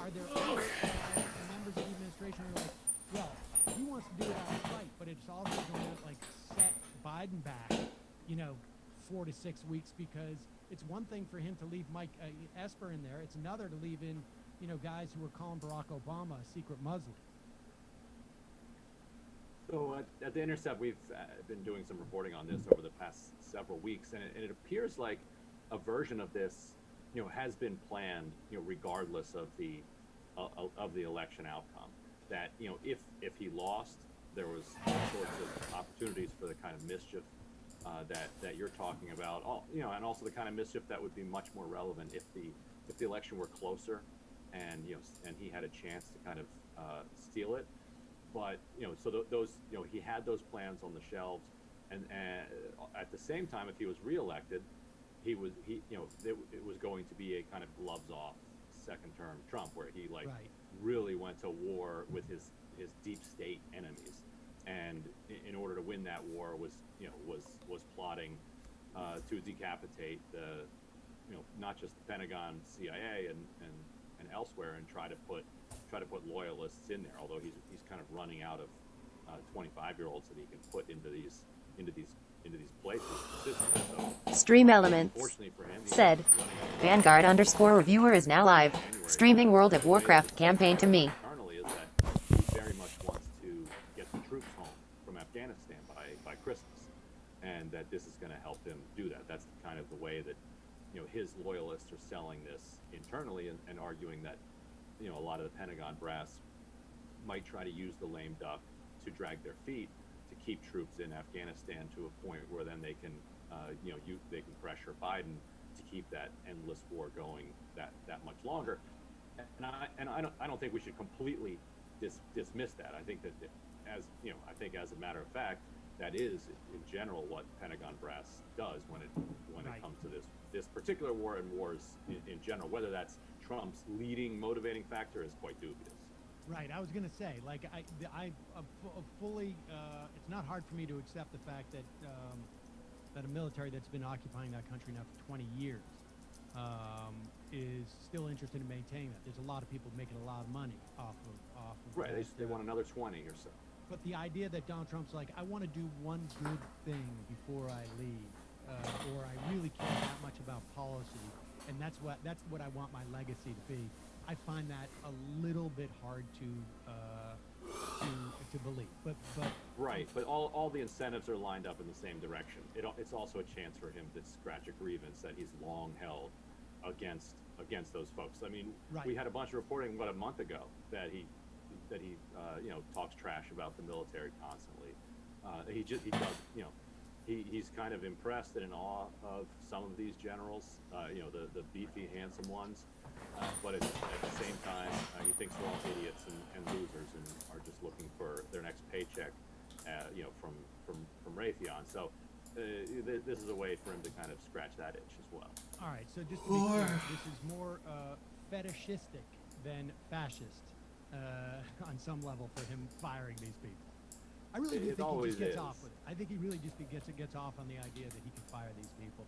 are there members of the administration who are like, well, he wants to do it out of spite, but it's also going to like set Biden back, 4 to 6 weeks, because it's one thing for him to leave Mike Esper in there. It's another to leave in, guys who were calling Barack Obama a secret Muslim. So at The Intercept, we've been doing some reporting on this over the past several weeks, and it appears like a version of this, has been planned, regardless of the election outcome. That if he lost, there was all sorts of opportunities for the kind of mischief that you're talking about. And also the kind of mischief that would be much more relevant if the election were closer, and and he had a chance to kind of steal it. But so those he had those plans on the shelves, and at the same time, if he was reelected, it was going to be a kind of gloves off second term Trump, where he really went to war with his deep state enemies, and in order to win that war was plotting to decapitate the not just the Pentagon, CIA, and elsewhere, and try to put loyalists in there. Although he's kind of running out of 25-year-olds that he can put into these places. So, Stream Elements said, Vanguard_reviewer is now live, streaming World of Warcraft campaign to me. Internally is that he very much wants to get the troops home from Afghanistan by Christmas, and that this is going to help him do that. That's kind of the way that his loyalists are selling this internally, and arguing that a lot of the Pentagon brass might try to use the lame duck to drag their feet to keep troops in Afghanistan to a point where then they can they can pressure Biden to keep that endless war going that much longer. And I don't think we should completely dismiss that. I think that as a matter of fact, that is in general what Pentagon brass does when it comes to this particular war, and wars in general. Whether that's Trump's leading motivating factor is quite dubious. Right. I was going to say, I fully. It's not hard for me to accept the fact that that a military that's been occupying that country now for 20 years is still interested in maintaining that. There's a lot of people making a lot of money off of right. They want another 20 or so. But the idea that Donald Trump's like, I want to do one good thing before I leave, or I really care that much about policy, and that's what I want my legacy to be. I find that a little bit hard to believe. But right. But all the incentives are lined up in the same direction. It's also a chance for him to scratch a grievance that he's long held against those folks. I mean, we had a bunch of reporting about a month ago that he talks trash about the military constantly. He's kind of impressed and in awe of some of these generals, the beefy, handsome ones. But at the same time, he thinks they're all idiots and losers, and are just looking for their next paycheck, from Raytheon. So this is a way for him to kind of scratch that itch as well. All right. So just to be clear, this is more fetishistic than fascist on some level for him firing these people. I really do think he just gets off with it. I think he really just gets off on the idea that he can fire these people.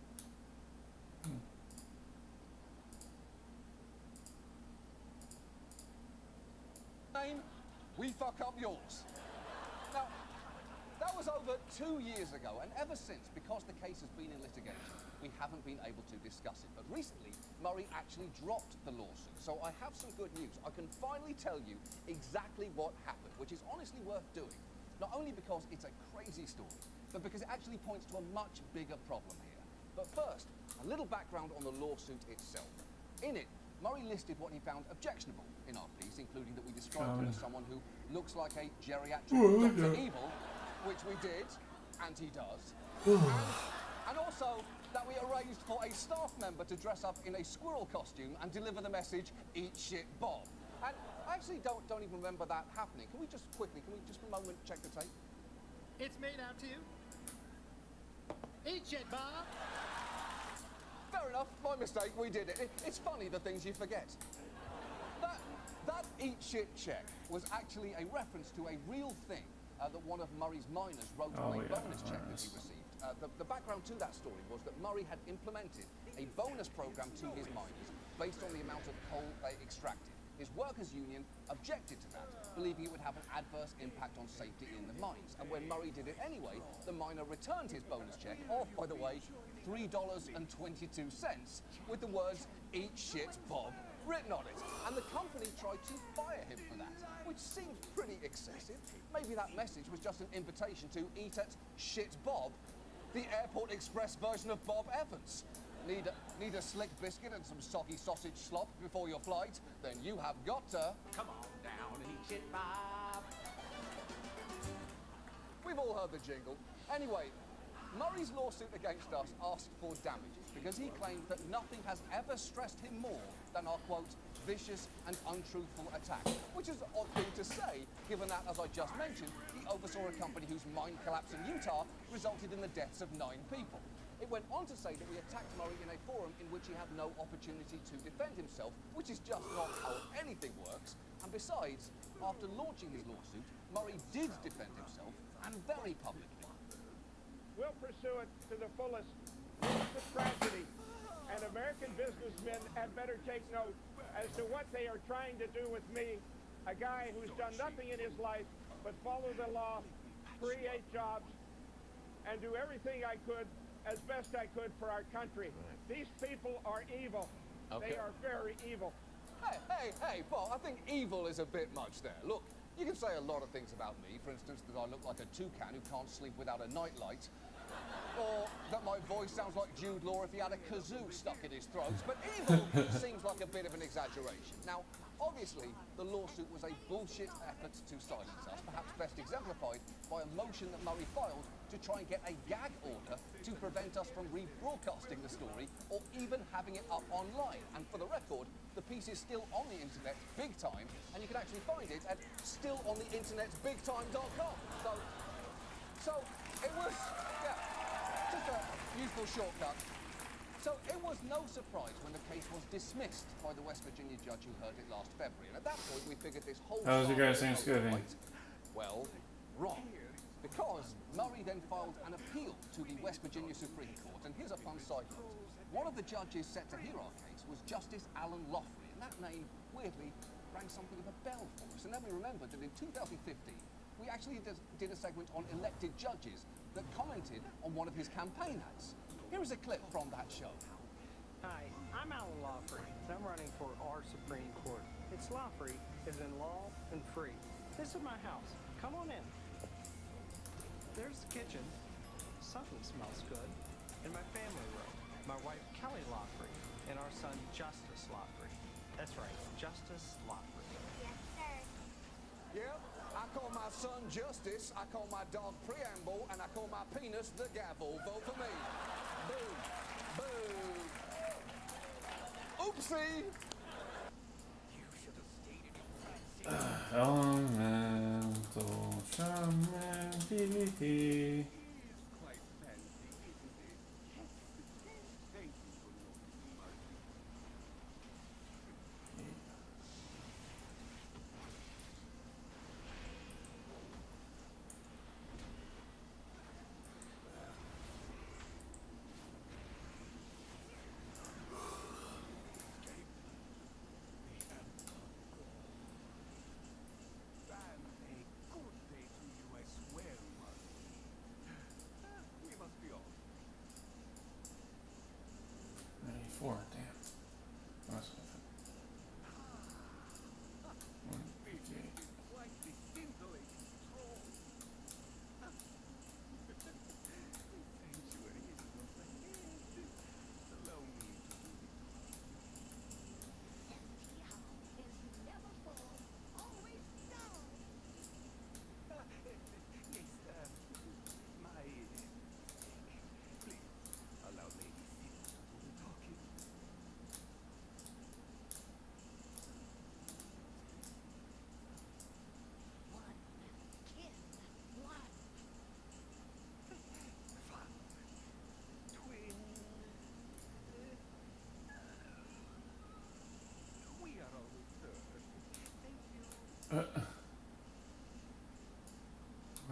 We fuck up yours. Now, that was over 2 years ago, and ever since, because the case has been in litigation, we haven't been able to discuss it. But recently, Murray actually dropped the lawsuit, so I have some good news. I can finally tell you exactly what happened, which is honestly worth doing. Not only because it's a crazy story, but because it actually points to a much bigger problem here. But first, a little background on the lawsuit itself. In it, Murray listed what he found objectionable in our piece, including that we described him as someone who looks like a geriatric Dr. Evil, which we did, and he does. And also that we arranged for a staff member to dress up in a squirrel costume and deliver the message, "Eat shit, Bob." And I actually don't even remember that happening. Can we just for a moment check the tape? It's made out to you. Eat shit, Bob. Fair enough, my mistake, we did it. It's funny the things you forget. That eat shit check was actually a reference to a real thing that one of Murray's miners wrote on a bonus check that he received. The background to that story was that Murray had implemented a bonus program to his miners based on the amount of coal they extracted. His work workers' union objected to that, believing it would have an adverse impact on safety in the mines. And when Murray did it anyway, the miner returned his bonus check, of, by the way, $3.22, with the words, "Eat shit, Bob," written on it. And the company tried to fire him for that, which seemed pretty excessive. Maybe that message was just an invitation to eat at Shit Bob, the Airport Express version of Bob Evans. Need a slick biscuit and some soggy sausage slop before your flight? Then you have got to come on down and eat shit, Bob. We've all heard the jingle. Anyway, Murray's lawsuit against us asked for damages because he claimed that nothing has ever stressed him more than our, quote, vicious and untruthful attack, which is an odd thing to say, given that, as I just mentioned, he oversaw a company whose mine collapse in Utah resulted in the deaths of 9 people. It went on to say that we attacked Murray in a forum in which he had no opportunity to defend himself, which is just not how anything works. And besides, after launching his lawsuit, Murray did defend himself, and very publicly. We'll pursue it to the fullest. It's a tragedy, and American businessmen had better take note as to what they are trying to do with me, a guy who's done nothing in his life but follow the law, create jobs, and do everything I could as best I could for our country. These people are evil. Okay. They are very evil. Hey, Bob, I think evil is a bit much there. Look, you can say a lot of things about me. For instance, that I look like a toucan who can't sleep without a nightlight. Or that my voice sounds like Jude Law if he had a kazoo stuck in his throat. But evil seems like a bit of an exaggeration. Now, obviously, the lawsuit was a bullshit effort to silence us, perhaps best exemplified by a motion that Murray filed to try and get a gag order to prevent us from rebroadcasting the story or even having it up online. And for the record, the piece is still on the internet big time, and you can actually find it at stillontheinternetbigtime.com. So it was, yeah, just a useful shortcut. So it was no surprise when the case was dismissed by the West Virginia judge who heard it last February. And at that point, we figured this whole... How was your guys' Thanksgiving? Right. Well, wrong. Because Murray then filed an appeal to the West Virginia Supreme Court. And here's a fun side note. One of the judges set to hear our case was Justice Alan Loffrey. And that name, weirdly, rang something of a bell for us. And then we remembered that in 2015, we actually did a segment on elected judges that commented on one of his campaign ads. Here is a clip from that show. Hi, I'm Alan Loffrey, and I'm running for our Supreme Court. It's Loffrey, as in law and free. This is my house. Come on in. There's the kitchen. Something smells good. In my family room, my wife Kelly Loffrey and our son Justice Loffrey. That's right, Justice Loffrey. Yes, sir. Yep, I call my son Justice, I call my dog Preamble, and I call my penis the gavel. Vote for me. Boom. Boom. Oopsie! Elemental Shaman. Four, damn. That's what I thought. 158.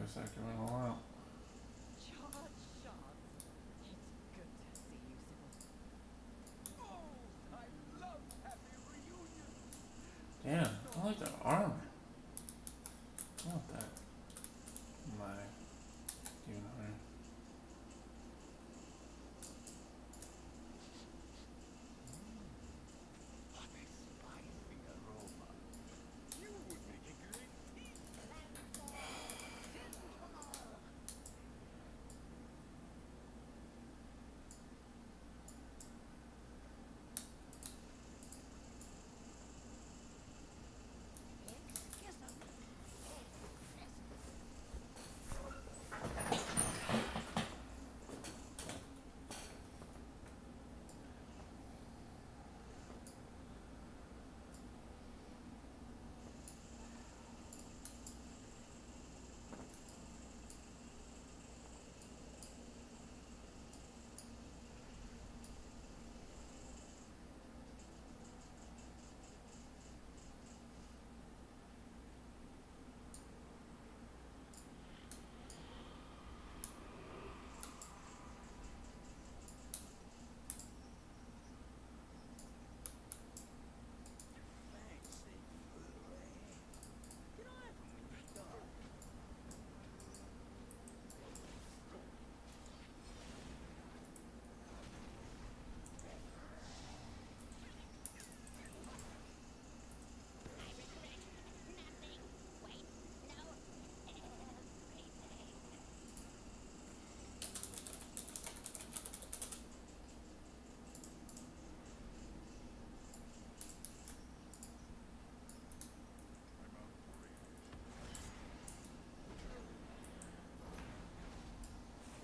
Voice actor went all out. Damn, I the armor. I want that. My demon hunter.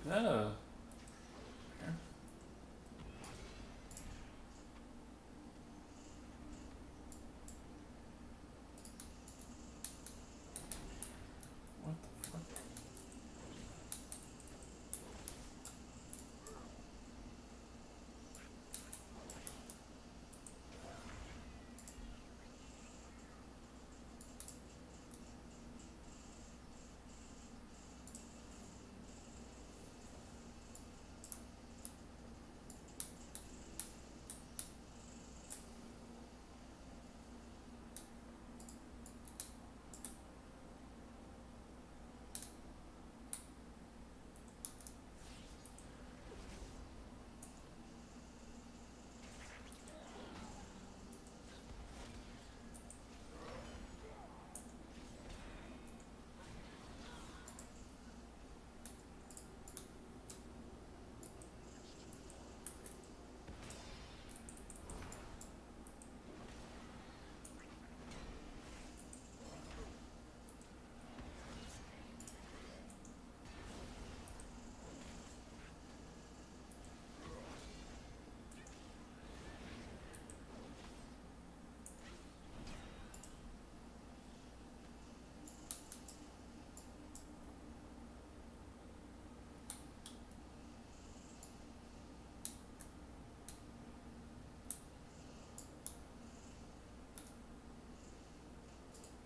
Is that a... Here? What the fuck?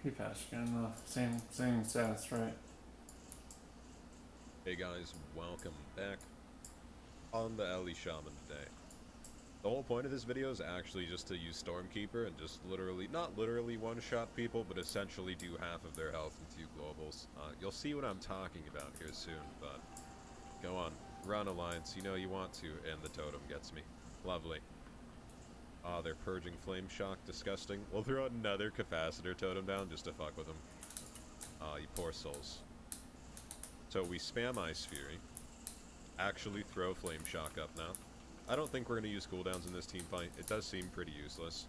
Pretty fast, getting the same stats, right? Hey guys, welcome back on the Ellie Shaman today. The whole point of this video is actually just to use Stormkeeper and just literally, not literally one-shot people, but essentially do half of their health in 2 globals. You'll see what I'm talking about here soon, but go on, run Alliance, you know you want to, and the totem gets me. Lovely. They're purging Flame Shock, disgusting. We'll throw another Capacitor totem down just to fuck with them. You poor souls. So we spam Ice Fury. Actually throw Flame Shock up now. I don't think we're going to use cooldowns in this team fight. It does seem pretty useless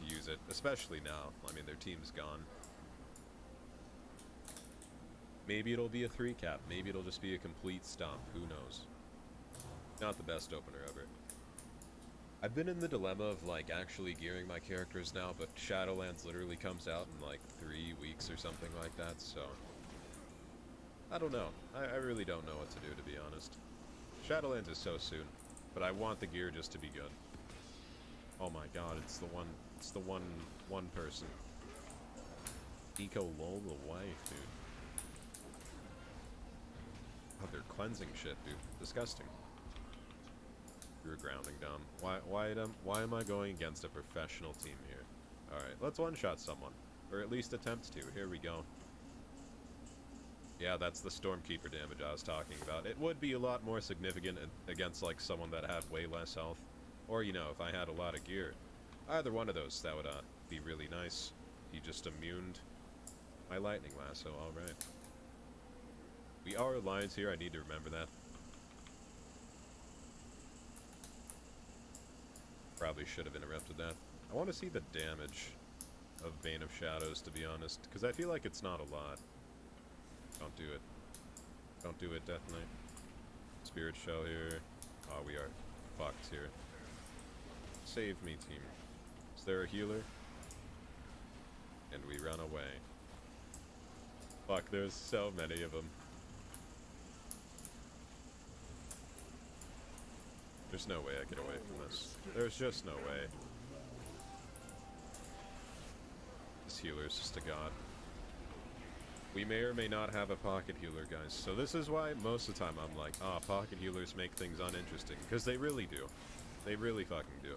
to use it, especially now. I mean, their team's gone. Maybe it'll be a 3-cap. Maybe it'll just be a complete stomp. Who knows? Not the best opener ever. I've been in the dilemma of, like, actually gearing my characters now, but Shadowlands literally comes out in, like, 3 weeks or something like that, so... I don't know. I really don't know what to do, to be honest. Shadowlands is so soon, but I want the gear just to be good. Oh my god, it's the one person. Eco lol the wife, dude. Oh, they're cleansing shit, dude. Disgusting. You're grounding down. Why am I going against a professional team here? Alright, let's one-shot someone. Or at least attempt to. Here we go. Yeah, that's the Stormkeeper damage I was talking about. It would be a lot more significant against, like, someone that had way less health. Or, you know, if I had a lot of gear. Either one of those, that would be really nice. He just immuned my lightning lasso, alright. We are alliance here, I need to remember that. Probably should have interrupted that. I want to see the damage of Bane of Shadows, to be honest, because I feel like it's not a lot. Don't do it. Don't do it, Death Knight. Spirit Shell here. Oh, we are fucked here. Save me, team. Is there a healer? And we run away. Fuck, there's so many of them. There's no way I get away from this. There's just no way. This healer is just a god. We may or may not have a pocket healer, guys. So this is why most of the time I'm like, ah, pocket healers make things uninteresting. Because they really do. They really fucking do.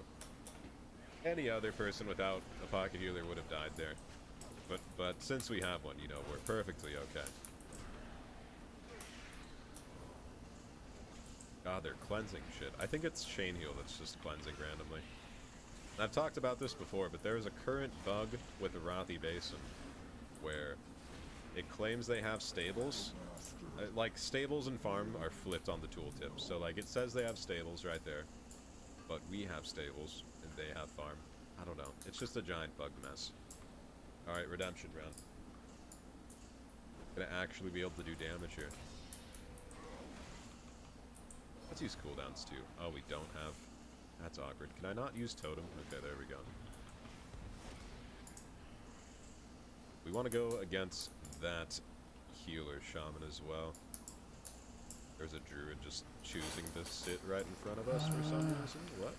Any other person without a pocket healer would have died there. But since we have one, you know, we're perfectly okay. God, they're cleansing shit. I think it's Chain Heal that's just cleansing randomly. I've talked about this before, but there's a current bug with the Rathi Basin where it claims they have stables. Like, stables and farm are flipped on the tooltip. So, like, it says they have stables right there, but we have stables and they have farm. I don't know. It's just a giant bug mess. Alright, redemption round. Gonna actually be able to do damage here. Let's use cooldowns too. Oh, we don't have... That's awkward. Can I not use totem? Okay, there we go. We want to go against that healer shaman as well. There's a druid just choosing to sit right in front of us for some reason. What?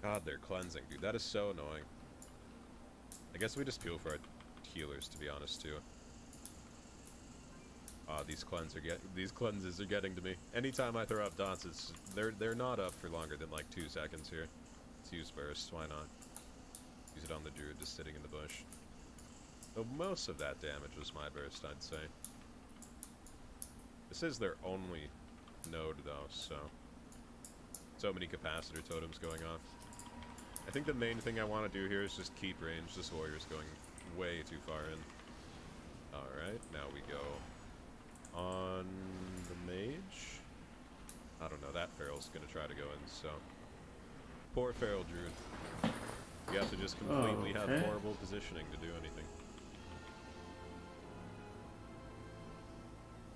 God, they're cleansing, dude. That is so annoying. I guess we just peel for our healers, to be honest, too. These cleanses are getting to me. Anytime I throw up dots, they're not up for longer than like 2 seconds here. Let's use burst. Why not? Use it on the druid just sitting in the bush. Though most of that damage was my burst, I'd say. This is their only node, though, so many capacitor totems going off. I think the main thing I want to do here is just keep range. This warrior's going way too far in. Alright, now we go on the mage. I don't know, that Feral's gonna try to go in, so. Poor Feral Druid. You have to just completely have horrible positioning to do anything.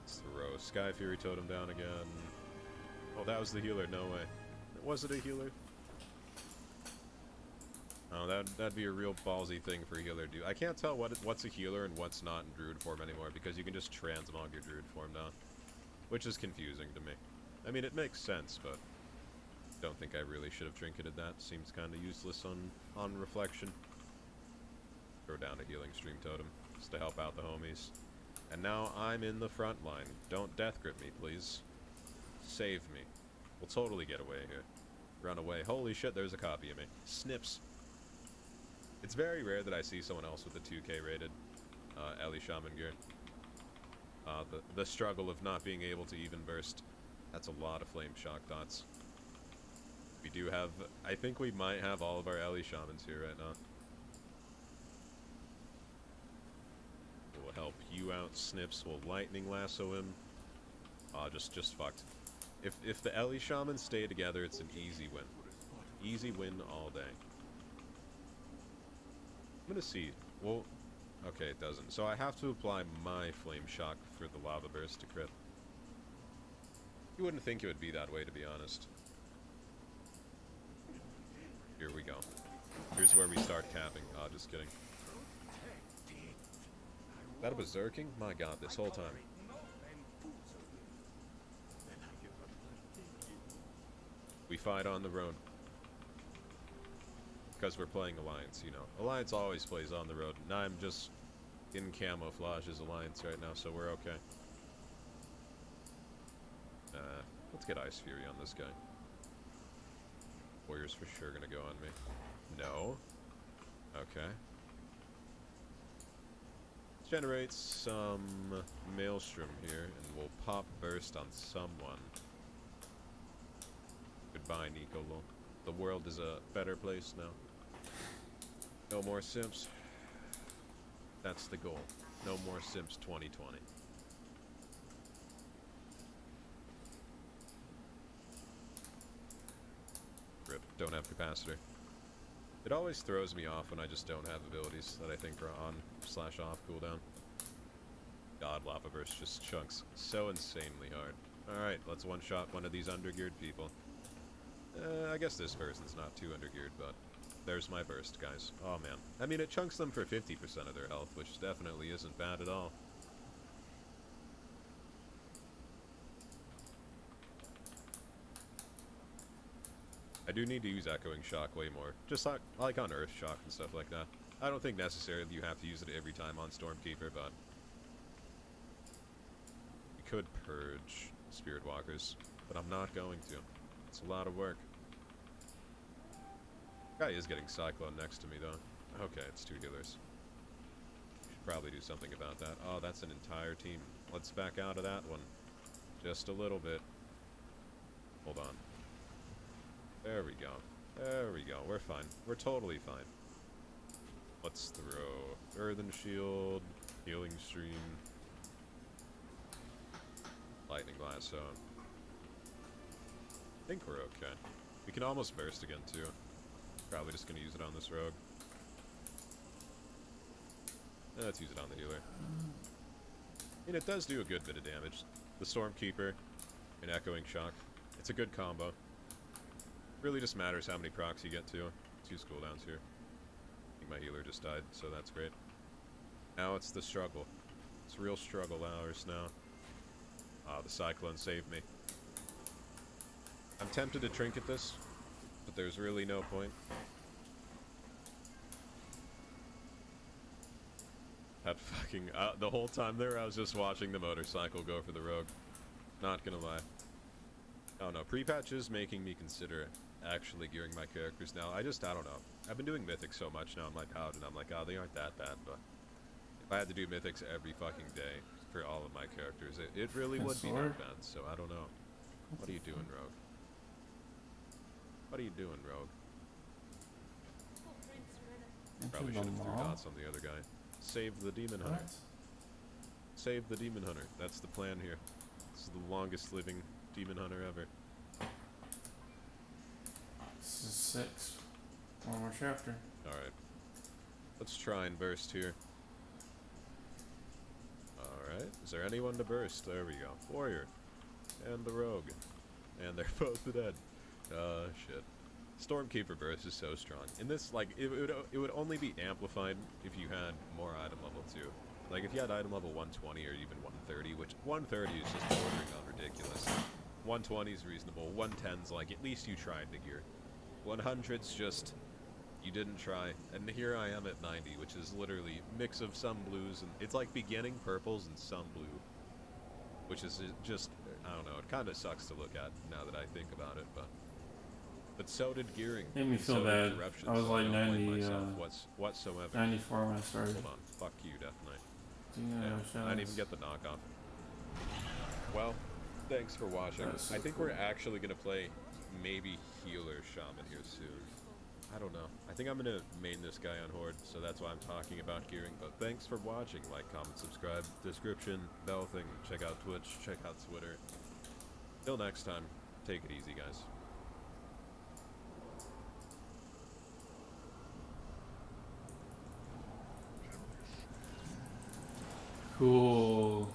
Let's throw Sky Fury Totem down again. Oh, that was the healer, no way. Was it a healer? Oh, that'd be a real ballsy thing for a healer to do. I can't tell what's a healer and what's not in Druid form anymore, because you can just transmog your Druid form now. Which is confusing to me. I mean, it makes sense, but don't think I really should have trinketed that. Seems kind of useless on reflection. Throw down a healing stream totem, just to help out the homies. And now I'm in the front line. Don't death grip me, please. Save me. We'll totally get away here. Run away. Holy shit, there's a copy of me. Snips. It's very rare that I see someone else with a 2K rated Ellie Shaman gear. The struggle of not being able to even burst. That's a lot of flame shock dots. We do have... I think we might have all of our Ellie Shamans here right now. We'll help you out, Snips. We'll lightning lasso him. Just fucked. If the Ellie Shamans stay together, it's an easy win. Easy win all day. I'm gonna see. Well, okay, it doesn't. So I have to apply my flame shock for the lava burst to crit. You wouldn't think it would be that way, to be honest. Here we go. Here's where we start capping. Just kidding. That a berserking? My god, this whole time. We fight on the road. Because we're playing Alliance, you know. Alliance always plays on the road, and I'm just in camouflage as Alliance right now, so we're okay. Let's get Ice Fury on this guy. Warrior's for sure gonna go on me. No. Okay. Let's generate some Maelstrom here, and we'll pop Burst on someone. Goodbye, Nicolo. The world is a better place now. No more simps. That's the goal. No more simps 2020. Rip. Don't have capacitor. It always throws me off when I just don't have abilities that I think are on/off cooldown. God, Lava Burst just chunks so insanely hard. Alright, let's one-shot one of these undergeared people. I guess this person's not too undergeared, but there's my burst, guys. Oh, man. I mean, it chunks them for 50% of their health, which definitely isn't bad at all. I do need to use Echoing Shock way more. Just like on Earth Shock and stuff like that. I don't think necessarily you have to use it every time on Stormkeeper, but... you could purge Spirit Walkers, but I'm not going to. It's a lot of work. Guy is getting Cyclone next to me, though. Okay, it's 2 healers. Should probably do something about that. Oh, that's an entire team. Let's back out of that one. Just a little bit. Hold on. There we go. There we go. We're fine. We're totally fine. Let's throw Earthen Shield, Healing Stream, Lightning Blast Zone. I think we're okay. We can almost burst again, too. Probably just gonna use it on this rogue. Let's use it on the healer. And it does do a good bit of damage. The Stormkeeper and Echoing Shock. It's a good combo. Really just matters how many procs you get to. 2 cooldowns here. I think my healer just died, so that's great. Now it's the struggle. It's real struggle hours now. Ah, the Cyclone saved me. I'm tempted to trinket this, but there's really no point. That fucking... the whole time there, I was just watching the motorcycle go for the rogue. Not gonna lie. Oh no, pre-patch is making me consider actually gearing my characters now. I don't know. I've been doing mythics so much now in my paladin, I'm like, oh, they aren't that bad, but if I had to do mythics every fucking day for all of my characters, it really would be that bad, so I don't know. What are you doing, Rogue? What are you doing, Rogue? Probably should have threw dots on the other guy. Save the Demon Hunter. Save the Demon Hunter. That's the plan here. This is the longest living Demon Hunter ever. This is 6. One more chapter. Alright. Let's try and burst here. Alright. Is there anyone to burst? There we go. Warrior. And the Rogue. And they're both dead. Shit. Stormkeeper burst is so strong. In this, like, it would only be amplified if you had more item level too. Like, if you had item level 120 or even 130, which 130 is just bordering on ridiculous. 120 is reasonable. 110's like, at least you tried to gear. 100's just, you didn't try. And here I am at 90, which is literally mix of some blues, and it's like beginning purples and some blue. Which is just, I don't know, it kind of sucks to look at now that I think about it, but so did gearing. Made me feel bad. I was like 90, whatsoever. 94 when I started. Hold on. Fuck you, Death Knight. Yeah, I didn't even get the knockoff. Well, thanks for watching. I think we're actually going to play maybe Healer Shaman here soon. I don't know. I think I'm going to main this guy on Horde, so that's why I'm talking about gearing. But thanks for watching. Like, comment, subscribe, description, bell thing. Check out Twitch, check out Twitter. Till next time, take it easy, guys. Cool.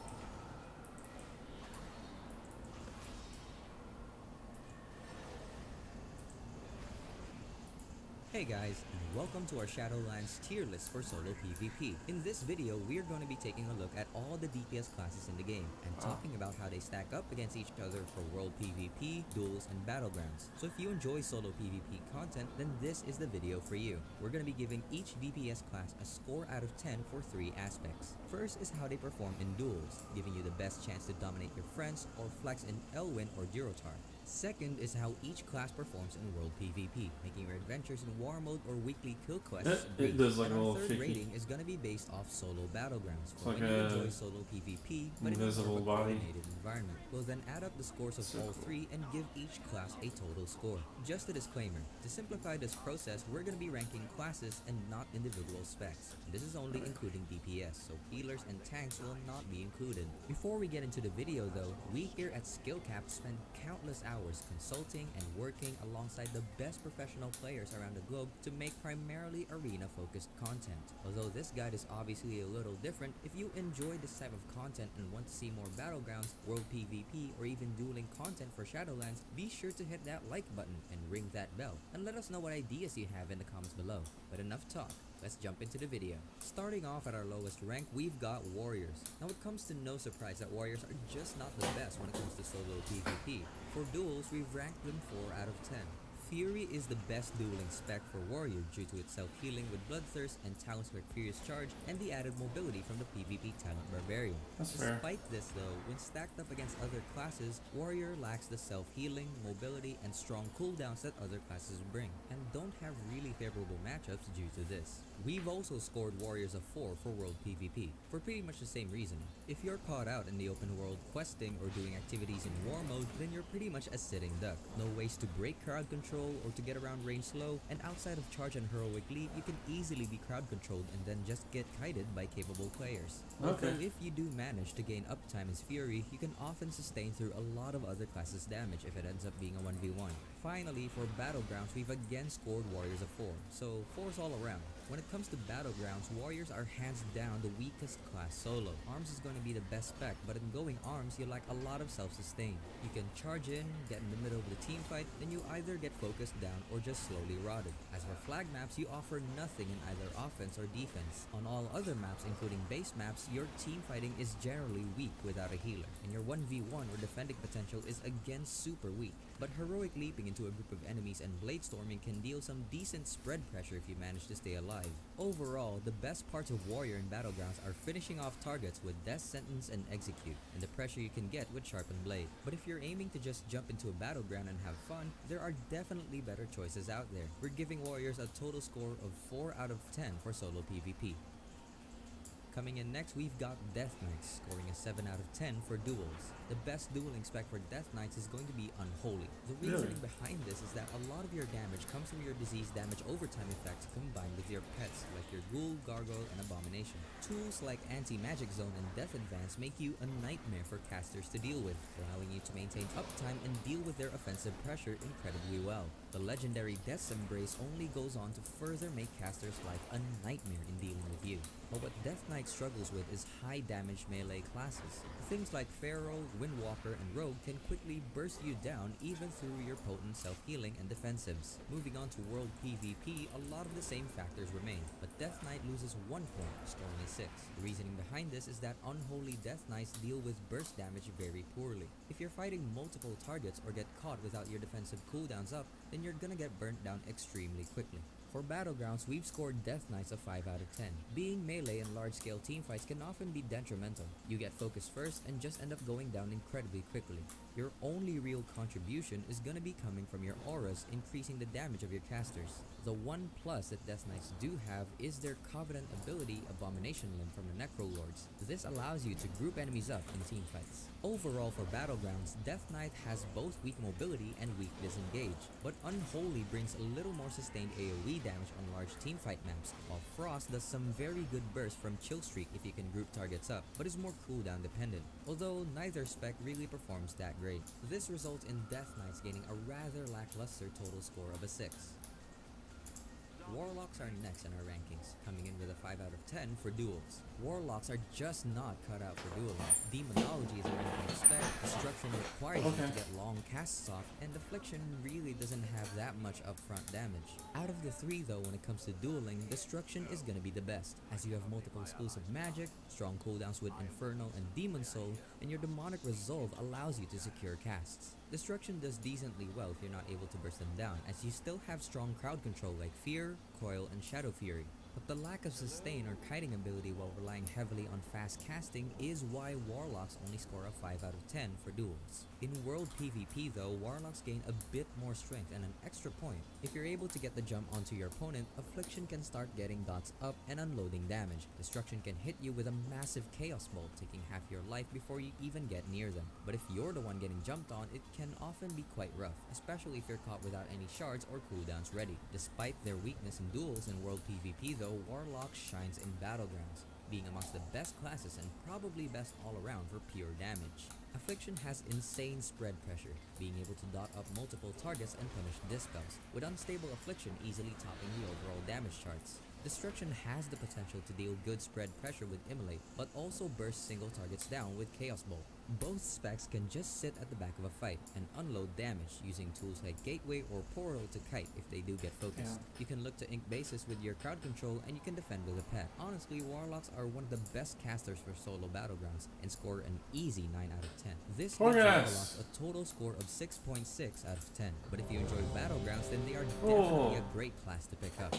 Hey guys, and welcome to our Shadowlands tier list for solo PvP. In this video, we are going to be taking a look at all the DPS classes in the game, and talking about how they stack up against each other for world PvP, duels, and battlegrounds. So if you enjoy solo PvP content, then this is the video for you. We're going to be giving each DPS class a score out of 10 for 3 aspects. First is how they perform in duels, giving you the best chance to dominate your friends or flex in Elwyn or Durotar. Second is how each class performs in World PvP, making your adventures in War Mode or weekly kill quests It brief. does like And a our little third shaky. rating is gonna be based off Solo Battlegrounds, for It's when like you a enjoy Solo PvP, but in a more invisible of a body. coordinated environment. We'll then add up the scores of all three and give each class a total score. Just a disclaimer, to simplify this process, we're gonna be ranking classes and not individual specs. This is only including DPS, so healers and tanks will not be included. Before we get into the video though, we here at SkillCap spend countless hours consulting and working alongside the best professional players around the globe to make primarily arena-focused content. Although this guide is obviously a little different, if you enjoy this type of content and want to see more Battlegrounds, World PvP, or even dueling content for Shadowlands, be sure to hit that like button and ring that bell, and let us know what ideas you have in the comments below. But enough talk. Let's jump into the video. Starting off at our lowest rank, we've got Warriors. Now it comes to no surprise that Warriors are just not the best when it comes to solo PvP. For duels, we've ranked them 4 out of 10. Fury is the best dueling spec for Warrior due to its self-healing with Bloodthirst and talents like Furious Charge and the added mobility from the PvP talent Barbarian. That's fair. Despite this though, when stacked up against other classes, Warrior lacks the self-healing, mobility, and strong cooldowns that other classes bring, and don't have really favorable matchups due to this. We've also scored Warriors a 4 for World PvP, for pretty much the same reason. If you're caught out in the open world questing or doing activities in War Mode, then you're pretty much a sitting duck. No ways to break crowd control or to get around range slow, and outside of Charge and Heroic Leap, you can easily be crowd controlled and then just get kited by capable players. Okay. Although if you do manage to gain uptime as Fury, you can often sustain through a lot of other classes' damage if it ends up being a 1v1. Finally, for Battlegrounds, we've again scored Warriors a 4, so 4s all around. When it comes to Battlegrounds, Warriors are hands down the weakest class solo. Arms is going to be the best spec, but in going Arms, you lack a lot of self-sustain. You can charge in, get in the middle of the team fight, then you either get focused down or just slowly rotted. As for flag maps, you offer nothing in either offense or defense. On all other maps, including base maps, your team fighting is generally weak without a healer, and your 1v1 or defending potential is again super weak. But heroic leaping into a group of enemies and blade storming can deal some decent spread pressure if you manage to stay alive. Overall, the best parts of Warrior and Battlegrounds are finishing off targets with Death Sentence and Execute, and the pressure you can get with Sharpened Blade. But if you're aiming to just jump into a battleground and have fun, there are definitely better choices out there. We're giving Warriors a total score of 4 out of 10 for solo PvP. Coming in next, we've got Death Knights, scoring a 7 out of 10 for duels. The best dueling spec for Death Knights is going to be Unholy. The reasoning behind this is that a lot of your damage comes from your disease damage overtime effects combined with your pets, like your Ghoul, Gargoyle, and Abomination. Tools like Anti-Magic Zone and Death Advance make you a nightmare for casters to deal with, allowing you to maintain uptime and deal with their offensive pressure incredibly well. The legendary Death's Embrace only goes on to further make casters' life a nightmare in dealing with you. But what Death Knight struggles with is high damage melee classes. Things like Pharaoh, Windwalker, and Rogue can quickly burst you down even through your potent self-healing and defensives. Moving on to World PvP, a lot of the same factors remain, but Death Knight loses 1 point, scoring a 6. The reasoning behind this is that Unholy Death Knights deal with burst damage very poorly. If you're fighting multiple targets or get caught without your defensive cooldowns up, then you're gonna get burnt down extremely quickly. For Battlegrounds, we've scored Death Knights a 5 out of 10. Being melee in large-scale teamfights can often be detrimental. You get focused first and just end up going down incredibly quickly. Your only real contribution is gonna be coming from your auras, increasing the damage of your casters. The one plus that Death Knights do have is their Covenant ability Abomination Limb from the Necrolords. This allows you to group enemies up in teamfights. Overall for Battlegrounds, Death Knight has both weak mobility and weak disengage, but Unholy brings a little more sustained AoE damage on large teamfight maps, while Frost does some very good burst from Chill Streak if you can group targets up, but is more cooldown dependent, although neither spec really performs that great. This results in Death Knights gaining a rather lackluster total score of a 6. Warlocks are next in our rankings, coming in with a 5 out of 10 for duels. Warlocks are just not cut out for dueling. Demonology is a ranking spec, Destruction requires you to get long casts off, and Affliction really doesn't have that much upfront damage. Out of the 3 though, when it comes to dueling, Destruction is gonna be the best, as you have multiple exclusive magic, strong cooldowns with Inferno and Demon Soul, and your Demonic Resolve allows you to secure casts. Destruction does decently well if you're not able to burst them down, as you still have strong crowd control like Fear, Coil, and Shadow Fury. But the lack of sustain or kiting ability while relying heavily on fast casting is why Warlocks only score a 5 out of 10 for duels. In World PvP though, Warlocks gain a bit more strength and an extra point. If you're able to get the jump onto your opponent, Affliction can start getting dots up and unloading damage. Destruction can hit you with a massive Chaos Bolt, taking half your life before you even get near them. But if you're the one getting jumped on, it can often be quite rough, especially if you're caught without any shards or cooldowns ready. Despite their weakness in duels in World PvP though, Warlock shines in Battlegrounds, being amongst the best classes and probably best all around for pure damage. Affliction has insane spread pressure, being able to dot up multiple targets and punish dispels, with Unstable Affliction easily topping the overall damage charts. Destruction has the potential to deal good spread pressure with Immolate, but also burst single targets down with Chaos Bolt. Both specs can just sit at the back of a fight and unload damage using tools like Gateway or Portal to kite if they do get focused. You can look to ink bases with your crowd control and you can defend with a pet. Honestly, Warlocks are one of the best casters for solo battlegrounds and score an easy 9 out of 10. This gives Warlocks a total score of 6.6 out of 10, but if you enjoy battlegrounds then they are definitely a great class to pick up.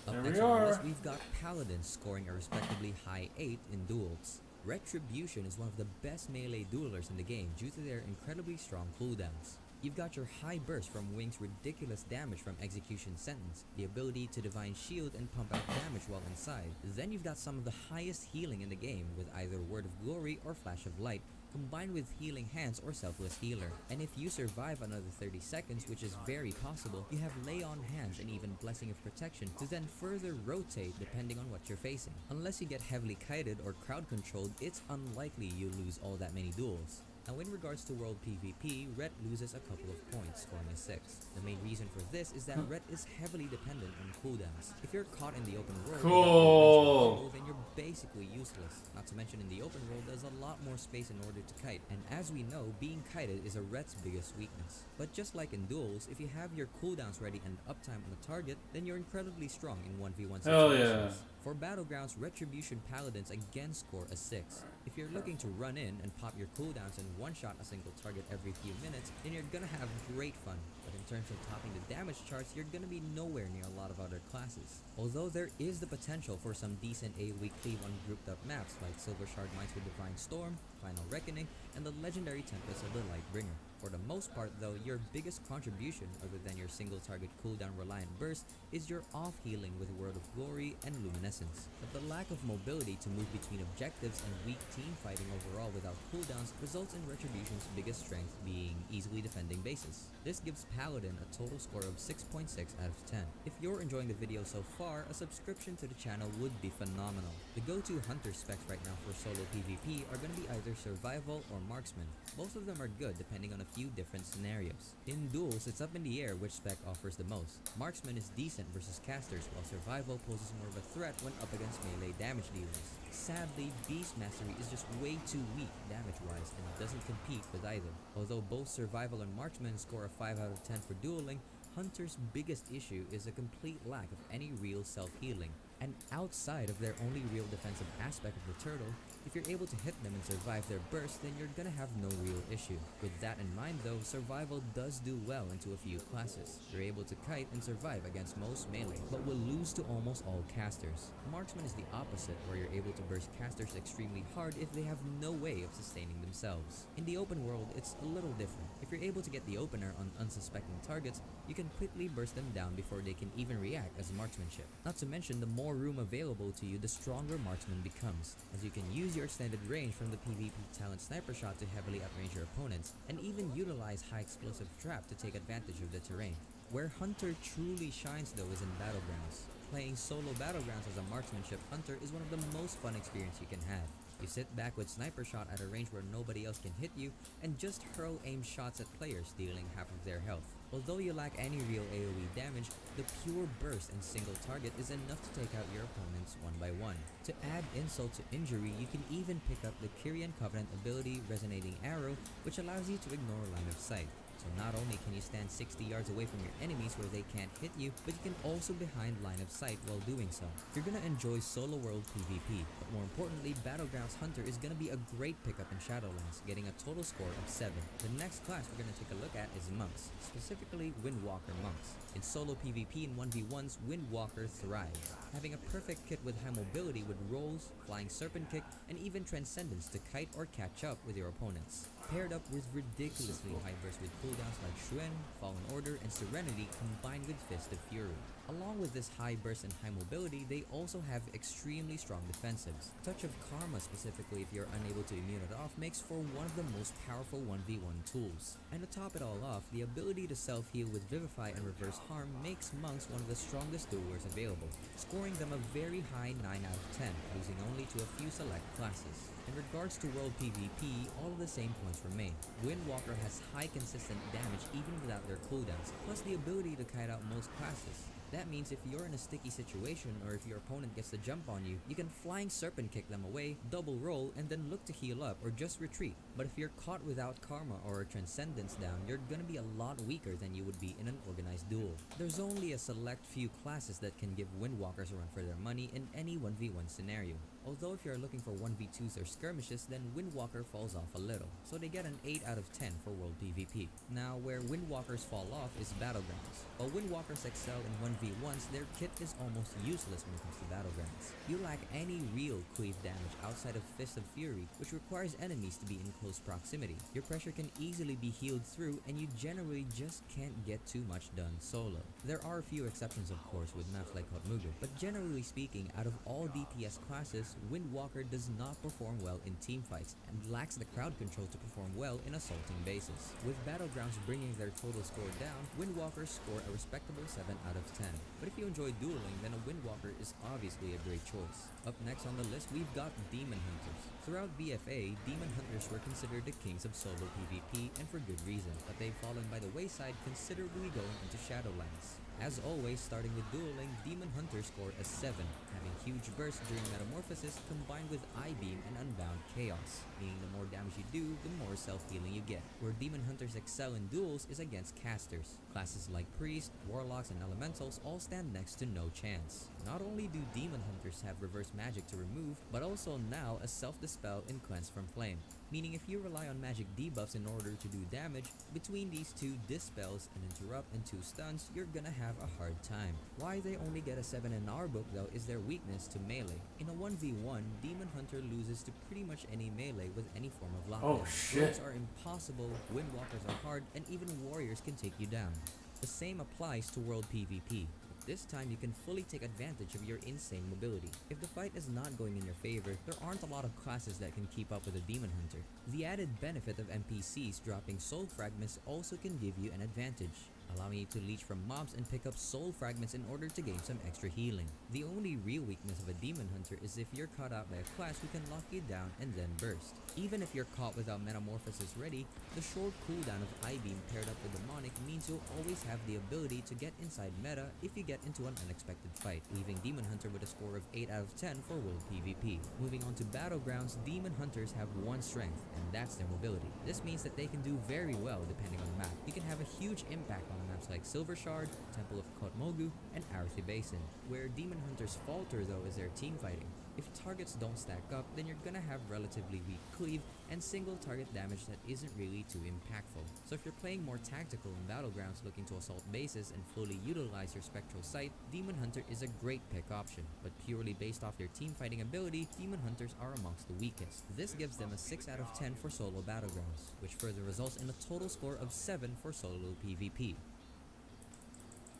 Up next on the list, we've got Paladins scoring a respectably high 8 in duels. Retribution is one of the best melee duelers in the game due to their incredibly strong cooldowns. You've got your high burst from Wing's ridiculous damage from Execution Sentence, the ability to Divine Shield and pump out damage while inside. Then you've got some of the highest healing in the game with either Word of Glory or Flash of Light, combined with Healing Hands or Selfless Healer. And if you survive another 30 seconds, which is very possible, you have Lay on Hands and even Blessing of Protection to then further rotate depending on what you're facing. Unless you get heavily kited or crowd controlled, it's unlikely you lose all that many duels. Now in regards to World PvP, Ret loses a couple of points, scoring a 6. The main reason for this is that Ret is heavily dependent on cooldowns. If you're caught in the open world, then you're basically useless. Not to mention in the open world, there's a lot more space in order to kite, and as we know, being kited is a Ret's biggest weakness. But just like in duels, if you have your cooldowns ready and uptime on the target, then you're incredibly strong in 1v1 situations. For Battlegrounds, Retribution Paladins again score a 6. If you're looking to run in and pop your cooldowns and one-shot a single target every few minutes, then you're gonna have great fun. But in terms of topping the damage charts, you're gonna be nowhere near a lot of other classes. Although there is the potential for some decent AoE cleave on grouped up maps like Silver Shard Mines with Divine Storm, Final Reckoning, and the legendary Tempest of the Lightbringer. For the most part though, your biggest contribution, other than your single target cooldown reliant burst, is your off healing with Word of Glory and Luminescence. But the lack of mobility to move between objectives and weak team fighting overall without cooldowns results in Retribution's biggest strength being easily defending bases. This gives Paladin a total score of 6.6 out of 10. If you're enjoying the video so far, a subscription to the channel would be phenomenal. The go-to hunter specs right now for solo PvP are going to be either survival or marksman. Both of them are good depending on a few different scenarios. In duels, it's up in the air which spec offers the most. Marksman is decent versus casters, while survival poses more of a threat when up against melee damage dealers. Sadly, Beast Mastery is just way too weak damage-wise and doesn't compete with either. Although both survival and marksman score a 5 out of 10 for dueling, Hunter's biggest issue is a complete lack of any real self-healing. And outside of their only real defensive aspect of the turtle, if you're able to hit them and survive their burst, then you're gonna have no real issue. With that in mind though, survival does do well into a few classes. You're able to kite and survive against most melee, but will lose to almost all casters. Marksman is the opposite, where you're able to burst casters extremely hard if they have no way of sustaining themselves. In the open world, it's a little different. If you're able to get the opener on unsuspecting targets, you can quickly burst them down before they can even react as marksmanship. Not to mention, the more room available to you, the stronger marksman becomes, as you can use your extended range from the PvP talent Sniper Shot to heavily outrange your opponents, and even utilize high explosive trap to take advantage of the terrain. Where Hunter truly shines though is in Battlegrounds. Playing solo Battlegrounds as a marksmanship hunter is one of the most fun experience you can have. You sit back with Sniper Shot at a range where nobody else can hit you, and just hurl aim shots at players, dealing half of their health. Although you lack any real AoE damage, the pure burst and single target is enough to take out your opponents one by one. To add insult to injury, you can even pick up the Kyrian Covenant ability Resonating Arrow, which allows you to ignore line of sight. To So not only can you stand 60 yards away from your enemies where they can't hit you, but you can also behind line of sight while doing so. You're gonna enjoy solo world PvP, but more importantly, Battlegrounds Hunter is gonna be a great pickup in Shadowlands, getting a total score of 7. The next class we're gonna take a look at is Monks, specifically Windwalker Monks. In solo PvP and 1v1s, Windwalker thrives, having a perfect kit with high mobility with rolls, flying serpent kick, and even transcendence to kite or catch up with your opponents. Paired up with ridiculously high burst with cooldowns like Shuen, Fallen Order, and Serenity combined with Fist of Fury. Along with this high burst and high mobility, they also have extremely strong defensives. Touch of Karma specifically, if you're unable to immune it off, makes for one of the most powerful 1v1 tools. And to top it all off, the ability to self-heal with Vivify and Reverse Harm makes Monks one of the strongest duelers available, scoring them a very high 9 out of 10, losing only to a few select classes. In regards to world PvP, all of the same points remain. Windwalker has high consistent damage even without their cooldowns, plus the ability to kite out most classes. That means if you're in a sticky situation or if your opponent gets the jump on you, you can flying serpent kick them away, double roll, and then look to heal up or just retreat. But if you're caught without Karma or a Transcendence down, you're gonna be a lot weaker than you would be in an organized duel. There's only a select few classes that can give Windwalkers a run for their money in any 1v1 scenario. Although if you're looking for 1v2s or skirmishes, then Windwalker falls off a little, so they get an 8 out of 10 for world PvP. Now, where Windwalkers fall off is Battlegrounds. While Windwalkers excel in 1v1s, their kit is almost useless when it comes to Battlegrounds. You lack any real cleave damage outside of Fist of Fury, which requires enemies to be in close proximity. Your pressure can easily be healed through, and you generally just can't get too much done solo. There are a few exceptions of course with maps like Hotmugu, but generally speaking, out of all DPS classes, Windwalker does not perform well in teamfights and lacks the crowd control to perform well in assaulting bases. With Battlegrounds bringing their total score down, Windwalkers score a respectable 7 out of 10. But if you enjoy dueling, then a Windwalker is obviously a great choice. Up next on the list, we've got Demon Hunters. Throughout BFA, Demon Hunters were considered the kings of solo PvP, and for good reason, but they've fallen by the wayside considerably going into Shadowlands. As always, starting with dueling, Demon Hunters score a 7, having huge bursts during Metamorphosis combined with I-Beam and Unbound Chaos, meaning the more damage you do, the more self-healing you get. Where Demon Hunters excel in duels is against casters. Classes like Priest, Warlocks, and Elementals all stand next to no chance. Not only do Demon Hunters have reverse magic to remove, but also now a self-dispel and cleanse from flame, meaning if you rely on magic debuffs in order to do damage, between these two dispels, an interrupt, and 2 stuns, you're gonna have a hard time. Why they only get a 7 in our book though is their weakness to melee. In a 1v1, Demon Hunter loses to pretty much any melee with any form of lockdown. Oh shit. Rogues are impossible, Windwalkers are hard, and even warriors can take you down. The same applies to world PvP. This time you can fully take advantage of your insane mobility. If the fight is not going in your favor, there aren't a lot of classes that can keep up with a Demon Hunter. The added benefit of NPCs dropping soul fragments also can give you an advantage, allowing you to leech from mobs and pick up soul fragments in order to gain some extra healing. The only real weakness of a Demon Hunter is if you're caught out by a class who can lock you down and then burst. Even if you're caught without Metamorphosis ready, the short cooldown of I-Beam paired up with Demonic means you'll always have the ability to get inside meta if you get into an unexpected fight, leaving Demon Hunter with a score of 8 out of 10 for world PvP. Moving on to Battlegrounds, Demon Hunters have one strength, and that's their mobility. This means that they can do very well depending on the map. You can have a huge impact on maps like Silver Shard, Temple of Kotmogu, and Arathi Basin. Where Demon Hunters falter though is their team fighting. If targets don't stack up, then you're gonna have relatively weak cleave and single target damage that isn't really too impactful. So if you're playing more tactical in Battlegrounds looking to assault bases and fully utilize your Spectral Sight, Demon Hunter is a great pick option, but purely based off their team fighting ability, Demon Hunters are amongst the weakest. This gives them a 6 out of 10 for solo Battlegrounds, which further results in a total score of 7 for solo PvP.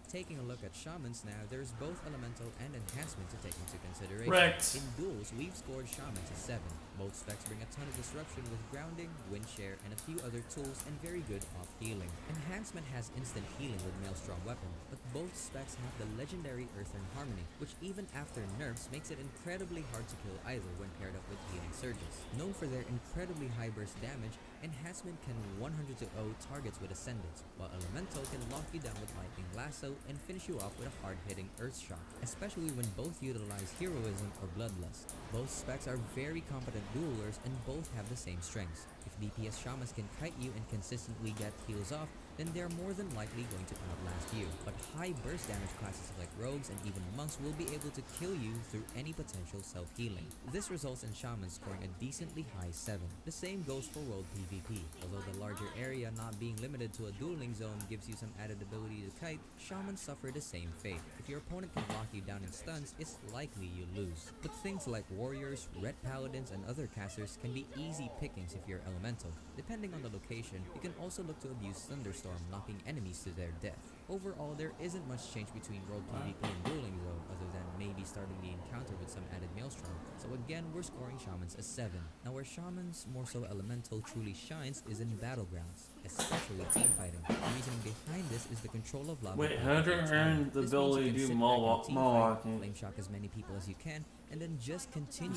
Taking a look at Shamans now, there's both Elemental and Enhancement to take into consideration. Wrecked. In duels, we've scored Shamans a 7. Both specs bring a ton of disruption with grounding, wind share, and a few other tools, and very good off healing. Enhancement has instant healing with Maelstrom Weapon, but both specs have the legendary Earthern Harmony, which even after nerfs makes it incredibly hard to kill either when paired up with healing surges. Known for their incredibly high burst damage, Enhancement can 100-0 targets with Ascendance, while Elemental can lock you down with Lightning Lasso and finish you off with a hard-hitting Earth Shock, especially when both utilize Heroism or Bloodlust. Both specs are very competent duelers and both have the same strengths. If DPS Shamans can kite you and consistently get heals off, then they're more than likely going to outlast you. But high burst damage classes like rogues and even monks will be able to kill you through any potential self-healing. This results in shamans scoring a decently high 7. The same goes for world PvP. Although the larger area not being limited to a dueling zone gives you some added ability to kite, shamans suffer the same fate. If your opponent can lock you down in stuns, it's likely you lose. But things like warriors, red paladins, and other casters can be easy pickings if you're elemental. Depending on the location, you can also look to abuse Thunderstorm, knocking enemies to their death. Overall, there isn't much change between world PvP and dueling zone, other than maybe starting the encounter with some added maelstrom. So again, we're scoring shamans a 7. Now where shamans, more so elemental, truly shines is in battlegrounds, especially teamfighting. The reasoning behind this is the control of lava. Wait, how do I earn the ability to do mall-walking? Flame shock as many people as you can, and then just continue.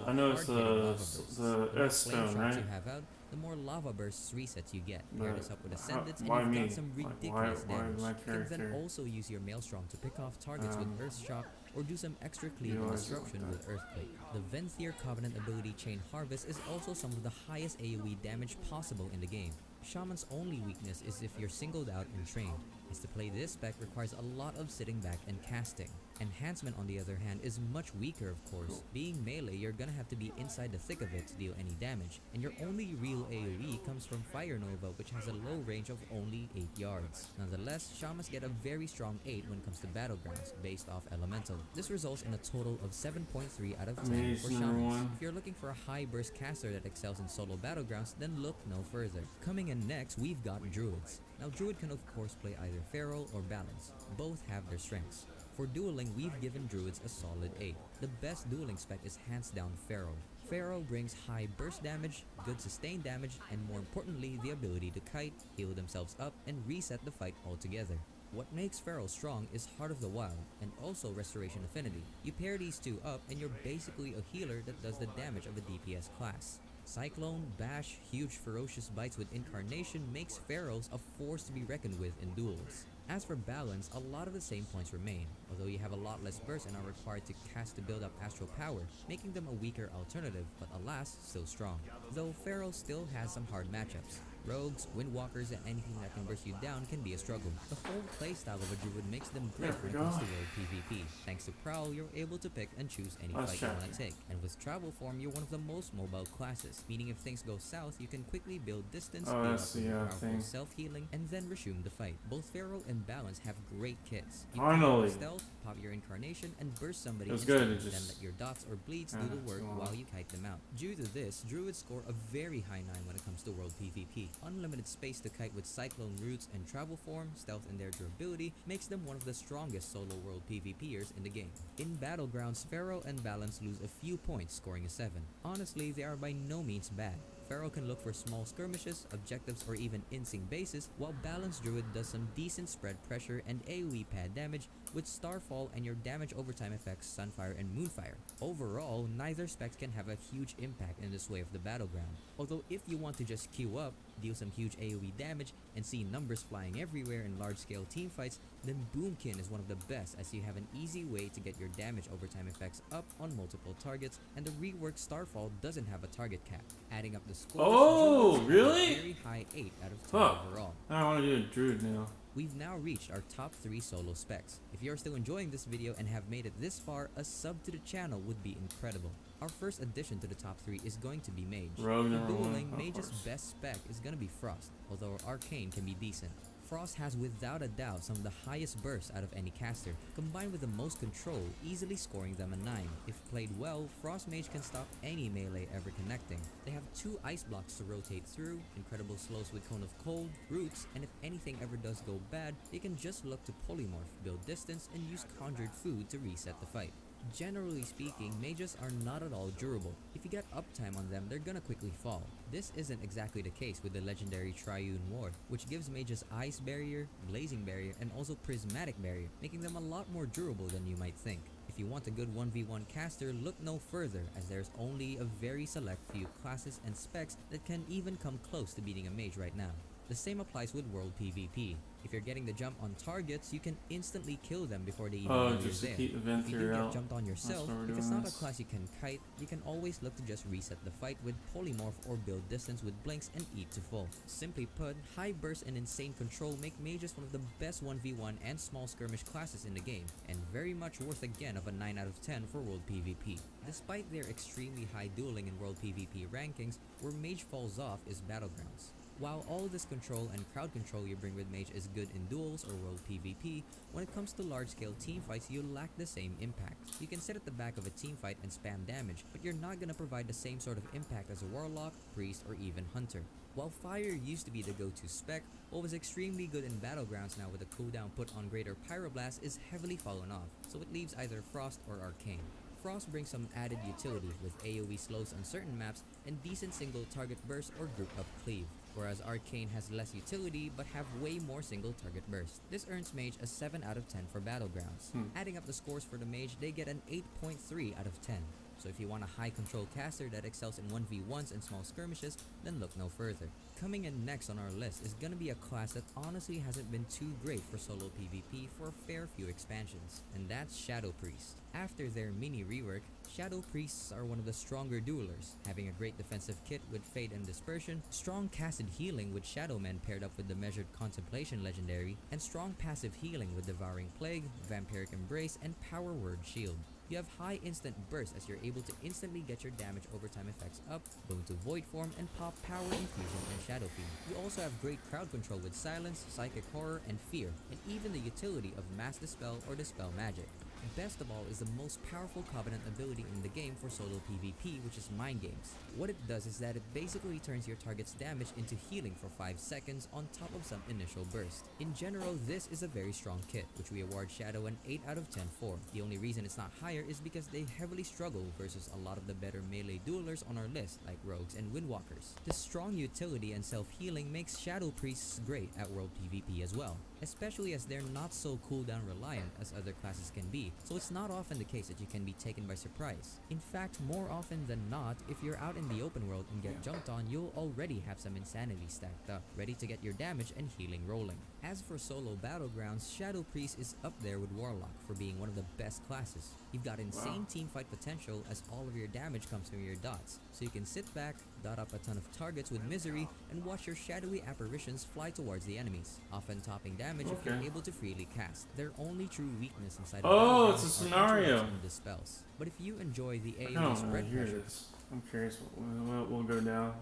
I know it's the S stone, right? You have out, the more lava bursts resets you get. Pair this up with Ascendants, and why you've me? got some ridiculous damage. My You can then character? also use your Maelstrom to pick off targets with Earth Shock, or do some extra cleave and disruption with Earthquake. The Venthyr Covenant ability Chain Harvest is also some of the highest AoE damage possible in the game. Shaman's only weakness is if you're singled out and trained, as to play this spec requires a lot of sitting back and casting. Enhancement, on the other hand, is much weaker, of course. Being melee, you're gonna have to be inside the thick of it to deal any damage, and your only real AoE comes from Fire Nova, which has a low range of only 8 yards. Nonetheless, Shamans get a very strong 8 when it comes to battlegrounds, based off elemental. This results in a total of 7.3 out of 10 for Shamans. If you're looking for a high burst caster that excels in solo battlegrounds, then look no further. Coming in next, we've got Druids. Now Druid can of course play either Feral or Balance. Both have their strengths. For dueling, we've given Druids a solid 8. The best dueling spec is hands down Feral. Feral brings high burst damage, good sustained damage, and more importantly, the ability to kite, heal themselves up, and reset the fight altogether. What makes Feral strong is Heart of the Wild, and also Restoration Affinity. You pair these two up, and you're basically a healer that does the damage of a DPS class. Cyclone, Bash, huge ferocious bites with Incarnation makes Ferals a force to be reckoned with in duels. As for balance, a lot of the same points remain, although you have a lot less burst and are required to cast to build up astral power, making them a weaker alternative, but alas, still strong. Though Feral still has some hard matchups. Rogues, Windwalkers, and anything that can burst you down can be a struggle. The whole playstyle of a Druid makes them great when it comes to world PvP. Thanks to Prowl, you're able to pick and choose any fight you want to take. And with Travel Form, you're one of the most mobile classes, meaning if things go south, you can quickly build distance, build up with powerful self-healing, and then resume the fight. Both Feral and Balance have great kits. You can stealth, pop your Incarnation, and burst somebody instantly, then let your dots or bleeds do the work while you kite them out. Due to this, Druids score a very high 9 when it comes to world PvP. Unlimited space to kite with Cyclone Roots and Travel Form, stealth and their durability makes them one of the strongest solo world PvPers in the game. In Battlegrounds, Feral and Balance lose a few points, scoring a 7. Honestly, they are by no means bad. Feral can look for small skirmishes, objectives, or even in-sync bases, while Balanced Druid does some decent spread pressure and AoE pad damage with Starfall and your damage overtime effects Sunfire and Moonfire. Overall, neither specs can have a huge impact in this way of the battleground. Although if you want to just queue up, deal some huge AoE damage, and see numbers flying everywhere in large-scale teamfights, then Boomkin is one of the best, as you have an easy way to get your damage overtime effects up on multiple targets, and the reworked Starfall doesn't have a target cap. Adding up the scores, really? A very high 8 out of 10 overall. I want to do a Druid now. We've now reached our top 3 solo specs. If you're still enjoying this video and have made it this far, a sub to the channel would be incredible. Our first addition to the top 3 is going to be Mage. For dueling, Mage's best spec is going to be Frost, although Arcane can be decent. Frost has without a doubt some of the highest bursts out of any caster, combined with the most control, easily scoring them a 9. If played well, Frost Mage can stop any melee ever connecting. They have 2 ice blocks to rotate through, incredible slows with Cone of Cold, Roots, and if anything ever does go bad, they can just look to polymorph, build distance, and use Conjured Food to reset the fight. Generally speaking, mages are not at all durable. If you get uptime on them, they're gonna quickly fall. This isn't exactly the case with the legendary Triune Ward, which gives mages Ice Barrier, Blazing Barrier, and also Prismatic Barrier, making them a lot more durable than you might think. If you want a good 1v1 caster, look no further, as there's only a very select few classes and specs that can even come close to beating a mage right now. The same applies with world PvP. If you're getting the jump on targets, you can instantly kill them before they even Oh, know you're just to there. keep the If vent you do theory get out. jumped on yourself, why we're if it's doing not a this. class you can kite, you can always look to just reset the fight with polymorph or build distance with blinks and eat to full. Simply put, high burst and insane control make mages one of the best 1v1 and small skirmish classes in the game, and very much worth again of a 9 out of 10 for World PvP. Despite their extremely high dueling in World PvP rankings, where mage falls off is Battlegrounds. While all this control and crowd control you bring with mage is good in duels or World PvP, when it comes to large-scale teamfights you lack the same impact. You can sit at the back of a teamfight and spam damage, but you're not gonna provide the same sort of impact as a warlock, priest, or even hunter. While fire used to be the go-to spec, what was extremely good in Battlegrounds now with the cooldown put on greater pyroblast is heavily fallen off, so it leaves either frost or arcane. Frost brings some added utility with AoE slows on certain maps and decent single target burst or group up cleave, whereas Arcane has less utility but have way more single target burst. This earns Mage a 7 out of 10 for Battlegrounds. Adding up the scores for the Mage, they get an 8.3 out of 10. So if you want a high control caster that excels in 1v1s and small skirmishes, then look no further. Coming in next on our list is gonna be a class that honestly hasn't been too great for solo PvP for a fair few expansions, and that's Shadow Priest. After their mini rework, Shadow Priests are one of the stronger duelers, having a great defensive kit with Fade and Dispersion, strong casted healing with Shadow Men paired up with the Measured Contemplation legendary, and strong passive healing with Devouring Plague, Vampiric Embrace, and Power Word Shield. You have high instant burst as you're able to instantly get your damage overtime effects up, go into Void Form, and pop Power Infusion and Shadow Fiend. You also have great crowd control with Silence, Psychic Horror, and Fear, and even the utility of Mass Dispel or Dispel Magic. Best of all is the most powerful Covenant ability in the game for solo PvP, which is Mind Games. What it does is that it basically turns your target's damage into healing for 5 seconds on top of some initial burst. In general, this is a very strong kit, which we award Shadow an 8 out of 10 for. The only reason it's not higher is because they heavily struggle versus a lot of the better melee duelers on our list, like Rogues and Windwalkers. The strong utility and self-healing makes Shadow Priests great at World PvP as well, especially as they're not so cooldown reliant as other classes can be, so it's not often the case that you can be taken by surprise. In fact, more often than not, if you're out in the open world and get jumped on, you'll already have some insanity stacked up, ready to get your damage and healing rolling. As for solo battlegrounds, Shadow Priest is up there with Warlock for being one of the best classes. You've got insane teamfight potential as all of your damage comes from your dots, so you can sit back, dot up a ton of targets with Misery, and watch your shadowy apparitions fly towards the enemies, often topping damage if you're able to freely cast. Their only true weakness inside of it's a scenario. and dispels. But if you enjoy the I AoE don't spread hear pressure, this. I'm curious what will go down.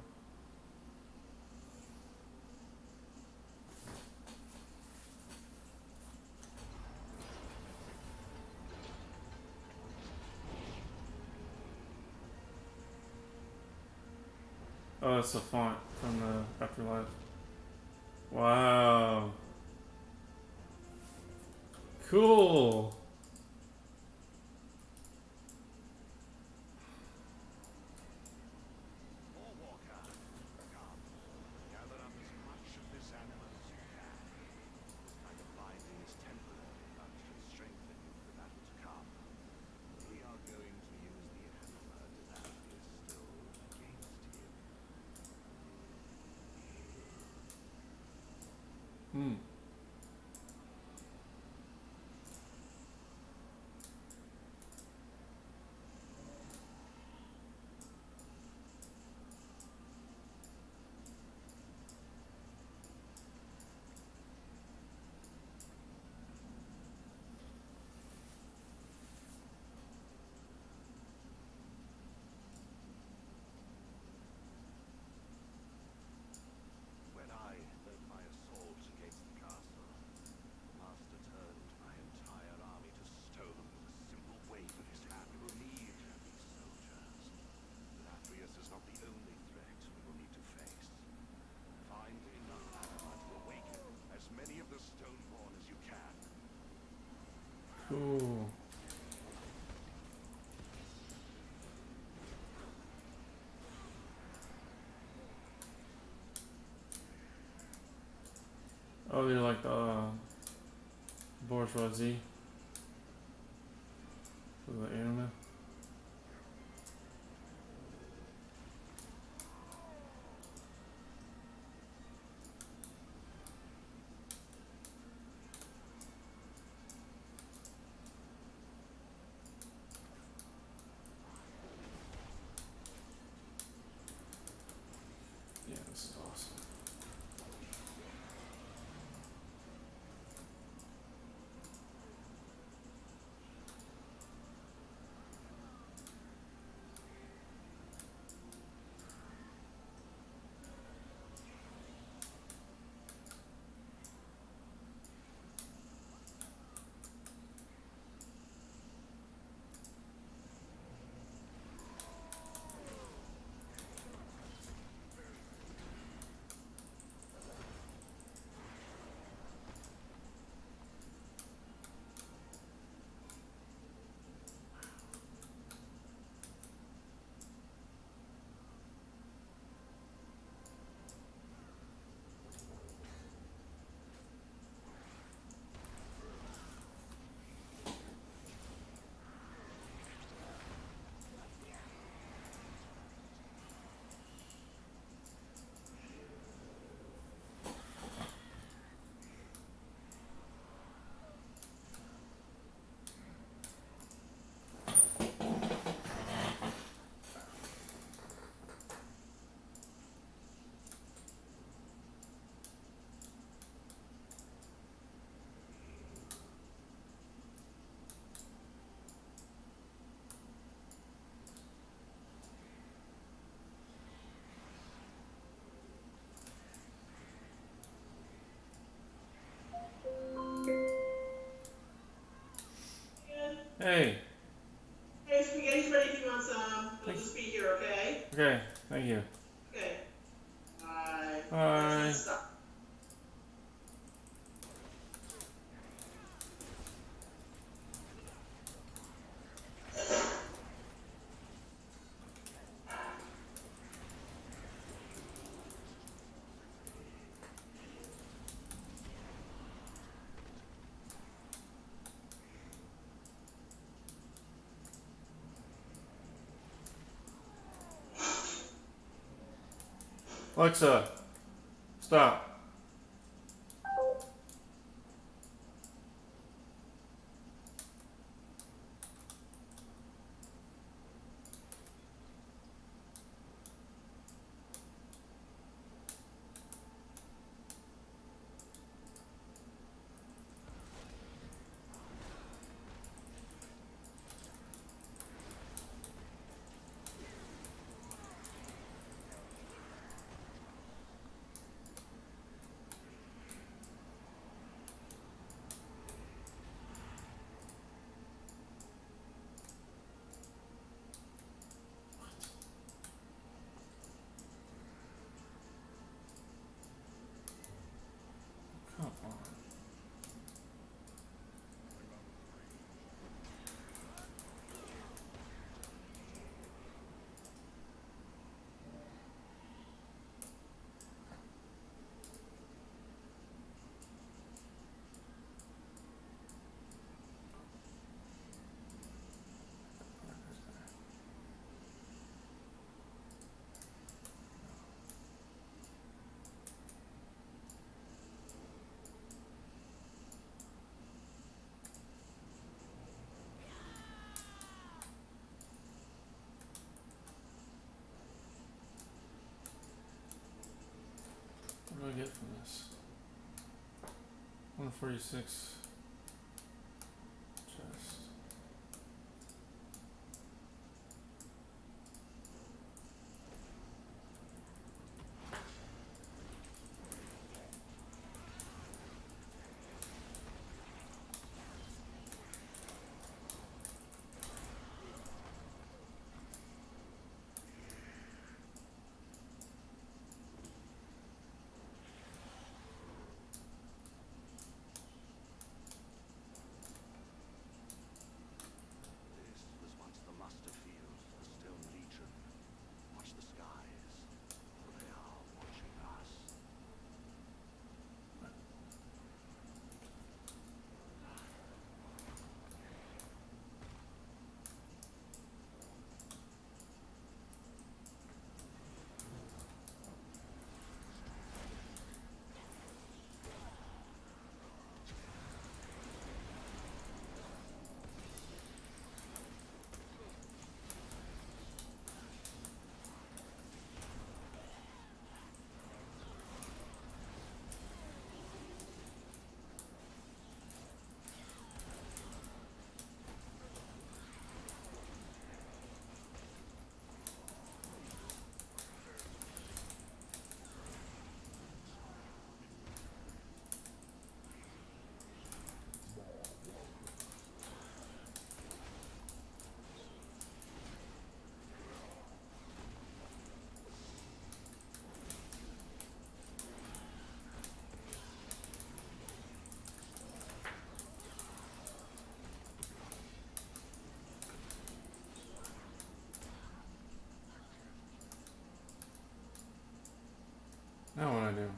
Oh, it's a font from the Afterlife. Wow. Cool. Cool. Oh, they're like the bourgeoisie for the anime. Hey. Hey, spaghetti's ready if you want some. You'll just be here, okay? Okay, thank you. Okay. Bye. Bye. Stop. Alexa, stop. Come on. What do I get from this? 146 chest. Now what do I do?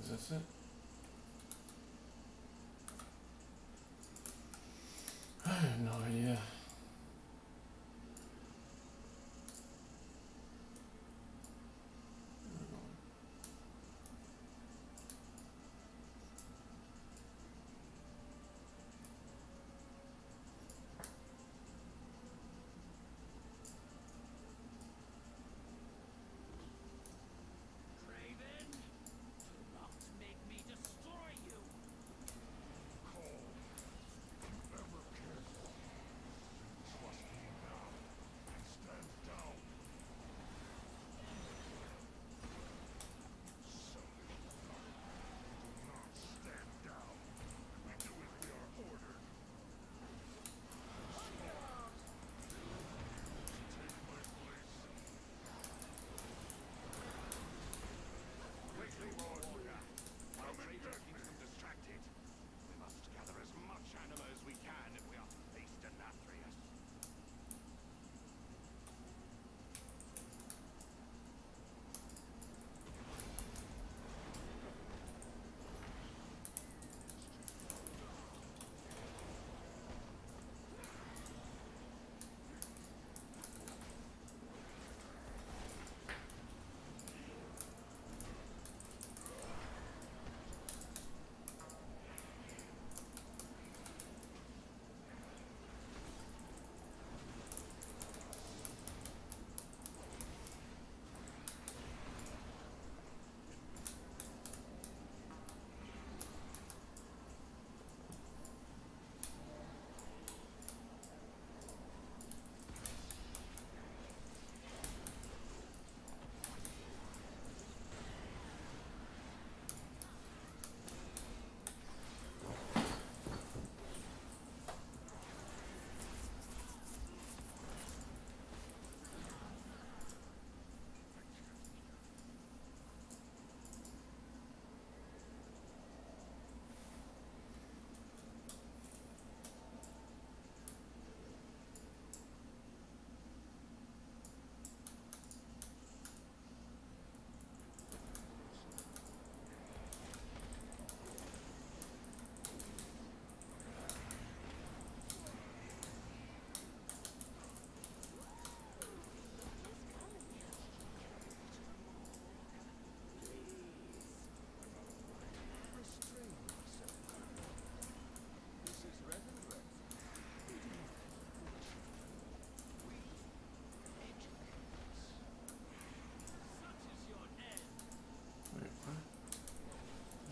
Is this it? I have no idea. Craven, do not make me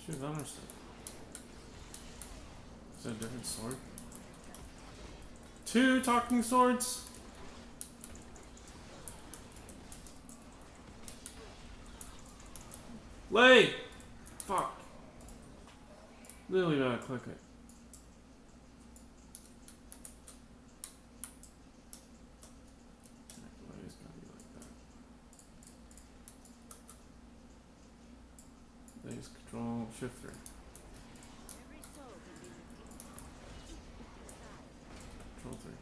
Should have understood. Is that a different sword? 2 talking swords? Lay! Fuck. Literally gotta click it. Lay's gotta be like that. Lay's control shift 3. Control 3.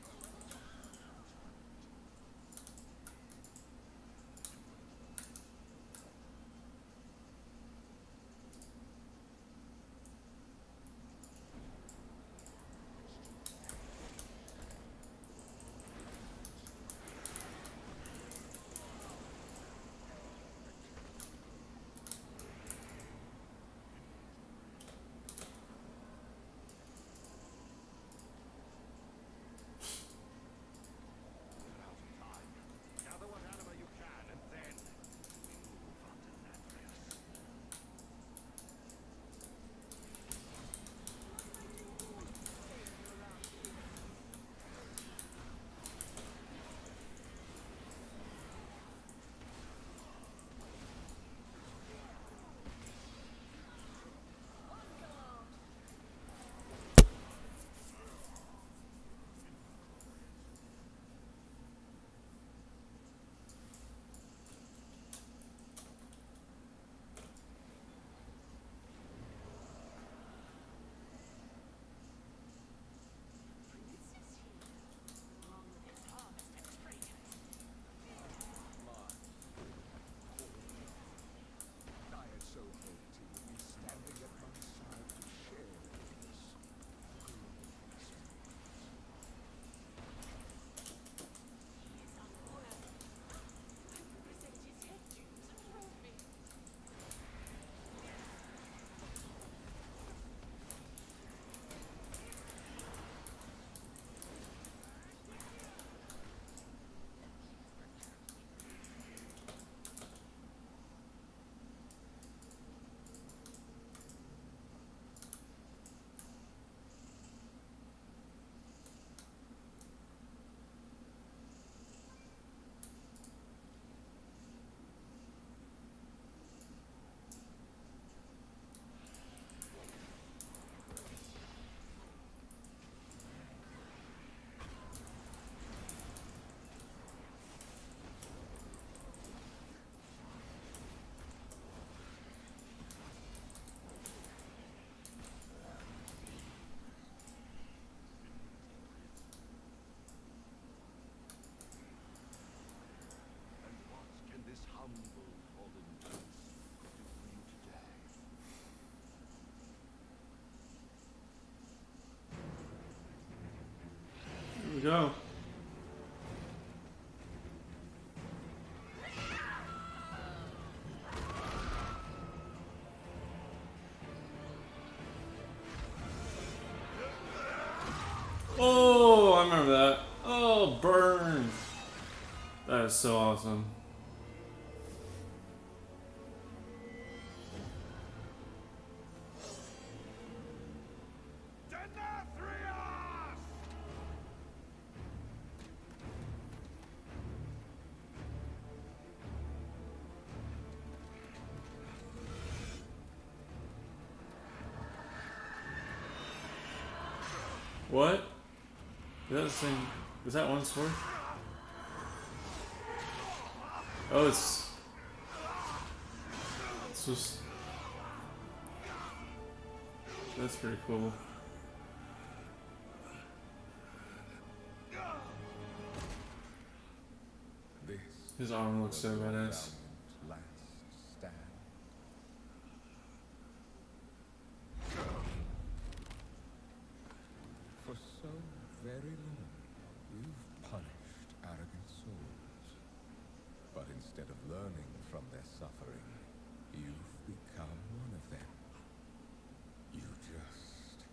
Here we go. Oh, I remember that. Oh, burn. That is so awesome. What? Is that the same? Is that one sword? Oh, it's just. That's pretty cool. His arm looks so badass. For so very long, you've punished arrogant souls. But instead of learning from their suffering, you've become one of them. You just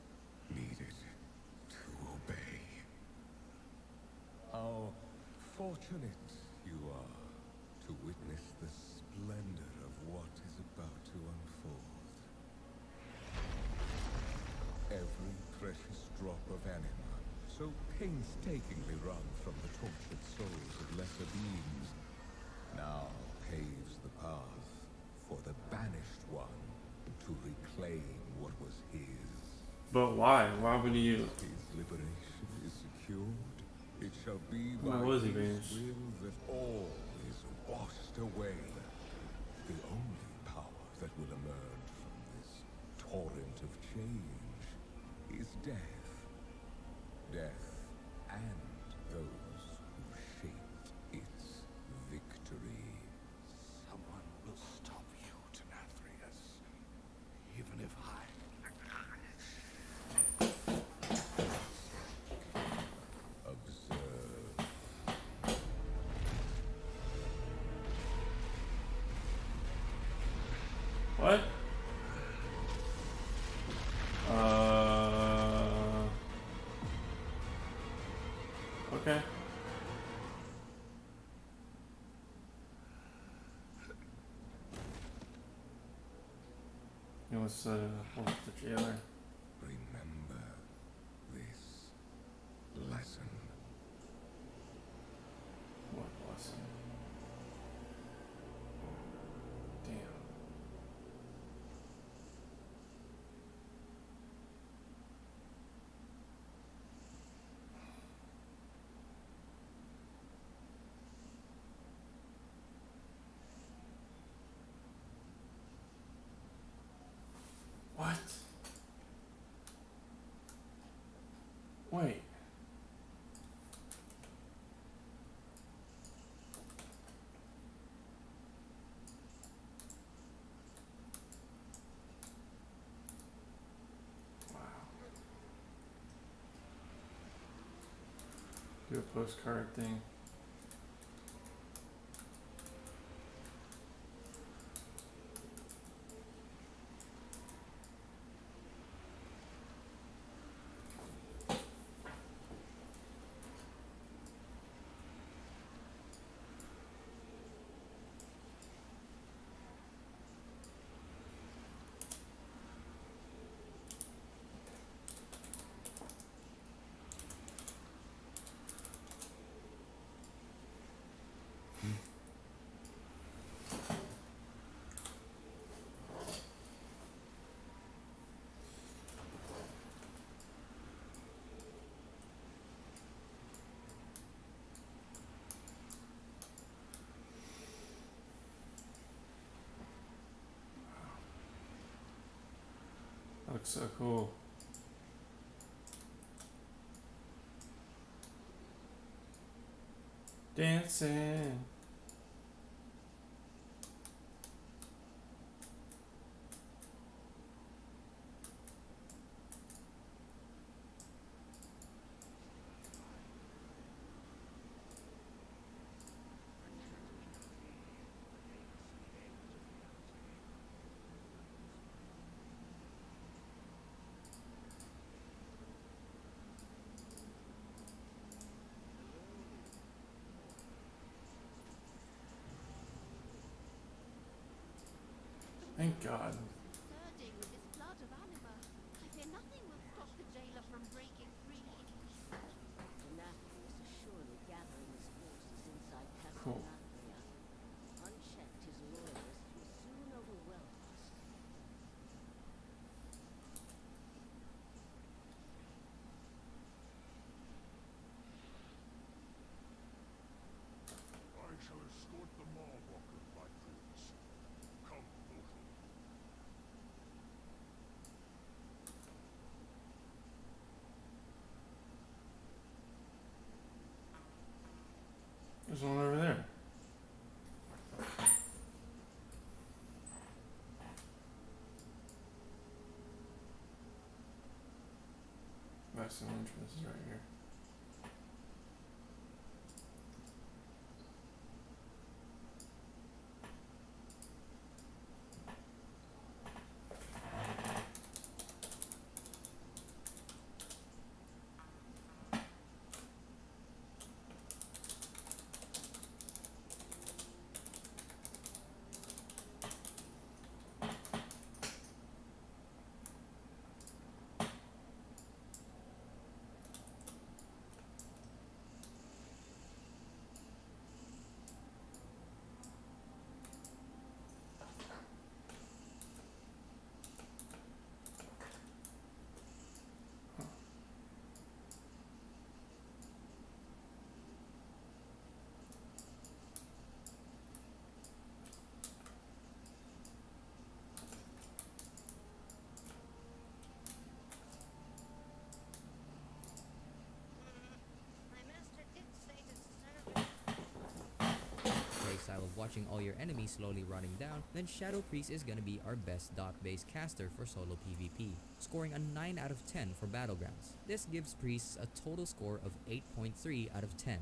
needed to obey. How fortunate you are to witness the splendor of what is about to unfold. Every precious drop of anima, so painstakingly wrung from the tortured souls of lesser beings, now paves the path for the banished one to reclaim what was his. But why? Why would you? His liberation is secured. It shall be Why by was he his banished? will that all is washed away. The only power that will emerge from this torrent of change is death. Death and those who shaped its victory. Someone will stop you, Denathrius. Even if I... Observe. What? Okay. It was the jailer. Remember this lesson. What lesson? Damn. What? Wait. Wow. Do a postcard thing. That looks so cool. Dancing. Thank God. Surging with this flood of anima, I fear nothing will stop the jailer from breaking free. Denathrius is surely gathering his forces inside Cool. Castellanthria. Unchecked, his loyalists will soon overwhelm us. I shall escort the Mawwalker, my prince. Come, mortal. There's one over there. Western entrance is right here. watching all your enemies slowly rotting down, then Shadow Priest is gonna be our best dot-based caster for solo PvP, scoring a 9 out of 10 for Battlegrounds. This gives Priests a total score of 8.3 out of 10.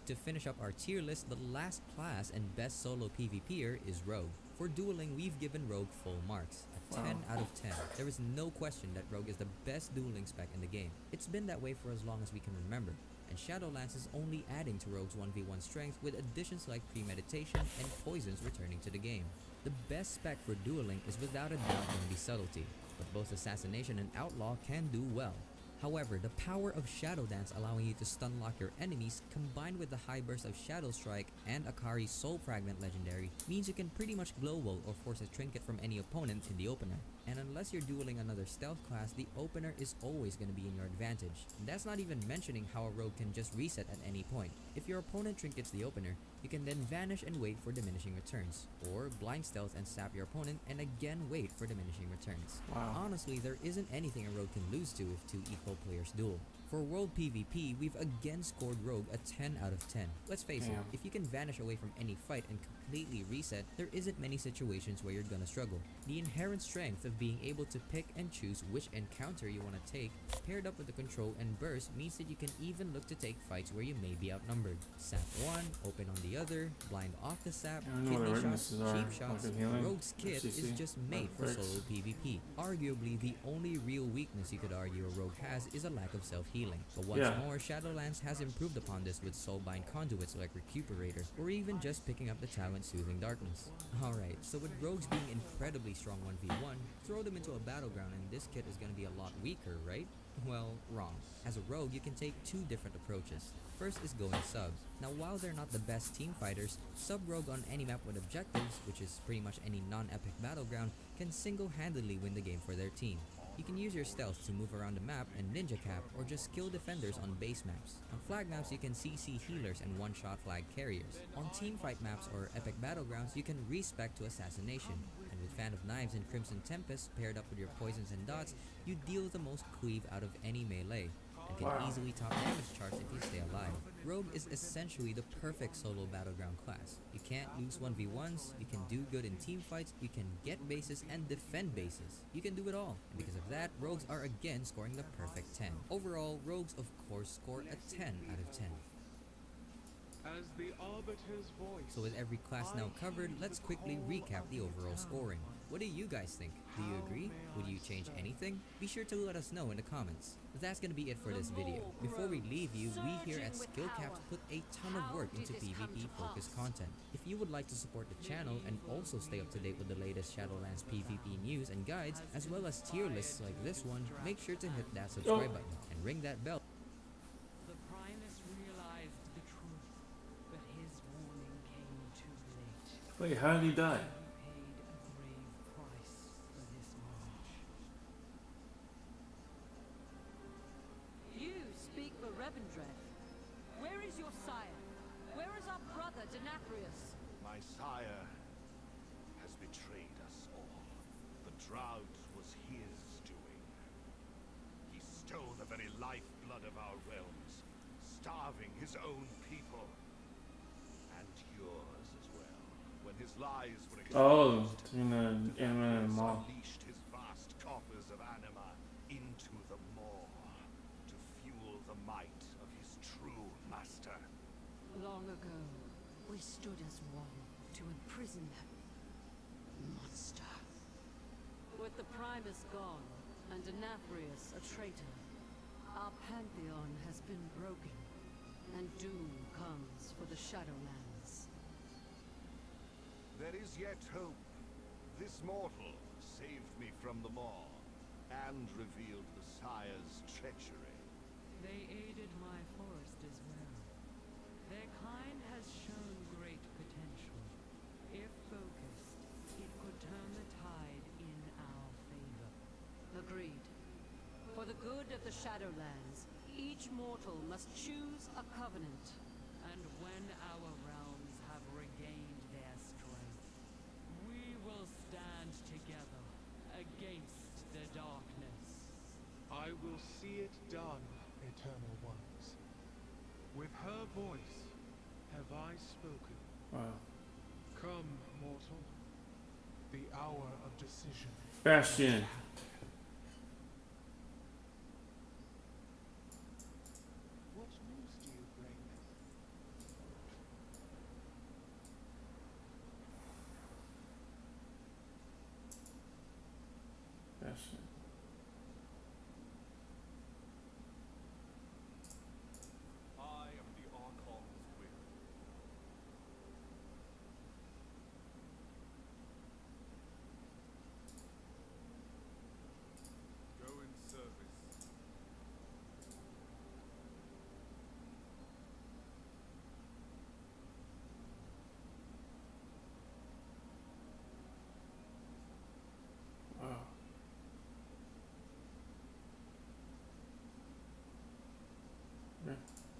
To finish up our tier list, the last class and best solo PvPer is Rogue. For dueling, we've given Rogue full marks, a 10 out of 10. There is no question that Rogue is the best dueling spec in the game. It's been that way for as long as we can remember, and Shadowlands is only adding to Rogue's 1v1 strength with additions like premeditation and poisons returning to the game. The best spec for dueling is without a doubt going to be subtlety, but both assassination and outlaw can do well. However, the power of Shadow Dance allowing you to stun lock your enemies combined with the high burst of Shadow Strike and Akari's Soul Fragment legendary means you can pretty much global or force a trinket from any opponent in the opener. And unless you're dueling another stealth class, the opener is always going to be in your advantage. And that's not even mentioning how a rogue can just reset at any point. If your opponent trinkets the opener, you can then vanish and wait for diminishing returns, or blind stealth and sap your opponent and again wait for diminishing returns. Honestly, there isn't anything a rogue can lose to if two equal players duel. For World PvP, we've again scored Rogue a 10 out of 10. Let's face it, if you can vanish away from any fight and completely reset, there isn't many situations where you're gonna struggle. The inherent strength of being able to pick and choose which encounter you want to take, paired up with the control and burst, means that you can even look to take fights where you may be outnumbered. Sap one, open on the other, blind off the sap, kidney shots, cheap shots. Rogue's kit is just made for solo PvP. Arguably, the only real weakness you could argue a rogue has is a lack of self-healing. But once more, Shadowlands has improved upon this with soulbind conduits like Recuperator, or even just picking up the talent Soothing Darkness. Alright, so with rogues being incredibly strong 1v1, throw them into a battleground and this kit is gonna be a lot weaker, right? Well, wrong. As a rogue, you can take two different approaches. First is going subs. Now while they're not the best team fighters, sub-rogue on any map with objectives, which is pretty much any non-epic battleground, can single-handedly win the game for their team. You can use your stealth to move around the map and ninja cap, or just kill defenders on base maps. On flag maps, you can CC healers and one-shot flag carriers. On teamfight maps or epic battlegrounds, you can respec to assassination. And with Fan of Knives and Crimson Tempest paired up with your poisons and dots, you deal the most cleave out of any melee, and can easily top damage charts if you stay alive. Rogue is essentially the perfect solo battleground class. You can't lose 1v1s, you can do good in teamfights, you can get bases and defend bases. You can do it all, and because of that, rogues are again scoring the perfect 10. Overall, rogues of course score a 10 out of 10. As the Arbiter's voice. So with every class now covered, let's quickly recap the overall scoring. What do you guys think? Do you agree? Would you change anything? Be sure to let us know in the comments. But that's gonna be it for this video. Before we leave you, we here at SkillCaps put a ton of work into PvP focused content. If you would like to support the channel and also stay up to date with the latest Shadowlands PvP news and guides, as well as tier lists like this one, make sure to hit that subscribe button and ring that bell. The Primus realized the truth, but his warning came too late. Wait, how did he die? Where is your sire? Where is our brother, Denathrius? My sire has betrayed us all. The drought was his doing. He stole the very lifeblood of our realms, starving his own people. And yours as well. When his lies were exposed, unleashed his vast coffers of anima into the maw to fuel the might of his true master. Long ago, we stood as one to imprison that monster. With the Primus gone, and Denathrius a traitor, our pantheon has been broken, and doom comes for the Shadowlands. There is yet hope. This mortal saved me from the maw, and revealed the sire's treachery. They aided my forest as well. Their kind has shown great potential. If focused, it could turn the tide in our favor. Agreed. For the good of the Shadowlands, each mortal must choose a covenant. And when our realms have regained their strength, we will stand together against the darkness. I will see it done, Eternal Ones. With her voice, have I spoken. Wow. Come, mortal. The hour of decision. Bastion. What news do you bring? Bastion. I am the Archon's will. Go in service. Wow. Yeah.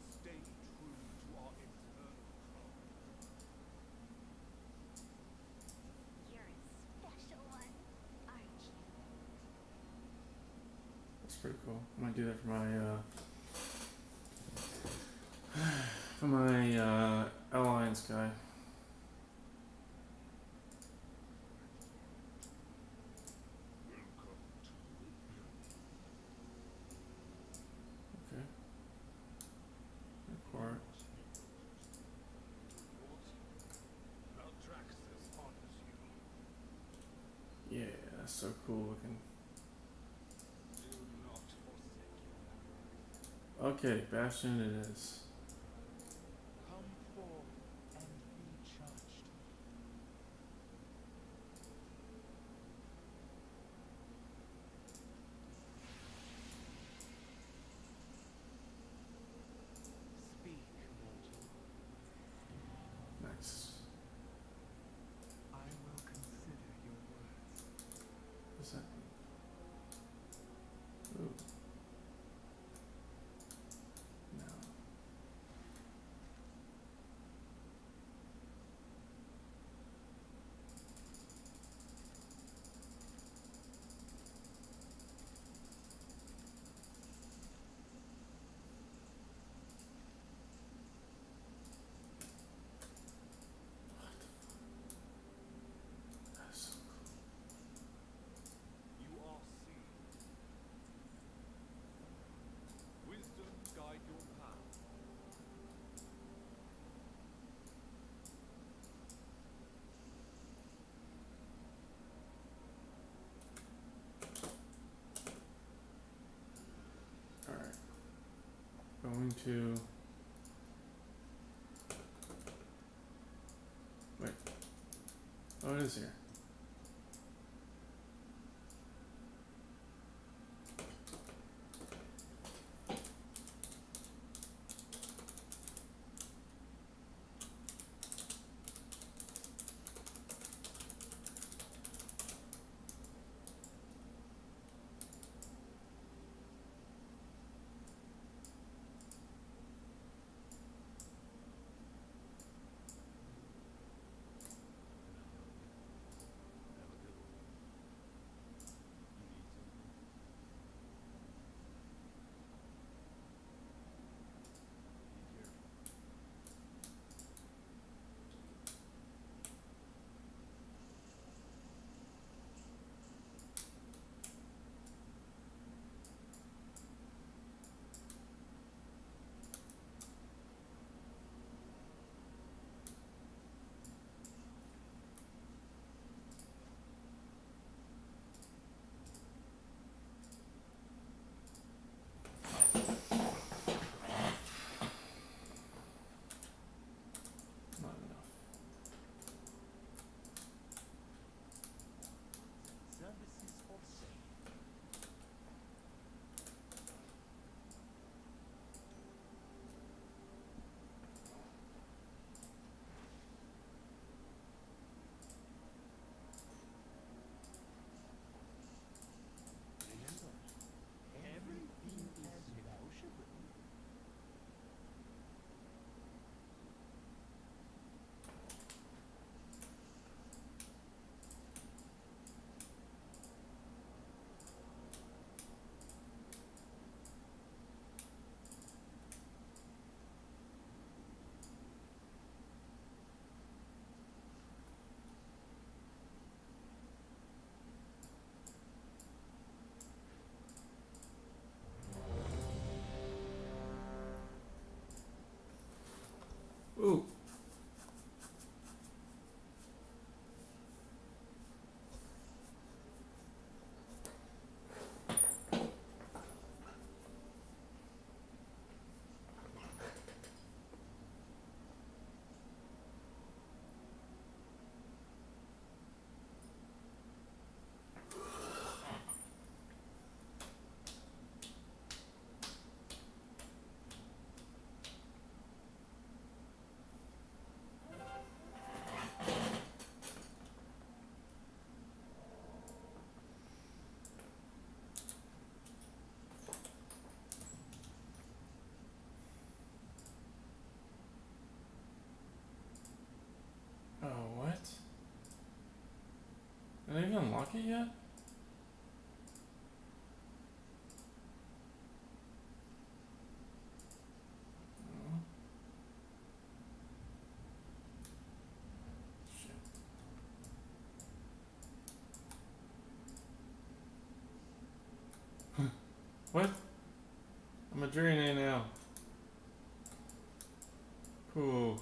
Stay true to our internal code. You're a special one, aren't you? That's pretty cool. I might do that for my alliance guy. Okay. Report. Valdraxis honors you. Yeah, that's so cool looking. Do not forsake your Okay, Bastion it is. Come forth and be judged. Speak, mortal. Nice. I will consider your words. What's that? Ooh. No. That's so cool. You are seen. Wisdom guide your path. Alright. Going to... Wait. Oh, it is here. unlock it yet? No. Shit. What? I'm a journey now. Cool.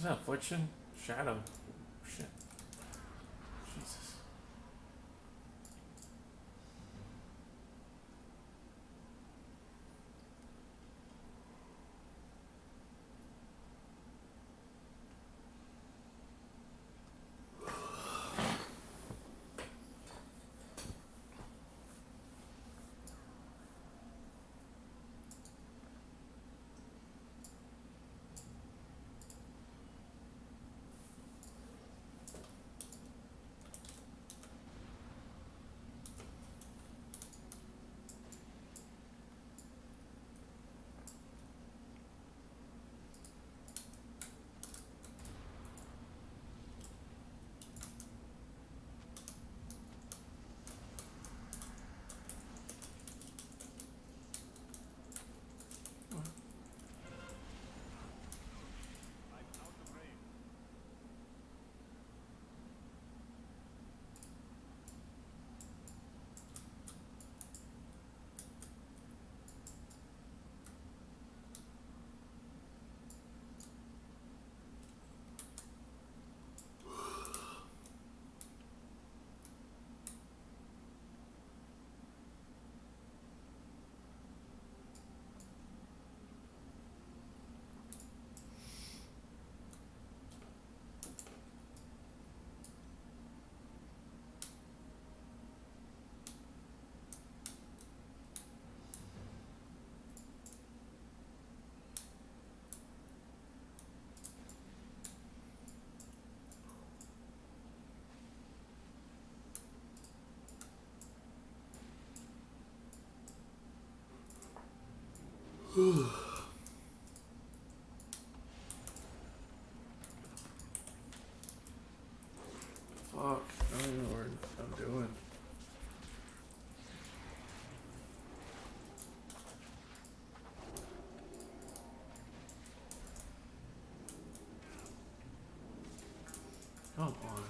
Is that affliction? Shadow. Shit. Jesus. Fuck, I don't even know what I'm doing. Come on.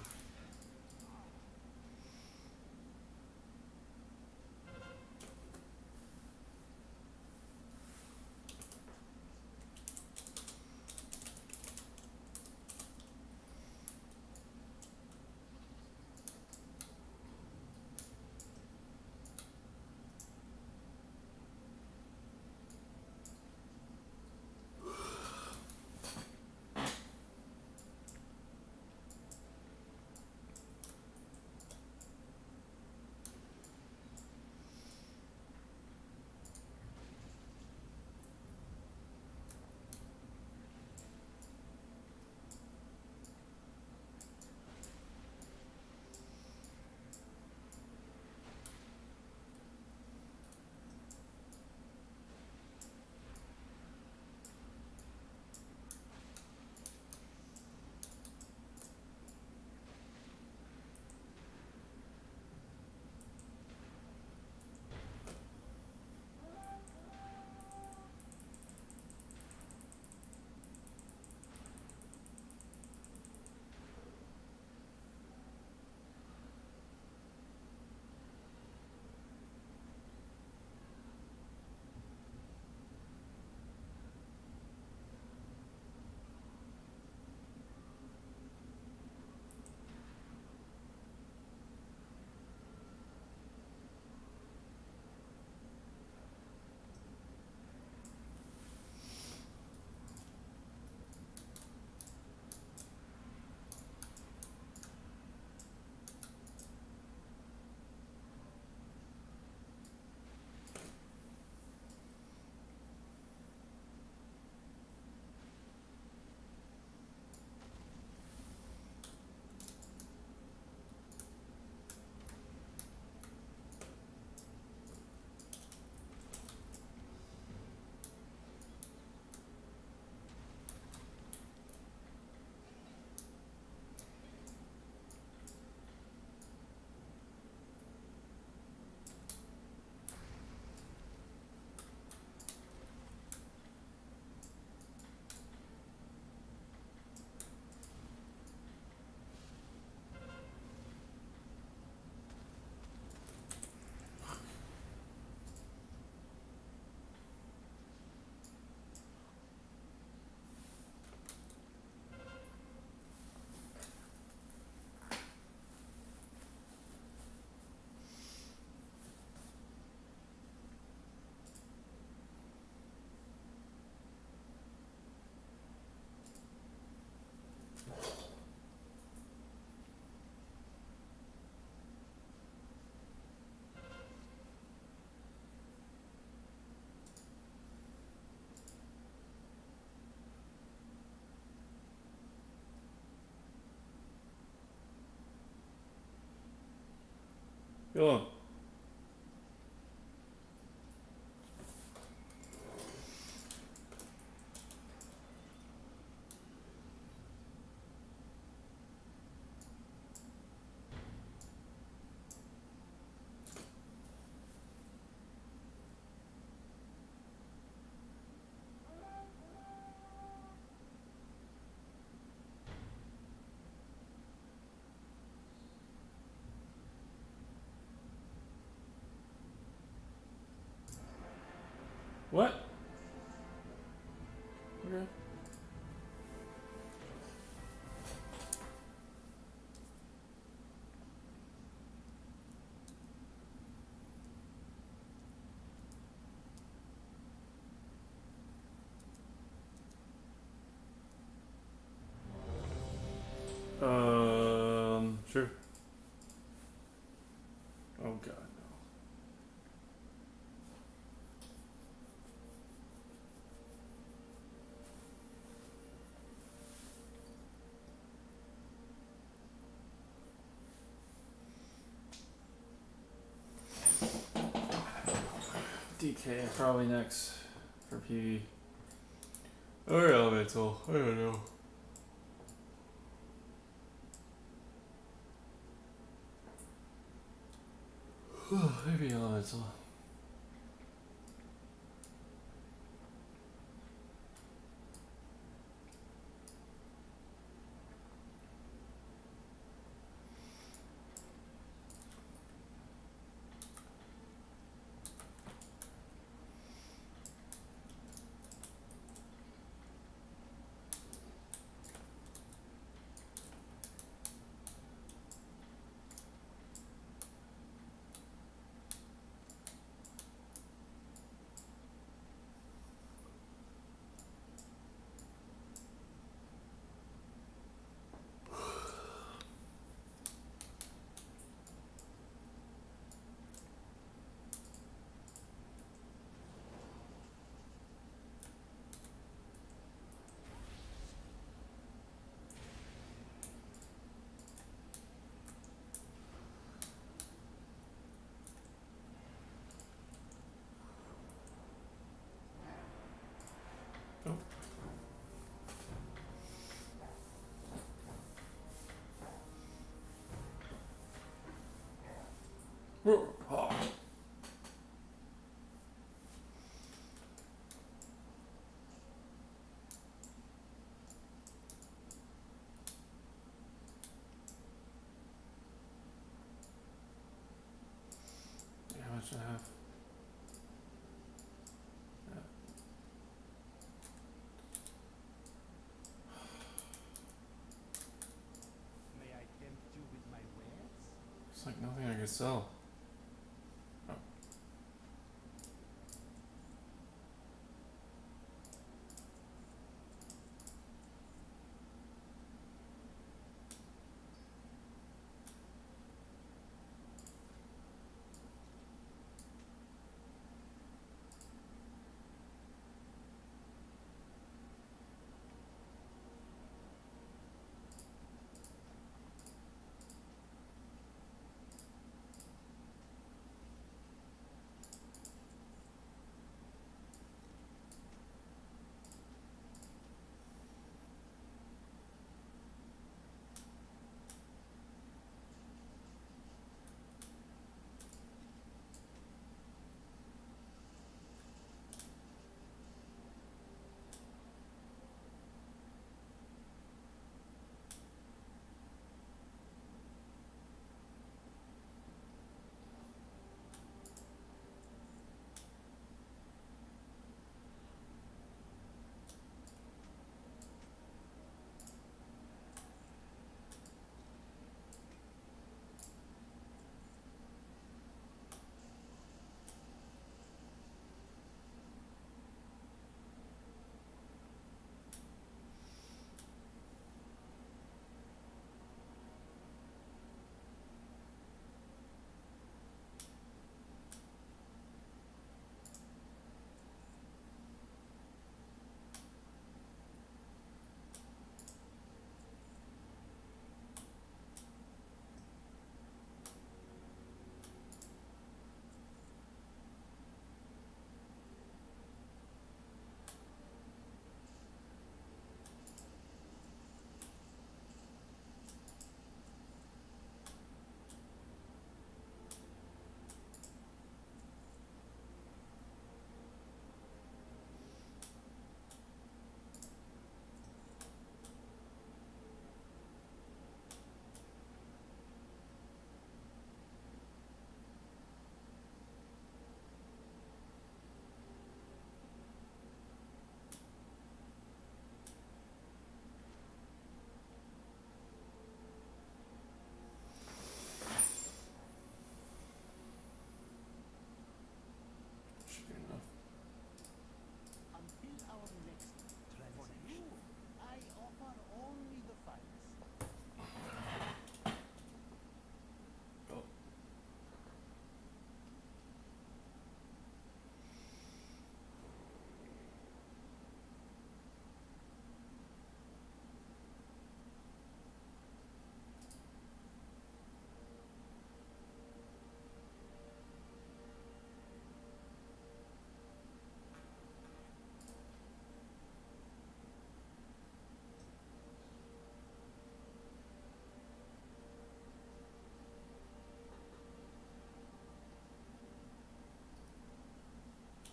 Go on. What? Okay. Sure. Oh god, no. DK probably next. for PV. Or elemental. I don't know. Maybe elemental. Oh. Yeah, how much do I have? May I tempt you with my wares? It's like nothing I can sell. Oh.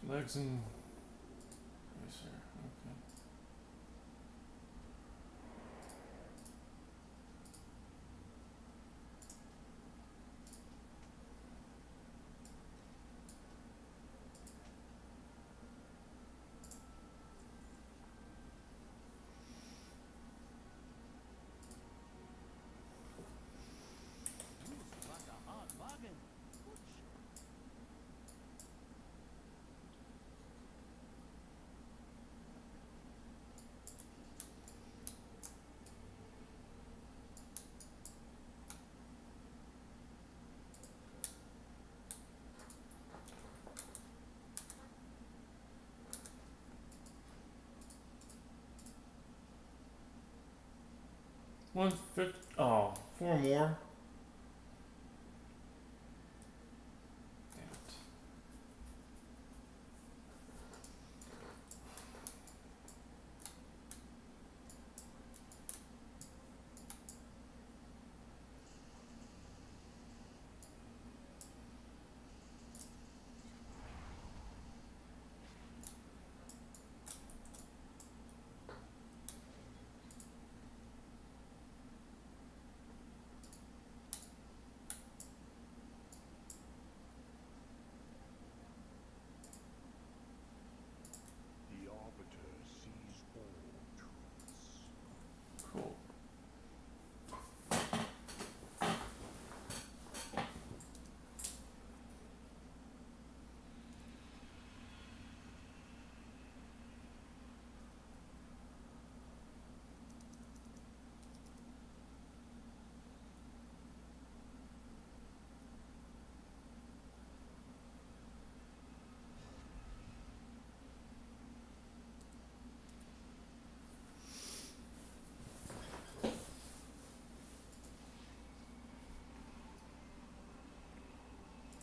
Legs and... Yes, sir. Okay. $150. Oh, 4 more. Damn it. The Arbiter sees all truths. Cool.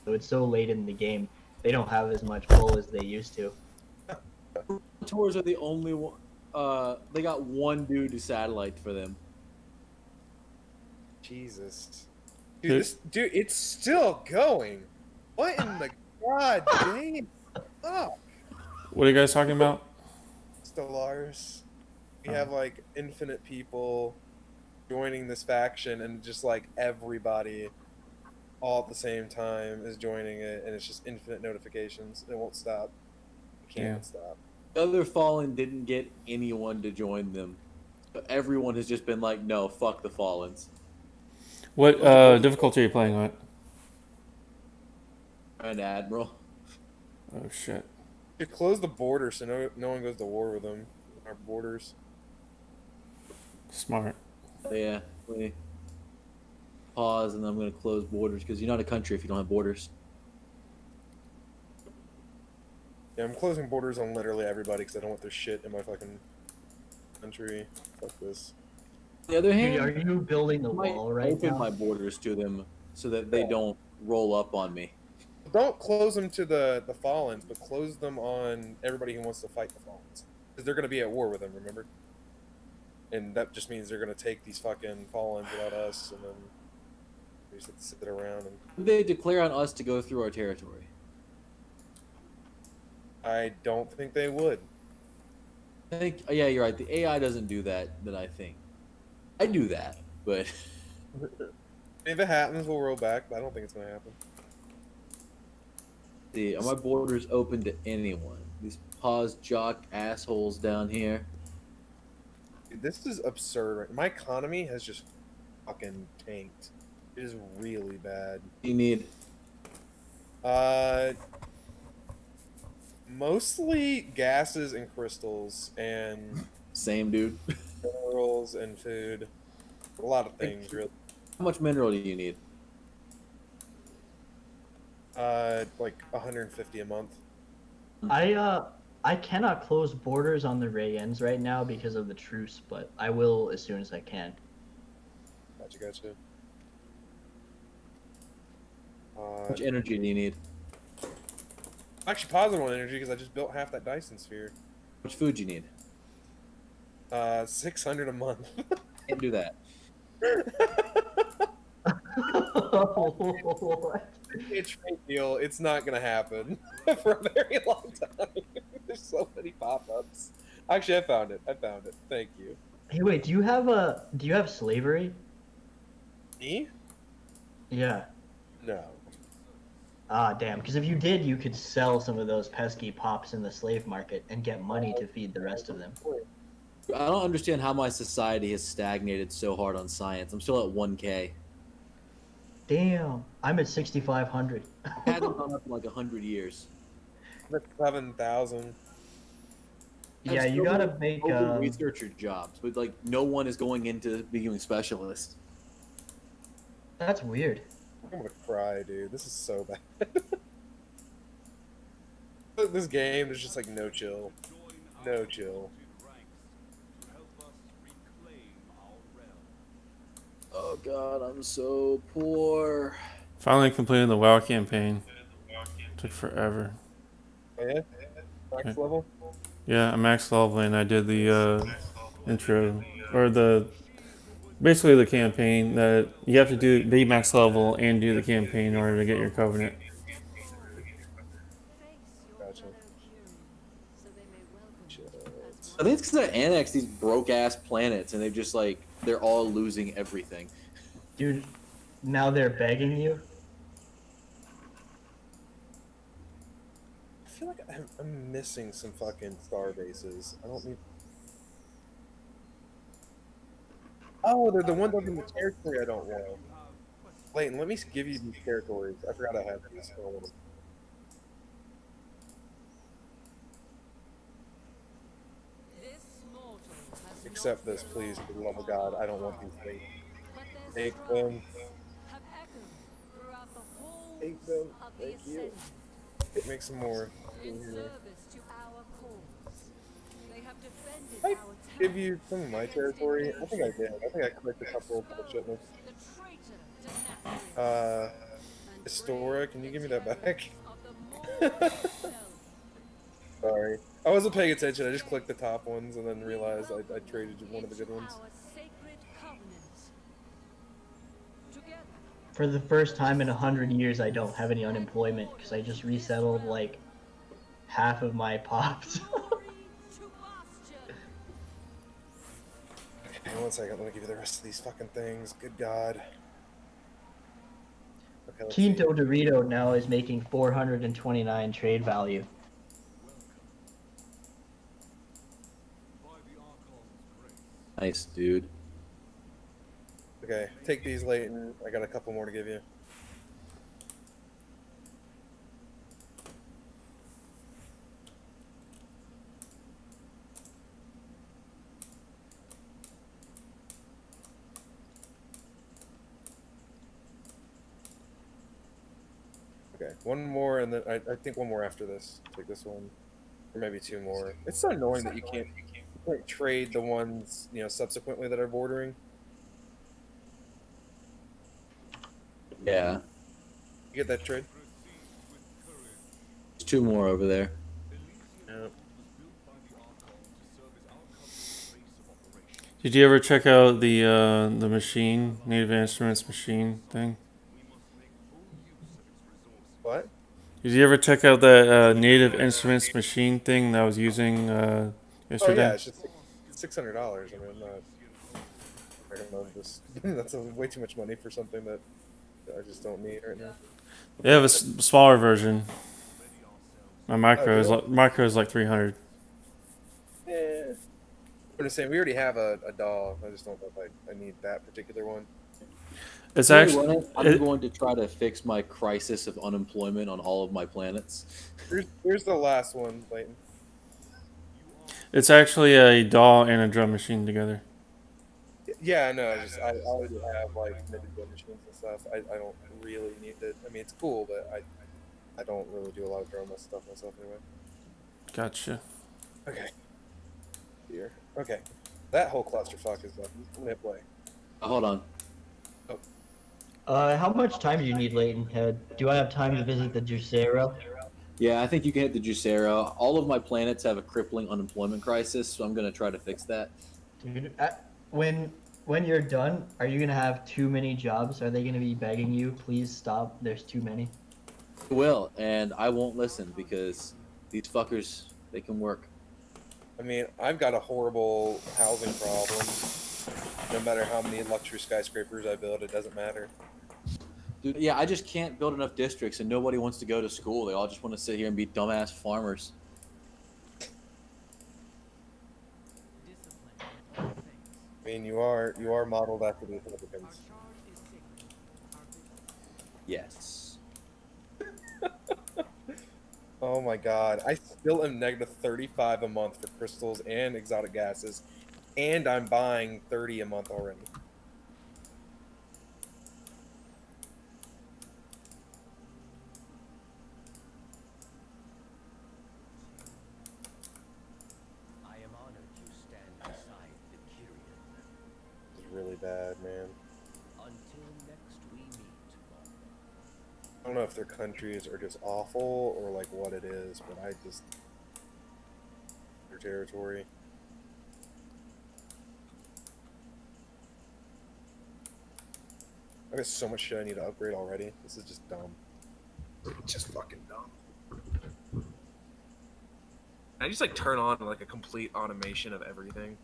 So it's so late in the game, they don't have as much pull as they used to. Tours are the only one. They got one dude to satellite for them. Jesus, dude, it's still going. What in the god damn? Fuck. What are you guys talking about? Stellaris. We have like infinite people joining this faction, and just like everybody all at the same time is joining it, and it's just infinite notifications. It won't stop. It can't stop. The other Fallen didn't get anyone to join them. But everyone has just been like, no, fuck the Fallens. What difficulty are you playing on? An Admiral. Oh shit. You close the border so no one goes to war with them. Our borders. Smart. Yeah. Let me pause, and then I'm going to close borders, because you're not a country if you don't have borders. Yeah, I'm closing borders on literally everybody because I don't want their shit in my fucking country. Fuck this. On the other hand, Dude, are you building the wall right open now? my borders to them so that they don't roll up on me. Don't close them to the Fallens, but close them on everybody who wants to fight the Fallens. Because they're going to be at war with them, remember? And that just means they're going to take these fucking Fallens without us, and then we just have to sit around and... They declare on us to go through our territory. I don't think they would. I think, yeah, you're right. The AI doesn't do that, I think. I do that, but... If it happens, we'll roll back, but I don't think it's going to happen. See, are my borders open to anyone? These pause jock assholes down here. Dude, this is absurd. My economy has just fucking tanked. It is really bad. You need... Mostly gases and crystals and... Same, dude. Minerals and food. A lot of things, really. How much mineral do you need? Like 150 a month. I cannot close borders on the Rayans right now because of the truce, but I will as soon as I can. Gotcha. How much energy do you need? I'm actually positive on energy because I just built half that Dyson sphere. How much food do you need? 600 a month. Can't do that. What? It's a trade deal. It's not gonna happen for a very long time. There's so many pop-ups. Actually, I found it. Thank you. Hey, wait, do you have slavery? Me? Yeah. No. Ah, damn. Because if you did, you could sell some of those pesky pops in the slave market and get money to feed the rest of them. I don't understand how my society has stagnated so hard on science. I'm still at 1K. Damn. I'm at 6,500. Hasn't gone up in like 100 years. That's 7,000. Yeah, you gotta make researcher jobs, but like no one is going into becoming specialist. That's weird. I'm gonna cry, dude. This is so bad. This game is just like no chill. No chill. Oh god, I'm so poor. Finally completed the WoW campaign. Took forever. Oh yeah? Max level? Yeah, I'm max level and I did the intro or basically the campaign that you have to be max level and do the campaign in order to get your covenant. Gotcha. I think it's because I annexed these broke ass planets and they're all losing everything. Dude, now they're begging you? I feel like I'm missing some fucking star bases. I don't need. Oh, they're the ones up in the territory I don't want. Layton, let me give you these territories. I forgot I had these. Accept this, please, for the love of God. I don't want these things. Take them. Take them. Thank you. Make some more. I give you some of my territory. I think I did. I think I clicked a couple of shipments. Astora, can you give me that back? Sorry. I wasn't paying attention. I just clicked the top ones and then realized I traded one of the good ones. For the first time in 100 years, I don't have any unemployment because I just resettled like half of my pops. Okay, 1 second. Let me give you the rest of these fucking things. Good God. Okay, Quinto Dorito now is making 429 trade value. Nice, dude. Okay, take these, Layton. I got a couple more to give you. Okay, one more, and then I think one more after this. Take this one, or maybe two more. It's so annoying that you can't trade the ones subsequently that are bordering. Yeah. You get that trade? There's two more over there. Yep. Did you ever check out the machine, Native Instruments machine thing? What? Did you ever check out that Native Instruments machine thing that I was using yesterday? Oh yeah, it's just $600. I mean, I'm not. I don't know. That's way too much money for something that I just don't need right now. They have a smaller version. My micro is like 300. Yeah. I'm just saying we already have a doll. I just don't know if I need that particular one. It's actually. I'm going to try to fix my crisis of unemployment on all of my planets. Here's the last one, Layton. It's actually a DAW and a drum machine together. Yeah, I know. I already have like MIDI drum machines and stuff. I don't really need it. I mean, it's cool, but I don't really do a lot of drum stuff myself anyway. Gotcha. Okay. Here. Okay. That whole clusterfuck is done. I'm gonna hit play. Hold on. How much time do you need, Layton? Do I have time to visit the Juicero? Yeah, I think you can hit the Juicero. All of my planets have a crippling unemployment crisis, so I'm going to try to fix that. Dude, when when you're done, are you gonna have too many jobs? Are they gonna be begging you, please stop? There's too many. I will, and I won't listen because these fuckers, they can work. I mean, I've got a horrible housing problem. No matter how many luxury skyscrapers I build, it doesn't matter. Dude, yeah, I just can't build enough districts, and nobody wants to go to school. They all just want to sit here and be dumbass farmers. I mean, you are modeled after the Republicans. Yes. Oh my god, I still am negative 35 a month for crystals and exotic gases, and I'm buying 30 a month already. I am honored you stand beside the Kyrian. It's really bad, man. Until next we meet, Mon. I don't know if their countries are just awful or like what it is, but I just their territory. I got so much shit I need to upgrade already. This is just dumb. It's just fucking dumb. I just like turn on like a complete automation of everything.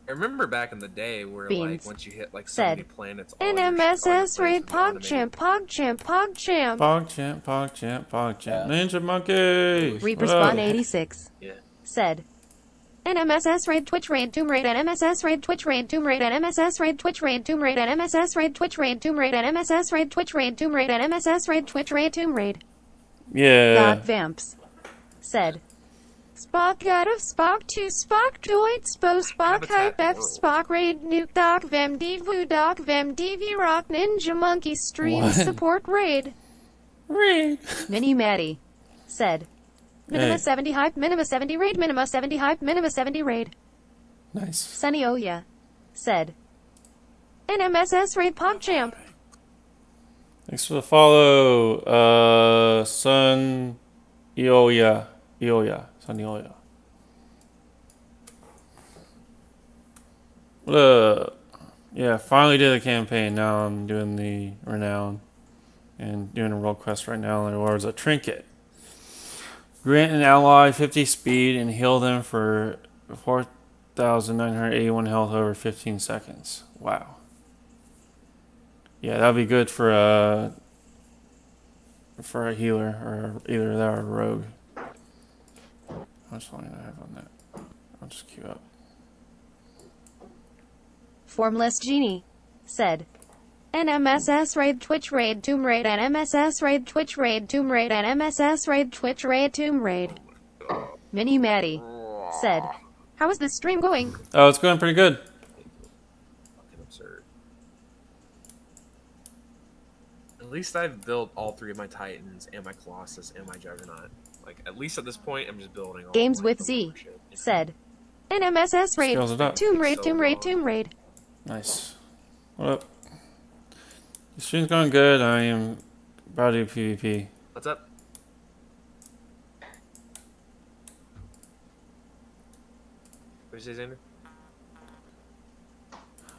I remember back in the day where like once you hit like so many planets, NMSS raid PogChamp, PogChamp, PogChamp. PogChamp, PogChamp, PogChamp. Ninja Monkey! Reaper What up? Spawn 86 Yeah. said. NMSS raid Twitch raid Tomb raid NMSS raid Twitch raid Tomb raid NMSS raid Twitch raid Tomb raid NMSS raid Twitch raid Tomb raid NMSS raid Twitch raid Tomb raid NMSS raid Twitch raid Tomb raid. Yeah. God Vamps said. Spock out of Spock to Spock Doit Spo Spock Hype F Spock Raid Nuke Doc Vem Divu Doc Vem DV Rock Ninja Monkey Stream What? Support Raid. Raid. Mini Maddie said. Minima Hey. 70 hype, minima 70 raid, minima 70 hype, minima 70 raid. Nice. Sunny Oya said. NMSS raid PogChamp. Thanks for the follow, Sun Ioya. Sun Ioya. What up? Yeah, finally did the campaign. Now I'm doing the renown and doing a world quest right now. There was a trinket. Grant an ally 50 speed and heal them for 4,981 health over 15 seconds. Wow. Yeah, that'd be good for a healer or either that or a rogue. How much longer do I have on that? I'll just queue up. Formless Genie said. NMSS raid Twitch raid Tomb raid NMSS raid Twitch raid Tomb raid NMSS raid Twitch raid Tomb raid. Mini Maddie said. How is this stream going? Oh, it's going pretty good. Fucking absurd. At least I've built all three of my Titans and my Colossus and my Juggernaut. Like at least at this point, I'm just building all Games like, with the Z lower shit. said. NMSS raid Scales it up. Tomb raid So Tomb raid long. Tomb raid. Nice. What up? The stream's going good. I am about to do PvP. What's up? What did you say, Xander?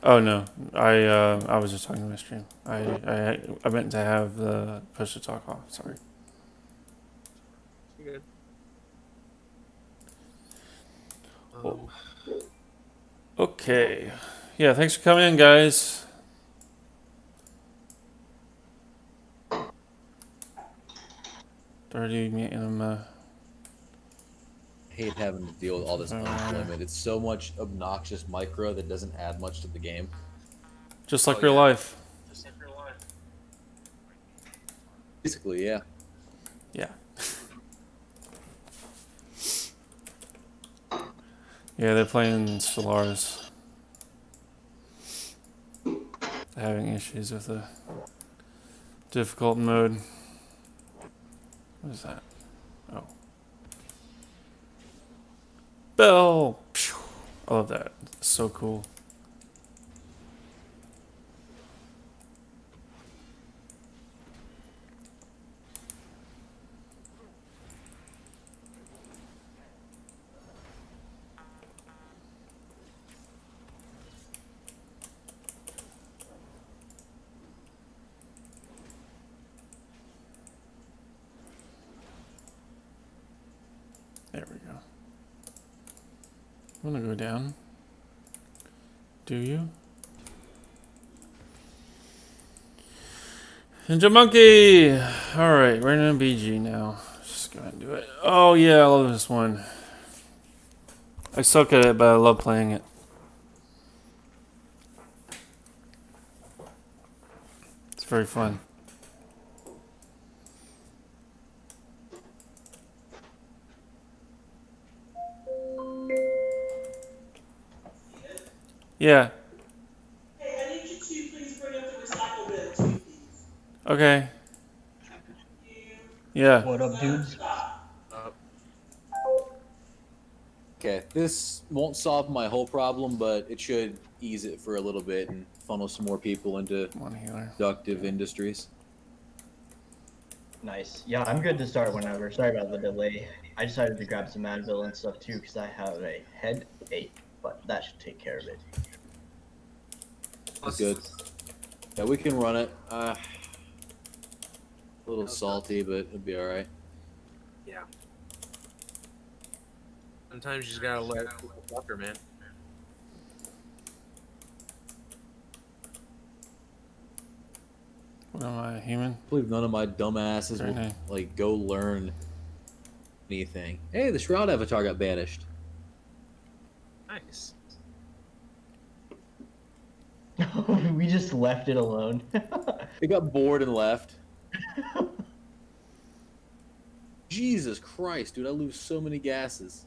Oh no, I was just talking to my stream. I meant to have the push to talk off. Sorry. You good? Okay. Yeah, thanks for coming in, guys. I hate having to deal with all this unemployment. It's so much obnoxious micro that doesn't add much to the game. Just like real life. Basically, yeah. Yeah. Yeah, they're playing Stellaris. Having issues with the difficult mode. What is that? Oh. Bell! Phew. I love that. It's so cool. There we go. I'm gonna go down. Do you? Ninja Monkey! Alright, we're in BG now. Just go ahead and do it. Oh yeah, I love this one. I suck at it, but I love playing it. It's very fun. Yeah. Hey, I need you to please bring up the recycle bin too, please. Okay. Yeah. What up, dudes? Okay, this won't solve my whole problem, but it should ease it for a little bit and funnel some more people into productive industries. Nice. Yeah, I'm good to start whenever. Sorry about the delay. I decided to grab some Advil and stuff too because I have a headache, but that should take care of it. That's good. Yeah, we can run it. A little salty, but it'll be alright. Yeah. Sometimes you just gotta let it suffer, man. What am I, a human? I believe none of my dumbasses Very will nice. like go learn anything. Hey, the Shroud Avatar got banished. Nice. We just left it alone. It got bored and left. Jesus Christ, dude, I lose so many gases.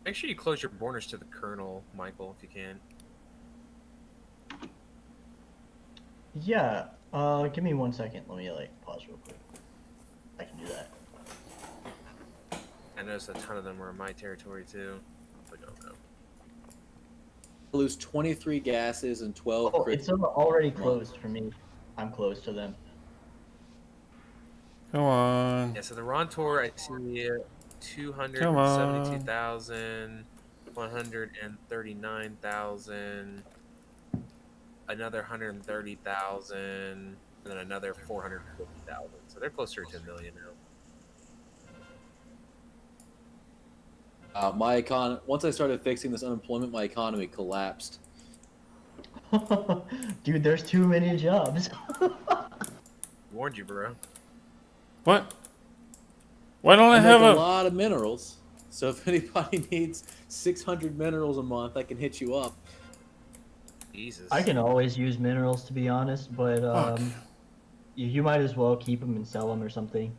Make sure you close your borders to the kernel, Michael, if you can. Yeah. Give me 1 second. Let me pause real quick. I can do that. I noticed a ton of them were in my territory too. But oh no. I lose 23 gases and 12 Oh, it's already closed for me. I'm close to them. Come on. Yeah, so the Rontor, I see 272,000, 139,000, another 130,000, and then another 450,000. So they're closer to 10 million now. Once I started fixing this unemployment, my economy collapsed. Dude, there's too many jobs. Warned you, bro. What? Why don't I make have a a lot of minerals? So if anybody needs 600 minerals a month, I can hit you up. Jesus. I can always use minerals, to be honest, but you might as well keep them and sell them or something.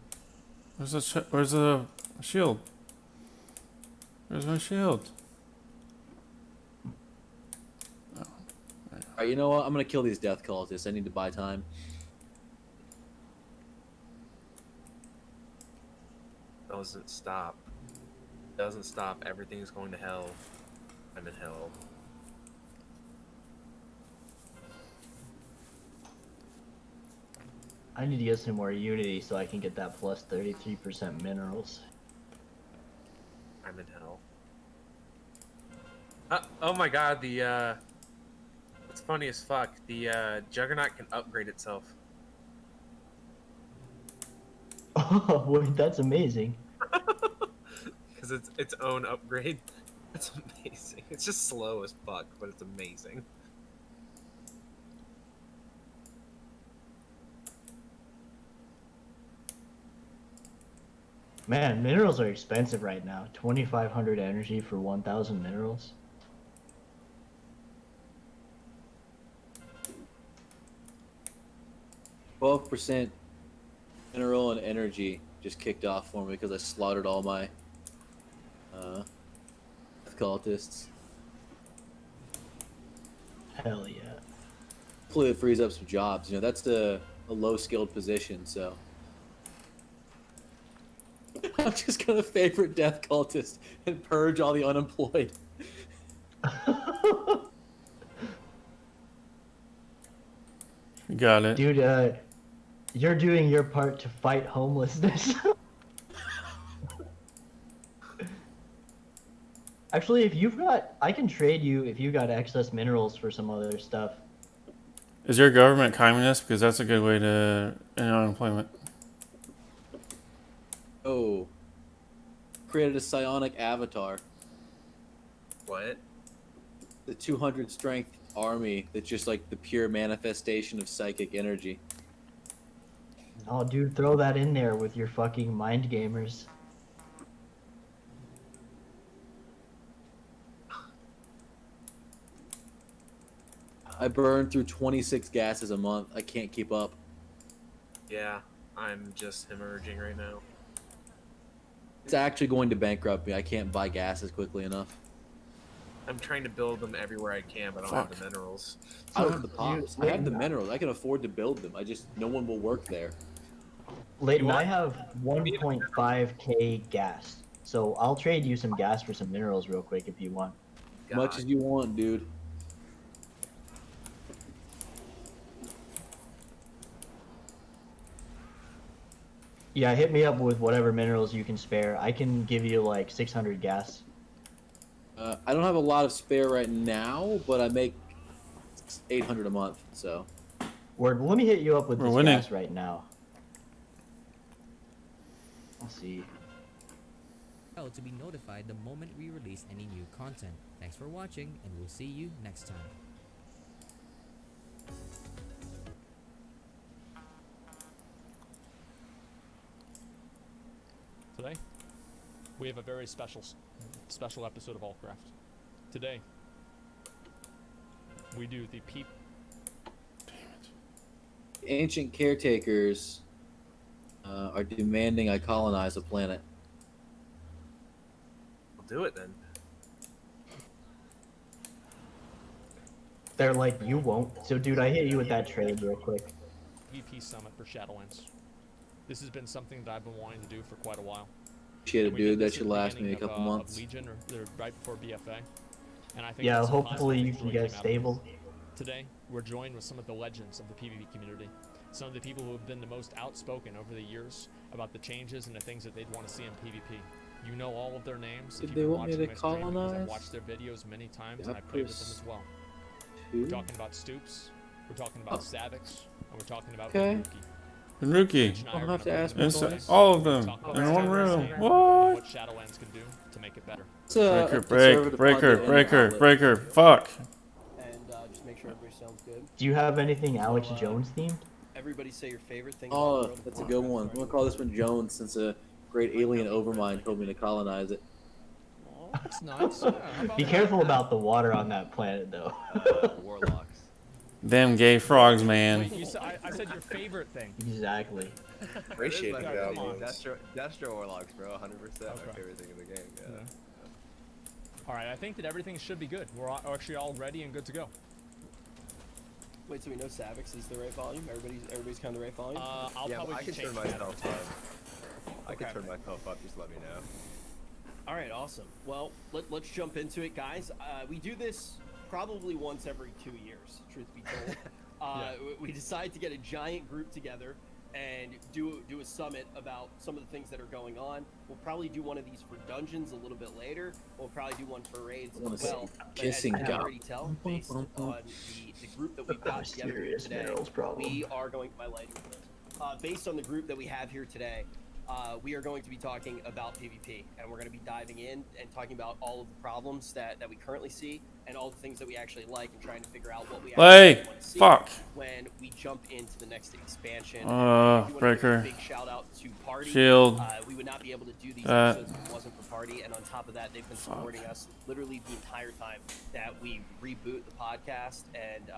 Where's the shield? Where's my shield? Alright, you know what? I'm gonna kill these death cultists. I need to buy time. Doesn't stop. Doesn't stop. Everything's going to hell. I'm in hell. I need to get some more Unity so I can get that plus 33% minerals. I'm in hell. Oh my god, it's funny as fuck. The Juggernaut can upgrade itself. Oh, wait, that's amazing. Because it's its own upgrade. That's amazing. It's just slow as fuck, but it's amazing. Man, minerals are expensive right now. 2,500 energy for 1,000 minerals. %, mineral and energy just kicked off for me because I slaughtered all my cultists. Hell yeah. Hopefully it frees up some jobs. You know, that's a low skilled position, so I'm just gonna favorite death cultist and purge all the unemployed. Got it. Dude, you're doing your part to fight homelessness. Actually, if you've got, I can trade you if you got excess minerals for some other stuff. Is your government communist? Because that's a good way to end unemployment. Oh. Created a psionic avatar. What? The 200 strength army that's just like the pure manifestation of psychic energy. Oh, dude, throw that in there with your fucking mind gamers. I burn through 26 gases a month. I can't keep up. Yeah, I'm just hemorrhaging right now. It's actually going to bankrupt me. I can't buy gases quickly enough. I'm trying to build them everywhere I can, but I don't have the minerals. I don't have the pops. I have the minerals. I can afford to build them. I just, no one will work there. Leighton, I have 1.5k gas, so I'll trade you some gas for some minerals real quick if you want. Much as you want, dude. Yeah, hit me up with whatever minerals you can spare. I can give you like 600 gas. I don't have a lot of spare right now, but I make 800 a month, so. Word, let me hit you up with We're this winning. gas right now. Let's see. Bell to be notified the moment we release any new content. Thanks for watching, and we'll see you next time. Today, we have a very special episode of Allcraft. Today, we do the peep. Ancient caretakers are demanding I colonize a planet. I'll do it then. They're like, you won't. So, dude, I hit you with that trade real quick. PvP Summit for Shadowlands. This has been something that I've been wanting to do for quite a while. Shit, And we dude, did that this should at the last me a beginning couple of months. Legion, or right before BFA. And I think Yeah, that some hopefully you positive can really get came out of it. stable. Today, we're joined with some of the legends of the PvP community. Some of the people who have been the most outspoken over the years about the changes and the things that they'd want to see in PvP. You know all of their names. Did if they you've been want me watching to my stream, because colonize? I've watched their videos many times and I Yep, played with them there's as well. two. We're talking about Stoops, we're talking about Savix, and we're talking about Okay. Benruki. Rookie. Rich and I are Don't have to gonna ask bring me them twice. today. All of We're them gonna talk in about one Shadowlands room. and What? what Shadowlands can do to make it better. It's a Breaker, breaker. Fuck. And just make sure everybody sounds good. Do you have anything Alex Jones themed? Everybody say your favorite thing. about the Oh, world of that's a Warcraft. good one. I'm gonna call this one Jones since a great alien overmind told me to colonize it. That's nice. Yeah, how about Be that? careful about the water on that planet, though. Warlocks. Them gay frogs, man. Wait, you said, I said your favorite thing. Exactly. Appreciate It is the my favorite goblins. thing. Destro Warlocks, bro. 100% my favorite thing in the game. Yeah. All right, I think that everything should be good. We're actually all ready and good to go. Wait, so we know Savix is the right volume? Everybody's kind of the right volume? I'll yeah, probably I be can turn changing that myself over up. I can turn myself up. Just let me know. All right, awesome. Well, let's jump into it, guys. We do this probably once every 2 years, truth be told. We decide to get a giant group together and do a summit about some of the things that are going on. We'll probably do one of these for dungeons a little bit later. We'll probably do one for raids I wanna as well. see But kissing as you can God. already tell, based on the group that we've got together here serious today, minerals problem. we are going to my lighting. Based on the group that we have here today, we are going to be talking about PvP, and we're going to be diving in and talking about all of the problems that we currently see, and all the things that we actually like, and trying to figure out what we actually want to see fuck. when we jump into the next expansion. If you wanna give a breaker. big shout out to Party. Shield. We would not be able to do these That. episodes if it wasn't for Party, and on top of that, they've been supporting us literally the entire time that we reboot the podcast, and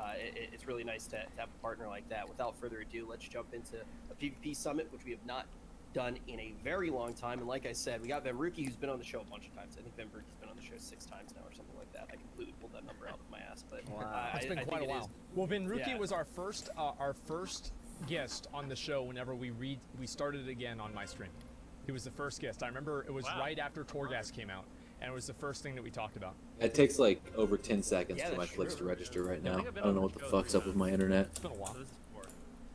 it's really nice to have a partner like that. Without further ado, let's jump into a PvP summit, which we have not done in a very long time. And like I said, we got Benruki, who's been on the show a bunch of times. I think Benruki's been on the show 6 times now or something like that. I completely pulled that number out of my ass, but It's been I quite a think it while. is- Well, Benruki yeah. was our first guest on the show whenever we started it again on my stream. He was the first guest. I remember it was right after Torghast came out, and it was the first thing that we talked about. It takes like over 10 seconds Yeah, for my that's clicks to true. register right Yeah, I now. think I've I been don't on know the what the show fuck's up with my internet. It's been a while.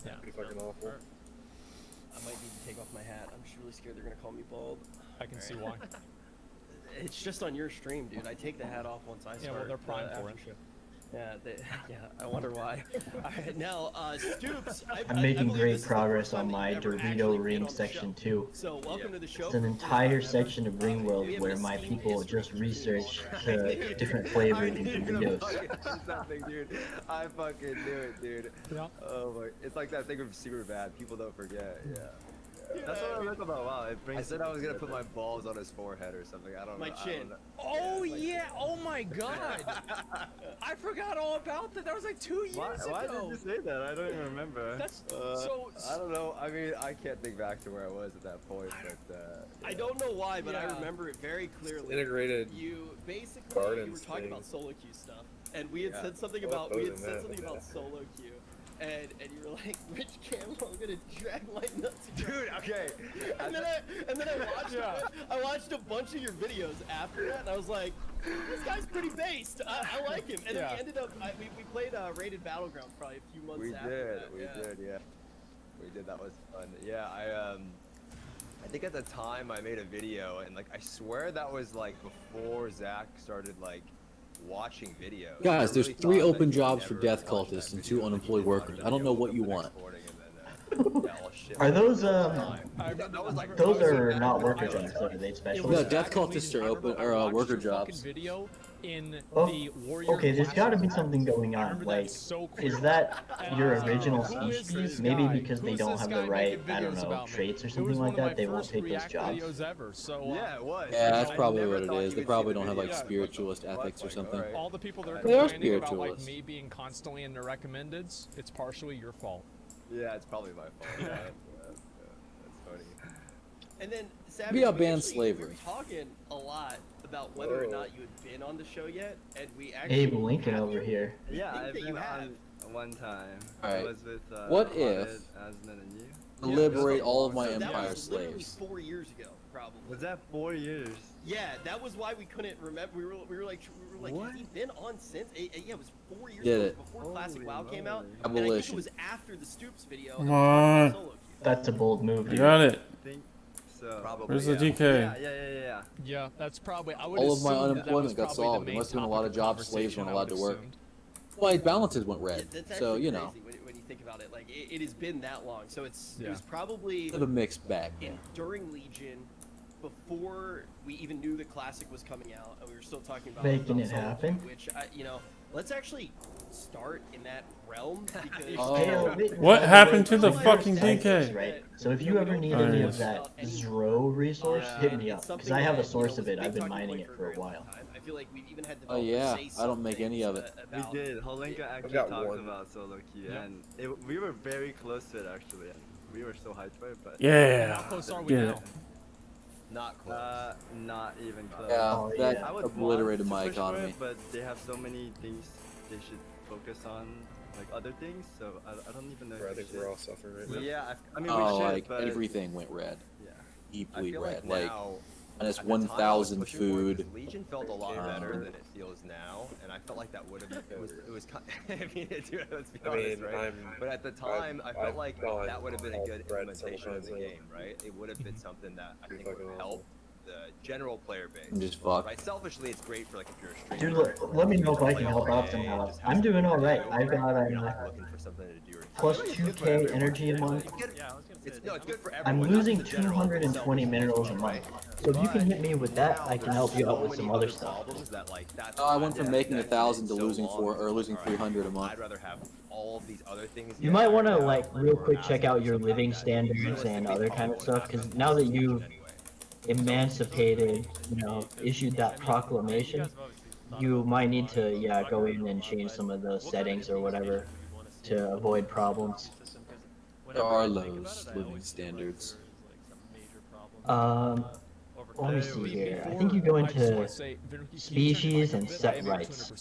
Yeah. Pretty fucking awful. I might need to take off my hat. I'm just really scared they're gonna call me bald. I can see why. It's just on your stream, dude. I take the hat off once I start. Yeah, well, they're primed the for after it. show. Yeah, I wonder why. All right, now, Stoops. I'm making great progress on my Dorito Ring Section 2. So, welcome to the show. It's an entire section of Ring World where my people just research the different flavors of Doritos. Something, dude. I fucking knew it, dude. Yeah. Oh my! It's like that thing from Superbad. People don't forget. Yeah. That's what I like about WoW. It brings. I said I was gonna put my balls on his forehead or something. I don't know. My chin. Oh yeah! Oh my God! I forgot all about that. That was like 2 years ago. Why did you say that? I don't even remember. That's so. I don't know. I mean, I can't think back to where I was at that point, but. I don't know why, but I Yeah. remember it very clearly. Integrated You basically gardens you were talking thing. about solo queue stuff, and we had Yeah. said something I'll about pose in that. about solo queue. And you were like, Rich Campbell, I'm gonna drag my nuts. Dude, okay. And then I watched a bunch of your videos after that, and I was like, this guy's pretty based. I like him. And then Yeah. we ended up we played Rated Battlegrounds probably a few months We after did. that. We did. Yeah. We did. That was fun. Yeah. I think at the time I made a video, and like I swear that was like before Zach started like watching videos. Guys, I there's really 3 thought open that he jobs for never death watched cultists that and 2 video. unemployed workers. I don't know what you want. Are those That was like those are not worker jobs, though, are they Yeah, specialists? death cultists are open or worker jobs. Video in Oh, the Warrior okay, there's Clash got to be Room. something going I on. remember Like, that so is clearly. that And your I was like, original who is species? this Maybe guy? because they Who's don't this have guy the right, making I don't videos know, about me? traits or It something was like one of my that. They won't first take those React jobs. videos ever. So Yeah, it was. Yeah, that's I probably never what it thought is. you They would probably see the don't have like video. spiritualist ethics or something. all the people that are They are complaining about like spiritualists. me being constantly in the recommendeds, it's partially your fault. Yeah, it's probably my fault. Yeah, that's funny. And then Savage, We we outbanned actually- slavery. We were talking a lot about whether or not you had been on the show yet, and we actually Abe Lincoln over here. Yeah, think I've that you been have. on one time. Alright. I was with What Ahmed, if- Asnan, and you. Liberate all of my So that empire was literally slaves. 4 years ago, probably. Was that 4 years? Yeah, that was why we couldn't remember. We were like, What? has he been on since? Yeah, it was 4 years Did ago. it. Before Classic Holy WoW came out. moly. And I think it Abolition. was after the Stoops video. Come that we talked about on. solo queue. That's a bold move, You dude. got it. I think so. Probably. Where's the yeah. DK? Yeah. Yeah, that's probably. I would All of my assume that unemployment was got probably the solved. There main must have been a topic lot of of jobs slaves conversation, weren't I allowed to would work. assume. Well, balances went red. That's So, actually you know, crazy when you think about it. Like it has been that long. So it Yeah. was probably bit of a mixed bag. during Legion, before we even knew the Classic was coming out, and we were still talking about Making about it solo happen. queue, which let's actually start in that realm because What happened to the Well, fucking there's DK? that- Right. So if you ever need Oh, any yes. of that Zro resource, hit me up. Because I have a source of it. I've been talking mining point it for a for a very long while. time. I feel like we've even had Oh developers yeah, say I don't make some any of things, it. about- We did. Holenka actually got talked one. about solo queue, Yeah. and we were very close to it actually, and we were so hyped for it, but Yeah. How close are we Get now? it. not close. Not even close. Yeah, Oh, that yeah. I would obliterated want my to push for economy. it, but they have so many things they should focus on, like other things. So I don't even know. Bro, I if we think we're should. all suffering right now. Yeah, I mean Oh, we should, like but everything went red, yeah. I deeply feel red. like Like now, minus at the time, I was 1,000 pushing for it 'cause food. Legion felt a lot better than it feels now, and I felt like that would have. It was kind. I mean, dude, let's be I honest, mean, right? But at the time, I felt I've like gone that would have been a all good red implementation of the several times game, right? It would have been something that I think fucking would help the general player base. I'm just fucked. Right? Selfishly, it's great for like if you're a Dude, streamer. let me know if I can play help all out day, somehow. just have I'm doing something to alright. do, I've got you're not looking for something to do or plus it's good for 2k everyone. energy a month. It's good for everyone. I'm not losing just the general, 220 selfish minerals a people, right? month. So if you can hit me with that, I can help you out with some other stuff. Oh, I went from making 1,000 to losing 300 a month. I'd rather have all of these other things. You might want to like real quick check out your living standards and other kind of stuff, because now that you've emancipated, issued that proclamation, you might need to go in and change some of those settings or whatever to avoid problems. There are lows living standards. Let me see here. I think you go into species and set rights.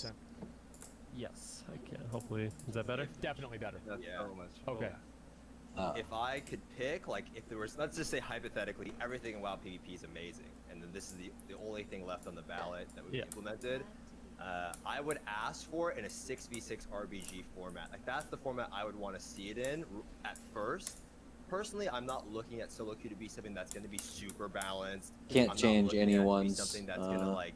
Yes, I can. Hopefully, is that better? Definitely better. That's so much. Okay. If I could pick, like, if there was, let's just say hypothetically, everything in WoW PvP is amazing, and then this is the only thing left on the ballot that would be implemented, I would ask for it in a 6v6 RBG format. Like, that's the format I would want to see it in at first. Personally, I'm not looking at solo queue to be something that's going to be super balanced. Can't I'm not change looking at it to be anyone's, something that's going to, like,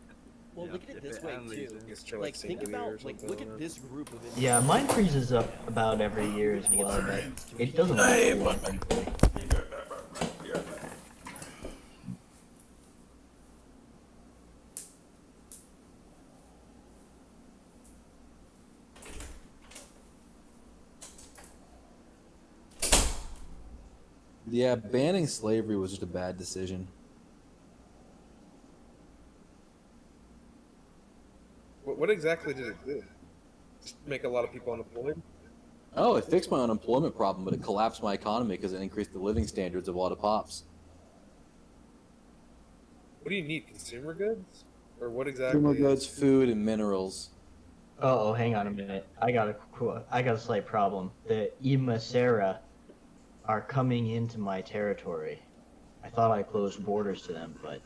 Well, Yeah. look at it this If way it too. unleashes, it's Like, think single year or about like something look like at that. this group of individuals. Yeah, mine freezes up about every year as well, but it doesn't last too long. Thankfully. Yeah, banning slavery was just a bad decision. What exactly did it do? Just make a lot of people unemployed? Oh, it fixed my unemployment problem, but it collapsed my economy because it increased the living standards of a lot of pops. What do you need? Consumer goods? Or what Consumer exactly goods, is... food, and minerals. Oh, hang on a minute. I got a slight problem. The Imasera are coming into my territory. I thought I closed borders to them, but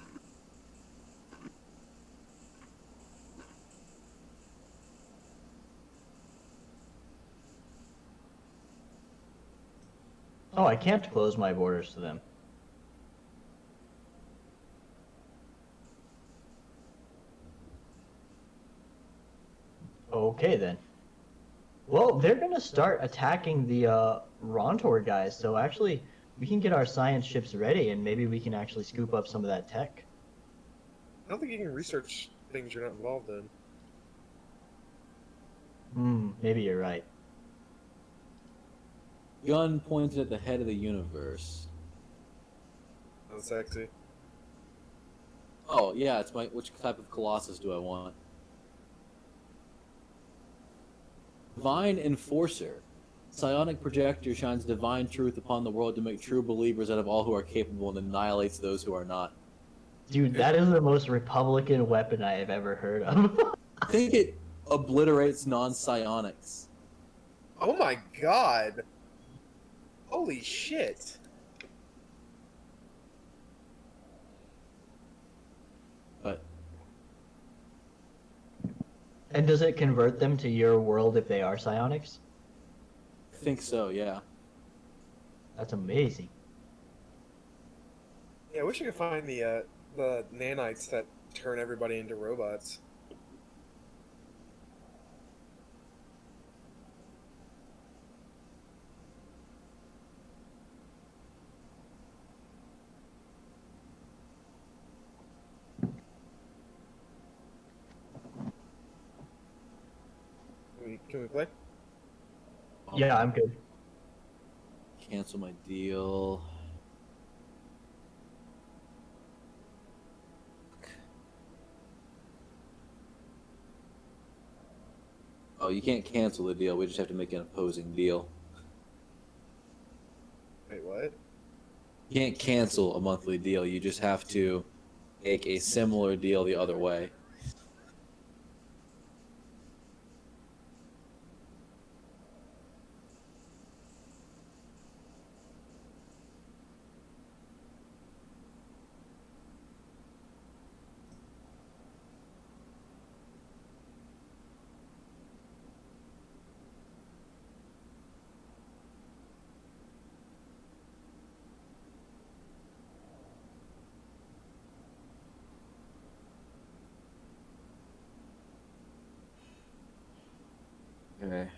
oh, I can't close my borders to them. Okay then. Well, they're gonna start attacking the Rontor guys, so actually we can get our science ships ready and maybe we can actually scoop up some of that tech. I don't think you can research things you're not involved in. Maybe you're right. Gun pointed at the head of the universe. That's sexy. Oh, yeah, it's my... Which type of Colossus do I want? Divine Enforcer. Psionic projector shines divine truth upon the world to make true believers out of all who are capable and annihilates those who are not. Dude, that is the most Republican weapon I have ever heard of. I think it obliterates non-psionics. Oh my god! Holy shit! But And does it convert them to your world if they are psionics? I think so, yeah. That's amazing. Yeah, I wish I could find the nanites that turn everybody into robots. Can we play? Yeah, I'm good. Cancel my deal. Oh, you can't cancel the deal. We just have to make an opposing deal. Wait, what? You can't cancel a monthly deal. You just have to make a similar deal the other way. Okay.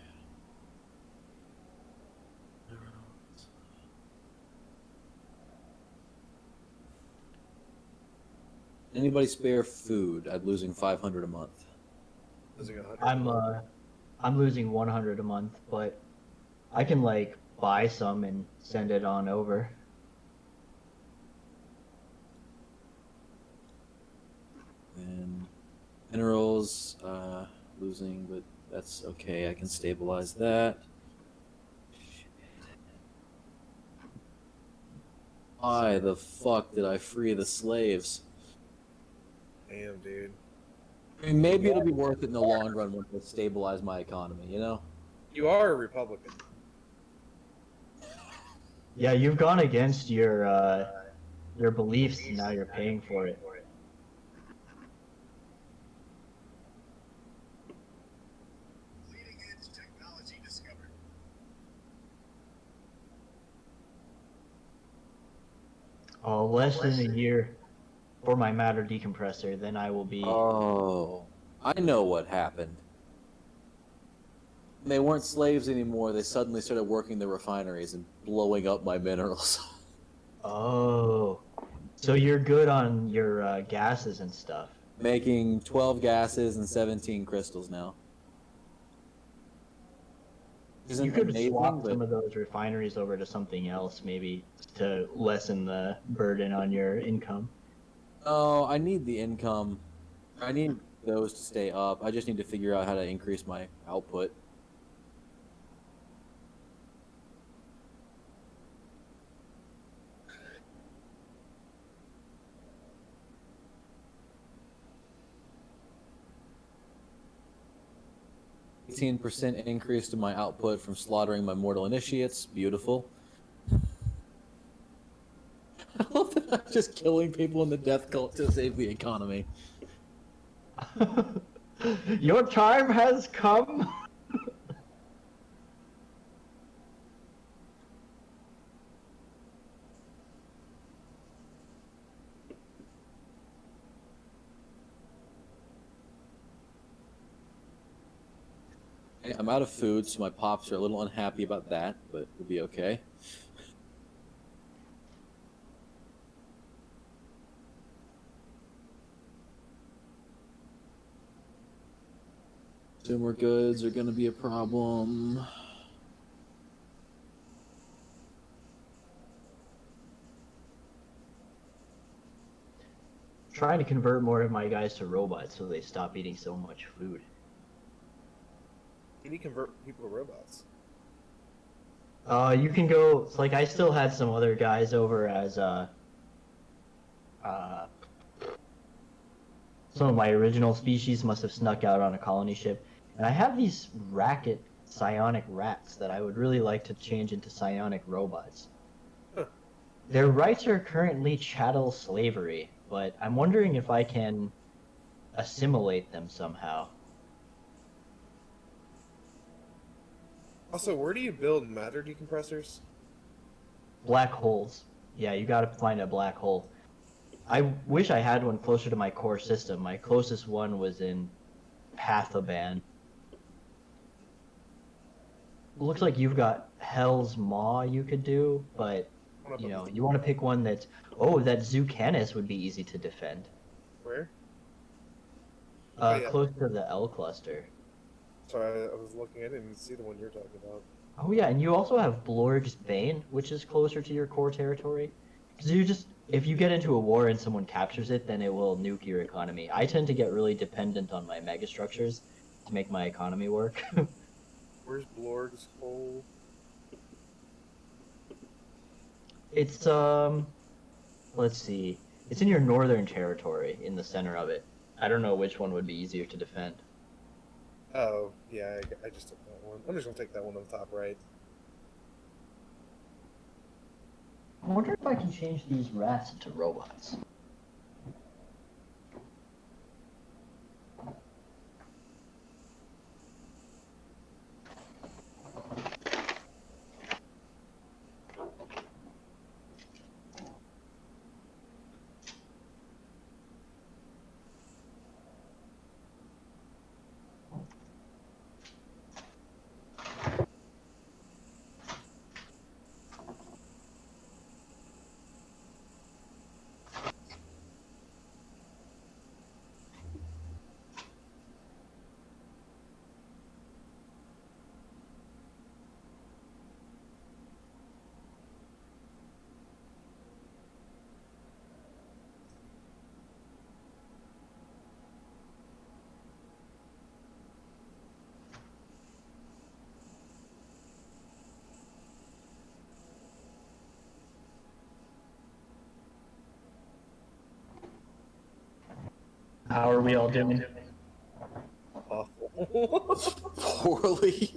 Anybody spare food? I'm losing 500 a month. Losing 100. I'm losing 100 a month, but I can like buy some and send it on over. And minerals, losing, but that's okay. I can stabilize that. Why the fuck did I free the slaves? Damn, dude. I mean, maybe it'll be worth it in the long run once I stabilize my economy, you know? You are a Republican. Yeah, you've gone against your beliefs, and now you're paying for it. Oh, less than a year for my matter decompressor, then I will be... Oh, I know what happened. They weren't slaves anymore. They suddenly started working the refineries and blowing up my minerals. Oh, so you're good on your gases and stuff. Making 12 gases and 17 crystals now. isn't You could amazing, swap but some of those refineries over to something else, maybe to lessen the burden on your income. oh, I need the income. I need those to stay up. I just need to figure out how to increase my output. %, increase to my output from slaughtering my mortal initiates. Beautiful. I love that I'm just killing people in the death cult to save the economy. Your time has come. I'm out of food, so my pops are a little unhappy about that, but we'll be okay. Consumer goods are going to be a problem. Trying to convert more of my guys to robots so they stop eating so much food. Can you convert people to robots? You can go. It's like I still had some other guys over as some of my original species must have snuck out on a colony ship, and I have these racket psionic rats that I would really like to change into psionic robots. Their rights are currently chattel slavery, but I'm wondering if I can assimilate them somehow. Also, where do you build matter decompressors? Black holes. Yeah, you gotta find a black hole. I wish I had one closer to my core system. My closest one was in Pathoban. Looks like you've got Hell's Maw you could do, but you know, you want to pick one that's... Oh, that Zucanis would be easy to defend. Where? Close to the L cluster. Sorry, I was looking. I didn't see the one you're talking about. Oh yeah, and you also have Blorg's Bane, which is closer to your core territory. Because you just... If you get into a war and someone captures it, then it will nuke your economy. I tend to get really dependent on my megastructures to make my economy work. Where's Blorg's hole? It's, let's see. It's in your northern territory, in the center of it. I don't know which one would be easier to defend. Oh, yeah, I just took that one. I'm just gonna take that one on the top right. I wonder if I can change these rats into robots. How are we all doing? Poorly.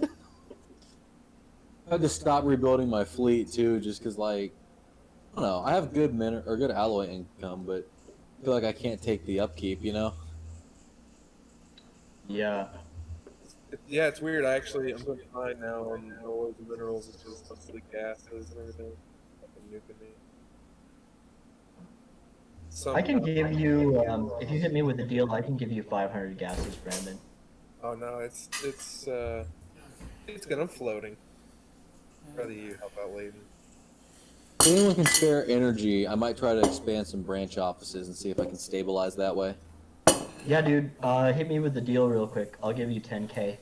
I had to stop rebuilding my fleet too, just because, like, I don't know. I have good good alloy income, but I feel like I can't take the upkeep, you know? Yeah. Yeah, it's weird. I'm doing fine now on alloys and minerals. It's just mostly gases and everything. Fucking nuking me. I can give you, if you hit me with a deal, I can give you 500 gases, Brandon. Oh no, it's good. I'm floating. Rather you help out, Layden. If anyone can spare energy, I might try to expand some branch offices and see if I can stabilize that way. Yeah, dude. Hit me with the deal real quick. I'll give you 10K.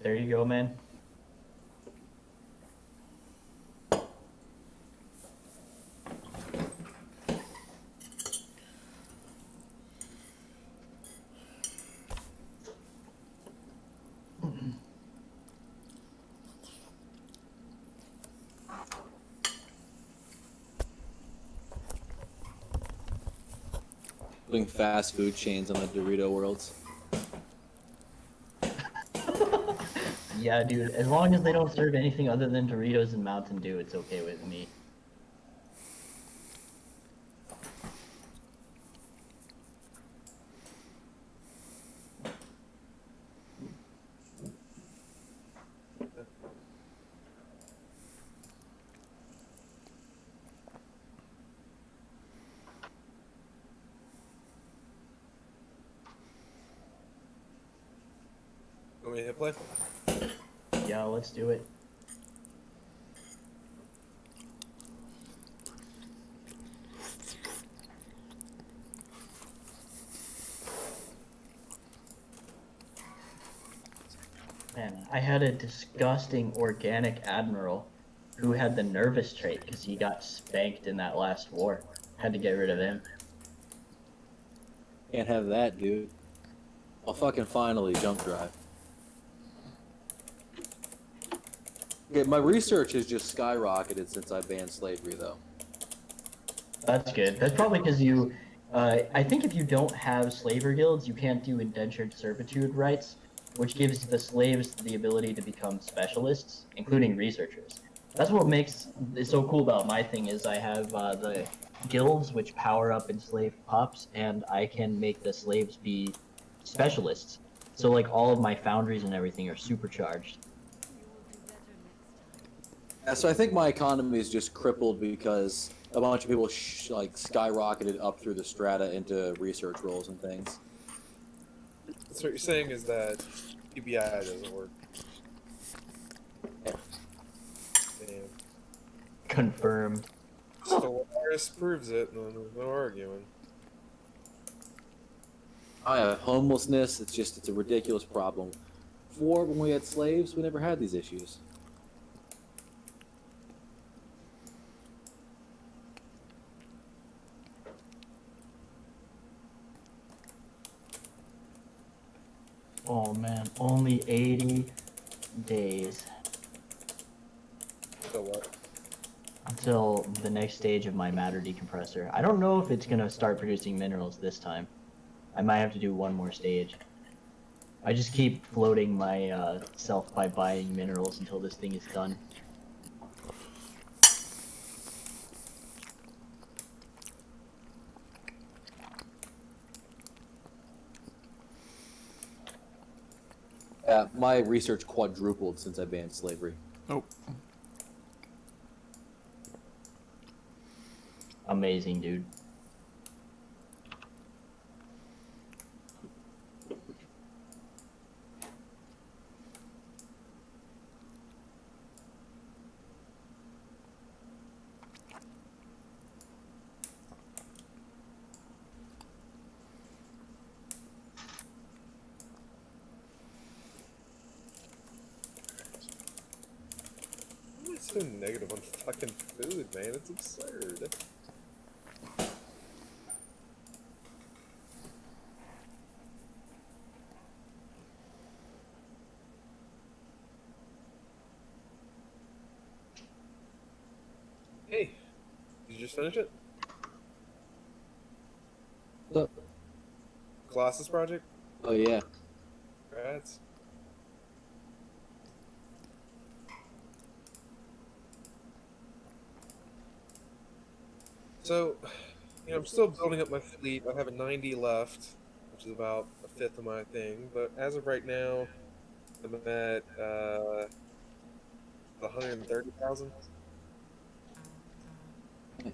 There you go, man. Putting fast food chains on the Dorito worlds. Yeah, dude. As long as they don't serve anything other than Doritos and Mountain Dew, it's okay with me. Want me to hit play? Yeah, let's do it. Man, I had a disgusting organic admiral who had the nervous trait because he got spanked in that last war. Had to get rid of him. Can't have that, dude. I'll fucking finally jump drive. Okay, my research has just skyrocketed since I banned slavery, though. That's good. That's probably because you. I think if you don't have slaver guilds, you can't do indentured servitude rights, which gives the slaves the ability to become specialists, including researchers. That's what makes it so cool about my thing is I have the guilds which power up enslaved pups, and I can make the slaves be specialists. So like all of my foundries and everything are supercharged. Yeah, so I think my economy is just crippled because a bunch of people like skyrocketed up through the strata into research roles and things. So what you're saying is that PBI doesn't work. Yeah. Damn. Confirmed. Stellaris proves it, no arguing. Oh yeah, homelessness, it's a ridiculous problem. Before, when we had slaves, we never had these issues. Oh man, only 80 days. So what? Until the next stage of my matter decompressor. I don't know if it's gonna start producing minerals this time. I might have to do one more stage. I just keep floating my self by buying minerals until this thing is done. Yeah, my research quadrupled since I banned slavery. Oh. Amazing, dude. Why am I so negative on fucking food, man? It's absurd. Hey, did you just finish it? What's up? Colossus project? Oh yeah. Congrats. So, I'm still building up my fleet. I have a 90 left, which is about a fifth of my thing. But as of right now, I'm at 130,000.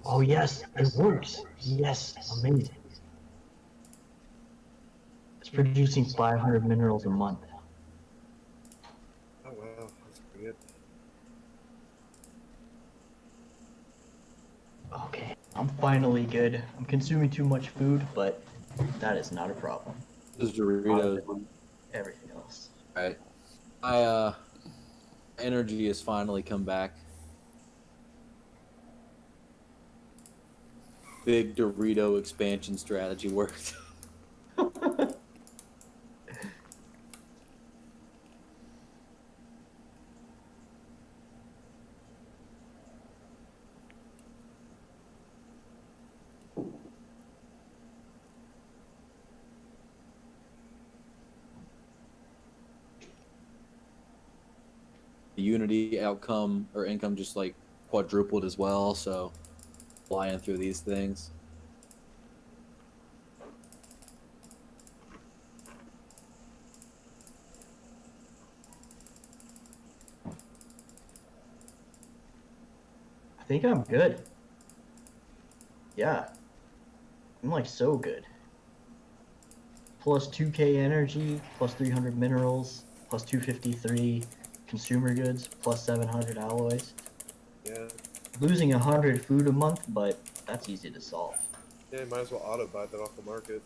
Oh yes, it works. Yes, amazing. It's producing 500 minerals a month. Oh wow, that's pretty good. Okay, I'm finally good. I'm consuming too much food, but that is not a problem. Those Doritos. Everything else. Alright. My energy has finally come back. Big Dorito expansion strategy worked. The Unity outcome or income just like quadrupled as well, so flying through these things. I think I'm good. Yeah. I'm like so good. Plus 2k energy, plus 300 minerals, plus 253 consumer goods, plus 700 alloys. Yeah. Losing 100 food a month, but that's easy to solve. Yeah, you might as well auto buy that off the market.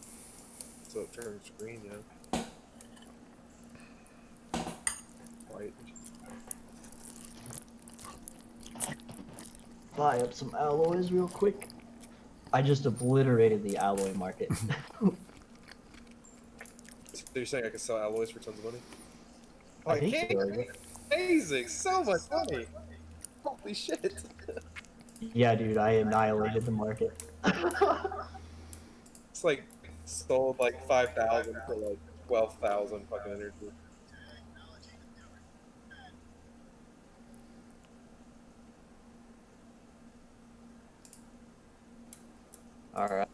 So it turns green, yeah. White. Buy up some alloys real quick. I just obliterated the alloy market. So you're saying I can sell alloys for tons of money? Oh, I I think can't. so. Amazing, so much money. Holy shit. Yeah, dude, I annihilated the market. It's like sold like 5,000 for like 12,000 fucking energy. Alright.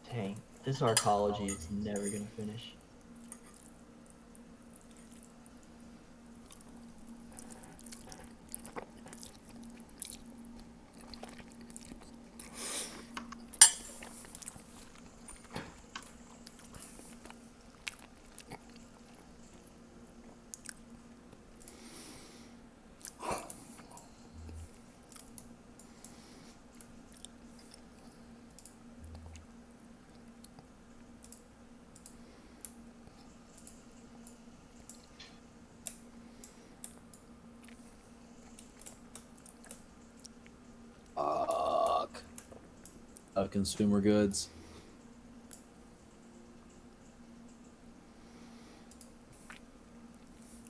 Dang, this arcology is never gonna finish. Fuck. Consumer goods.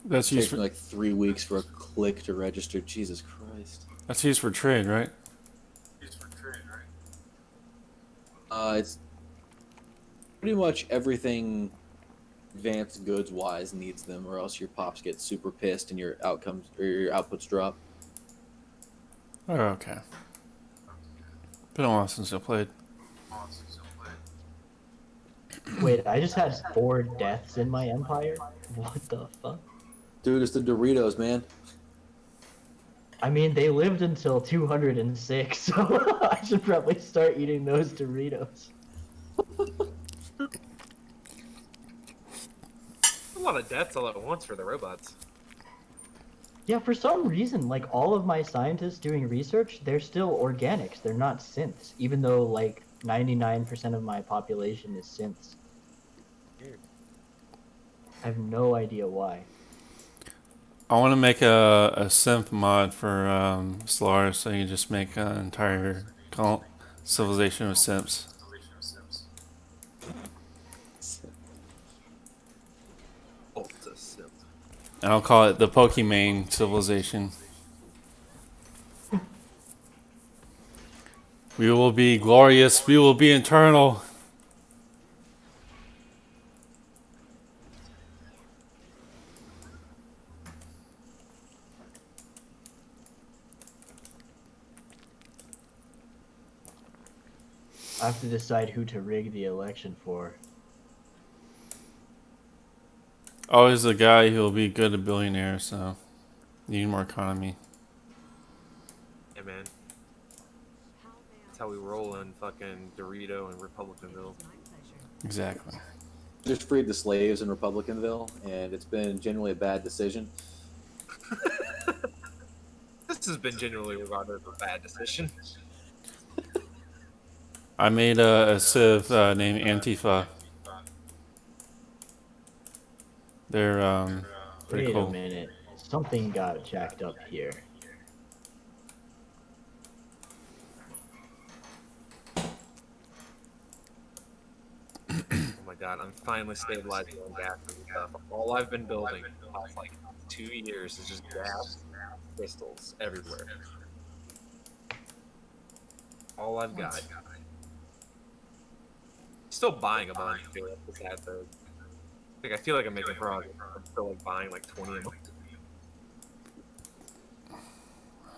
That's used Takes me for like 3 weeks for a click to register. Jesus Christ. that's used for trade, right? It's pretty much everything advanced goods wise needs them, or else your pops get super pissed and your outcomes or your outputs drop. Oh, okay. Been a while since I played. Wait, I just had 4 deaths in my empire? What the fuck? Dude, it's the Doritos, man. I mean, they lived until 206, so I should probably start eating those Doritos. A lot of deaths all at once for the robots. Yeah, for some reason, like, all of my scientists doing research, they're still organics. They're not synths, even though, like, 99% of my population is synths. Weird. I have no idea why. I want to make a synth mod for Solaris, so you can just make an entire civilization of simps. And I'll call it the Pokimane civilization. We will be glorious. We will be eternal. I have to decide who to rig the election for. Always the guy who will be good at billionaire, so need more economy. Yeah, man. That's how we roll in fucking Dorito and Republicanville. Exactly. Just freed the slaves in Republicanville, and it's been generally a bad decision. This has been generally regarded as a bad decision. I made a civ named Antifa. They're pretty Wait cool. a minute. Something got jacked up here. Oh my god, I'm finally stabilizing on gas and stuff. All I've been building for the past like 2 years is just gas crystals everywhere. All I've got. Still buying a bunch. I feel like it's sad though. Like I feel like I'm making progress. I'm still like buying like 20 a month. I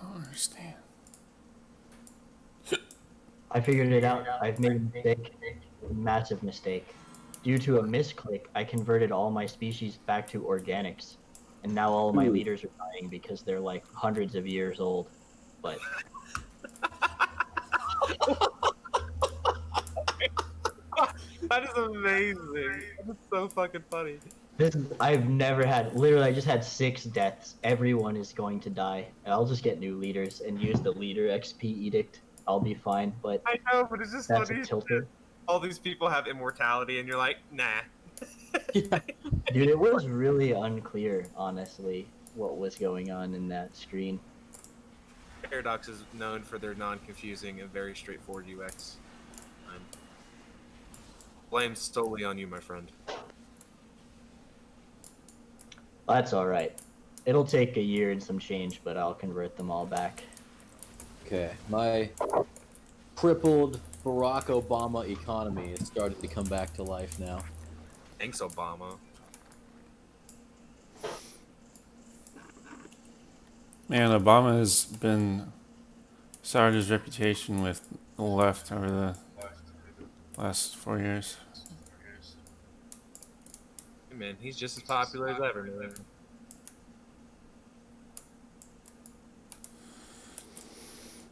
don't understand. I figured it out. I've made a mistake, a massive mistake. Due to a misclick, I converted all my species back to organics, and now all of my Ooh. leaders are dying because they're like hundreds of years old. But That is amazing. That's so fucking funny. I've never had. Literally, I just had 6 deaths. Everyone is going to die. I'll just get new leaders and use the leader XP edict. I'll be fine. But I know, but it's just that's funny. a tilter. All these people have immortality, and you're like, nah. Dude, it was really unclear, honestly, what was going on in that screen. Paradox is known for their non-confusing and very straightforward UX. Blame solely on you, my friend. That's alright. It'll take a year and some change, but I'll convert them all back. Okay, my crippled Barack Obama economy is starting to come back to life now. Thanks, Obama. Man, Obama has been soured his reputation with the left over the last 4 years. Hey, man, he's just as popular as ever, man.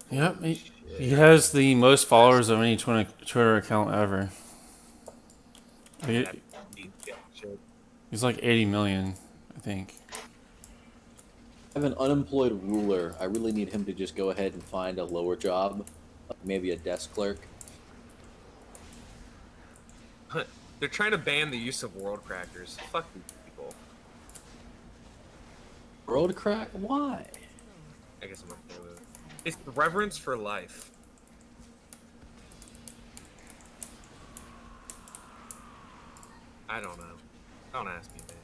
Yep, he has the most followers of any Twitter account ever. He's like 80 million, I think. I have an unemployed ruler. I really need him to just go ahead and find a lower job, like maybe a desk clerk. They're trying to ban the use of world crackers. Fuck these people. World crack? Why? I guess I'm okay with it. It's reverence for life. I don't know. Don't ask me, man.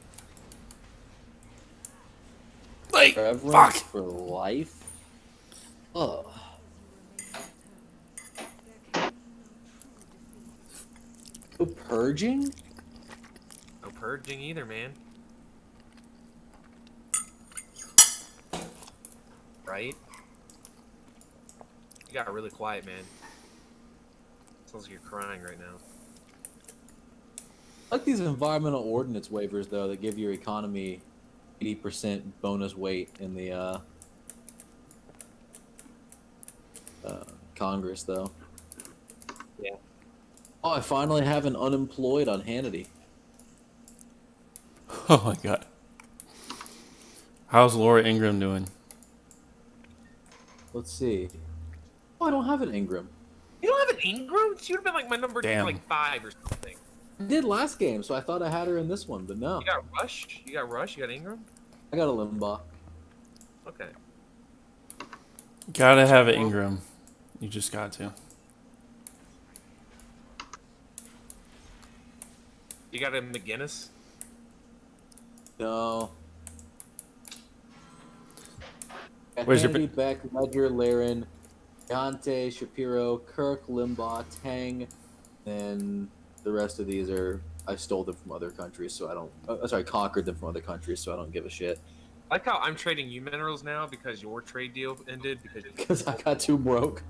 Like, reverence for life? Ugh. No purging? No purging either, man. Right? You got really quiet, man. Sounds like you're crying right now. I like these environmental ordinance waivers, though, that give your economy 80% bonus weight in the Congress, though. Yeah. Oh, I finally have an unemployed on Hannity. Oh my god. How's Laura Ingraham doing? Let's see. Oh, I don't have an Ingram. You don't have an Ingram? She would have been like my number Damn. like 5 or something. I did last game, so I thought I had her in this one, but no. You got Rush? You got Rush? You got Ingram? I got a Limbaugh. Okay. Gotta have an Ingram. You just got to. You got a McGinnis? No. Where's your Hannity, Beck, Ledger, Laren, Deontay, Shapiro, Kirk, Limbaugh, Tang, and the rest of these are I stole them from other countries, so I don't. Sorry, conquered them from other countries, so I don't give a shit. I like how I'm trading you minerals now because your trade deal ended Because I got too broke.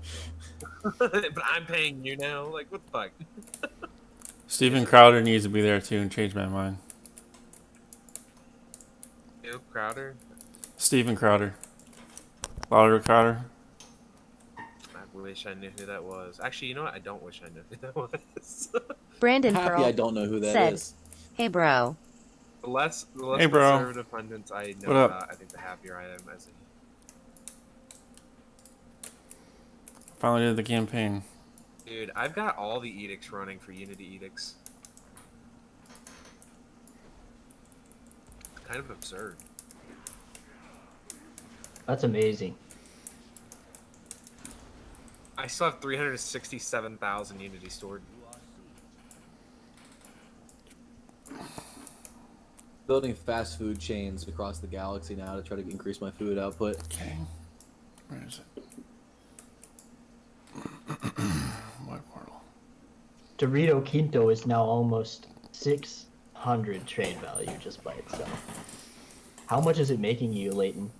but I'm paying you now. Like what the fuck? Steven Crowder needs to be there too and change my mind. Ew, Crowder. Steven Crowder. Lauder Crowder. I wish I knew who that was. Actually, you know what? I don't wish I knew who that was. Brandon Happy Pearl I don't know who that said, is. "Hey, bro." The less Hey, bro. conservative pundits I know What up? about, I think the happier I am as a... Finally did the campaign. Dude, I've got all the edicts running for Unity edicts. kind of absurd. That's amazing. I still have 367,000 Unity stored. Building fast food chains across the galaxy now to try to increase my food output. Okay. Where is it? What portal? Dorito Quinto is now almost 600 trade value just by itself. How much is it making you, Leighton?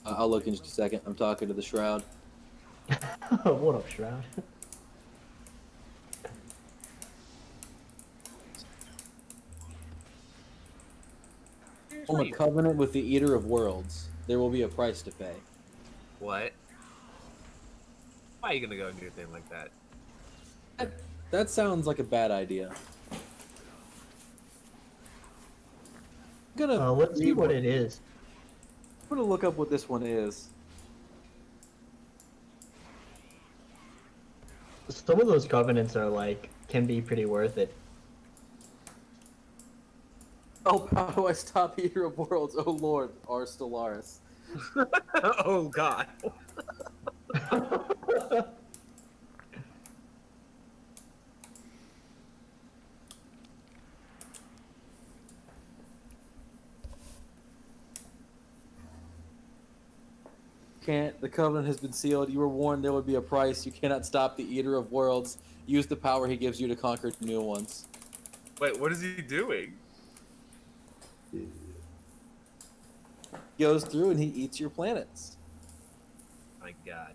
I'll look in just a second. I'm talking to the Shroud. What up, Shroud? Form a covenant with the Eater of Worlds. There will be a price to pay. What? Why are you gonna go and do a thing like that? That sounds like a bad idea. Let's see what it is. I'm gonna look up what this one is. Some of those covenants are like, can be pretty worth it. Oh, how do I stop Eater of Worlds? Oh Lord, R. Stellaris. Oh God. Can't. The covenant has been sealed. You were warned there would be a price. You cannot stop the Eater of Worlds. Use the power he gives you to conquer new ones. Wait, what is he doing? He goes through and he eats your planets. My God.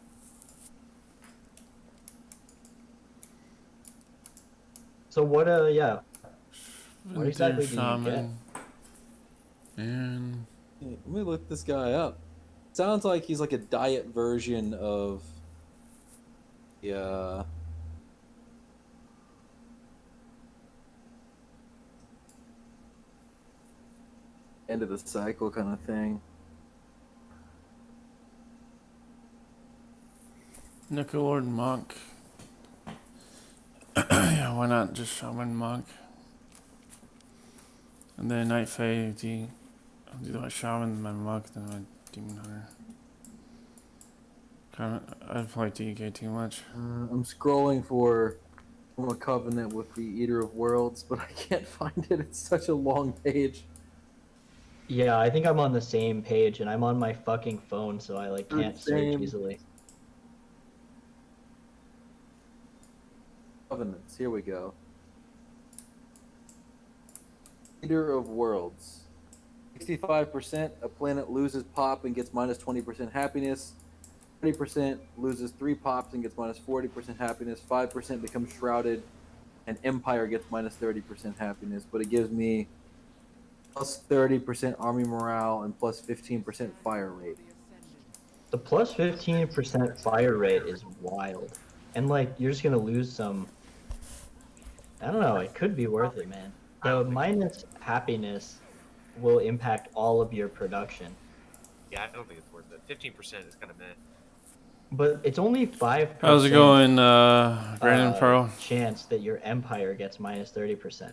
So what, yeah. What exactly do you get? And let me look this guy up. Sounds like he's like a diet version of end of the cycle kind of thing. Nickelord Monk. Yeah, why not just Shaman Monk? And then Night Fae, I'll do my Shaman, my Monk, then my Demon Hunter. I'd probably DK too much. I'm scrolling for a covenant with the Eater of Worlds, but I can't find it. It's such a long page. Yeah, I think I'm on the same page, and I'm on my fucking phone, so I like can't search easily. Covenants, here we go. Eater of Worlds. 65%, a planet loses pop and gets minus 20% happiness. 30% loses 3 pops and gets minus 40% happiness. 5% becomes shrouded, and Empire gets minus 30% happiness. But it gives me plus 30% army morale and plus 15% fire rate. The plus 15% fire rate is wild. And like, you're just gonna lose some... I don't know, it could be worth it, man. The minus happiness will impact all of your production. Yeah, I don't think it's worth it. 15% is kind of meh. But it's only 5%. How's it going, Brandon Pearl? Chance that your Empire gets minus 30%.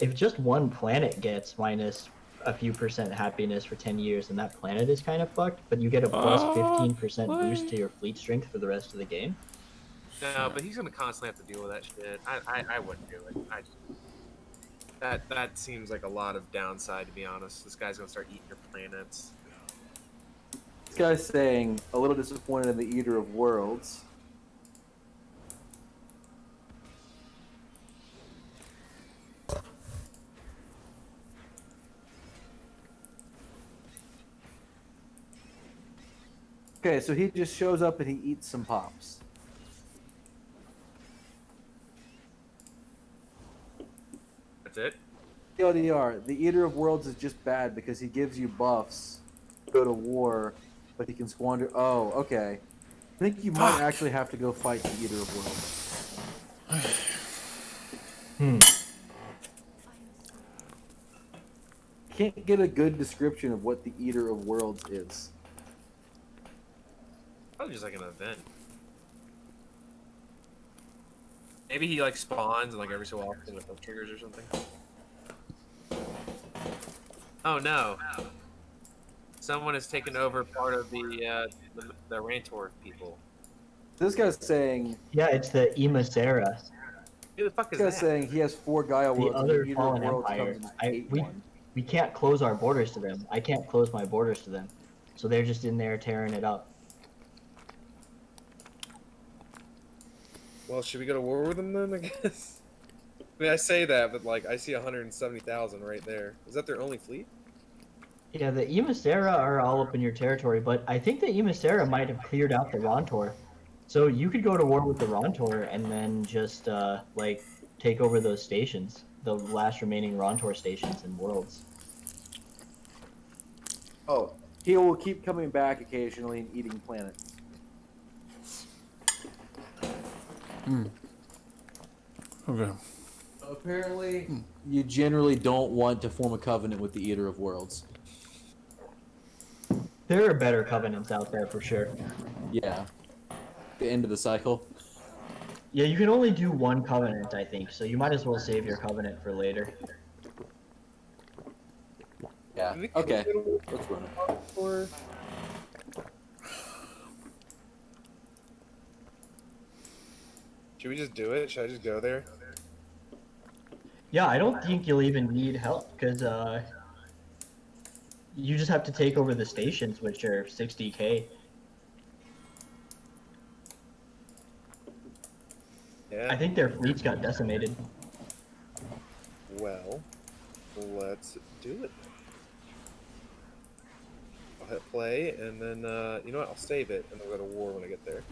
If just one planet gets minus a few percent happiness for 10 years, then that planet is kind of fucked, but you get a plus 15% boost to your fleet strength for the rest of the game. No, but he's gonna constantly have to deal with that shit. I wouldn't do it. That seems like a lot of downside, to be honest. This guy's gonna start eating your planets. This guy's saying, a little disappointed in the Eater of Worlds. Okay, so he just shows up and he eats some pops. That's it? TLDR, the Eater of Worlds is just bad because he gives you buffs to go to war, but he can squander... Oh, okay. I think you might actually have to go fight the Eater of Worlds. Can't get a good description of what the Eater of Worlds is. Probably just like an event. Maybe he like spawns and like every so often with triggers or something. Oh no. Someone has taken over part of the Rantor people. This guy's saying. Yeah, it's the Emissara. Who the fuck This is guy's that? saying he has 4 Gaia The worlds, and other the Eater of fallen Worlds empire. comes in 8-1. We can't close our borders to them. I can't close my borders to them, so they're just in there tearing it up. Well, should we go to war with them then? I guess. I mean, I say that, but like, I see 170,000 right there. Is that their only fleet? Yeah, the Emissara are all up in your territory, but I think the Emissara might have cleared out the Rontor. So you could go to war with the Rontor and then just like take over those stations, the last remaining Rontor stations and worlds. Oh, he will keep coming back occasionally and eating planets. Okay. Apparently, you generally don't want to form a covenant with the Eater of Worlds. There are better covenants out there for sure. Yeah. The end of the cycle. Yeah, you can only do one covenant, I think, so you might as well save your covenant for later. Yeah. Okay. Let's run it. Should we just do it? Should I just go there? Yeah, I don't think you'll even need help, because you just have to take over the stations, which are 60k. Yeah. I think their fleets got decimated. Well, let's do it. I'll hit play, and then, you know what? I'll save it, and I'll go to war when I get there.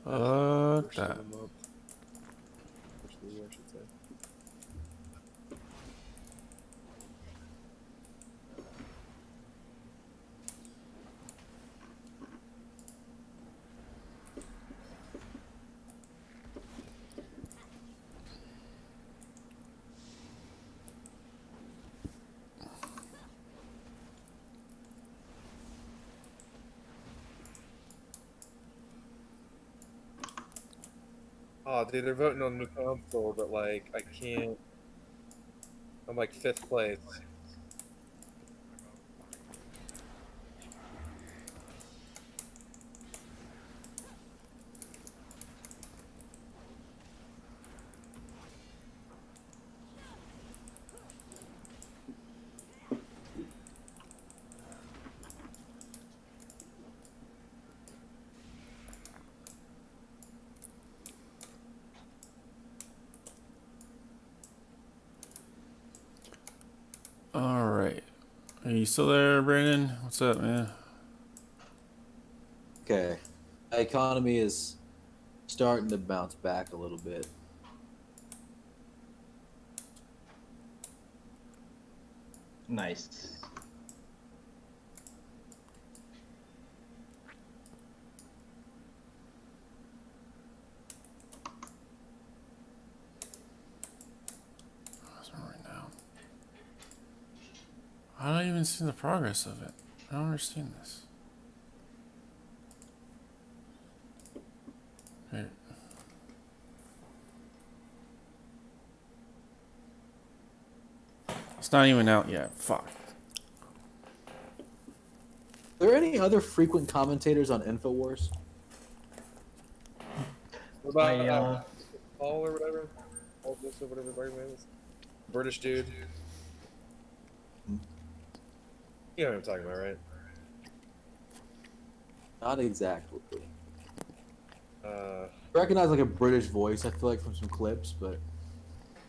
That. Push them up. Push the war, I should say. Oh, dude, they're voting on new console, but like, I can't. I'm like 5th place. All right. Are you still there, Brandon? What's up, man? Okay. The economy is starting to bounce back a little bit. Nice. I don't even see the progress of it. I don't understand this. Wait. It's not even out yet. Fuck. Are there any other frequent commentators on InfoWars? What about Paul or whatever? Paul Joseph, whatever his name is. British dude. You know what I'm talking about, right? Not exactly. I recognize like a British voice, I feel like, from some clips, but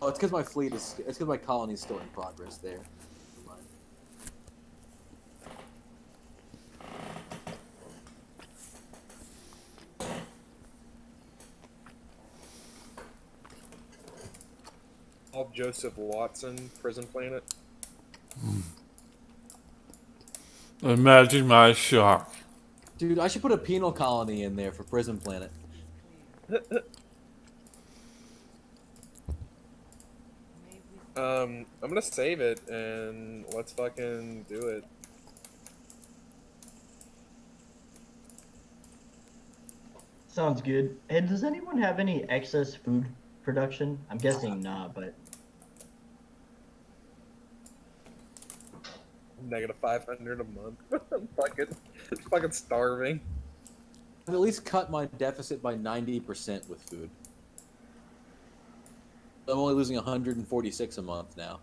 oh, it's because my fleet is. It's because my colony is still in progress there. Never mind. Paul Joseph Watson, Prison Planet. Imagine my shock. Dude, I should put a penal colony in there for Prison Planet. I'm gonna save it and let's fucking do it. Sounds good. Hey, does anyone have any excess food production? I'm guessing not, but Negative 500 a month. I'm fucking starving. I've at least cut my deficit by 90% with food. I'm only losing 146 a month now.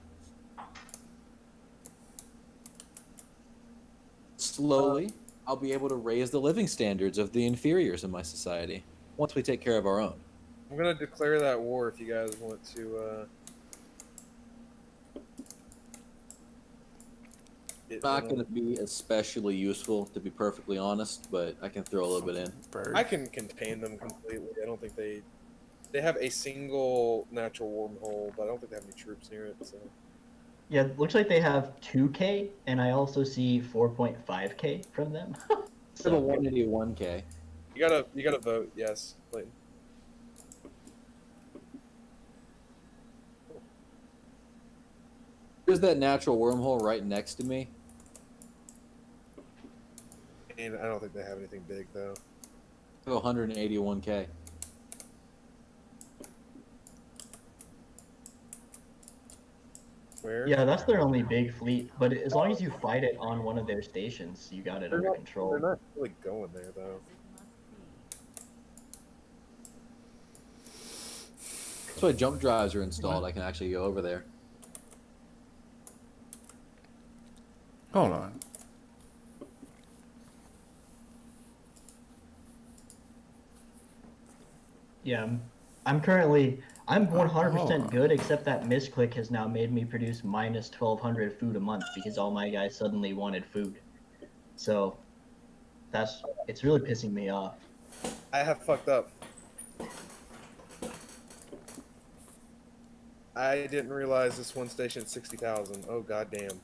Slowly, I'll be able to raise the living standards of the inferiors in my society once we take care of our own. I'm gonna declare that war if you guys want to. It's not going to be especially useful, to be perfectly honest, but I can throw a little bit in. I can contain them completely. I don't think they have a single natural wormhole, but I don't think they have any troops near it. So. yeah, it looks like they have 2K, and I also see 4.5K from them. So, a 181K. You gotta vote yes, Clayton. There's that natural wormhole right next to me. And I don't think they have anything big though. 181K. Where? Yeah, that's their only big fleet. But as long as you fight it on one of their stations, you got it under control. They're not really going there though. That's why jump drives are installed. I can actually go over there. Hold on. Yeah, I'm 100% good, except that misclick has now made me produce minus 1,200 food a month because all my guys suddenly wanted food. So, it's really pissing me off. I have fucked up. I didn't realize this one station 60,000. Oh goddamn.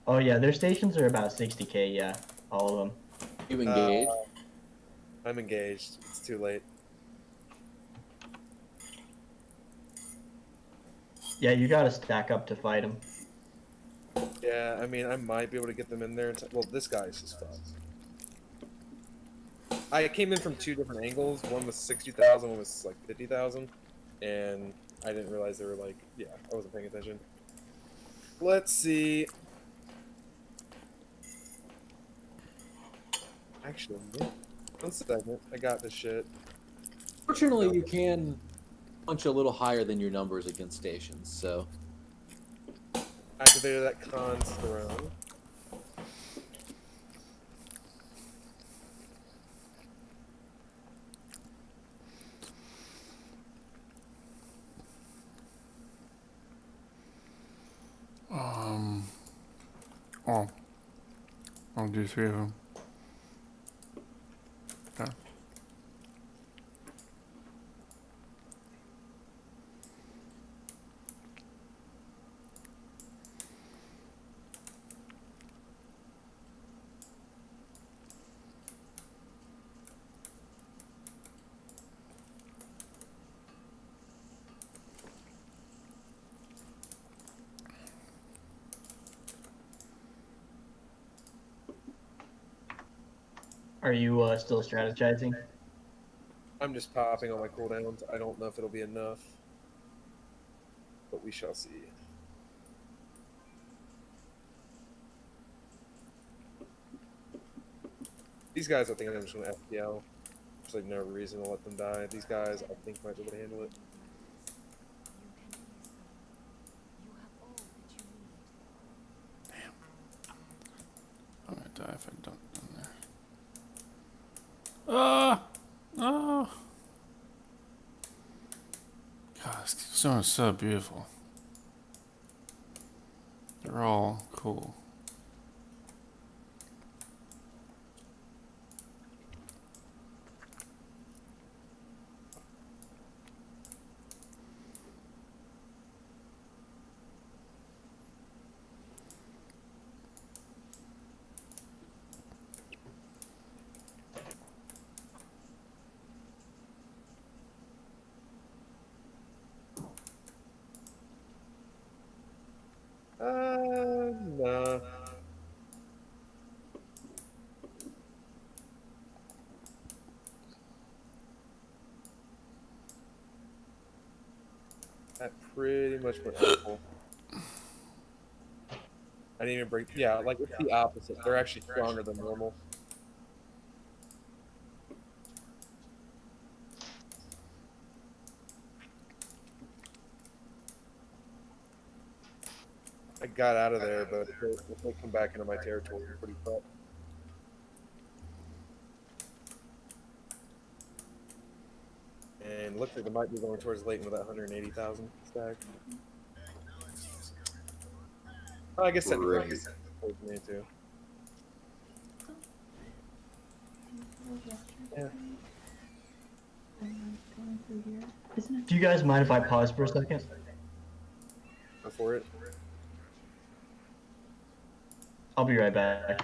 Oh yeah, their stations are about 60K. Yeah, all of them. You engaged? I'm engaged. It's too late. Yeah, you gotta stack up to fight them. Yeah, I mean, I might be able to get them in there. Well, this guy's just fucked. I came in from two different angles. One was 60,000, one was like 50,000, and I didn't realize they were like, yeah, I wasn't paying attention. Let's see. Actually, 1 second. I got this shit. Fortunately, you can punch a little higher than your numbers against stations, so. Activated that Khan's throne. Oh. I'll do 3 of them. Okay. Are you still strategizing? I'm just popping on my cooldowns. I don't know if it'll be enough, but we shall see. These guys, I think I'm just going to FPL. There's like no reason to let them die. These guys, I think, might be able to handle it. I'm gonna die if I don't go in there. Ah! Oh! God, this zone is so beautiful. They're all cool. Nah. That pretty much went helpful. I didn't even break. Yeah, like it's the opposite. They're actually stronger than normal. I got out of there, but if they come back into my territory, it's pretty tough. And looks like they might be going towards Leighton with that 180,000 stack. Oh, I guess that towards me too. Yeah. Do you guys mind if I pause for a second? Go for it. I'll be right back.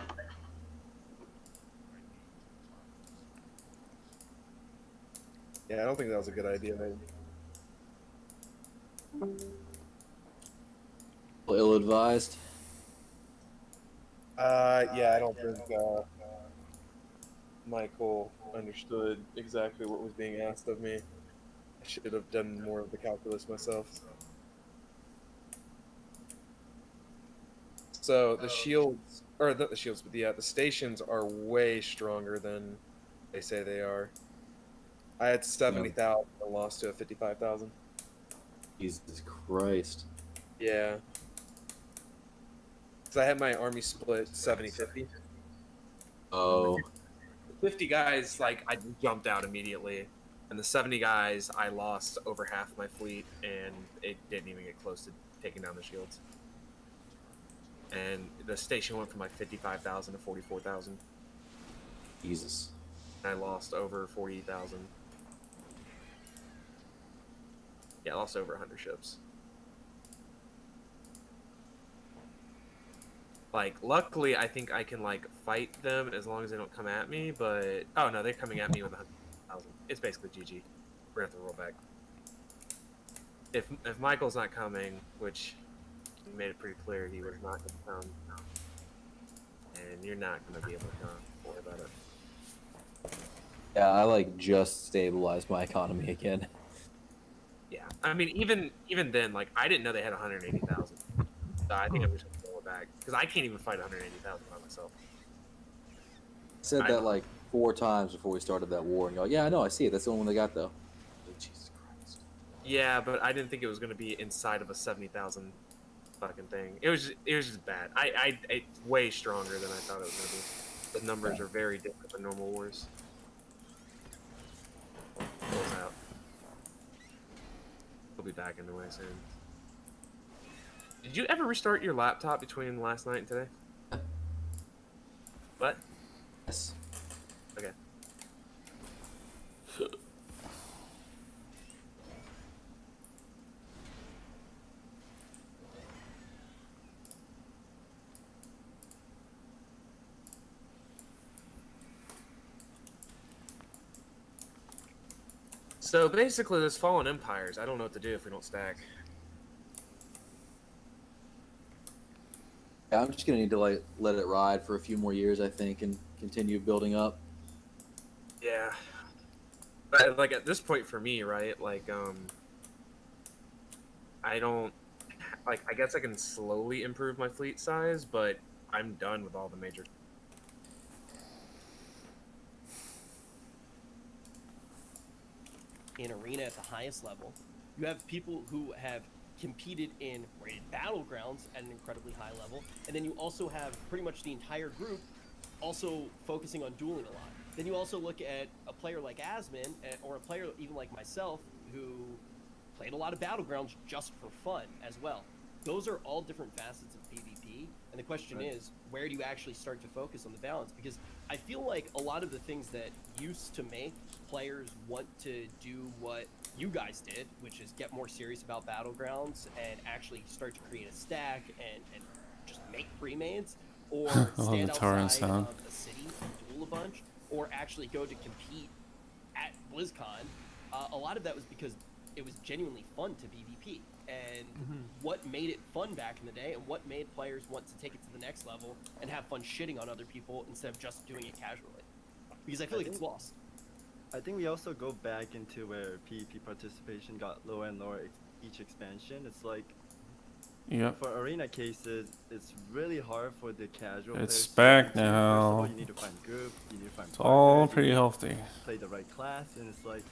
Yeah, I don't think that was a good idea, man. Ill-advised. Yeah, I don't think Michael understood exactly what was being asked of me. I should have done more of the calculus myself. So the shields, or not the shields, but the stations are way stronger than they say they are. I had 70,000 and lost to a 55,000. Jesus Christ. Yeah. Because I had my army split 70-50. Oh. The 50 guys, like, I jumped out immediately. And the 70 guys, I lost over half my fleet, and it didn't even get close to taking down the shields. And the station went from like 55,000 to 44,000. Jesus. And I lost over 40,000. Yeah, I lost over 100 ships. Like, luckily, I think I can, like, fight them as long as they don't come at me, but... Oh, no, they're coming at me with 100,000. It's basically GG. We're gonna have to roll back. If Michael's not coming, which he made it pretty clear he was not going to come, and you're not going to be able to come, don't worry about it. Yeah, I, like, just stabilized my economy again. Yeah, I mean, even then, like, I didn't know they had 180,000. So I think I'm just going to roll it back. Because I can't even fight 180,000 by myself. I said that, like, 4 times before we started that war, and you're like, yeah, I know, I see it. That's the only one they got, though. Like, Jesus Christ. Yeah, but I didn't think it was going to be inside of a 70,000 fucking thing. It was just bad. It's way stronger than I thought it was going to be. The numbers are very different than normal wars. Close out. We'll be back in the way soon. Did you ever restart your laptop between last night and today? What? Yes. Okay. So basically, there's fallen empires. I don't know what to do if we don't stack. Yeah, I'm just gonna need to, like, let it ride for a few more years, I think, and continue building up. Yeah. But, like, at this point for me, right, like, I don't, like, I guess I can slowly improve my fleet size, but I'm done with all the major. In arena at the highest level, you have people who have competed in rated battlegrounds at an incredibly high level, and then you also have pretty much the entire group also focusing on dueling a lot. Then you also look at a player like Asmin, or a player even like myself, who played a lot of battlegrounds just for fun as well. Those are all different facets of PvP, and the question is, where do you actually start to focus on the balance? Because I feel like a lot of the things that used to make players want to do what you guys did, which is get more serious about battlegrounds and actually start to create a stack and just make pre-mains, or stand outside of a city and duel a bunch, or actually go to compete at BlizzCon, a lot of that was because it was genuinely fun to PvP. And what made it fun back in the day, and what made players want to take it to the next level and have fun shitting on other people instead of just doing it casually? Because I feel like it's lost. I think we also go back into where PvP participation got lower and lower each expansion. It's like Yep. for arena cases, it's really hard for the casual It's players back to get into. First of all, now. you need to find group, you need to find It's all partners, you pretty need to healthy. play the right class, and it's like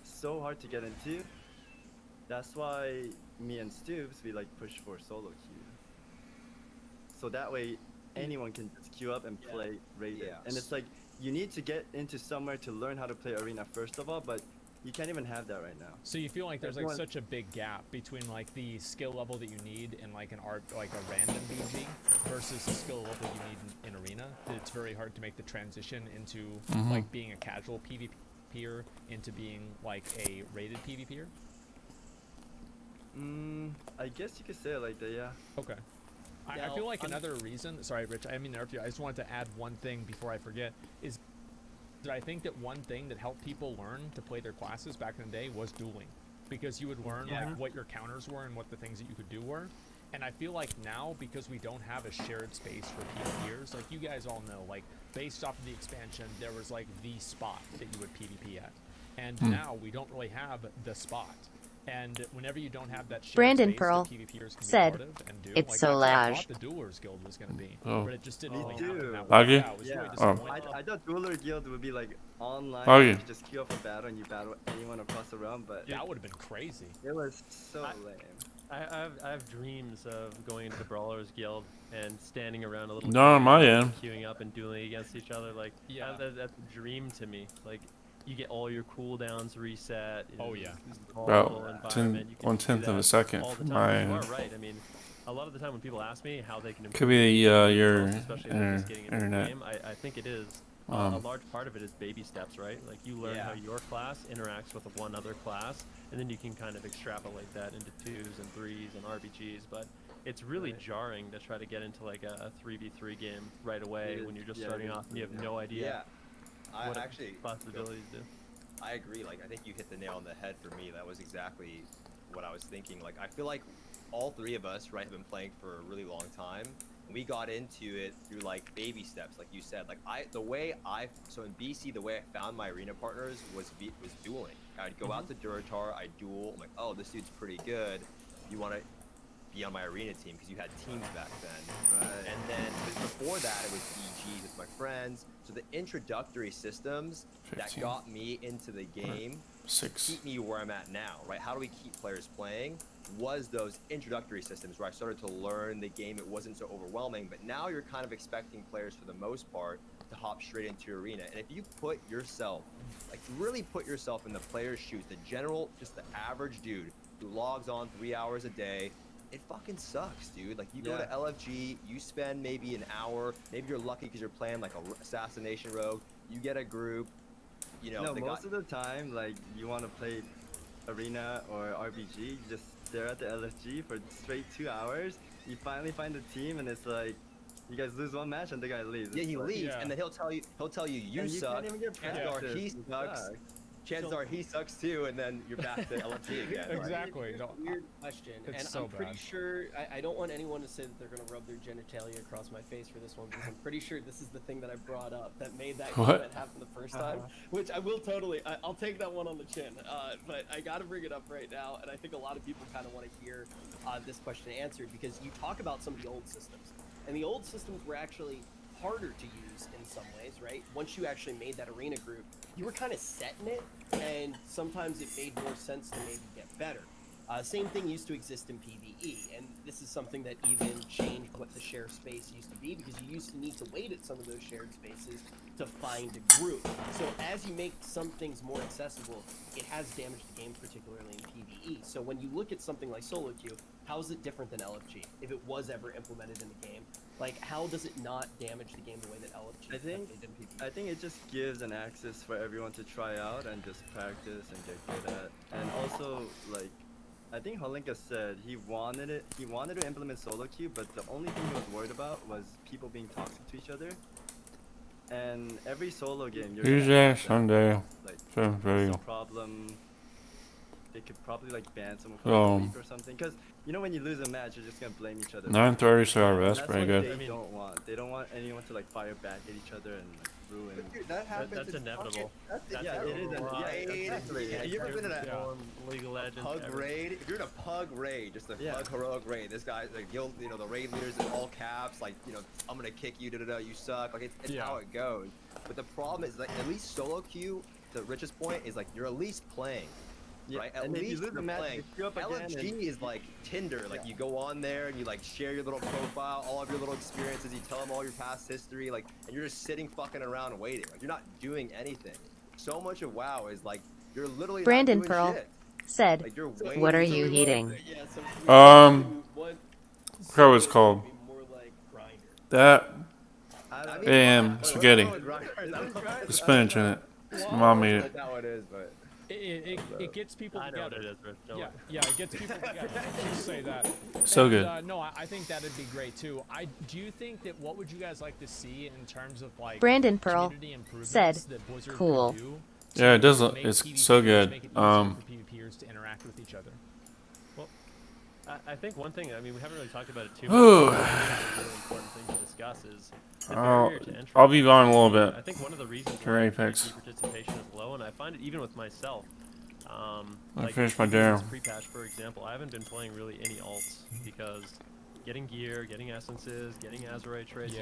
so hard to get into. That's why me and Stoops, we like push for solo queue. So that way anyone can just queue up and play rated. Yeah. And it's like you need to get into somewhere to learn how to play arena first of all, but you can't even have that right now. So you feel like there's like Everyone- such a big gap between like the skill level that you need in like an art, like a random BG, versus the skill level you need in arena. That it's very hard to make the transition into like being a casual PvPer into being like a rated PvPer. I guess you could say it like that, yeah. Okay. I feel like another reason. Sorry, Rich. I didn't mean to interrupt you. I just wanted to add one thing before I forget. Is that I think that one thing that helped people learn to play their classes back in the day was dueling, because you would learn like what your counters were and what the things that you could do were. And I feel like now, because we don't have a shared space for PvPers, like you guys all know, like based off of the expansion, there was like the spot that you would PvP at, and now we don't really have the spot. And whenever you don't have that shared Brandon space Pearl that PvPers can said, be part of and do, "It's like, so that's what I large." thought the Duelers Guild was going to be, Oh. but it just didn't really Me happen too. that way. Baggy? Yeah, it was really disappointing. I thought Dueler Guild would be like online, Oh, you yeah. could just queue up a battle and you battle anyone across the realm, but That would have been crazy. it was so lame. I have dreams of going into the Brawlers Guild and standing around a little. Not on my queue, end. Queuing up and dueling against each other, like that's a dream to me. Like you get all your cooldowns reset. Oh, yeah. About 1/10 of a second all the from time. my You end. are right. I mean, a lot of the time when people ask me how they can improve, Could be your especially if they're just getting into the internet. game, I think it is. A large part of it is baby steps, right? Like you learn how your class interacts with one other class, and then you can kind of extrapolate that into 2s and 3s and RBGs. But it's really jarring to try to get into like a 3v3 game right away when you're just starting off and you have no idea what actually possibilities do. I agree. Like, I think you hit the nail on the head for me. That was exactly what I was thinking. Like, I feel like all three of us, right, have been playing for a really long time. And we got into it through like baby steps, like you said. Like so in BC, the way I found my arena partners was dueling. I'd go out to Duratar, I'd duel. I'm like, oh, this dude's pretty good. You want to be on my arena team because you had teams back then. Right. And then before that, it was BGs with my friends. So the introductory systems that 15. got me into the game 6. keep me where I'm at now, right? How do we keep players playing? Was those introductory systems where I started to learn the game. It wasn't so overwhelming, but now you're kind of expecting players for the most part to hop straight into your arena. And if you put yourself, like really put yourself in the player's shoes, the general, just the average dude who logs on 3 hours a day, it fucking sucks, dude. Like, you go to LFG, you spend maybe an hour, maybe you're lucky because you're playing like a assassination rogue, you get a group, you know. No, most of the time, like, you want to play arena or RBG, you just stare at the LFG for straight 2 hours, you finally find a team, and it's like, you guys lose one match and the guy leaves. Yeah, he It's like- leaves, and then he'll tell you you And you suck. can't even get Chances are practice. he It sucks. sucks. Chances are he sucks too, and then you're back to LFG again. Like, Exactly. No, Weird question, it's and so I'm pretty bad. sure I don't want anyone to say that they're gonna rub their genitalia across my face for this one, because I'm pretty sure this is the thing that I brought up that made that What? comment happen the first time. Which I will totally, I'll take that one on the chin. But I got to bring it up right now, and I think a lot of people kind of want to hear this question answered, because you talk about some of the old systems, and the old systems were actually harder to use in some ways, right? Once you actually made that arena group, you were kind of set in it, and sometimes it made more sense to maybe get better. Same thing used to exist in PvE, and this is something that even changed what the share space used to be, because you used to need to wait at some of those shared spaces to find a group. So as you make some things more accessible, it has damaged the game, particularly in PvE. So when you look at something like solo queue, how is it different than LFG? If it was ever implemented in the game, like, how does it not damage the game the way that LFG did in PvE? I think it just gives an access for everyone to try out and just practice and get good at. And also, like, I think Holinka said he wanted to implement solo queue, but the only thing he was worried about was people being toxic to each other. And every solo game, you're Who's gonna that have that. Sunday? Like, Sounds very it's a good. problem. They could probably like ban someone for like a week or something. Because you know, when you lose a match, you're just gonna blame each other. 9:30 CRS, That's pretty what good. they don't want. They don't want anyone to like fire back at each other and like ruined. Dude, that happens. That's inevitable. Yeah, it is. Yeah, you ever been in a League of Legends? pug raid? If you're in a pug raid, just a pug heroic raid, this guy, like, the raid leaders in all caps, like, I'm gonna kick you, you suck. Like, it's how it goes. But the problem is, like, at least solo queue, the richest point is, like, you're at least playing. Yeah, right? At and if you least lose the you're match, playing. if you're up again LFG and- is like Tinder. Like, you go on there and you, like, share your little profile, all of your little experiences, you tell them all your past history, like, and you're just sitting fucking around waiting. Like, you're not doing anything. So much of WoW is, like, you're literally Brandon not doing Pearl shit. said, Like, you're waiting. "What are you eating?" What was called? That AM spaghetti. The spinach in it. My mom made it. That's how it is, but It gets people I know together. what it is, Rich. Don't worry. Yeah, it gets people together. Just say that. So And, good. No, I think that'd be great too. Do you think that what would you guys like to see in terms of like Brandon Pearl community improvements said, that Blizzard "Cool." could do Yeah, it does to look. make It's PvP so good. make it easier for PvPers to interact with each other? Well, I think one thing, I mean, we haven't really talked about it too Ooh. much, but I think it's a really important thing to discuss is the I'll- barrier to entry. I'll be gone a little bit I think one of the reasons for why Apex. PvP participation is low, and I find it even with myself. I Like, finished my even dinner. this pre-patch, for example, I haven't been playing really any alts because getting gear, getting essences, getting Azurite traits,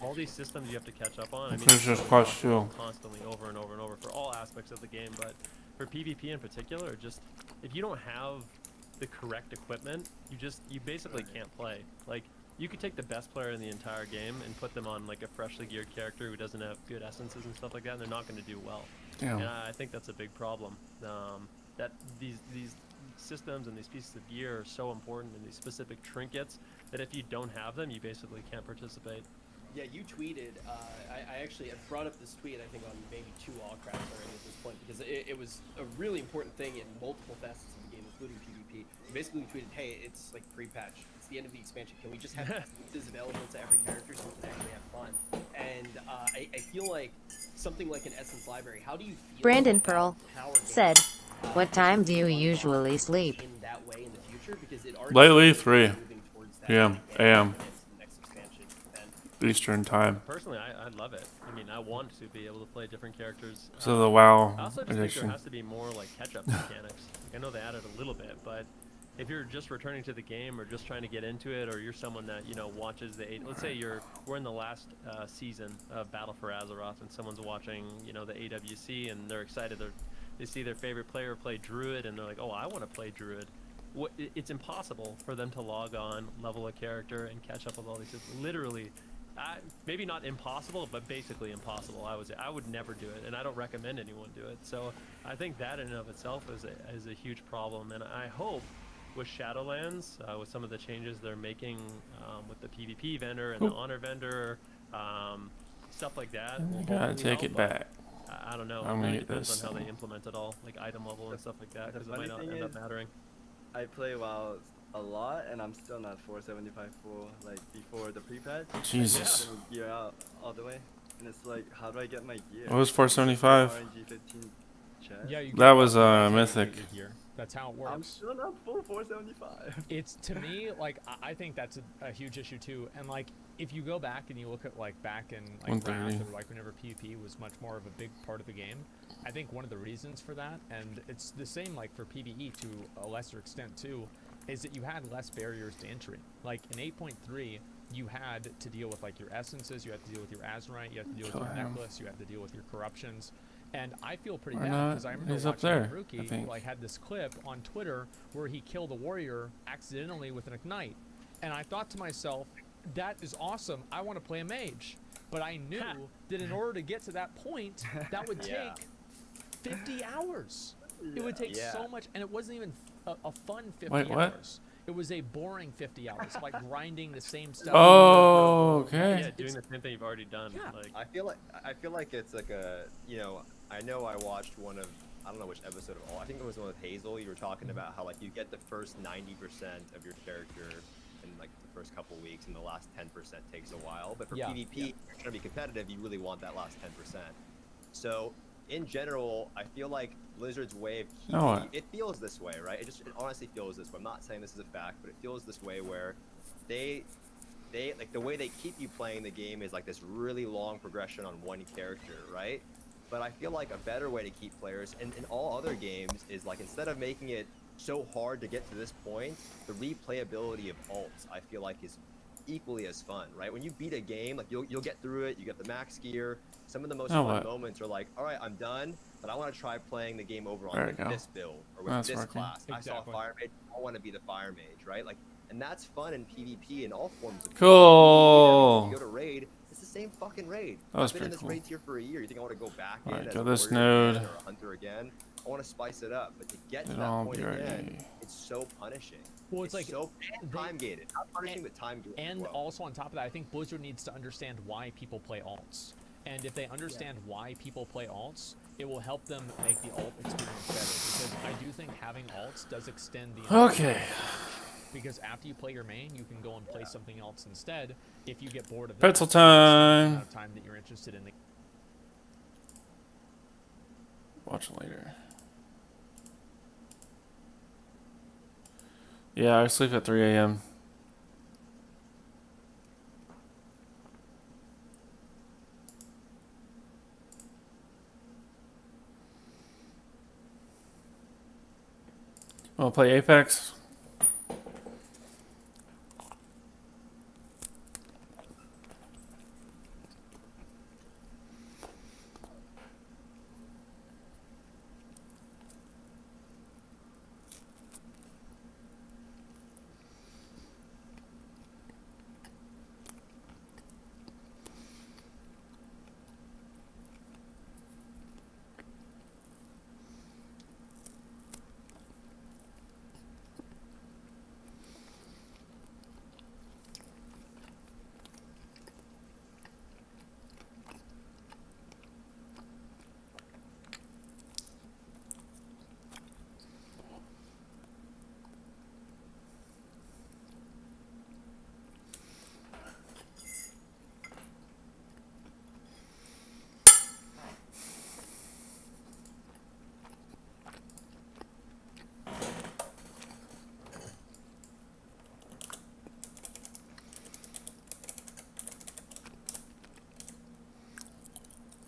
all these systems you have to catch up on. I mean, Finished it's this so clutch possible too. constantly over and over and over for all aspects of the game, but for PvP in particular, just if you don't have the correct equipment, you basically can't play. Like, you could take the best player in the entire game and put them on like a freshly geared character who doesn't have good essences and stuff like that, and they're not going to do well. Damn. And I think that's a big problem. That these systems and these pieces of gear are so important, and these specific trinkets, that if you don't have them, you basically can't participate. Yeah, you tweeted. I actually had brought up this tweet, I think, on maybe 2 Allcrafts already at this point, because it was a really important thing in multiple facets of the game, including PvP. You basically tweeted, hey, it's like pre-patch. It's the end of the expansion. Can we just have this available to every character so we can actually have fun? And I feel like something like an Essence Library, how do you feel Brandon about Pearl Power Games, said, "What time do you usually sleep?" in that way in the future? Because it already Lately, seems like 3 we're moving towards that p.m. a.m. next expansion. And Eastern time. Personally, I love it. I mean, I want to be able to play different characters. So the WoW I also just think edition. there has to be more like catch-up mechanics. Like, I know they added a little bit, but if you're just returning to the game or just trying to get into it, or you're someone that watches let's say we're in the last season of Battle for Azeroth, and someone's watching the AWC, and they're excited. They see their favorite player play Druid, and they're like, oh, I want to play Druid. It's impossible for them to log on, level a character, and catch up with all these systems. Literally, maybe not impossible, but basically impossible. I would never do it, and I don't recommend anyone do it. So I think that in and of itself is a huge problem, and I hope with Shadowlands, with some of the changes they're making with the PvP vendor and the honor vendor, stuff like that. You will gotta hopefully take help, it but back. I don't know. I'm It gonna really eat depends this. on how they implement it all, like item level and stuff like that, because it might not funny end thing up is, mattering. I play WoW a lot, and I'm still not 475 full, like, before the pre-patch. Jesus. I gear out all the way, and it's like, how do I get my gear? What was 475? RNG 15 chest? Yeah, you That get was that's how you mythic. get your gear. That's how it works. I'm still not full 475. It's, to me, like, I think that's a huge issue too. And like, if you go back and you look at like back in like 130. Wrath, or like whenever PvP was much more of a big part of the game, I think one of the reasons for that, and it's the same like for PvE to a lesser extent too, is that you had less barriers to entry. Like in 8.3, you had to deal with like your essences, you had to deal with your Azurite, you had to deal with your Kill him. necklace, you had to deal with your corruptions. And I feel pretty Why bad not? because I remember He's up watching there, Rookie I think. like had this clip on Twitter where he killed a warrior accidentally with an ignite, and I thought to myself, that is awesome. I want to play a mage, but I knew that in order to get to that point, that would Yeah. take 50 hours. It would take Yeah. so much, and it wasn't even a fun 50 Wait, what? hours. It was a boring 50 hours, like grinding the same stuff. Oh, okay. Yeah, doing the same thing you've already done. Yeah. Like, I feel like it's like a, I know I watched one of, I don't know which episode of all, I think it was one with Hazel. You were talking about how like you get the first 90% of your character in like the first couple weeks, and the last 10% takes a while. But for Yeah, PvP, if you're trying to be competitive, you really want that last 10%. So in general, I feel like Blizzard's way of keeping, Oh. it feels this way, right? It honestly feels this way. I'm not saying this is a fact, but it feels this way where they they like the way they keep you playing the game is like this really long progression on one character, right? But I feel like a better way to keep players in all other games is like instead of making it so hard to get to this point, the replayability of alts I feel like is equally as fun, right? When you beat a game, like you'll get through it, you get the max gear. Some of the most fun moments are like, all right, I'm done, but I want to try playing the game over on this build or with this class. Exactly. I saw a fire mage, I want to be the fire mage, right? Like, and that's fun in PvP in all forms of cool. When you go to raid, it's the same fucking raid. I've been in this raid tier for a year. You think I want to go back in as go a this warrior node. again or a hunter again? I want to spice it up, but to get to that point again, it's so punishing. Well, it's like so time gated. Not punishing, but time gated. And also on top of that, I think Blizzard needs to understand why people play alts. And if they understand why people play alts, it will help them make the alt experience better. Because I do think having alts does extend the Okay. Because after you play your main, you can go and play something else instead. If you get bored of Pretzel time. of time that you're interested in the Watch it later. Yeah, I sleep at 3 a.m. Wanna play Apex?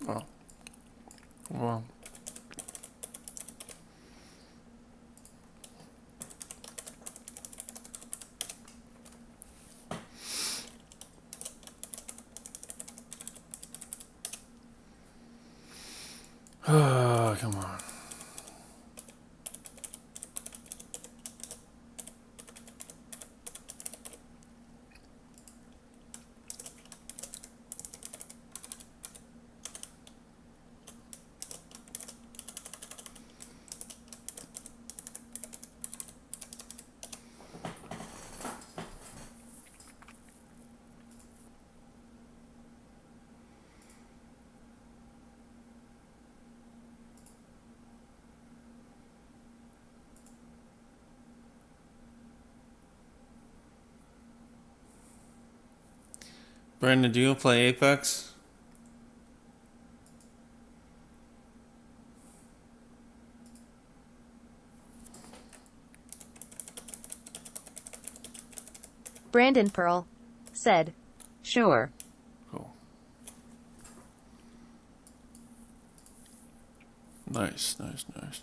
Oh. Wow. Oh, come on. Brandon, do you play Apex? Brandon Pearl said, "Sure." Cool. Nice, nice, nice, nice, nice.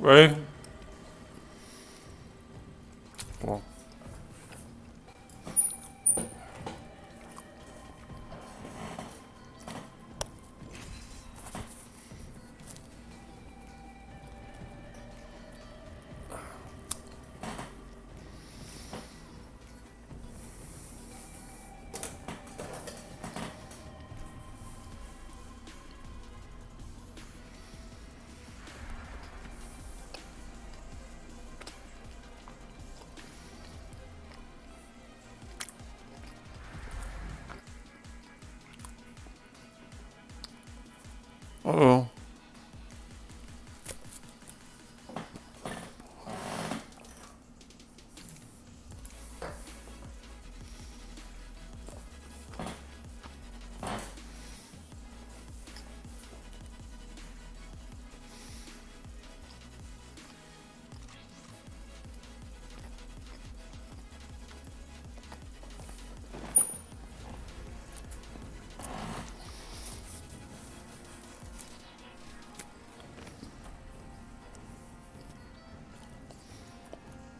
Ready? Well. Uh-oh.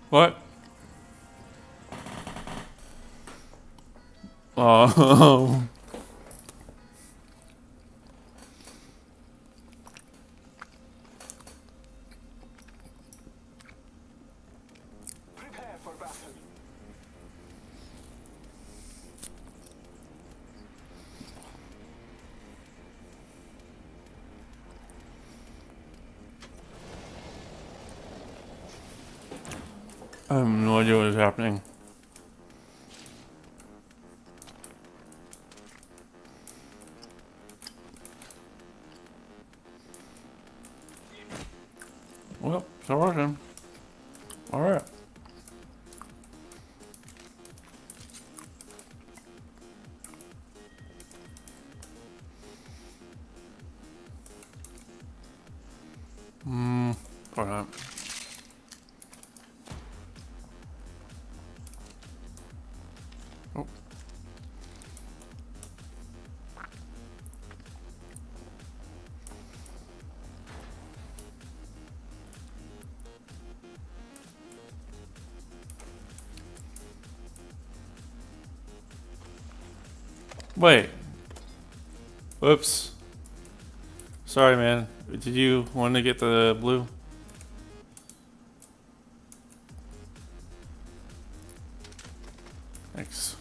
What? Oh. Prepare for battle. I have no idea what is happening. Well, so working. Alright. Probably not. Oh. Wait. Whoops. Sorry, man. Did you want to get the blue? Thanks.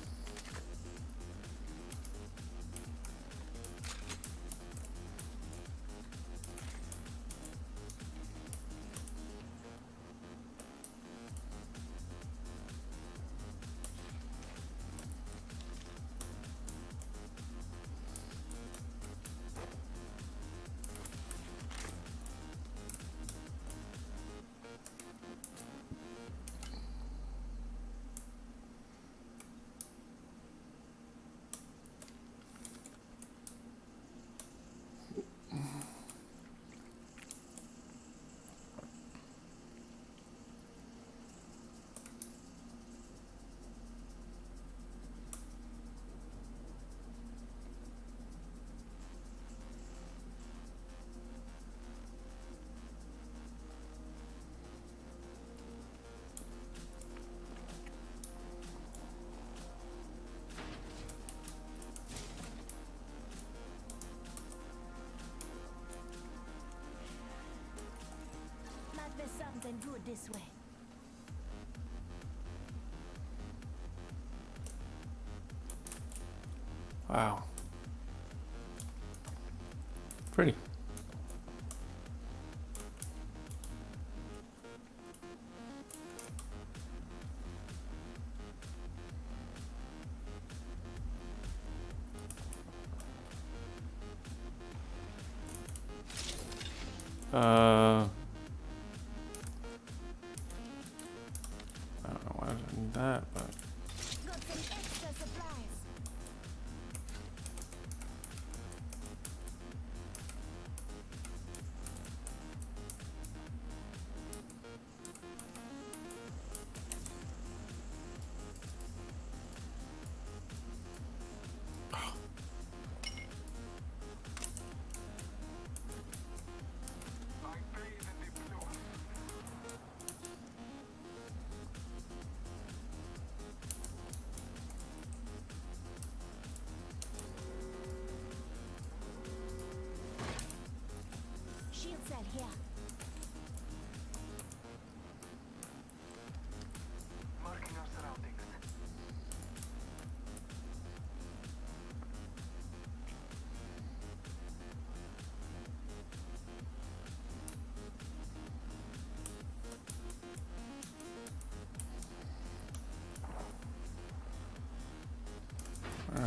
Might be something good this way. Wow. Pretty. I don't know why I did that, but Got some extra supplies. Like bees in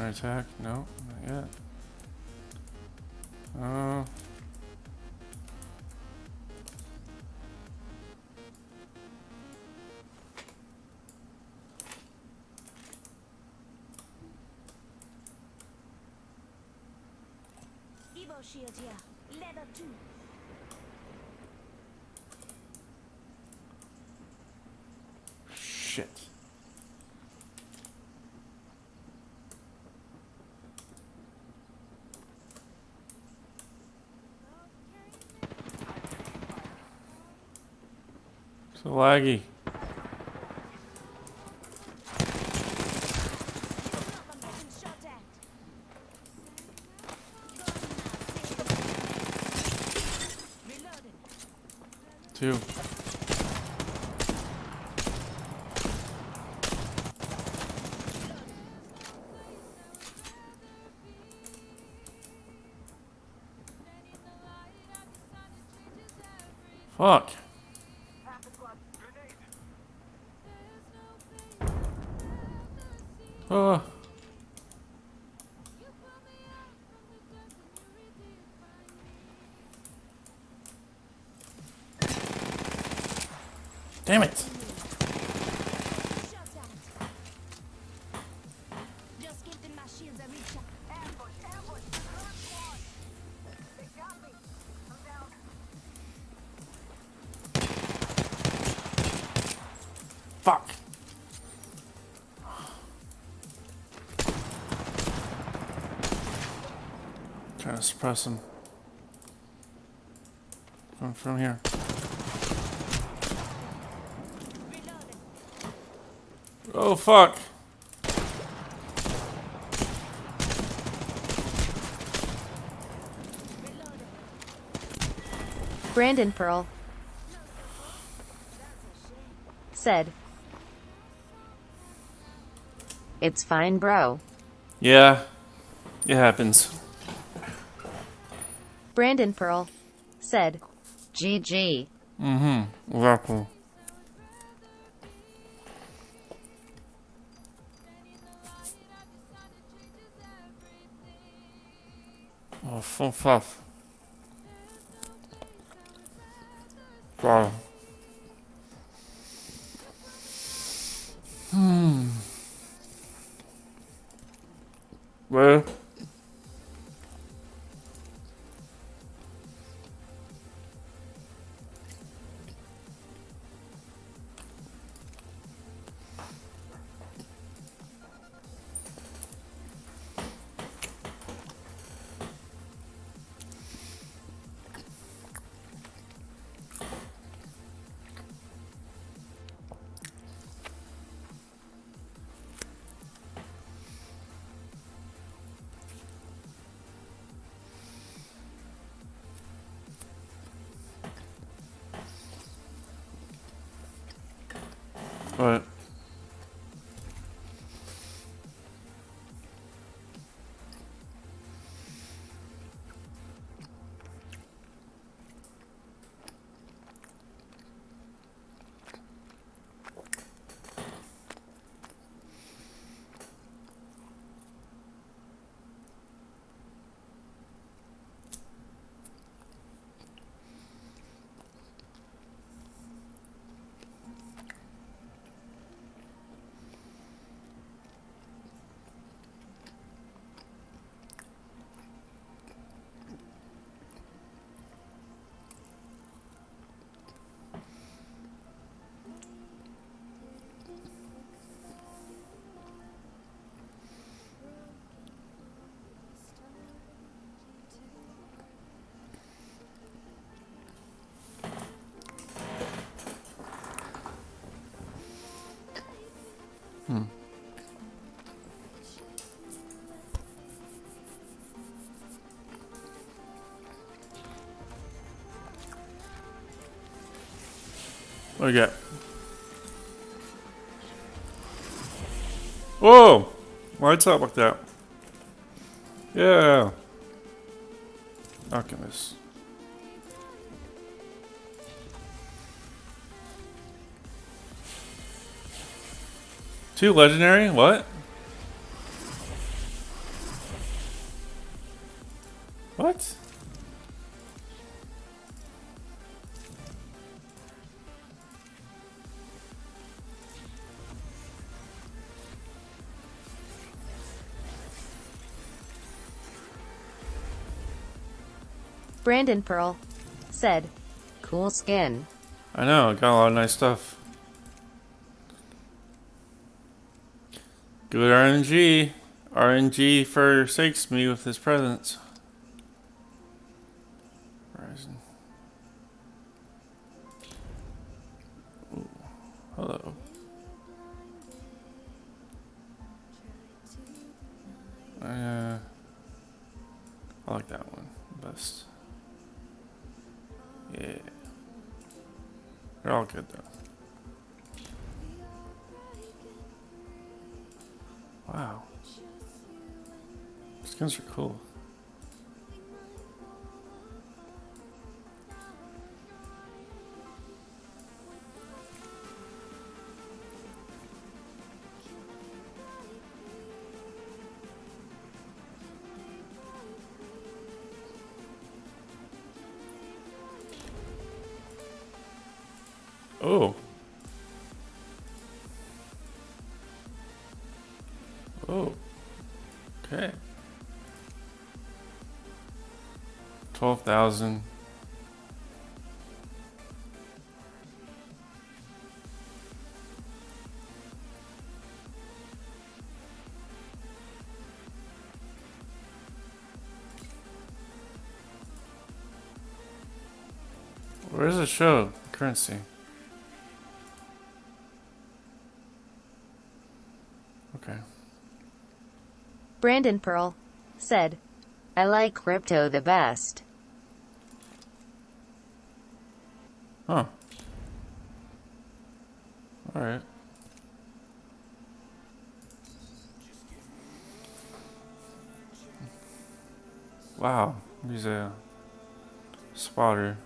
Can I attack? No, not yet. Evo shield here. Leather 2. Shit. So laggy. Two. Fuck. Oh. Damn it. Just give them my shields a reach out. Ambush, ambush. They got me. I'm down. Fuck. Trying to suppress him. From here. Oh fuck. Brandon Pearl said, "It's fine, bro." Yeah, it happens. Brandon Pearl said, "GG." Exactly. Oh, fuck. Wow. Well. What? What do you got? Whoa! Lights up like that. Yeah. Alchemist. Two legendary? What? What? Brandon Pearl said, "Cool skin." I know, got a lot of nice stuff. Good RNG. RNG forsakes me with his presence. Horizon. Ooh, hello. I like that one best. Yeah. They're all good though. Wow. Skins are cool. Oh. Oh. Okay. 12,000. Where does it show currency? Okay. Brandon Pearl said, "I like crypto the best." Huh. Alright. Wow. He's a spotter.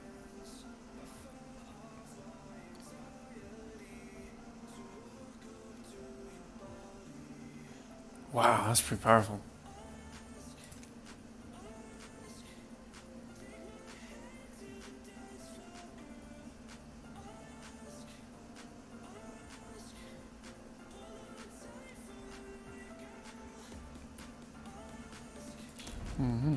Wow, that's pretty powerful. Mm-hmm.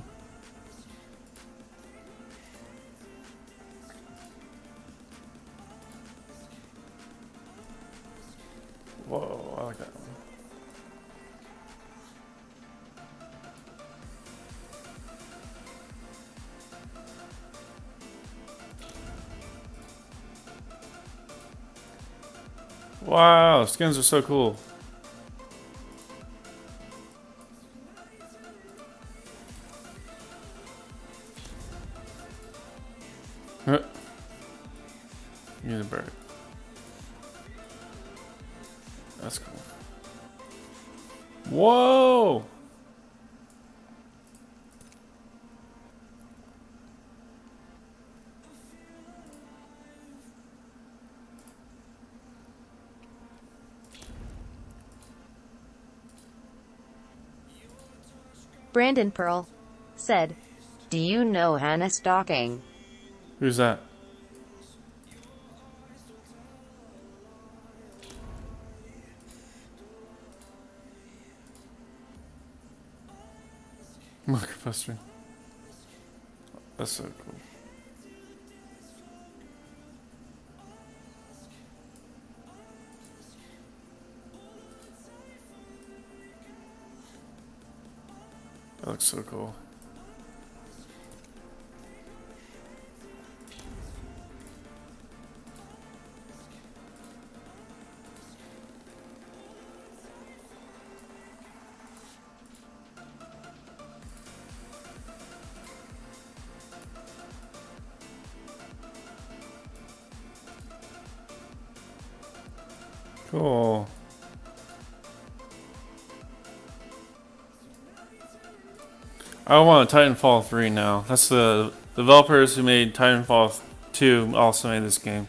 Whoa, I like that one. Wow, skins are so cool. Need a bird. That's cool. Whoa! Brandon Pearl said, "Do you know Hannah Stocking?" Who's that? Marker Buster. That's so cool. That looks so cool. Cool. I want Titanfall 3 now. That's the developers who made Titanfall 2 also made this game.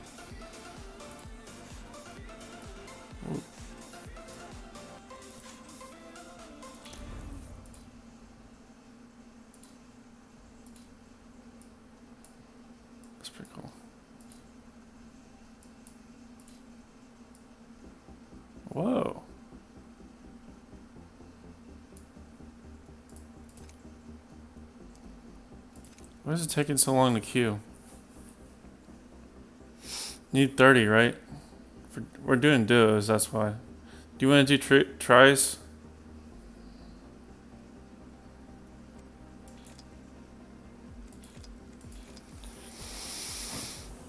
That's pretty cool. Whoa. Why is it taking so long to queue? Need 30, right? We're doing duos, that's why. Do you want to do tries?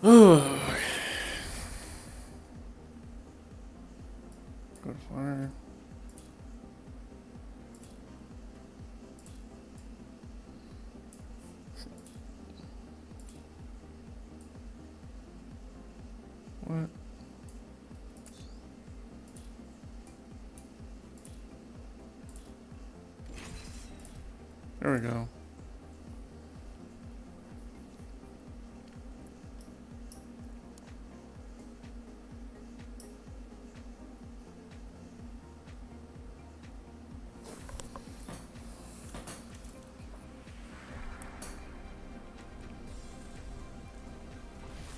Oh. Go to fire. What? There we go.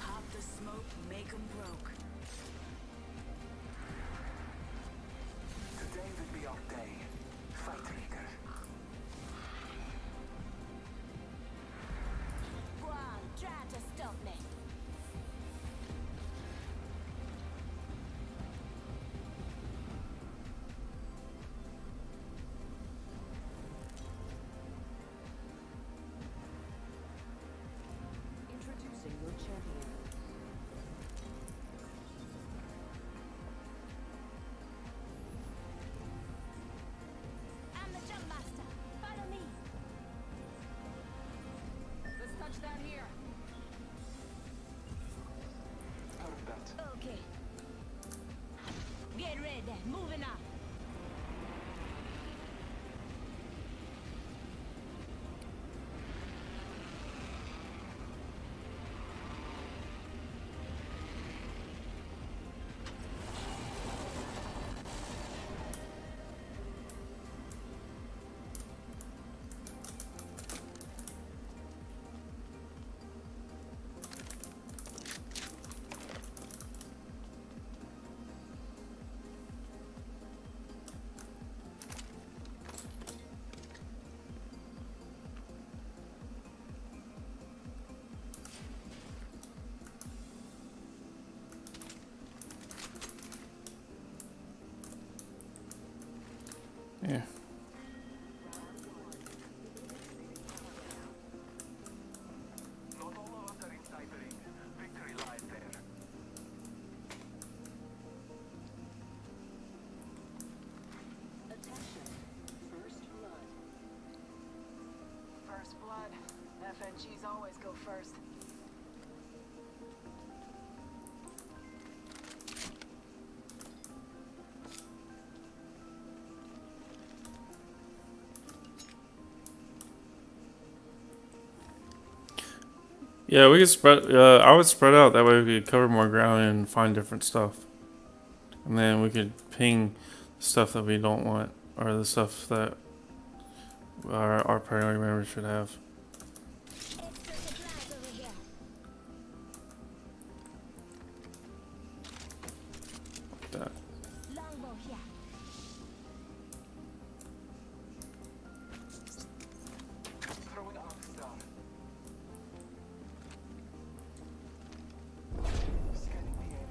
Pop the smoke, make 'em broke. Today would be our day. Fight, Rieger. Guan, try to stop me. Introducing your champion. I'm the jump master. Follow me. Let's touch down here. Okay. Get ready. Moving up. Yeah. Not all of us are inside the ring. Victory lies there. Attention. First blood. First blood. FNGs always go first. Yeah, we could spread. I would spread out. That way we could cover more ground and find different stuff. And then we could ping stuff that we don't want, or the stuff that our priority members should have. That. Longbow here. Throwing arc star. Scanning the area.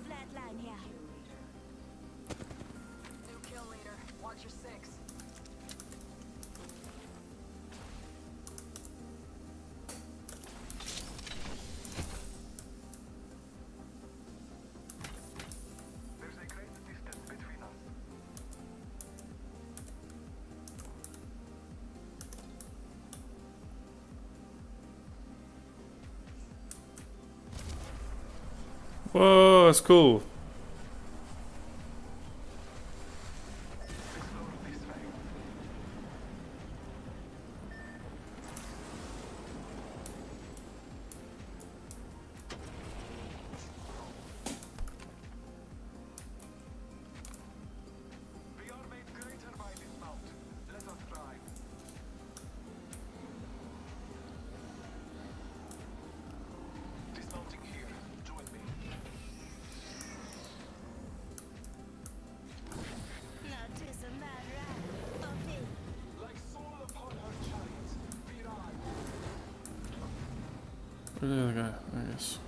Flatline here. New kill leader. Watch your six. There's a great distance between us. Whoa, that's cool. Explore this way. Where's the other guy? There he is.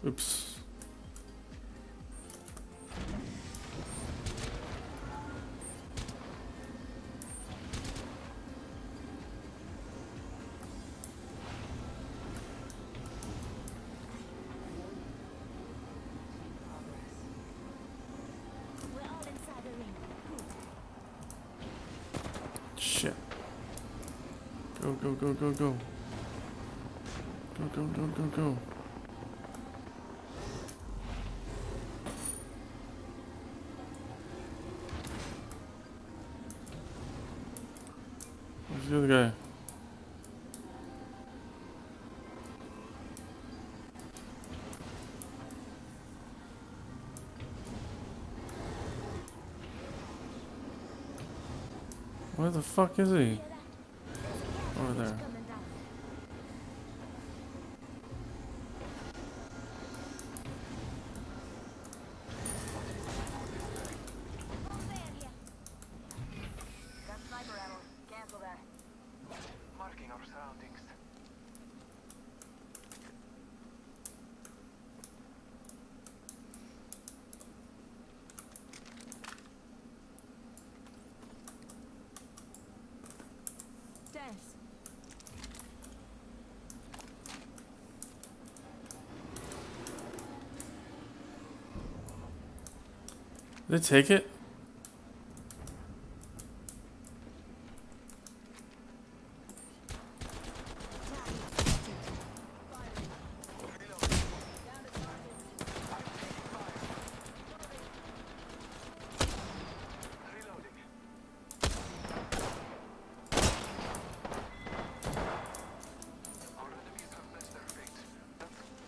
Oops. Shit. Go, go, go, go, go. Go, go, go, go, go. Where's the other guy? Where the fuck is he? Over there. Marking our surroundings. Stairs. Did they take it?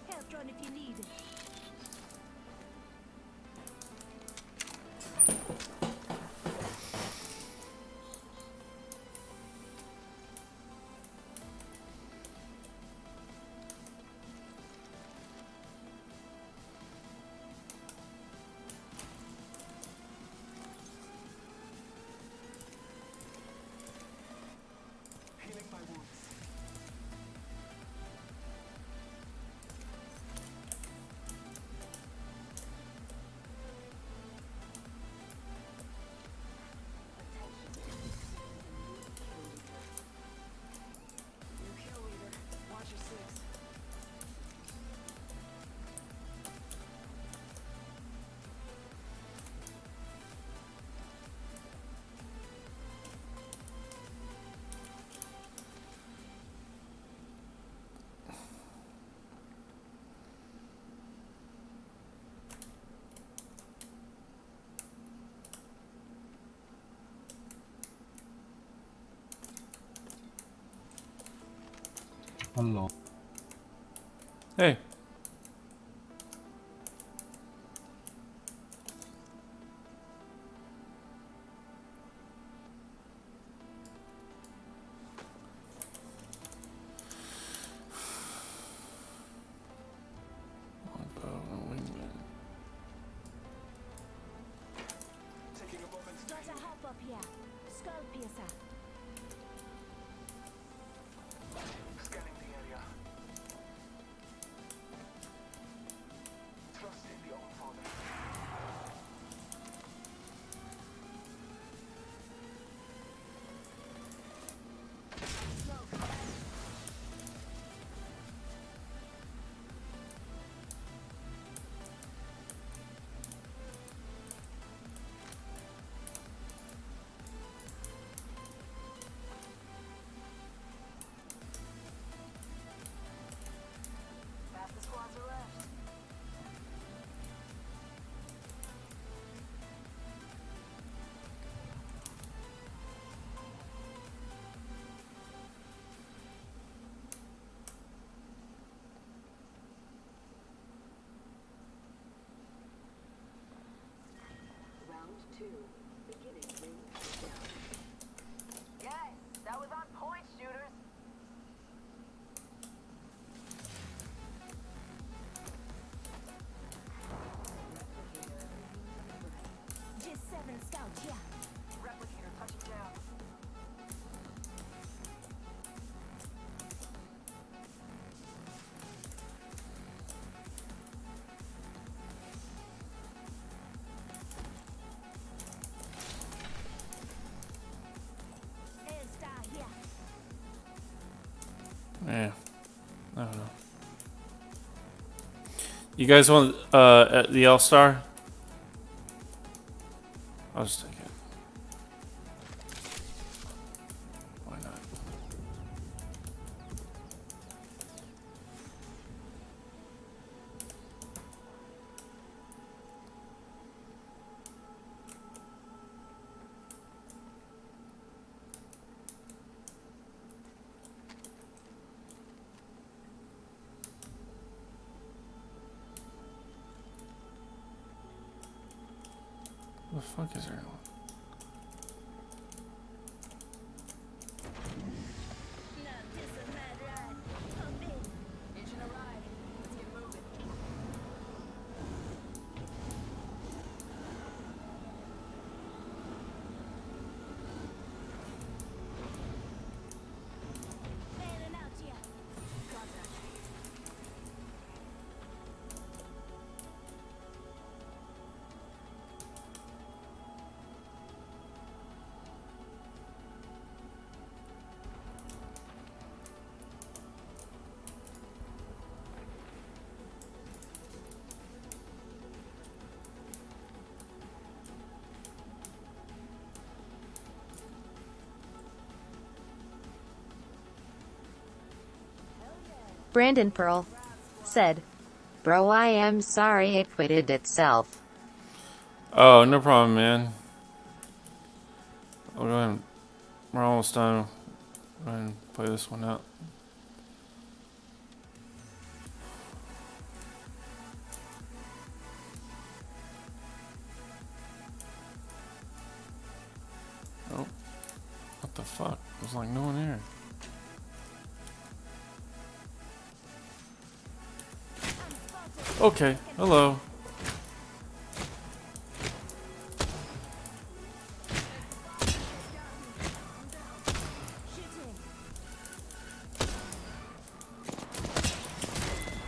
Help run if you need it. Healing my wounds. Watch your six. Hello. Hey. Taking a moment's Got a help up here. Skull piercer. scanning the area. Yeah. I don't know. You guys want the L-Star? I'll just take it. Why not? What the fuck is there? Brandon Pearl said, "Bro, I am sorry it quitted itself." Oh, no problem, man. We'll go ahead and, we're almost done. Go ahead and play this one out. Oh, what the fuck? There's like no one here. Okay, hello.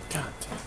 God damn.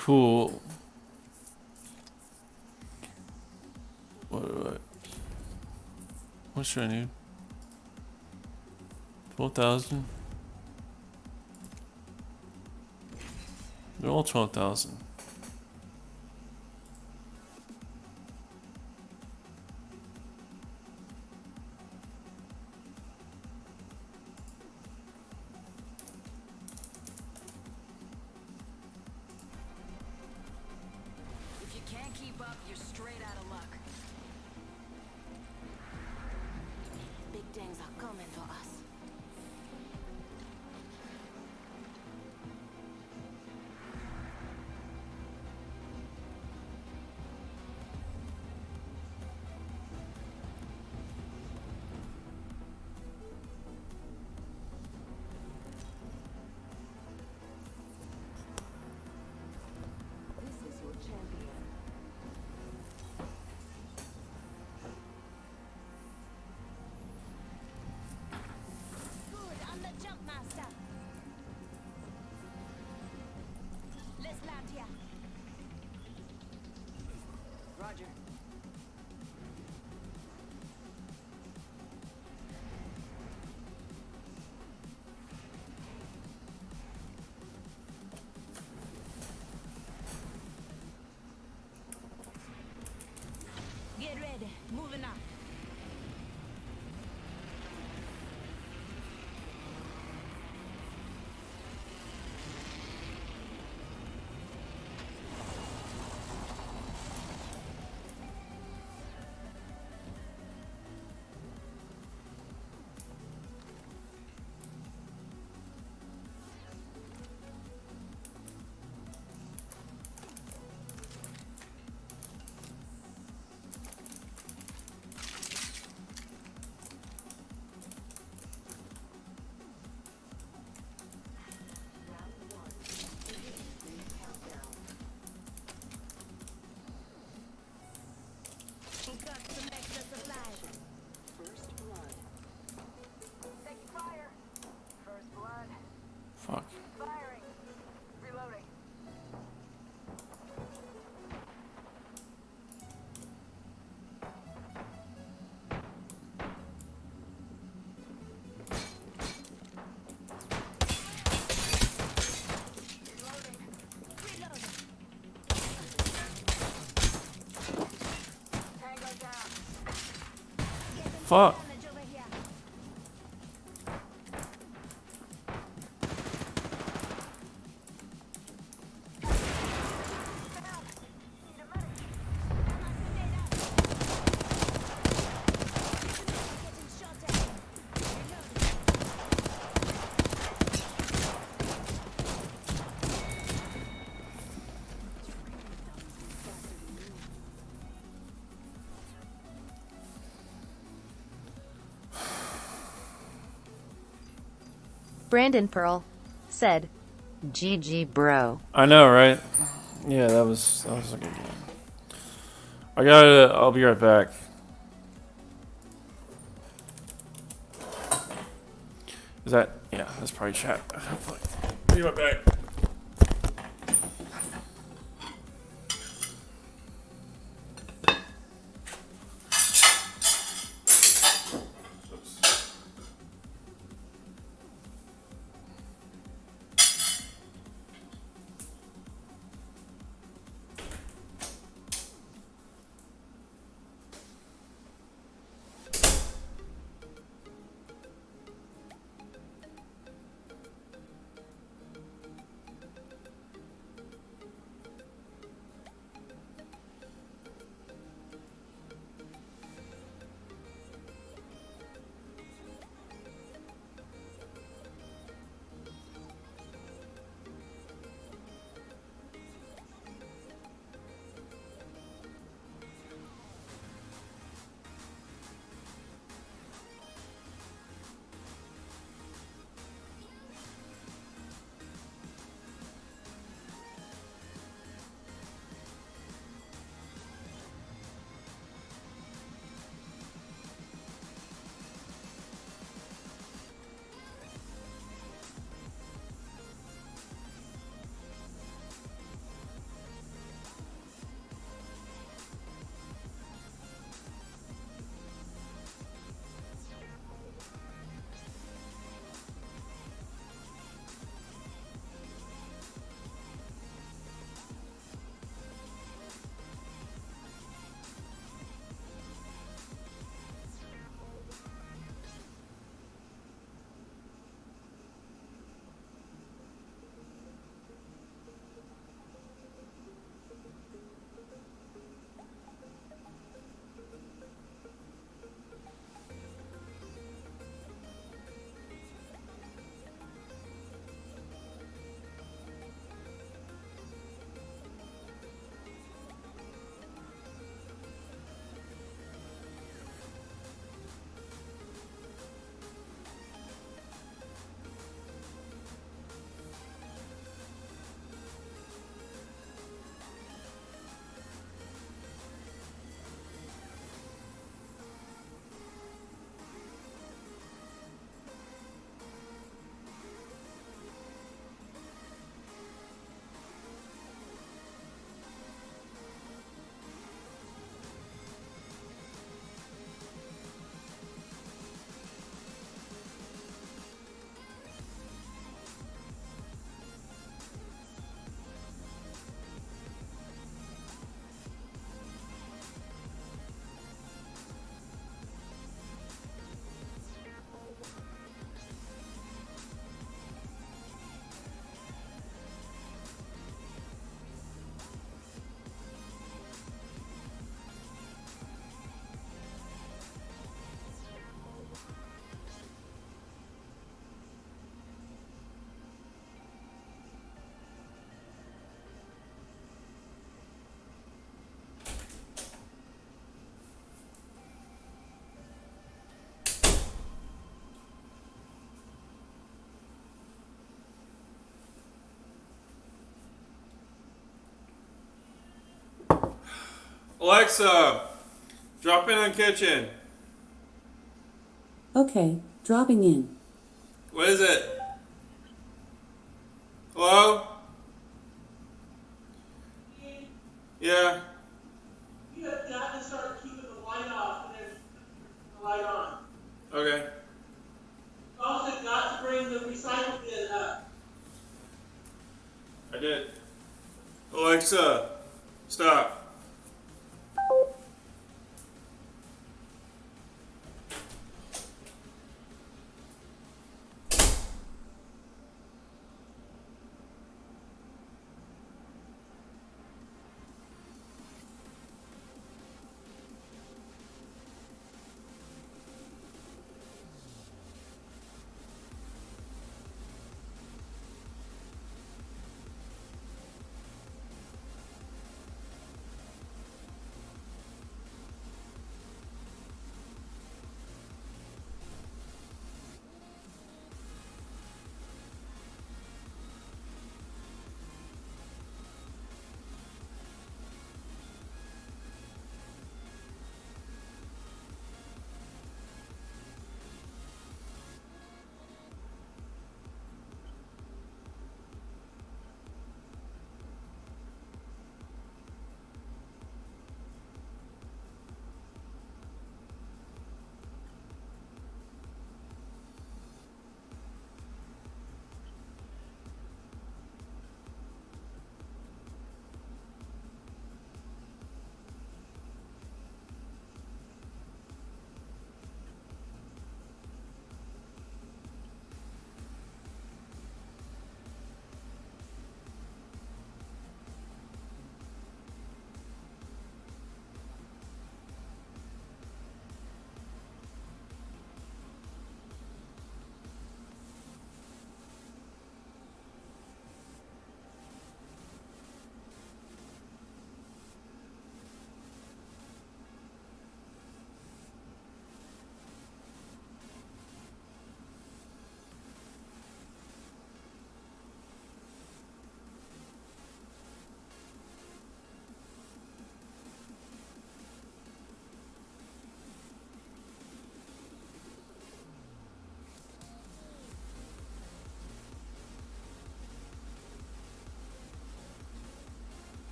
Cool. What should I need? 12,000. They're all 12,000. If you can't keep up, you're straight out of luck. Big things are coming for us. This is your champion. Good on the jump, master. Let's land here. Roger. blood. Moving up. Got some extra supplies. First blood. Taking fire. First blood. Fuck. Firing. Reloading. Fuck. Brandon Pearl said, GG bro. I know, right? Yeah, that was a good game. I'll be right back. Is that, yeah, that's probably chat. Hopefully. Be right back. Alexa, drop in on kitchen. Okay, dropping in. What is it? Hello? Yeah. You have got to start keeping the light off and then the light on. Okay. You also got to bring the recycle bin up. I did. Alexa, stop.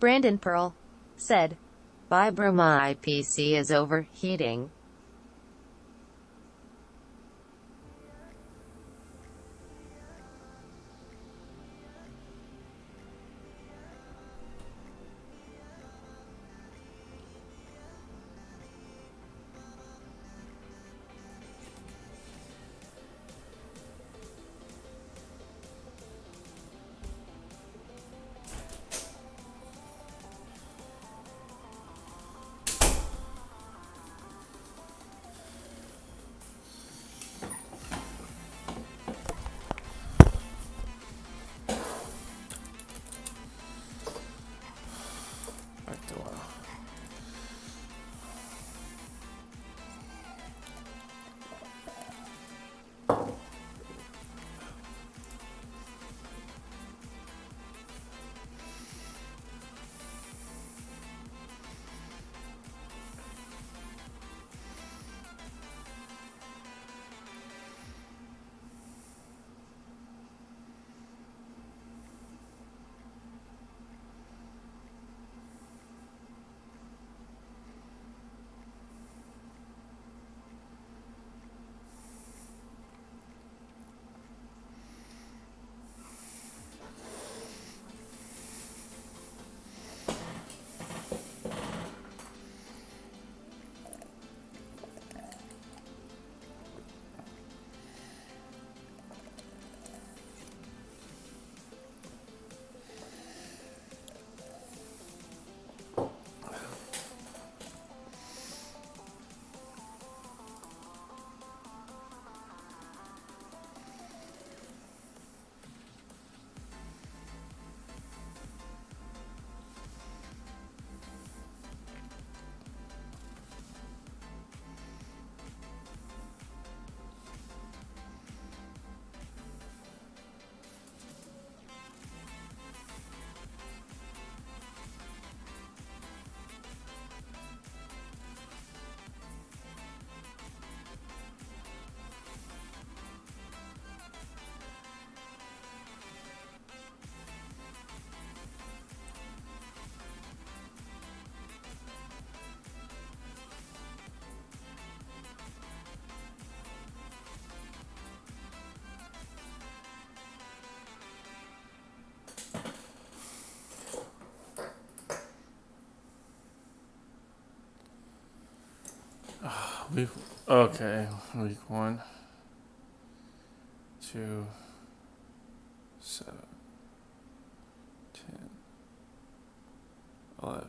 Brandon Pearl said, "Bye bro, my PC is overheating." Okay, week 1, 2, 7, 10, 11.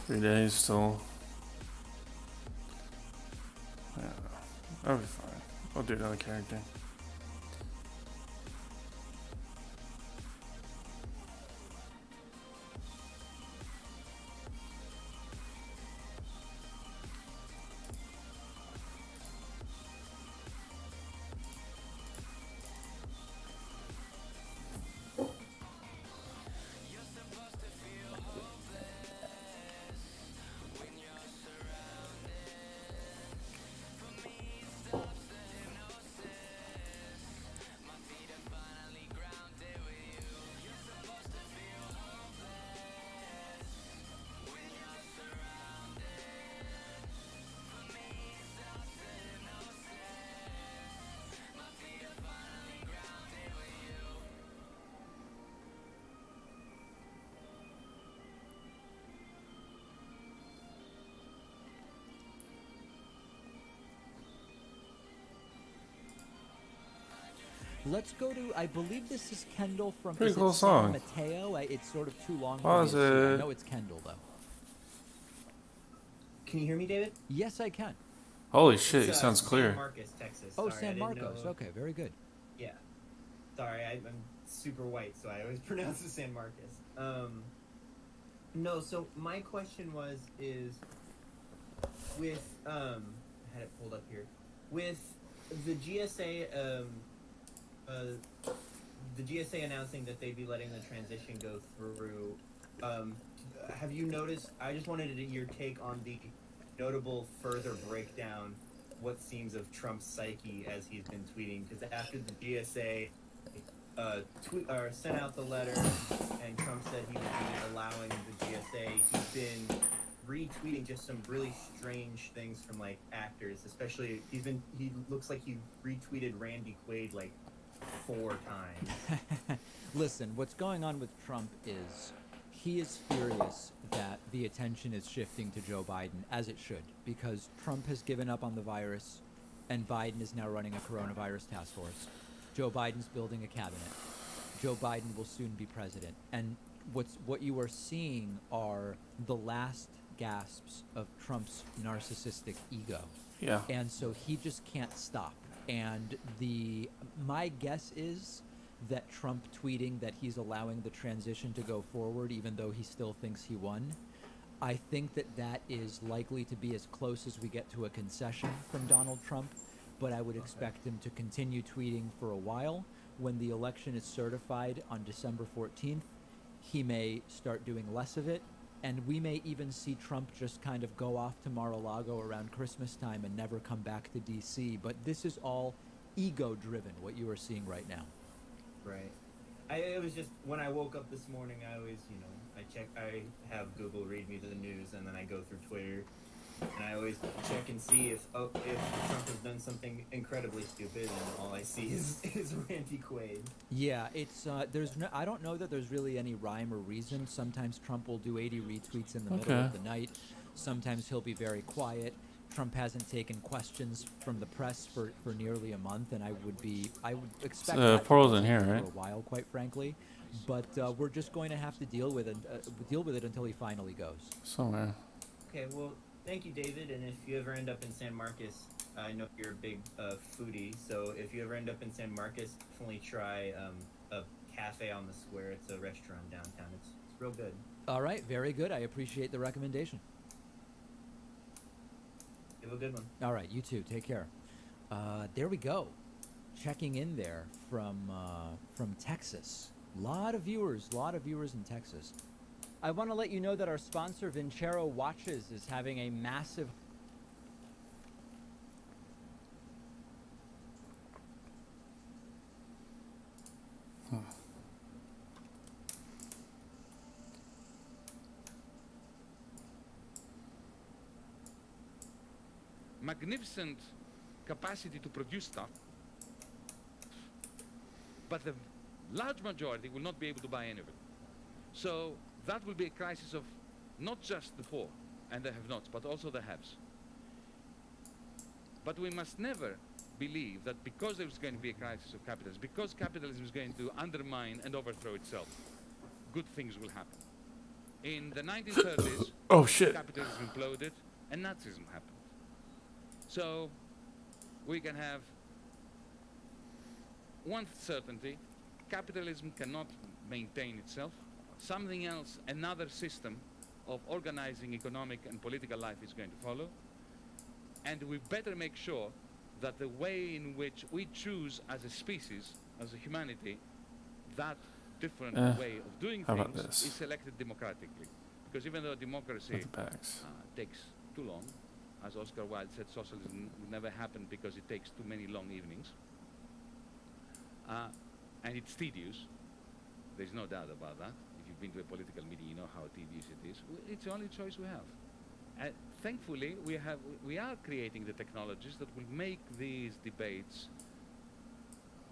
Three days still. Yeah, that'll be fine. I'll do another character. Let's go to, I believe this is Kendall from Pretty is cool it song. San Mateo. It's sort of too long Pause for me to see. I it. know it's Kendall, though. Can you hear me, David? Yes, I can. Holy shit, It's, he sounds clear. San Marcos, Texas. Oh, Sorry, I San didn't Marcos. know- Okay, very good. Yeah. Sorry, I'm super white, so I always pronounce it San Marcos. No, so my question is with I had it pulled up here. With the GSA the GSA announcing that they'd be letting the transition go through, have you noticed, I just wanted to get your take on the notable further breakdown what seems of Trump's psyche as he's been tweeting, because after the GSA sent out the letter and Trump said he would be allowing the GSA, he's been retweeting just some really strange things from like actors, especially he looks like he retweeted Randy Quaid like 4 times. Listen, what's going on with Trump is he is furious that the attention is shifting to Joe Biden, as it should, because Trump has given up on the virus and Biden is now running a coronavirus task force. Joe Biden's building a cabinet. Joe Biden will soon be president. And what you are seeing are the last gasps of Trump's narcissistic ego. Yeah. And so he just can't stop. And my guess is that Trump tweeting that he's allowing the transition to go forward, even though he still thinks he won, I think that is likely to be as close as we get to a concession from Donald Trump. But I would expect him to continue tweeting for a while. When the election is certified on December 14th, he may start doing less of it. And we may even see Trump just kind of go off to Mar-a-Lago around Christmas time and never come back to D.C. But this is all ego-driven, what you are seeing right now. Right. It was just when I woke up this morning, I always, I have Google read me the news, and then I go through Twitter, and I always check and see if Trump has done something incredibly stupid, and all I see is Randy Quaid. Yeah, it's I don't know that there's really any rhyme or reason. Sometimes Trump will do 80 retweets in the middle of the night. Sometimes he'll be very quiet. Trump hasn't taken questions from the press for nearly a month, and I would expect that portal's in here, for right? a while, quite frankly. But we're just going to have to deal with it until he finally goes. Somewhere. Okay, well, thank you, David. And if you ever end up in San Marcos, I know you're a big foodie, so if you ever end up in San Marcos, definitely try a cafe on the square. It's a restaurant downtown. It's real good. All right, very good. I appreciate the recommendation. Have a good one. All right, you too. Take care. There we go. Checking in there from Texas. Lot of viewers in Texas. I want to let you know that our sponsor Vincero Watches is having a massive magnificent capacity to produce stuff, but the large majority will not be able to buy any of it. So that will be a crisis of not just the poor and the have-nots, but also the haves. But we must never believe that because there's going to be a crisis of capitalism, because capitalism is going to undermine and overthrow itself, good things will happen. In the 1930s, oh shit, capitalism imploded and Nazism happened. So we can have one certainty: capitalism cannot maintain itself. Something else, another system of organizing economic and political life is going to follow. And we better make sure that the way in which we choose as a species, as a humanity, that different way of doing things is selected democratically. Because even though democracy takes too long, as Oscar Wilde said, socialism will never happen because it takes too many long evenings. And it's tedious. There's no doubt about that. If you've been to a political meeting, you know how tedious it is. It's the only choice we have. And thankfully, we are creating the technologies that will make these debates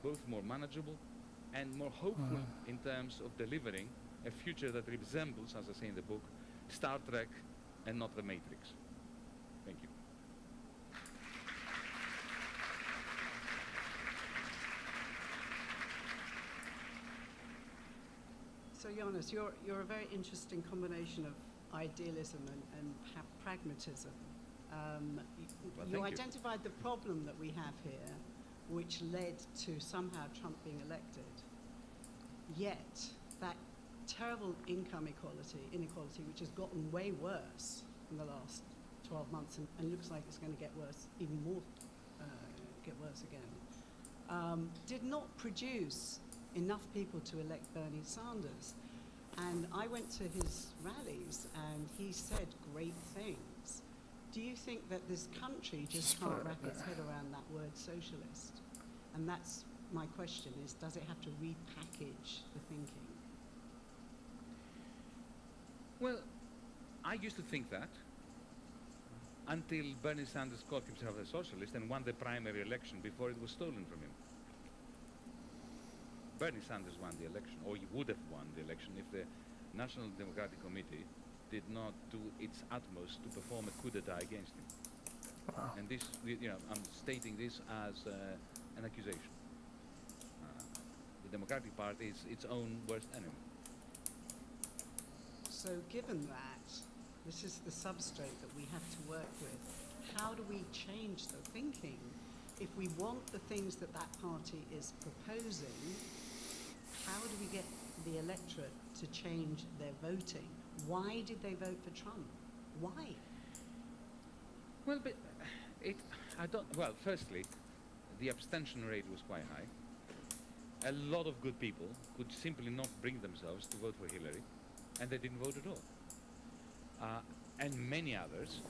both more manageable and more hopeful in terms of delivering a future that resembles, as I say in the book, Star Trek and not the Matrix. Thank you. So Jonas, you're a very interesting combination of idealism and pragmatism. You identified the problem that we have here, which led to somehow Trump being elected. Yet that terrible income inequality, which has gotten way worse in the last 12 months and looks like it's going to get worse, even more, get worse again, did not produce enough people to elect Bernie Sanders. And I went to his rallies and he said great things. Do you think that this country just can't wrap its head around that word socialist? And that's my question, is does it have to repackage the thinking? Well, I used to think that until Bernie Sanders called himself a socialist and won the primary election before it was stolen from him. Bernie Sanders won the election, or he would have won the election if the National Democratic Committee did not do its utmost to perform a coup d'etat against him. Wow. And this, I'm stating this as an accusation. The Democratic Party is its own worst enemy. So given that, this is the substrate that we have to work with, how do we change the thinking? If we want the things that that party is proposing, how do we get the electorate to change their voting? Why did they vote for Trump? Why? Well, but well, firstly, the abstention rate was quite high. A lot of good people could simply not bring themselves to vote for Hillary, and they didn't vote at all. And many others.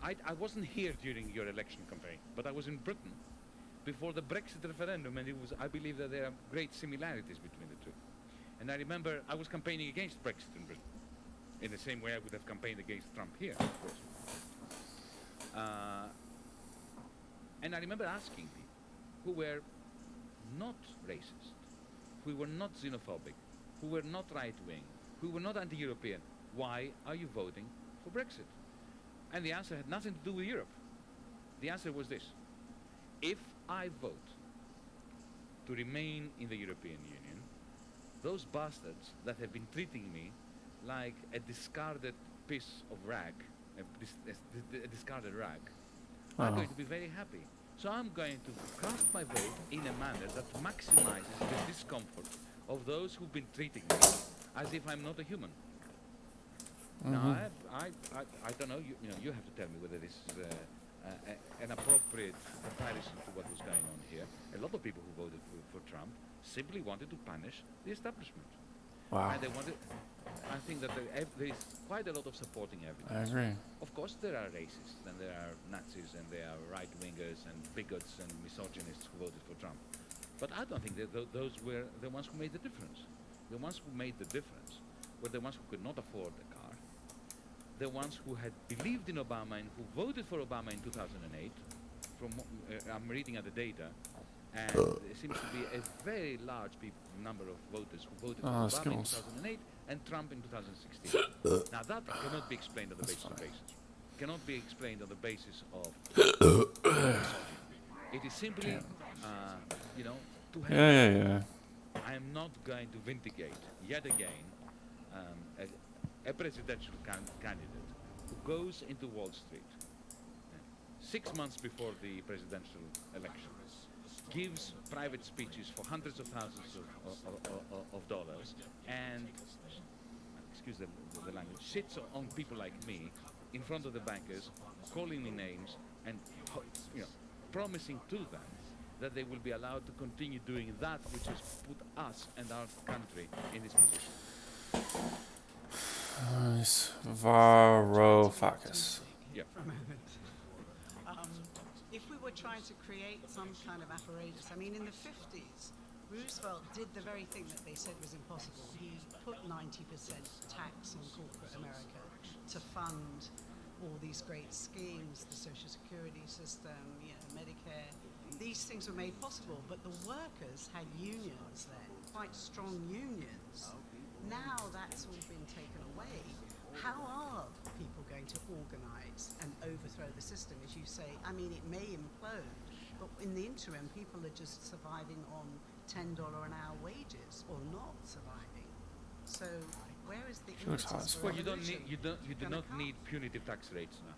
I wasn't here during your election campaign, but I was in Britain before the Brexit referendum, and I believe that there are great similarities between the two. And I remember I was campaigning against Brexit in Britain, in the same way I would have campaigned against Trump here, of course. And I remember asking people who were not racist, who were not xenophobic, who were not right-wing, who were not anti-European, why are you voting for Brexit? And the answer had nothing to do with Europe. The answer was this: if I vote to remain in the European Union, those bastards that have been treating me like a discarded piece of rag, a discarded rag, are going to be very happy. So I'm going to cast my vote in a manner that maximizes the discomfort of those who've been treating me as if I'm not a human. Now, I don't know. You have to tell me whether this is an appropriate comparison to what was going on here. A lot of people who voted for Trump simply wanted to punish the establishment. Wow. And they wanted. I think that there is quite a lot of supporting evidence. I agree. Of course, there are racists, and there are Nazis, and there are right-wingers, and bigots, and misogynists who voted for Trump. But I don't think that those were the ones who made the difference. The ones who made the difference were the ones who could not afford a car, the ones who had believed in Obama and who voted for Obama in 2008. I'm reading at the data, and there seems to be a very large number of voters who voted for Obama in 2008 and Trump in 2016. Now that cannot be explained on the basis of racism. Cannot be explained on the basis of it is simply, to have. I am not going to vindicate yet again a presidential candidate who goes into Wall Street 6 months before the presidential election, gives private speeches for hundreds of thousands of dollars, and, excuse the language, sits on people like me in front of the bankers, calling me names, and promising to them that they will be allowed to continue doing that which has put us and our country in this position. Varoufakis. Yeah. If we were trying to create some kind of apparatus, I mean, in the 50s, Roosevelt did the very thing that they said was impossible. He put 90% tax on corporate America to fund all these great schemes, the Social Security system, Medicare. These things were made possible, but the workers had unions then, quite strong unions. Now that's all been taken away. How are people going to organize and overthrow the system, as you say? I mean, it may implode, but in the interim, people are just surviving on $10 an hour wages or not surviving. So where is the impetus for Well, you do not need punitive tax rates now.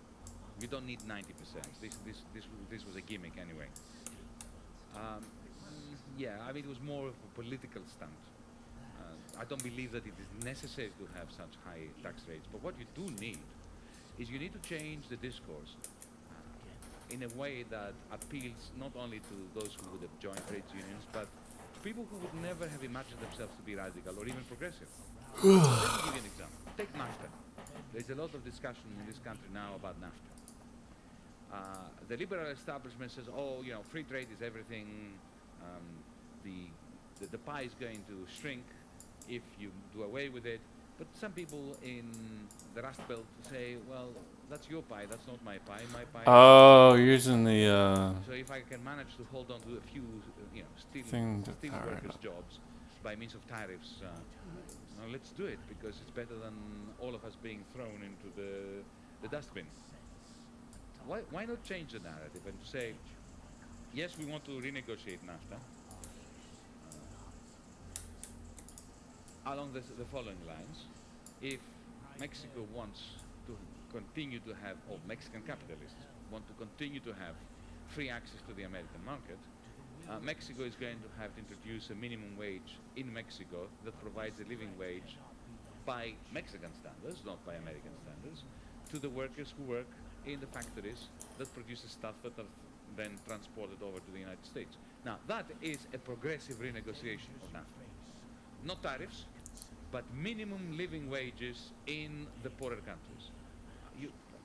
You don't need 90%. This was a gimmick anyway. Yeah, I mean, it was more of a political stunt. I don't believe that it is necessary to have such high tax rates. But what you do need is you need to change the discourse in a way that appeals not only to those who would have joined trade unions, but to people who would never have imagined themselves to be radical or even progressive. Let me give you an example. Take NAFTA. There's a lot of discussion in this country now about NAFTA. The liberal establishment says, oh, free trade is everything. The pie is going to shrink if you do away with it. But some people in the Rust Belt say, well, that's your pie, that's not my pie. My pie. Oh, you're using the. So if I can manage to hold on to a few, steel workers' jobs by means of tariffs, let's do it, because it's better than all of us being thrown into the dustbin. Why not change the narrative and to say, yes, we want to renegotiate NAFTA along the following lines. If Mexico wants to continue to have, or Mexican capitalists want to continue to have free access to the American market, Mexico is going to have to introduce a minimum wage in Mexico that provides a living wage by Mexican standards, not by American standards, to the workers who work in the factories that produces stuff that are then transported over to the United States. Now, that is a progressive renegotiation of NAFTA. Not tariffs, but minimum living wages in the poorer countries.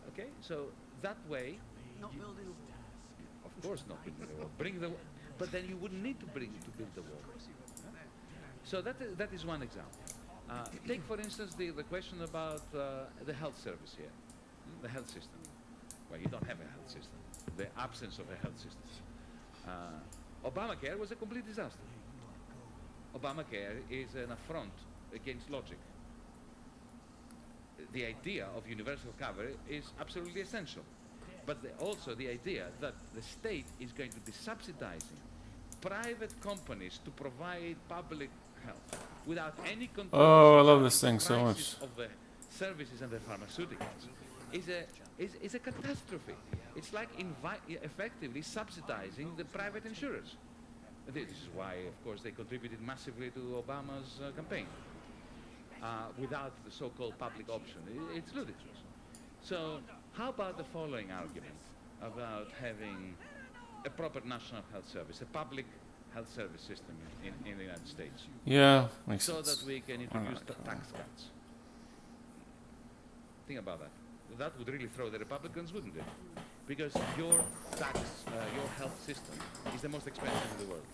Okay? So that way... Not building a wall. Of course not building the wall. But then you wouldn't need to build the wall. So that is one example. Take, for instance, the question about the health service here, the health system. Well, you don't have a health system. The absence of a health system. Obamacare was a complete disaster. Obamacare is an affront against logic. The idea of universal coverage is absolutely essential. But also the idea that the state is going to be subsidizing private companies to provide public health without any control. Oh, I love this thing so much. Of the services and the pharmaceuticals is a catastrophe. It's like effectively subsidizing the private insurers. This is why, of course, they contributed massively to Obama's campaign. Without the so-called public option, it's ludicrous. So, how about the following argument? about having a proper national health service, a public health service system in the United States. Yeah, makes so sense. that we can introduce the tax cuts. Think about that. That would really throw the Republicans, wouldn't it? Because your health system is the most expensive in the world.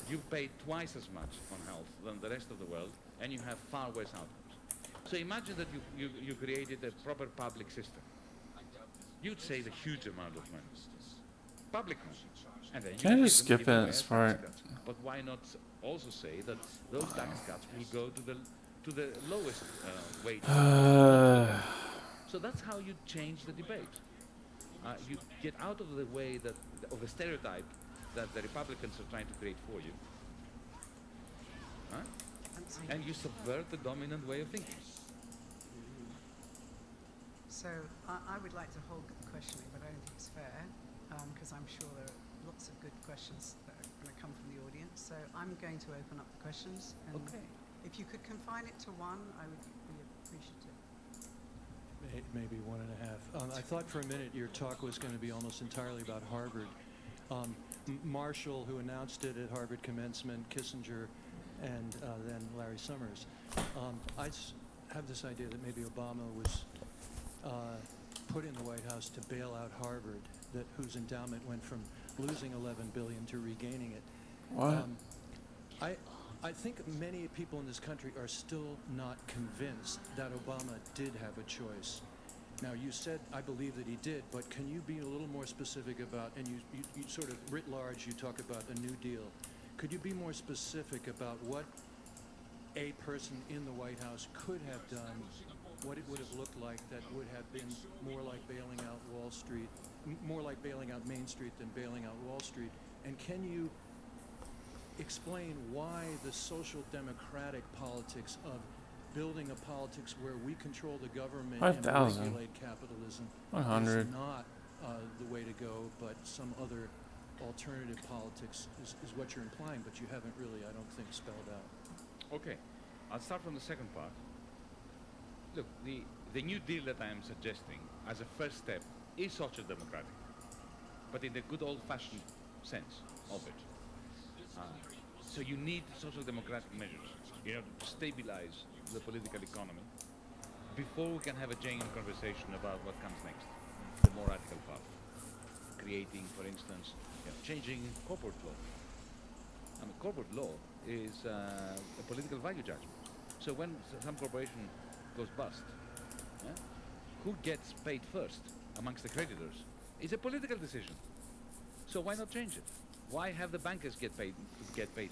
You pay twice as much on health than the rest of the world, and you have far worse outcomes. So imagine that you created a proper public system. You'd save a huge amount of money. Public money. And then Can I just skip it as far? But why not also say that those tax cuts will go to the lowest wage? So that's how you change the debate. You get out of the way of the stereotype that the Republicans are trying to create for you, and you subvert the dominant way of thinking. So I would like to hold questioning, but I don't think it's fair, because I'm sure there are lots of good questions that are going to come from the audience. So I'm going to open up the questions. And okay. If you could confine it to one, I would be appreciative. Maybe 1.5. I thought for a minute your talk was going to be almost entirely about Harvard. Marshall, who announced it at Harvard commencement, Kissinger, and then Larry Summers. I have this idea that maybe Obama was put in the White House to bail out Harvard, whose endowment went from losing $11 billion to regaining it. What? I think many people in this country are still not convinced that Obama did have a choice. Now, you said, I believe that he did, but can you be a little more specific about, and you sort of writ large, you talk about a New Deal. Could you be more specific about what a person in the White House could have done, what it would have looked like that would have been more like bailing out Wall Street, more like bailing out Main Street than bailing out Wall Street? And can you explain why the social democratic politics of building a politics where we control the government 5,000. and regulate capitalism 100. is not the way to go, but some other alternative politics is what you're implying, but you haven't really, I don't think, spelled out. Okay, I'll start from the second part. Look, the New Deal that I am suggesting as a first step is social democratic, but in the good old-fashioned sense of it. So you need social democratic measures, to stabilize the political economy before we can have a genuine conversation about what comes next, the more radical path. Creating, for instance, changing corporate law. I mean, corporate law is a political value judgment. So when some corporation goes bust, who gets paid first amongst the creditors is a political decision. So why not change it? Why have the bankers get paid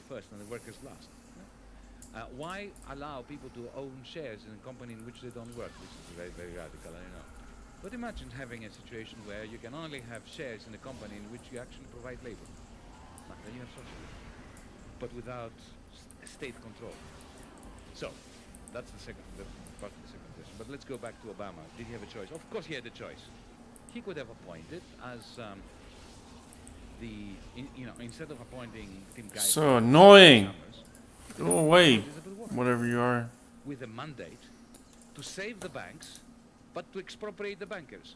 first and the workers last? Why allow people to own shares in a company in which they don't work? This is very, very radical, I know. But imagine having a situation where you can only have shares in a company in which you actually provide labor. Then you have socialism, but without state control. So, that's the part of the second question. But let's go back to Obama. Did he have a choice? Of course he had a choice. He could have appointed as instead of appointing Tim Geithner, So annoying. Go away, whatever you are. with a mandate to save the banks, but to expropriate the bankers,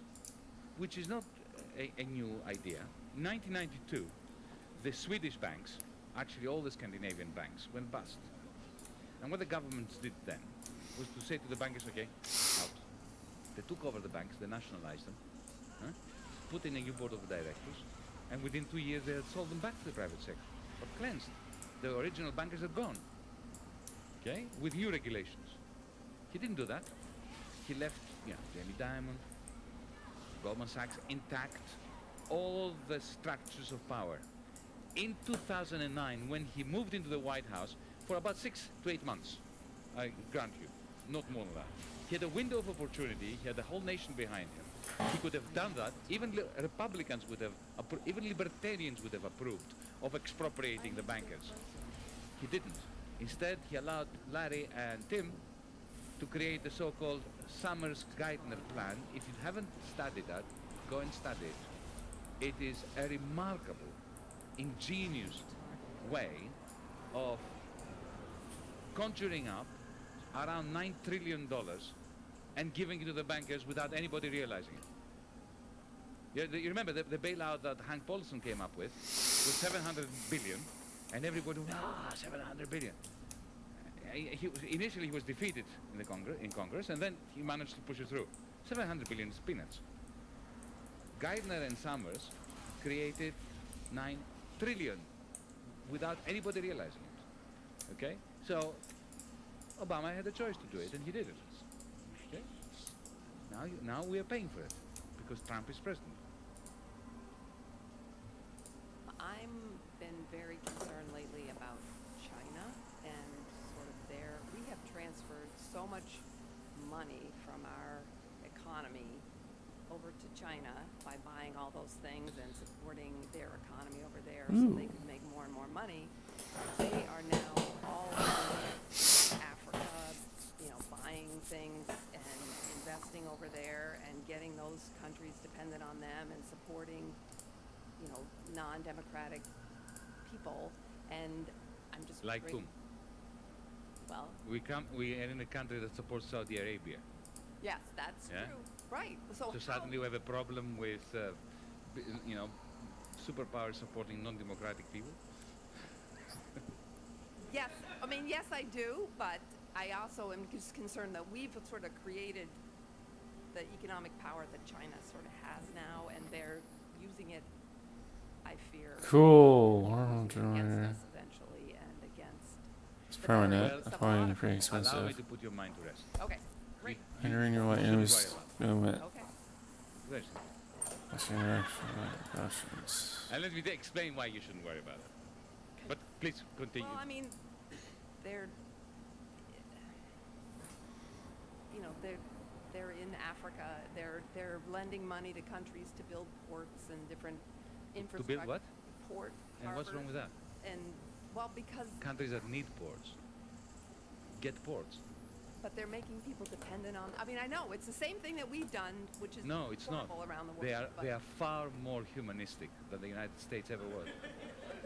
which is not a new idea. In 1992, the Swedish banks, actually all the Scandinavian banks, went bust. And what the governments did then was to say to the bankers, okay, out. They took over the banks, they nationalized them, put in a new board of directors, and within 2 years they had sold them back to the private sector, but cleansed. The original bankers are gone, okay, with new regulations. He didn't do that. He left, Jamie Dimon, Goldman Sachs intact, all the structures of power. In 2009, when he moved into the White House, for about 6 to 8 months, I grant you, not more than that. He had a window of opportunity, he had the whole nation behind him. He could have done that. Even Republicans would have, even libertarians would have approved of expropriating the bankers. He didn't. Instead, he allowed Larry and Tim to create the so-called Summers-Geithner plan. If you haven't studied that, go and study it. It is a remarkable, ingenious way of conjuring up around $9 trillion and giving it to the bankers without anybody realizing it. You remember the bailout that Hank Paulson came up with was 700 billion, and everybody went, 700 billion. Initially he was defeated in Congress, and then he managed to push it through. 700 billion is peanuts. Geithner and Summers created 9 trillion without anybody realizing it. Okay, so Obama had a choice to do it, and he did it. Okay, now we are paying for it because Trump is president. I'm been very concerned lately about China and sort of we have transferred so much money from our economy over to China by buying all those things and supporting their economy over there so they can make more and more money. They are now all over Africa, buying things and investing over there and getting those countries dependent on them and supporting, non-democratic people. And I'm just like afraid, whom? Well, we are in a country that supports Saudi Arabia. yes, that's true. Right. So Suddenly we have a problem with, superpowers supporting non-democratic people. yes, yes, I do, but I also am just concerned that we've sort of created the economic power that China sort of has now, and they're using it, I fear. Cool. Against us eventually, and against. It's permanent. Probably pretty expensive. Allow me to put your mind to rest. Okay. Great. Entering your enemy's movement. Okay. Good. And let me explain why you shouldn't worry about it. But please continue. Well, they're, they're in Africa. They're lending money to countries to build ports and different infrastructure. To build what? Port. And what's wrong with that? And because countries that need ports get ports. But they're making people dependent on. I know it's the same thing that we've done, which is no, it's not. Around the world. They are far more humanistic than the United States ever was.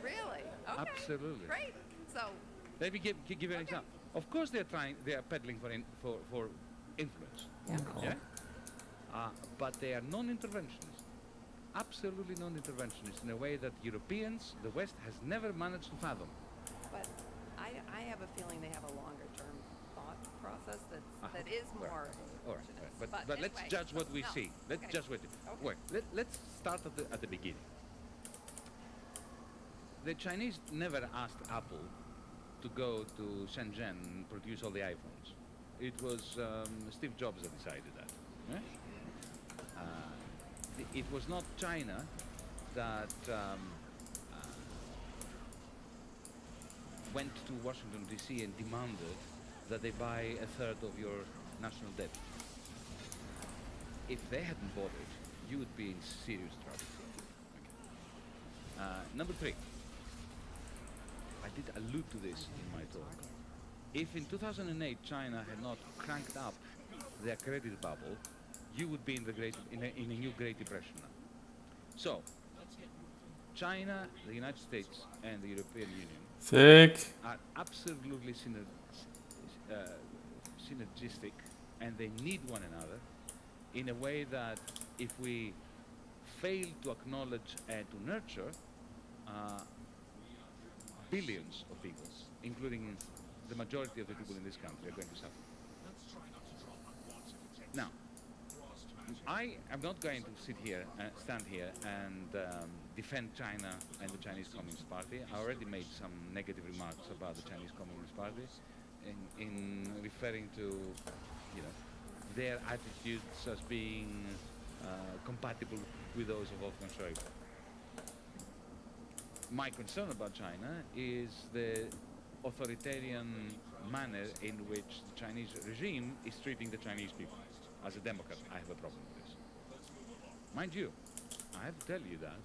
Really? Okay. Absolutely. Great. So. Let me give you an example. Of course, they are peddling for influence. Yeah. But they are non-interventionists. Absolutely non-interventionists in a way that Europeans, the West, has never managed to fathom. But I have a feeling they have a longer-term thought process that is more. All right. But anyway, let's judge what we see. Let's judge what. Okay. Wait. Let's start at the beginning. The Chinese never asked Apple to go to Shenzhen and produce all the iPhones. It was Steve Jobs that decided that. It was not China that went to Washington D.C. and demanded that they buy a third of your national debt. If they hadn't bought it, you would be in serious trouble. Number 3. I did allude to this in my talk. If in 2008 China had not cranked up their credit bubble, you would be in a new Great Depression now. So, China, the United States, and the European Union are absolutely synergistic, and they need one another in a way that if we fail to acknowledge and to nurture, billions of people, including the majority of the people in this country, are going to suffer. Now, I am not going to stand here and defend China and the Chinese Communist Party. I already made some negative remarks about the Chinese Communist Party in referring to, their attitudes as being compatible with those of Wolfgang Schäuble. My concern about China is the authoritarian manner in which the Chinese regime is treating the Chinese people. As a Democrat, I have a problem with this. Mind you, I have to tell you that,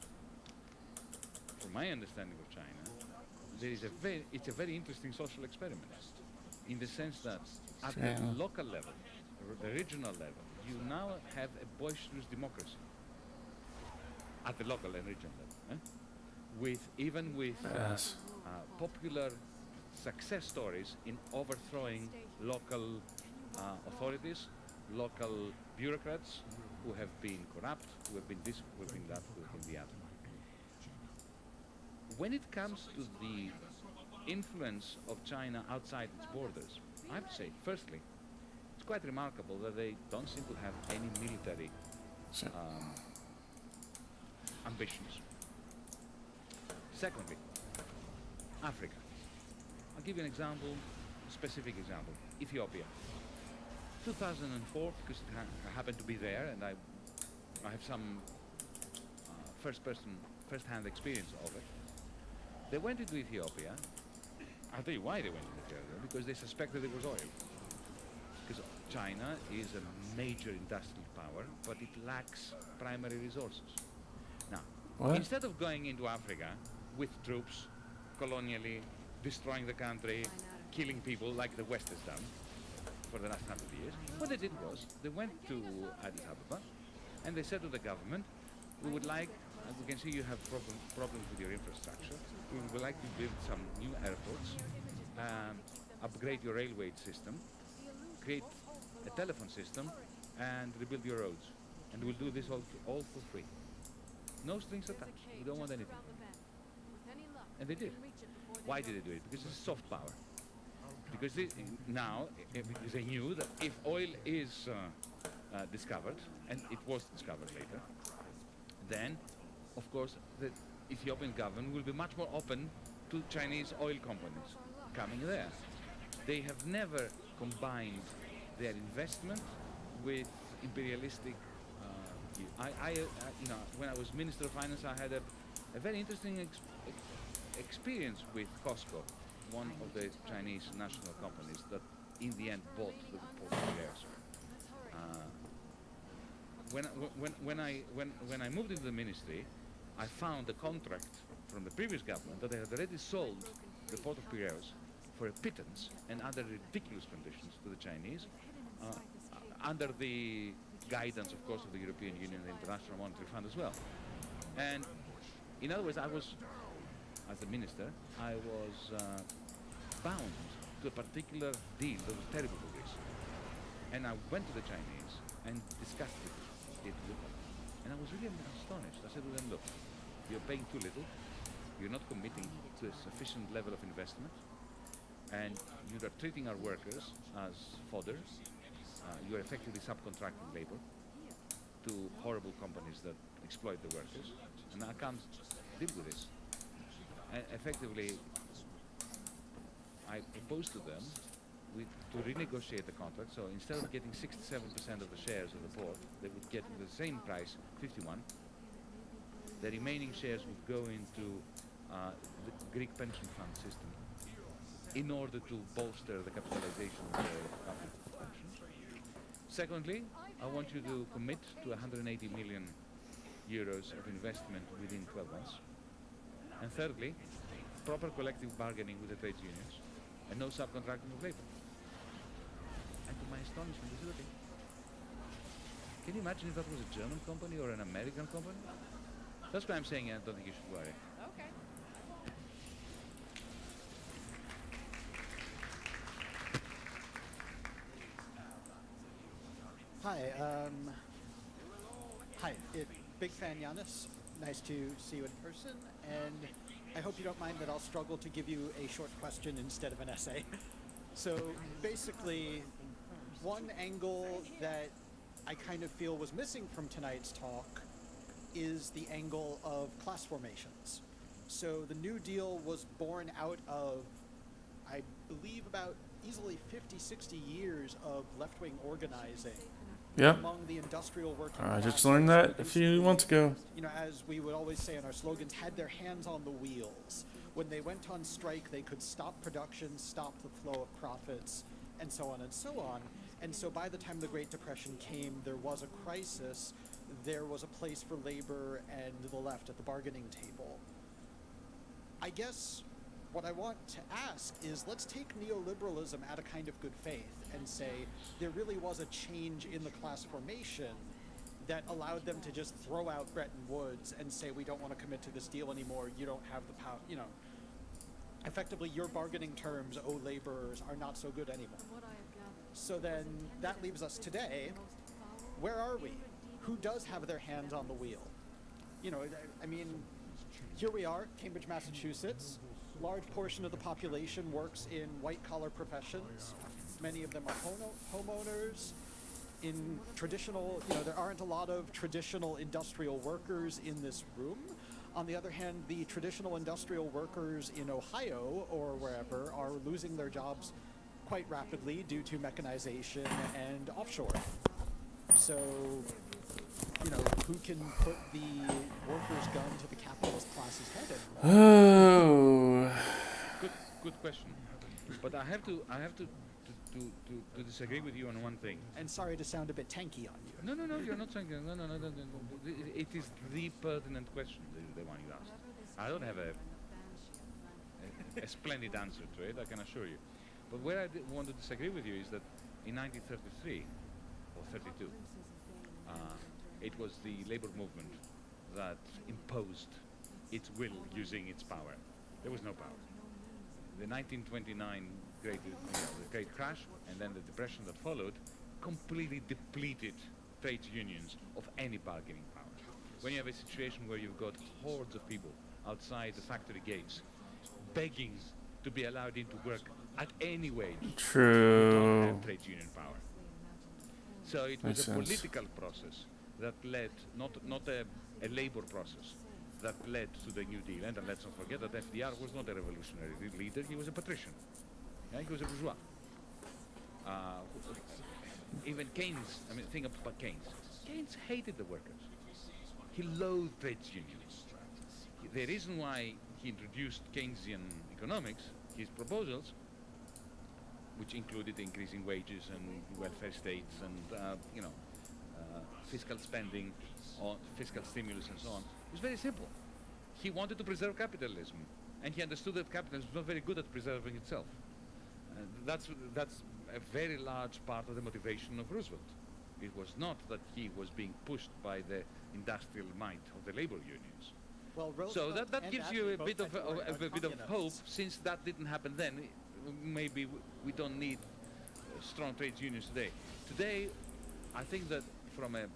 from my understanding of China, it's a very interesting social experiment, in the sense that at the local level, the regional level, you now have a boisterous democracy at the local and regional level, with popular success stories in overthrowing local authorities, local bureaucrats, who have been corrupt, who have been this, who have been that, who have been the other. When it comes to the influence of China outside its borders, I have to say, firstly, it's quite remarkable that they don't seem to have any military ambitions. Secondly, Africa. I'll give you an example, a specific example. Ethiopia. 2004, because it happened to be there, and I have some first-hand experience of it. They went into Ethiopia. I'll tell you why they went into Ethiopia, because they suspected it was oil. Because China is a major industrial power, but it lacks primary resources. Now, instead of going into Africa with troops, colonially, destroying the country, killing people like the West has done for the last 100 years, what they did was they went to Addis Ababa and they said to the government, we would like, we can see you have problems with your infrastructure, we would like to build some new airports, upgrade your railway system, create a telephone system, and rebuild your roads. And we'll do this all for free. No strings attached. We don't want anything. And they did. Why did they do it? Because it's soft power. Because now, because they knew that if oil is discovered, and it was discovered later, then, of course, the Ethiopian government will be much more open to Chinese oil companies coming there. They have never combined their investment with imperialistic. You know, when I was Minister of Finance, I had a very interesting experience with Costco, one of the Chinese national companies that, in the end, bought the port of Piraeus. When I moved into the ministry, I found a contract from the previous government that they had already sold the port of Piraeus for a pittance and other ridiculous conditions to the Chinese, under the guidance, of course, of the European Union and the International Monetary Fund as well. And in other words, I was, as the minister, I was bound to a particular deal that was terrible for Greece. And I went to the Chinese and discussed it with them. And I was really astonished. I said to them, look, you're paying too little, you're not committing to a sufficient level of investment, and you are treating our workers as fodder. You are effectively subcontracting labor to horrible companies that exploit the workers, and I can't deal with this. And effectively, I proposed to them to renegotiate the contract, so instead of getting 67% of the shares of the port, they would get the same price, 51. The remaining shares would go into the Greek pension fund system in order to bolster the capitalization of the public pensions. Secondly, I want you to commit to 180 million euros of investment within 12 months. And thirdly, proper collective bargaining with the trade unions and no subcontracting of labor. And to my astonishment, they said, okay. Can you imagine if that was a German company or an American company? That's why I'm saying I don't think you should worry. Okay. Hi, big fan Giannis. Nice to see you in person, and I hope you don't mind that I'll struggle to give you a short question instead of an essay. So basically, one angle that I kind of feel was missing from tonight's talk is the angle of class formations. So the New Deal was born out of, I believe, about easily 50, 60 years of left-wing organizing among the industrial working class. I just learned that a few months ago. You know, as we would always say in our slogans, had their hands on the wheels. When they went on strike, they could stop production, stop the flow of profits, and so on and so on. And so by the time the Great Depression came, there was a crisis. There was a place for labor and the left at the bargaining table. I guess what I want to ask is, let's take neoliberalism out of kind of good faith and say there really was a change in the class formation that allowed them to just throw out Bretton Woods and say, we don't want to commit to this deal anymore, you don't have the power, you know. Effectively, your bargaining terms, oh laborers, are not so good anymore. So then that leaves us today. Where are we? who does have their hands on the wheel? You know, I mean, here we are, Cambridge, Massachusetts. Large portion of the population works in white-collar professions. Many of them are homeowners. In traditional, you know, there aren't a lot of traditional industrial workers in this room. On the other hand, the traditional industrial workers in Ohio or wherever are losing their jobs quite rapidly due to mechanization and offshoring. So, you know, who can put the workers' gun to the capitalist class's head anymore? Oh. Good question. But I have to disagree with you on one thing. And sorry to sound a bit tanky on you. No, you're not saying no. It is the pertinent question, the one you asked. I don't have a splendid answer to it, I can assure you. But where I want to disagree with you is that in 1933 or 32, it was the labor movement that imposed its will using its power. There was no power. The 1929 the great crash and then the depression that followed completely depleted trade unions of any bargaining power. When you have a situation where you've got hordes of people outside the factory gates begging to be allowed into work at any wage, True. you don't have trade union power. So it was Makes a sense. political process that led, not a labor process, that led to the New Deal. And let's not forget that FDR was not a revolutionary leader, he was a patrician. Yeah, he was a bourgeois. Even Keynes, I mean, think about Keynes. Keynes hated the workers. He loathed trade unions. The reason why he introduced Keynesian economics, his proposals, which included increasing wages and welfare states and, fiscal spending, or fiscal stimulus and so on, was very simple. He wanted to preserve capitalism, and he understood that capitalism was not very good at preserving itself. That's a very large part of the motivation of Roosevelt. It was not that he was being pushed by the industrial might of the labor unions. Well, So Roosevelt that and gives you a Attlee bit both of said they were hope. communists. Since that didn't happen then, maybe we don't need strong trade unions today. Today, I think that from a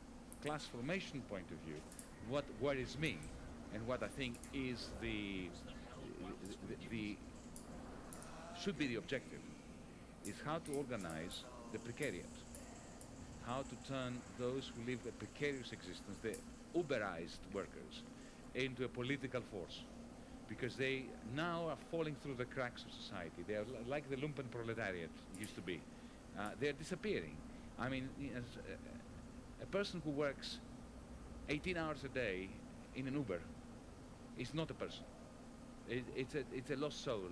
class formation point of view, what worries me and what I think is the should be the objective is how to organize the precariat, how to turn those who live a precarious existence, the Uberized workers, into a political force, because they now are falling through the cracks of society. They are like the lumpen proletariat used to be. They're disappearing. I mean, a person who works 18 hours a day in an Uber is not a person. It's a lost soul.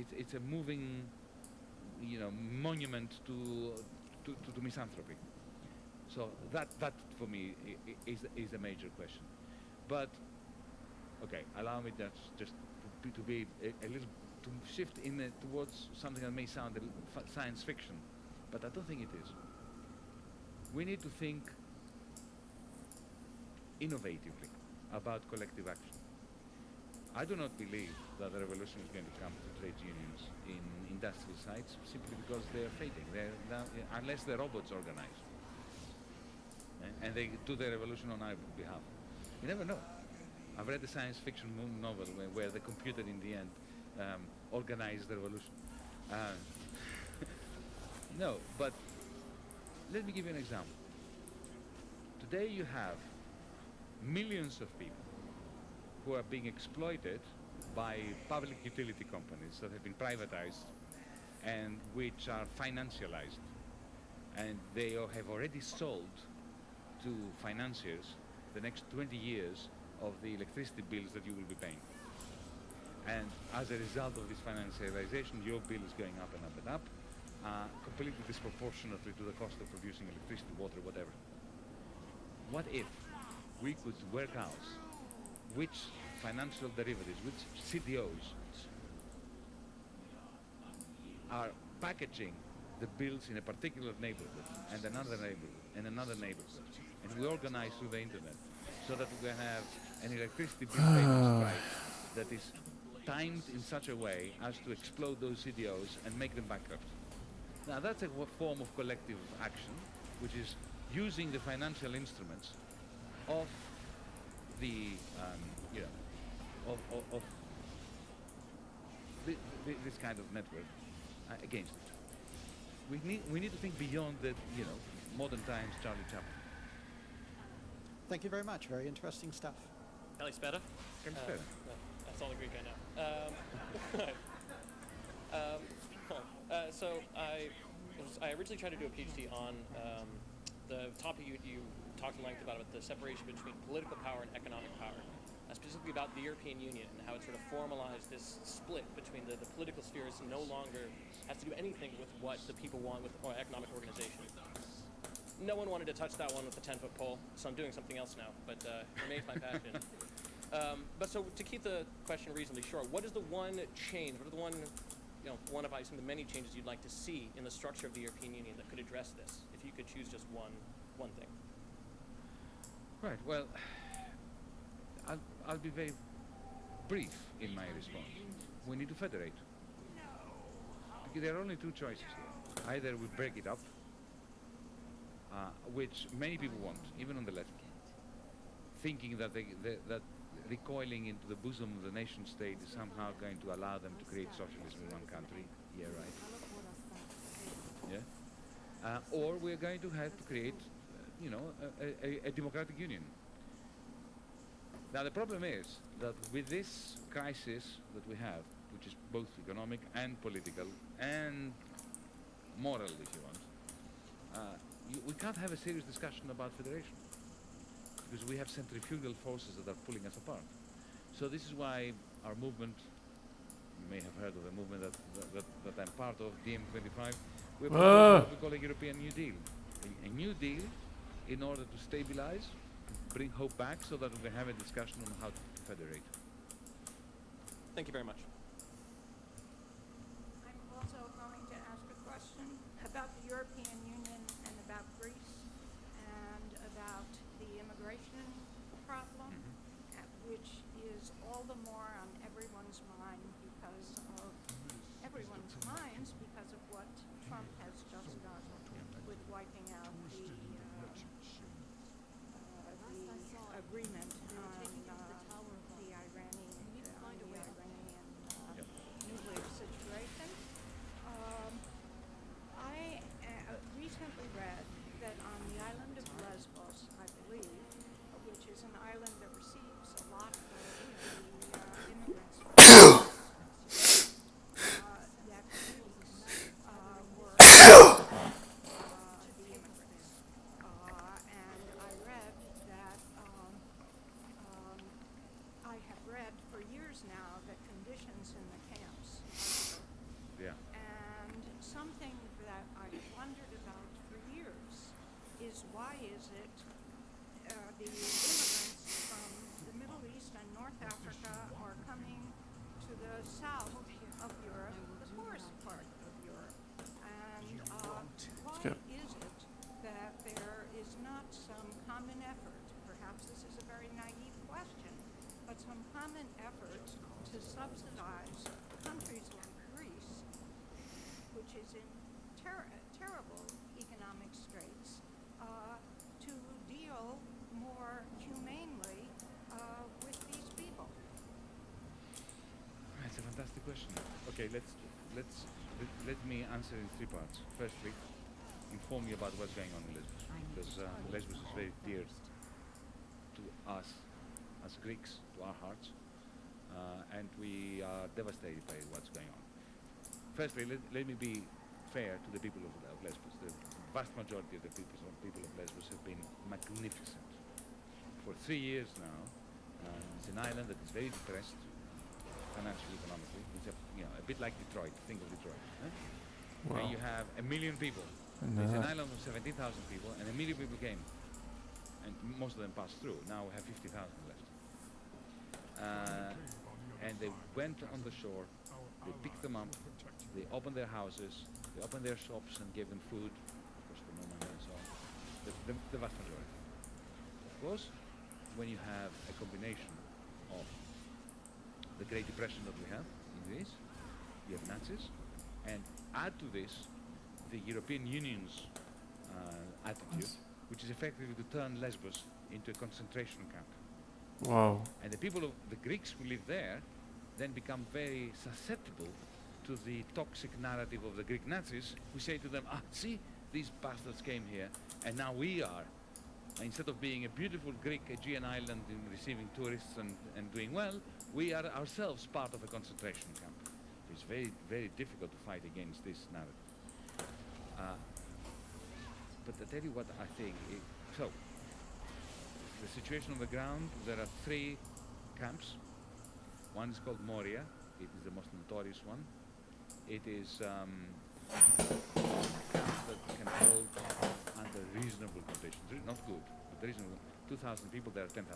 It's a moving, monument to misanthropy. So that for me is a major question. But okay, allow me just to be a little to shift towards something that may sound science fiction, but I don't think it is. We need to think innovatively about collective action. I do not believe that the revolution is going to come to trade unions in industrial sites simply because they are fading. Unless the robots organize and they do the revolution on our behalf. You never know. I've read a science fiction novel where the computer in the end organized the revolution. No, but let me give you an example. Today you have millions of people who are being exploited by public utility companies that have been privatized and which are financialized. And they have already sold to financiers the next 20 years of the electricity bills that you will be paying. And as a result of this financialization, your bill is going up and up and up, completely disproportionately to the cost of producing electricity, water, whatever. What if we could work out which financial derivatives, which CDOs are packaging the bills in a particular neighborhood and another neighborhood and another neighborhood, and we organize through the internet so that we can have an electricity bill payment strike that is timed in such a way as to explode those CDOs and make them bankrupt. Now that's a form of collective action which is using the financial instruments of the, of this kind of network against it. We need to think beyond the, modern times Charlie Chaplin. Thank you very much. Very interesting stuff. Kalispera. That's all the Greek I know. So I originally tried to do a PhD on the topic you talked at length about the separation between political power and economic power, specifically about the European Union and how it sort of formalized this split between the political spheres no longer has to do anything with what the people want with economic organization. No one wanted to touch that one with the 10-foot pole, so I'm doing something else now, but it remains my passion. But so to keep the question reasonably short, what is the one change, what are the one of the many changes you'd like to see in the structure of the European Union that could address this, if you could choose just one thing? Right, well, I'll be very brief in my response. We need to federate. Because there are only two choices here. Either we break it up, which many people want, even on the left, thinking that that recoiling into the bosom of the nation state is somehow going to allow them to create socialism in one country. Yeah, right. Yeah. Or we're going to have to create, a democratic union. Now the problem is that with this crisis that we have, which is both economic and political and moral, if you want, we can't have a serious discussion about federation because we have centrifugal forces that are pulling us apart. So this is why our movement, you may have heard of the movement that I'm part of, DM25, we're what we call a European New Deal. A New Deal in order to stabilize, bring hope back so that we can have a discussion on how to federate. Thank you very much. I'm also going to ask a question about the European Union and about Greece and about the immigration problem, which is all the more on everyone's mind because of what Trump has just done with wiping out the agreement on the Iranian nuclear situation. I recently read that on the island of Lesbos, I believe, which is an island that receives a lot of the immigrants from that Greeks were the immigrants. And I read that I have read for years now that conditions in the camps are and something that I've wondered about for years is why is it the immigrants from the Middle East and North Africa are coming to the south of Europe, the poorest part of Europe, and why is it that there is not some common effort, perhaps this is a very naive question, but some common effort to subsidize countries like Greece, which is in terrible economic straits, to deal more humanely with these people? That's a fantastic question. Okay, let me answer in three parts. Firstly, inform you about what's going on in Lesbos, because Lesbos is very dear to us as Greeks, to our hearts, and we are devastated by what's going on. Firstly, let me be fair to the people of Lesbos. The vast majority of the people of Lesbos have been magnificent. For 3 years now, it's an island that is very depressed, financially, economically. It's a bit like Detroit. Think of Detroit. Wow. And you have 1 million people. It's an island of 17,000 people, and 1 million people came, and most of them passed through. Now we have 50,000 left. And they went on the shore, they picked them up, they opened their houses, they opened their shops and gave them food, of course for no money and so on, the vast majority. Of course, when you have a combination of the Great Depression that we have in Greece, you have Nazis, and add to this the European Union's attitude, which is effectively to turn Lesbos into a concentration camp. Wow. And the people of the Greeks who live there then become very susceptible to the toxic narrative of the Greek Nazis, who say to them, see, these bastards came here, and now we are, instead of being a beautiful Greek Aegean island in receiving tourists and doing well, we are ourselves part of a concentration camp. It's very, very difficult to fight against this narrative. But to tell you what I think, so, the situation on the ground, there are 3 camps. One is called Moria. It is the most notorious one. It is a camp that can hold under reasonable conditions. Not good, but reasonable. 2,000 people, there are 10,000.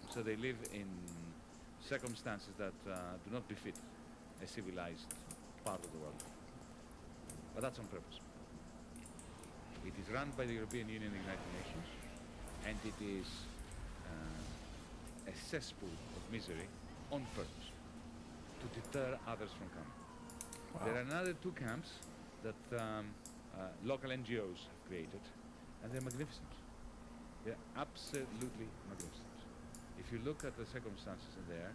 So they live in circumstances that do not befit a civilized part of the world. But that's on purpose. It is run by the European Union and the United Nations, and it is a cesspool of misery on purpose to deter others from coming. Wow. There are another 2 camps that local NGOs have created, and they're magnificent. They're absolutely magnificent. If you look at the circumstances in there,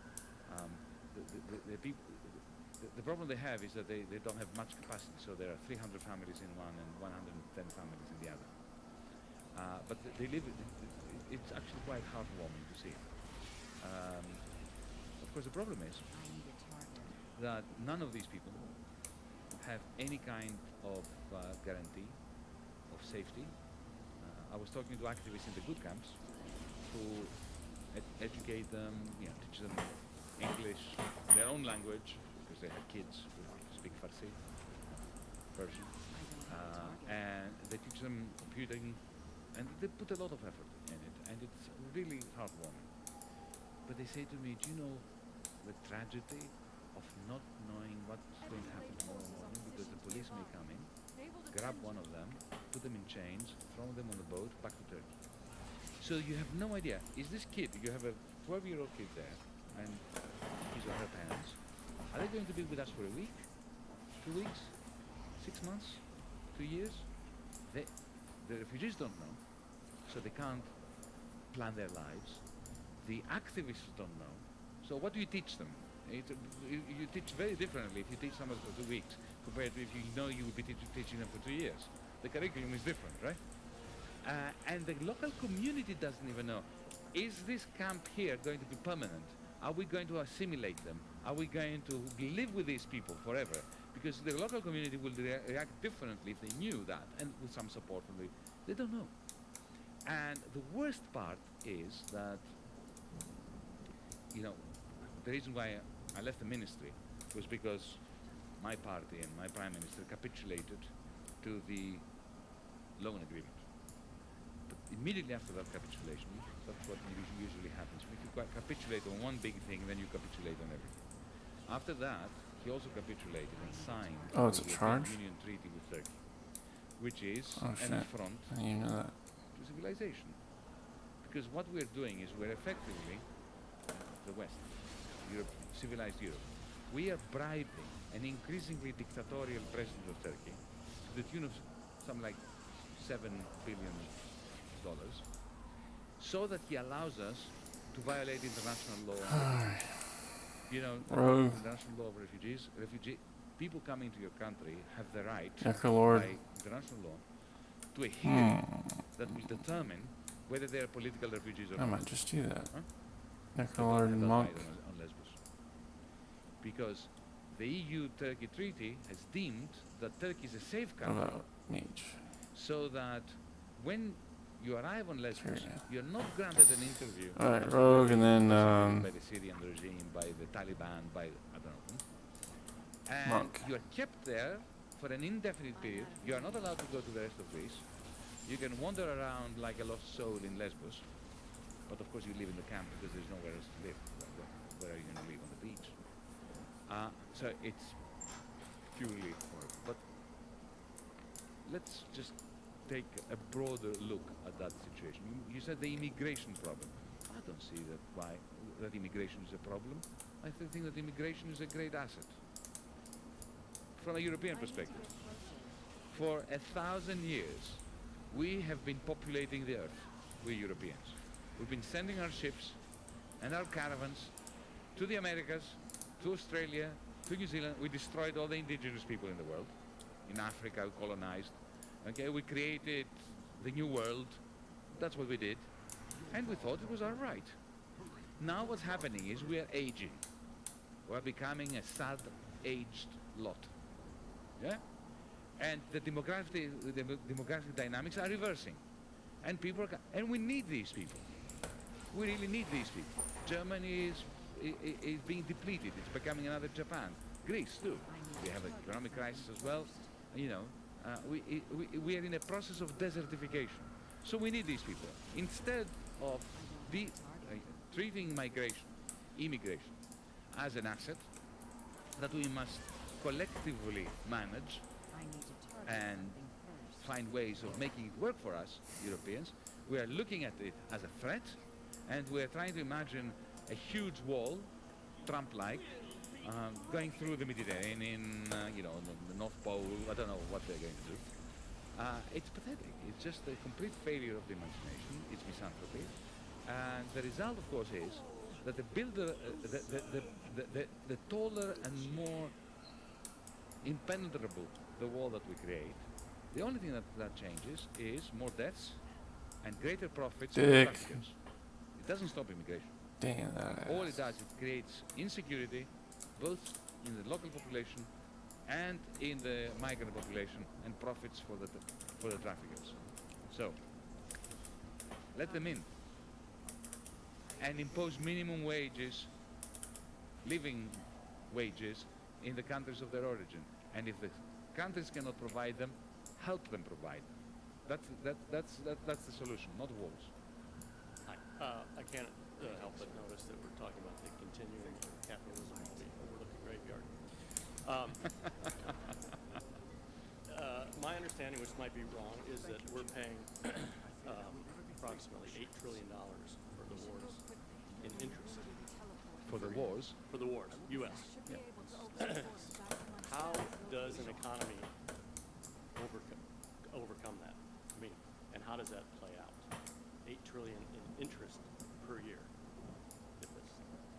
the problem they have is that they don't have much capacity, so there are 300 families in one and 110 families in the other. But they live, it's actually quite heartwarming to see. Of course, the problem is that none of these people have any kind of guarantee of safety. I was talking to activists in the good camps who educate them, teach them English, their own language, because they have kids who speak Farsi, Persian, and they teach them computing, and they put a lot of effort in it, and it's really heartwarming. But they say to me, do you know the tragedy of not knowing what's going to happen tomorrow morning, because the police may come in, grab one of them, put them in chains, throw them on the boat, back to Turkey. So you have no idea. Is this kid, you have a 12-year-old kid there, and his or her parents, are they going to be with us for a week, 2 weeks, 6 months, 2 years? The refugees don't know, so they can't plan their lives. The activists don't know. So what do you teach them? You teach very differently if you teach someone for 2 weeks compared to if you know you will be teaching them for 2 years. The curriculum is different, right? And the local community doesn't even know. Is this camp here going to be permanent? Are we going to assimilate them? Are we going to live with these people forever? Because the local community will react differently if they knew that, and with some support from they don't know. And the worst part is that, the reason why I left the ministry was because my party and my prime minister capitulated to the loan agreement. But immediately after that capitulation, that's what usually happens. If you capitulate on one big thing, then you capitulate on everything. After that, he also capitulated and signed the European Union Treaty with Turkey, which is an affront to civilization. Because what we're doing is we're effectively, the West, Europe, civilized Europe, we are bribing an increasingly dictatorial president of Turkey to the tune of something like $7 billion, so that he allows us to violate international law. International law of refugees. People coming to your country have the right by international law to a hearing that will determine whether they are political refugees or not. I might just do that. Lord monk. On Lesbos. Because the EU-Turkey treaty has deemed that Turkey is a safe country. So that when you arrive on Lesbos, you're not granted an interview. Alright, Rogue, and then by the Syrian regime, by the Taliban, by I don't know. And Monk. you are kept there for an indefinite period. You are not allowed to go to the rest of Greece. You can wander around like a lost soul in Lesbos, but of course you live in the camp because there's nowhere else to live. Where are you going to live? On the beach? So it's purely horrible. But let's just take a broader look at that situation. You said the immigration problem. I don't see that immigration is a problem. I think that immigration is a great asset from a European perspective. For 1,000 years, we have been populating the earth, we Europeans. We've been sending our ships and our caravans to the Americas, to Australia, to New Zealand. We destroyed all the indigenous people in the world. In Africa, we colonized. Okay, we created the new world. That's what we did. And we thought it was all right. Now what's happening is we are aging. We're becoming a sad, aged lot. Yeah? And the demographic dynamics are reversing. And people are, and we need these people. We really need these people. Germany is being depleted. It's becoming another Japan. Greece too. We have an economic crisis as well. You know, we are in a process of desertification. So we need these people. Instead of treating immigration, as an asset that we must collectively manage and find ways of making it work for us, Europeans, we are looking at it as a threat, and we are trying to imagine a huge wall, Trump-like, going through the Mediterranean, you know, the North Pole. I don't know what they're going to do. It's pathetic. It's just a complete failure of the imagination. It's misanthropy. And the result, of course, is that the taller and more impenetrable the wall that we create, the only thing that changes is more deaths and greater profits for the traffickers. It doesn't stop immigration. Damn that. All it does, it creates insecurity, both in the local population and in the migrant population, and profits for the traffickers. So let them in and impose minimum wages, living wages, in the countries of their origin. And if the countries cannot provide them, help them provide them. That's the solution, not walls. Hi. I can't help but notice that we're talking about the continuing capitalism while we overlook the graveyard. My understanding, which might be wrong, is that we're paying approximately $8 trillion for the wars in interest. For the wars? For the wars, U.S. Yeah. How does an economy overcome that? I mean, and how does that play out? $8 trillion in interest per year.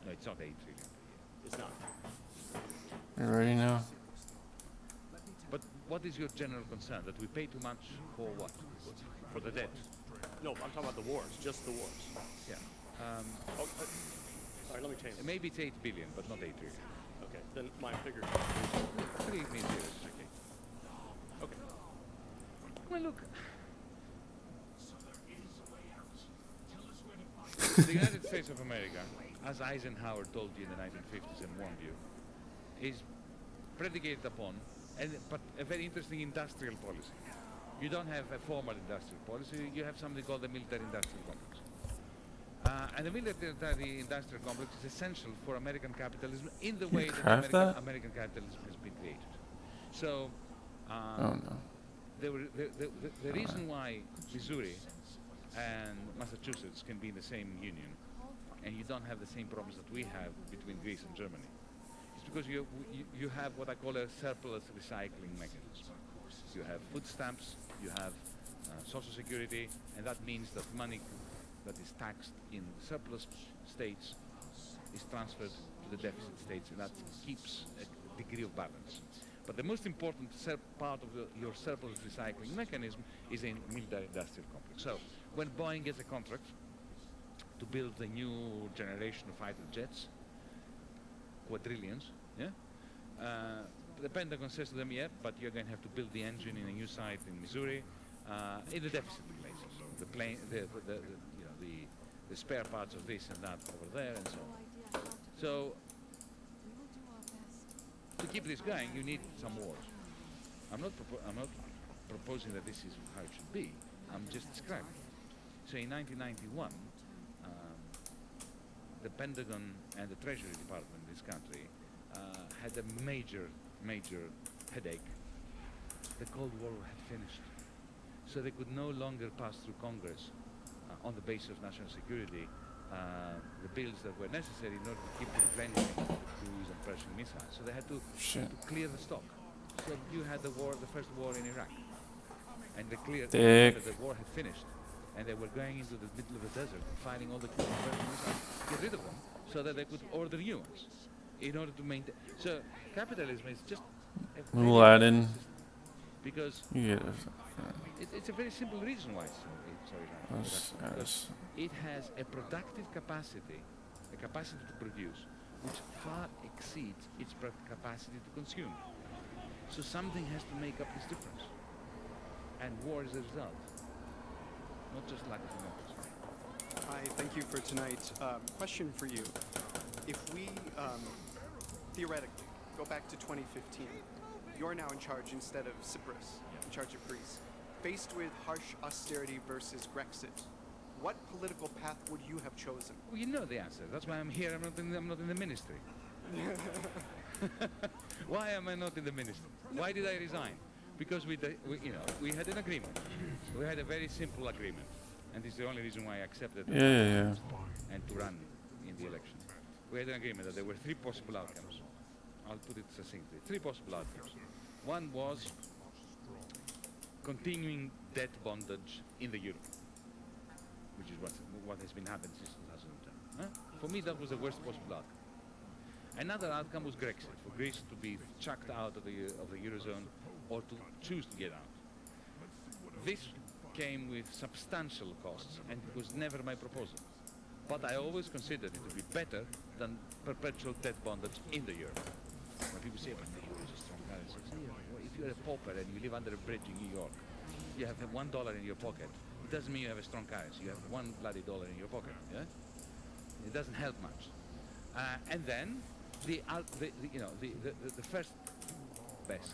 No, it's not 8 trillion per year. It's not. You ready now? But what is your general concern? That we pay too much for what? For the debt? No, I'm talking about the wars, just the wars. Yeah. All right, let me change this. Maybe it's 8 billion, but not 8 trillion. Okay, then my figure. 3 means zeros, okay. Okay. Well, look. The United States of America, as Eisenhower told you in the 1950s and warned you, is predicated upon but a very interesting industrial policy. You don't have a formal industrial policy, you have something called the military-industrial complex. And the military-industrial complex is essential for American capitalism in the way that American capitalism has been created. So, the reason why Missouri and Massachusetts can be in the same union, and you don't have the same problems that we have between Greece and Germany, is because you have what I call a surplus recycling mechanism. You have food stamps, you have social security, and that means that money that is taxed in surplus states is transferred to the deficit states, and that keeps a degree of balance. But the most important part of your surplus recycling mechanism is a military-industrial complex. So, when Boeing gets a contract to build a new generation of fighter jets, quadrillions, yeah? The Pentagon says to them, yeah, but you're going to have to build the engine in a new site in Missouri, in the deficit places. The plane, the spare parts of this and that over there, and so on. So, to keep this going, you need some wars. I'm not proposing that this is how it should be. I'm just describing it. So in 1991, the Pentagon and the Treasury Department in this country had a major headache. The Cold War had finished. So they could no longer pass through Congress on the basis of national security the bills that were necessary in order to keep replenishing the cruise and Pershing missiles. So they had to clear the stock. So you had the first war in Iraq. and the clear Dick. that the war had finished, and they were going into the middle of the desert, fighting all the missiles, get rid of them, so that they could order new ones, in order to maintain. So capitalism is just a very Aladdin. system, because Yeah. it's a very simple reason why. Because it has a productive capacity, a capacity to produce, which far exceeds its capacity to consume. So something has to make up this difference, and war is a result, not just lack of democracy. Hi, thank you for tonight. Question for you. If we, theoretically, go back to 2015, you're now in charge instead of Cyprus, in charge of Greece. Faced with harsh austerity versus Grexit, what political path would you have chosen? Well, you know the answer. That's why I'm here. I'm not in the ministry. Why am I not in the ministry? Why did I resign? Because we had an agreement. We had a very simple agreement, and this is the only reason why I accepted and to run in the election. We had an agreement that there were 3 possible outcomes. I'll put it succinctly. 3 possible outcomes. One was continuing debt bondage in the euro, which is what has been happening since 2010. For me, that was the worst possible outcome. Another outcome was Grexit, for Greece to be chucked out of the eurozone or to choose to get out. This came with substantial costs, and it was never my proposal. But I always considered it to be better than perpetual debt bondage in the euro. When people say, but the euro is a strong currency, I say, well, if you're a pauper and you live under a bridge in New York, you have $1 in your pocket, it doesn't mean you have a strong currency. You have $1 bloody dollar in your pocket. Yeah? It doesn't help much. And then the first best,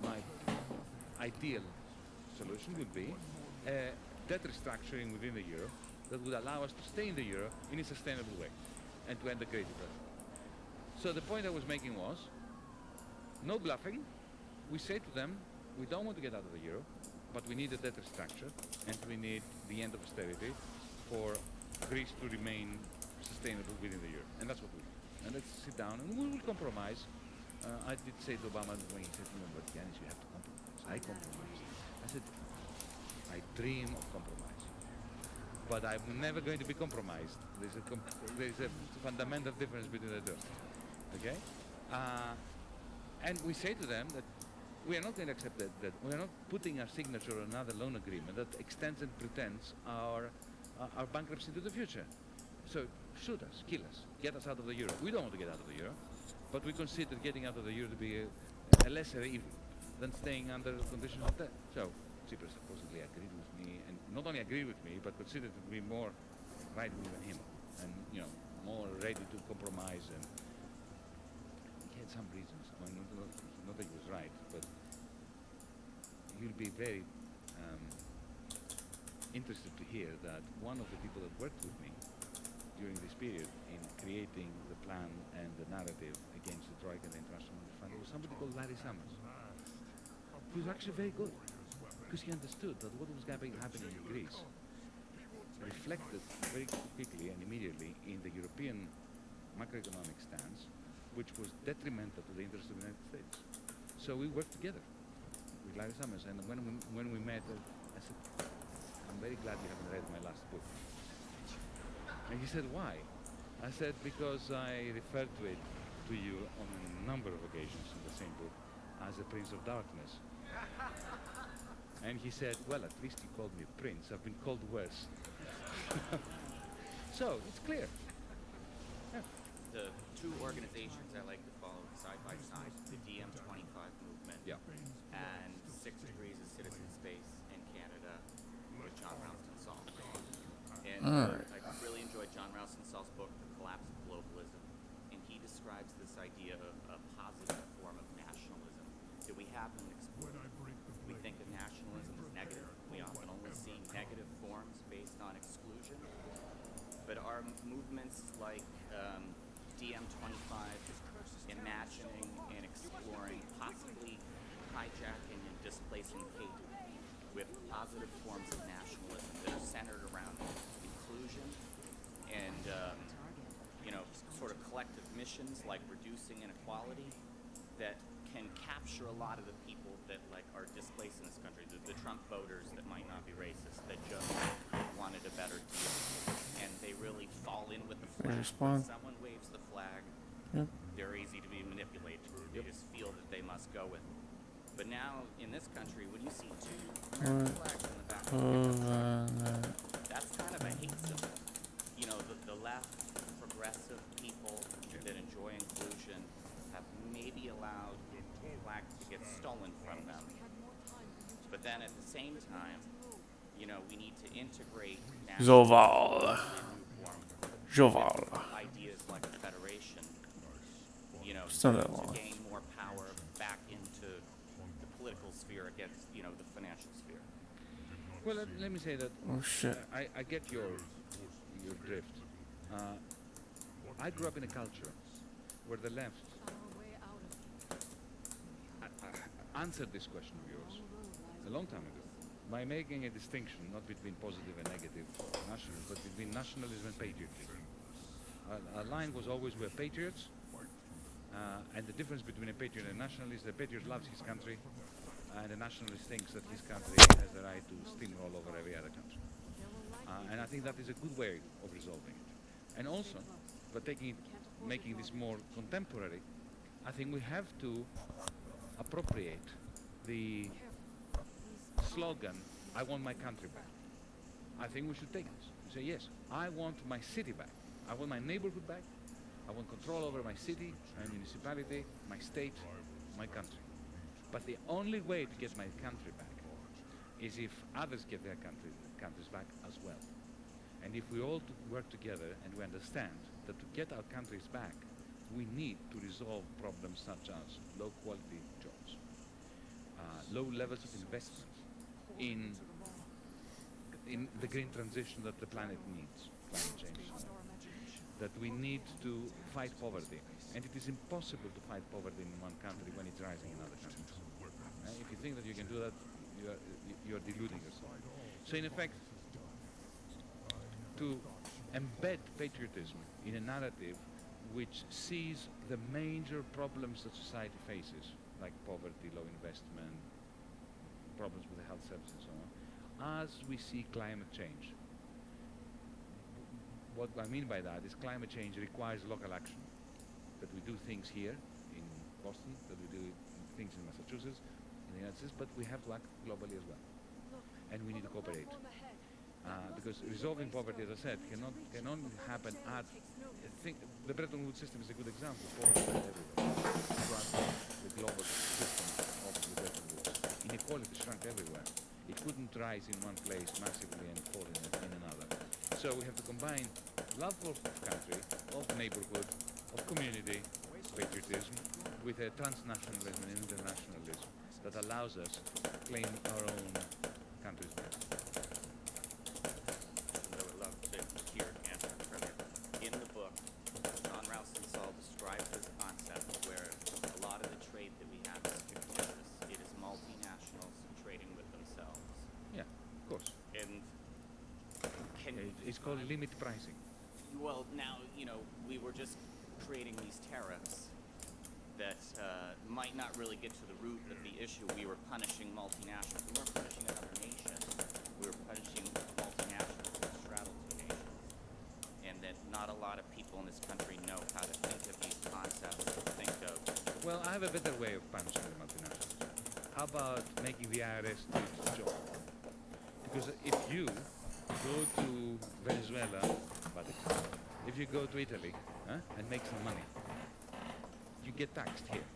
my ideal solution would be debt restructuring within the euro that would allow us to stay in the euro in a sustainable way and to end the Great Depression. So the point I was making was, no bluffing. We say to them, we don't want to get out of the euro, but we need a debt restructure, and we need the end of austerity for Greece to remain sustainable within the euro. And that's what we do. And let's sit down and we will compromise. I did say to Obama when he said, but Yanis, you have to compromise. I compromised. I said, I dream of compromise, but I'm never going to be compromised. There's a fundamental difference between the two. Okay? And we say to them that we are not going to accept that we are not putting our signature on another loan agreement that extends and pretends our bankruptcy into the future. So shoot us, kill us, get us out of the euro. We don't want to get out of the euro, but we consider getting out of the euro to be a lesser evil than staying under conditions of debt. So Tsipras supposedly agreed with me, and not only agreed with me, but considered to be more right than him, and more ready to compromise. And he had some reasons. I mean, not that he was right, but you'll be very interested to hear that one of the people that worked with me during this period in creating the plan and the narrative against the Troika and the International Monetary Fund was somebody called Larry Summers, who was actually very good, because he understood that what was happening in Greece reflected very quickly and immediately in the European macroeconomic stance, which was detrimental to the interests of the United States. So we worked together with Larry Summers, and when we met, I said, I'm very glad you haven't read my last book. And he said, why? I said, because I referred to it to you on a number of occasions in the same book as the Prince of Darkness. And he said, well, at least you called me a prince. I've been called worse. So, it's clear. Yeah. The 2 organizations I like to follow side by side, the DM25 movement and 6 Degrees of Citizen Space in Canada with John Ralston Saul. And I really enjoyed John Ralston Saul's book, The Collapse of Globalism, and he describes this idea of a positive form of nationalism that we haven't explored. We think of nationalism as negative. We often only see negative forms based on exclusion. But our movements like DM25, imagining and exploring, possibly hijacking and displacing hate with positive forms of nationalism that are centered around inclusion and sort of collective missions like reducing inequality that can capture a lot of the people that like are displaced in this country, the Trump voters that might not be racist, that just wanted a better deal, and they really fall in with the flag. When someone waves the flag, they're easy to be manipulated. They just feel that they must go with it. But now in this country, when you see two American flags in the back of the that's kind of a hate symbol. You know, the left, progressive people that enjoy inclusion have maybe allowed flags to get stolen from them. But then at the same time, you know, we need to integrate Joval. ideas like a federation, you know, It's not that to long. gain more power back into the political sphere against, you know, the financial sphere. Well, let me say that. Oh shit. I get your drift. I grew up in a culture where the left answered this question of yours a long time ago by making a distinction not between positive and negative nationalism, but between nationalism and patriotism. Our line was always we're patriots, and the difference between a patriot and a nationalist, the patriot loves his country, and the nationalist thinks that his country has the right to steamroll over every other country. And I think that is a good way of resolving it. And also, but making this more contemporary, I think we have to appropriate the slogan, I want my country back. I think we should take this. Say, yes, I want my city back. I want my neighborhood back. I want control over my city, my municipality, my state, my country. But the only way to get my country back is if others get their countries back as well. And if we all work together and we understand that to get our countries back, we need to resolve problems such as low quality jobs, low levels of investment in the green transition that the planet needs, climate change, that we need to fight poverty. And it is impossible to fight poverty in one country when it's rising in other countries. If you think that you can do that, you're deluding yourself. So in effect, to embed patriotism in a narrative which sees the major problems that society faces, like poverty, low investment, problems with the health service and so on, as we see climate change. What I mean by that is climate change requires local action. That we do things here in Boston, that we do things in Massachusetts, in the United States, but we have to act globally as well. And we need to cooperate. Because resolving poverty, as I said, can only happen at the Bretton Woods system is a good example. Poverty everywhere. The global system of the Bretton Woods. Inequality shrunk everywhere. It couldn't rise in one place massively and fall in another. So we have to combine love of country, of neighborhood, of community, patriotism, with a transnationalism and internationalism that allows us to claim our own countries back. I would love to hear an answer from you. In the book, John Ralston describes this concept where a lot of the trade that we have is fictitious. It is multinationals trading with themselves. Yeah, of course. And it's called limit pricing. Well, now, you know, we were just creating these tariffs that might not really get to the root of the issue. We were punishing multinationals. We weren't punishing another nation. We were punishing multinationals that straddle two nations. And that not a lot of people in this country know how to think of these concepts, think of... Well, I have a better way of punishing the multinationals. How about making the IRS do its job? Because if you go to Venezuela, if you go to Italy and make some money, you get taxed here.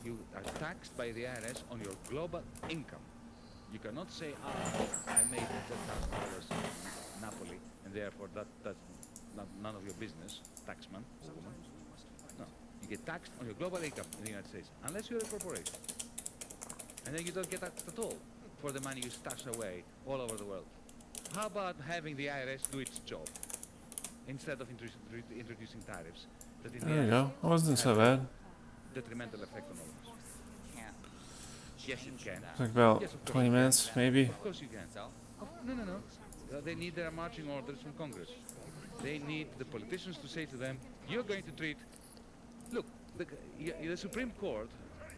You are taxed by the IRS on your global income. You cannot say, I made $10,000 in Napoli, and therefore that's none of your business, taxman or woman. No, you get taxed on your global income in the United States, unless you're a corporation. And then you don't get taxed at all for the money you stash away all over the world. How about having the IRS do its job instead of introducing tariffs that in There you go. That wasn't so bad. Detrimental effect on all of us? Yes, it can. Like about Yes, of course 20 it can. minutes, maybe. Of course you can. No. They need their marching orders from Congress. They need the politicians to say to them, you're going to treat... Look, the Supreme Court,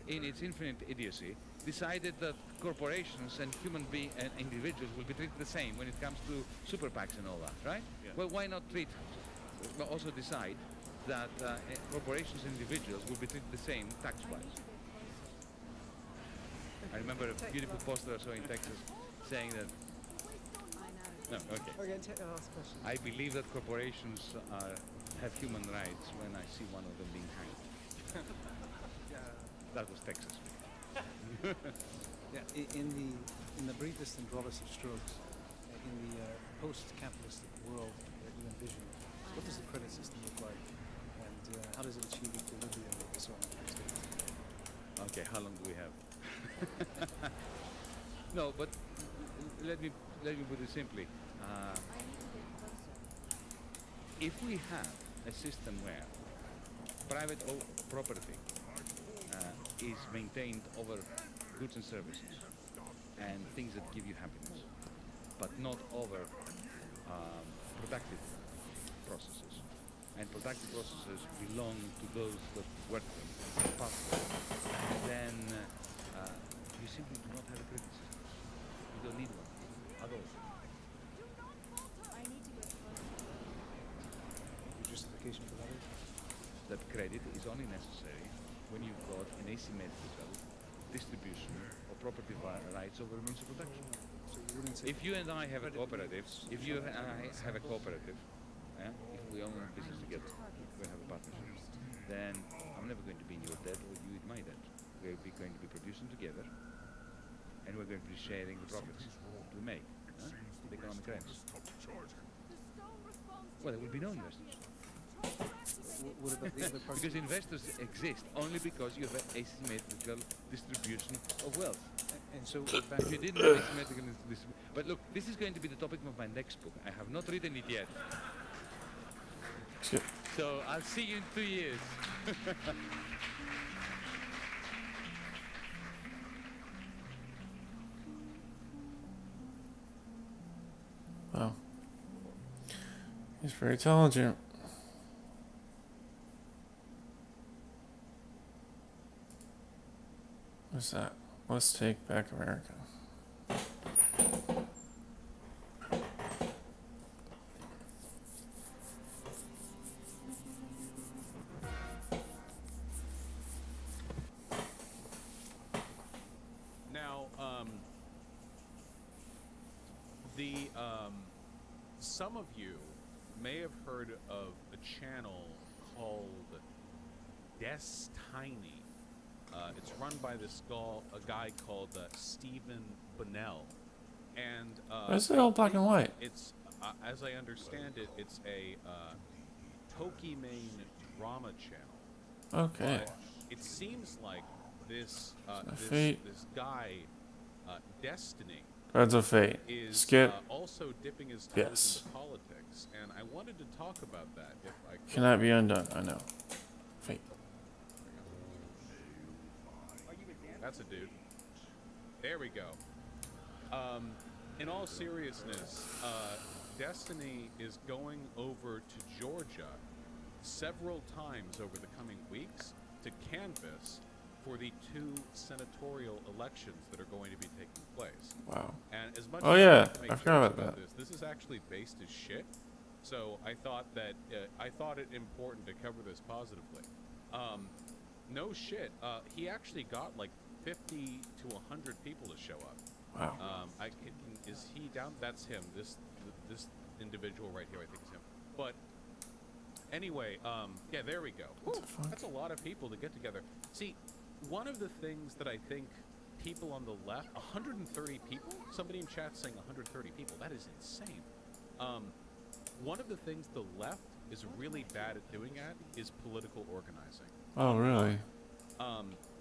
in its infinite idiocy, decided that corporations and and individuals will be treated the same when it comes to super PACs and all that, right? Yeah. Well, why not also decide that corporations and individuals will be treated the same tax-wise? I remember a beautiful poster I saw in Texas saying that. No, okay. We're going to take the last question. I believe that corporations have human rights when I see one of them being hanged. That was Texas. Yeah, in the briefest and broadest of strokes, in the post-capitalistic world that you envision, what does the credit system look like, and how does it achieve equilibrium with the social state? Okay, how long do we have? No, but let me put it simply. If we have a system where private property is maintained over goods and services and things that give you happiness, but not over productive processes, and productive processes belong to those that work them, pass them, then you simply do not have a credit system. You don't need one at all. Your justification for that is? That credit is only necessary when you've got an asymmetrical distribution of property rights over means of production. So you wouldn't say If you and I have a cooperative, if we own a business together, we have a partnership, then I'm never going to be in your debt or you in my debt. We're going to be producing together, and we're going to be sharing the profits we make, the economic rents. Well, there will be no investors. What about the other parts? Because investors exist only because you have an asymmetrical distribution of wealth. And so, if you didn't have asymmetrical distribution, but look, this is going to be the topic of my next book. I have not written it yet. So I'll see you in 2 years. Wow. He's very intelligent. What's that? Let's take back America. Now, some of you may have heard of a channel called Destiny. It's run by a guy called Stephen Bunnell, and Why is it all black and white? It's as I understand it, it's a Tokimane drama channel. Okay. But it seems like this Fate. this guy, Destiny, Cards of Fate. is Skip. also dipping his toes Yes. into politics, and I wanted to talk about that if I could. Cannot be undone. I know. Fate. That's a dude. There we go. In all seriousness, Destiny is going over to Georgia several times over the coming weeks to canvass for the 2 senatorial elections that are going to be taking place. Wow. And as much Oh, as yeah, I like to make I forgot jokes about that. this is actually based as shit. So I thought that I thought it important to cover this positively. No shit. He actually got like 50 to 100 people to show up. Wow. Is he down? That's him. This individual right here, I think is him. But anyway, yeah, there we go. Whew, that's a lot of people to get together. See, one of the things that I think people on the left, 130 people. Somebody in chat saying 130 people. That is insane. One of the things the left is really bad at doing is political organizing. Oh, really?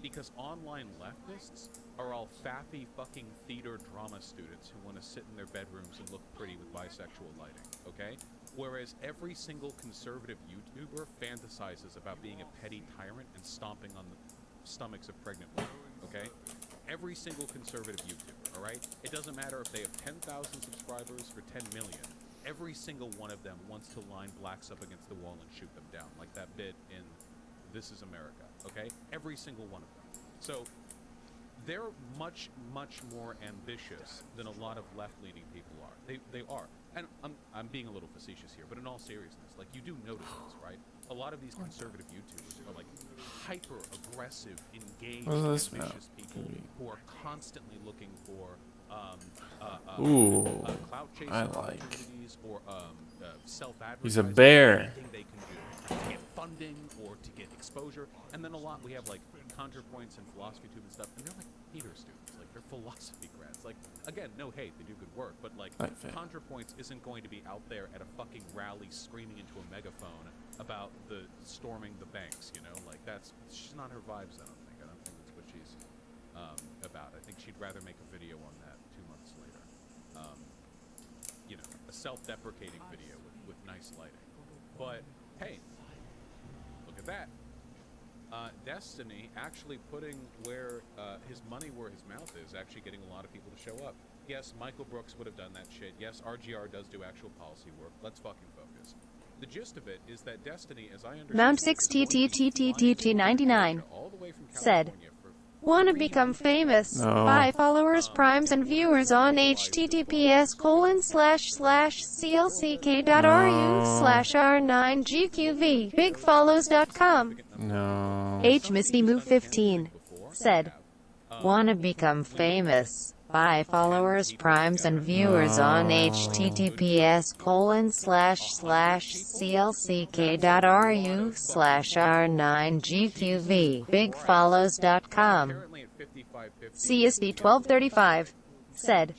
Because online leftists are all faffy fucking theater drama students who want to sit in their bedrooms and look pretty with bisexual lighting, okay? Whereas every single conservative YouTuber fantasizes about being a petty tyrant and stomping on the stomachs of pregnant women, okay? Every single conservative YouTuber, all right? It doesn't matter if they have 10,000 subscribers or 10 million. Every single one of them wants to line blacks up against the wall and shoot them down, like that bit in this is America, okay? Every single one of them. So they're much, much more ambitious than a lot of left-leaning people are. They are. And I'm being a little facetious here, but in all seriousness, like, you do notice this, right? A lot of these conservative YouTubers are like hyper-aggressive, engaged, ambitious people who are constantly looking for clout chasing opportunities or self-advertising. He's a bear. Anything they can do to get funding or to get exposure. And then we have like ContraPoints and PhilosophyTube and stuff, and they're like theater students, like they're philosophy grads. Like, again, no hate, they do good work, but like ContraPoints isn't going to be out there at a fucking rally screaming into a megaphone about the storming the banks, you know? Like, she's not her vibes, I don't think. I don't think that's what she's about. I think she'd rather make a video on that 2 months later. You know, a self-deprecating video with nice lighting. But hey, look at that. Destiny actually putting his money where his mouth is, actually getting a lot of people to show up. Yes, Michael Brooks would have done that shit. Yes, RGR does do actual policy work. Let's fucking focus. The gist of it is that Destiny, as I understand, Mount 6TTTTTT99 said, "Wanna become famous? No. Buy followers, primes, and viewers on https://clck.ru/r9gqv bigfollows.com." No. HMistyMove15 said, "Wanna become famous? Buy followers, primes, and viewers on https://clck.ru/r9gqv bigfollows.com." CSD1235 said,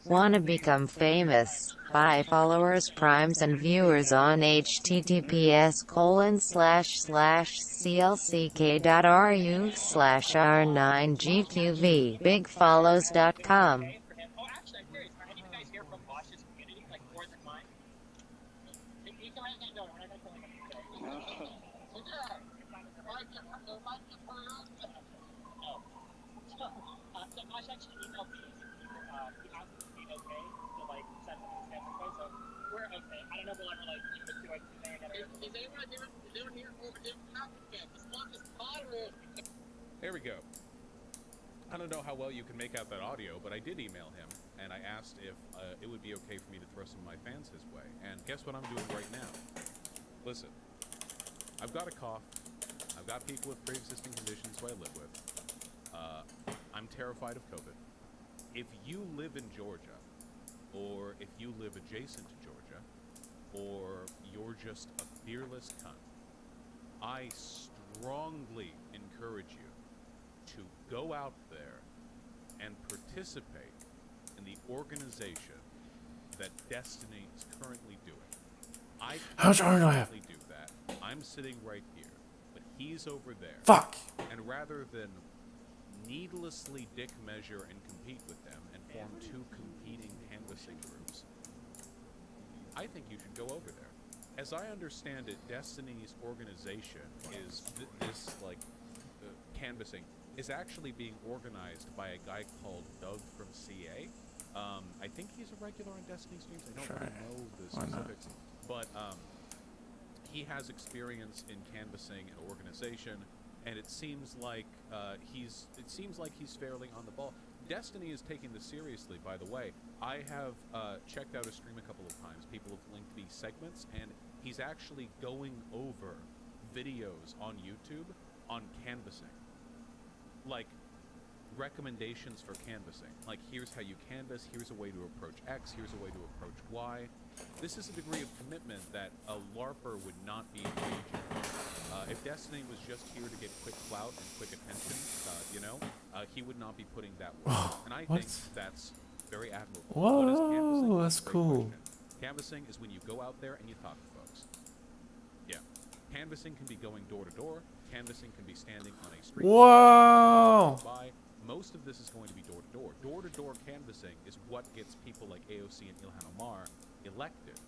"Wanna become famous? Buy followers, primes, and viewers on https://clck.ru/r9gqv bigfollows.com." There we go. I don't know how well you can make out that audio, but I did email him, and I asked if it would be okay for me to throw some of my fans his way. And guess what I'm doing right now? Listen, I've got a cough. I've got people with pre-existing conditions who I live with. I'm terrified of COVID. If you live in Georgia, or if you live adjacent to Georgia, or you're just a fearless cunt, I strongly encourage you to go out there and participate in the organization that Destiny is currently doing. I How much armor do I have? currently do that. I'm sitting right here, but he's over there. Fuck. And rather than needlessly dick measure and compete with them and form two competing canvassing groups, I think you should go over there. As I understand it, Destiny's organization is this canvassing is actually being organized by a guy called Doug from CA. I think he's a regular on Destiny streams. I don't really know the specifics, but he has experience in canvassing an organization, and it seems like he's fairly on the ball. Destiny is taking this seriously, by the way. I have checked out his stream a couple of times. People have linked me segments, and he's actually going over videos on YouTube on canvassing. Like, recommendations for canvassing. Like, here's how you canvass, here's a way to approach X, here's a way to approach Y. This is a degree of commitment that a LARPer would not be engaged in. If Destiny was just here to get quick clout and quick attention, he would not be putting that work. And I think that's very admirable. What is canvassing? Whoa, that's cool. Canvassing is when you go out there and you talk to folks. Yeah. Canvassing can be going door to door. Canvassing can be standing on a street. Whoa! Most of this is going to be door to door. Door to door canvassing is what gets people like AOC and Ilhan Omar elected.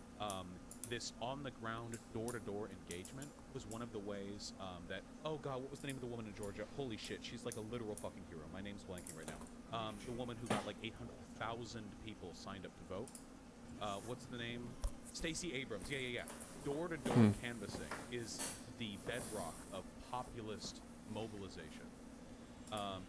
This on the ground door to door engagement was one of the ways that, oh god, what was the name of the woman in Georgia? Holy shit, she's like a literal fucking hero. My name's blanking right now. The woman who got like 800,000 people signed up to vote. What's the name? Stacey Abrams. Yeah. Door to door canvassing is the bedrock of populist mobilization.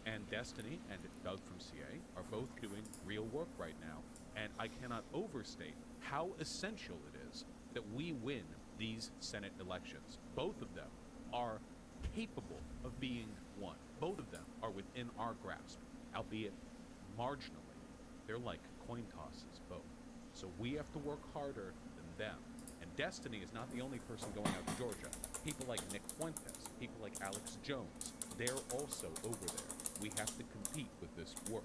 And Destiny and Doug from CA are both doing real work right now, and I cannot overstate how essential it is that we win these Senate elections. Both of them are capable of being won. Both of them are within our grasp, albeit marginally. They're like coin tosses, both. So we have to work harder than them. And Destiny is not the only person going out to Georgia. People like Nick Fuentes, people like Alex Jones, they're also over there. We have to compete with this work.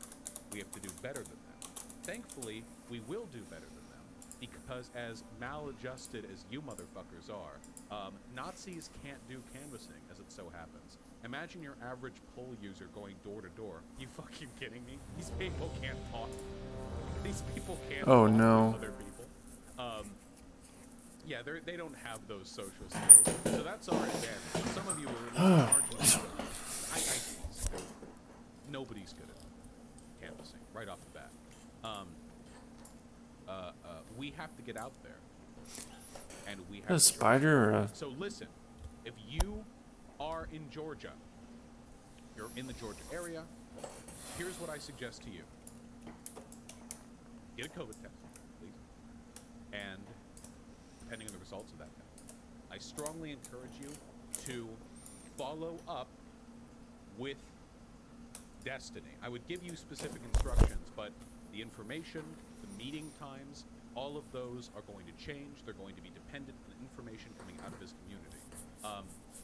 We have to do better than them. Thankfully, we will do better than them, because as maladjusted as you motherfuckers are, Nazis can't do canvassing, as it so happens. Imagine your average poll user going door to door. You fucking kidding me? These people can't talk. These people can't talk no. with other people. Yeah, they don't have those social skills, so that's our advantage. Some of you are marginally. Nobody's good at canvassing right off the bat. We have to get out there, and we have a spider or a... So listen, if you are in Georgia, you're in the Georgia area, here's what I suggest to you. Get a COVID test, please. And depending on the results of that test, I strongly encourage you to follow up with Destiny. I would give you specific instructions, but the information, the meeting times, all of those are going to change. They're going to be dependent on information coming out of his community.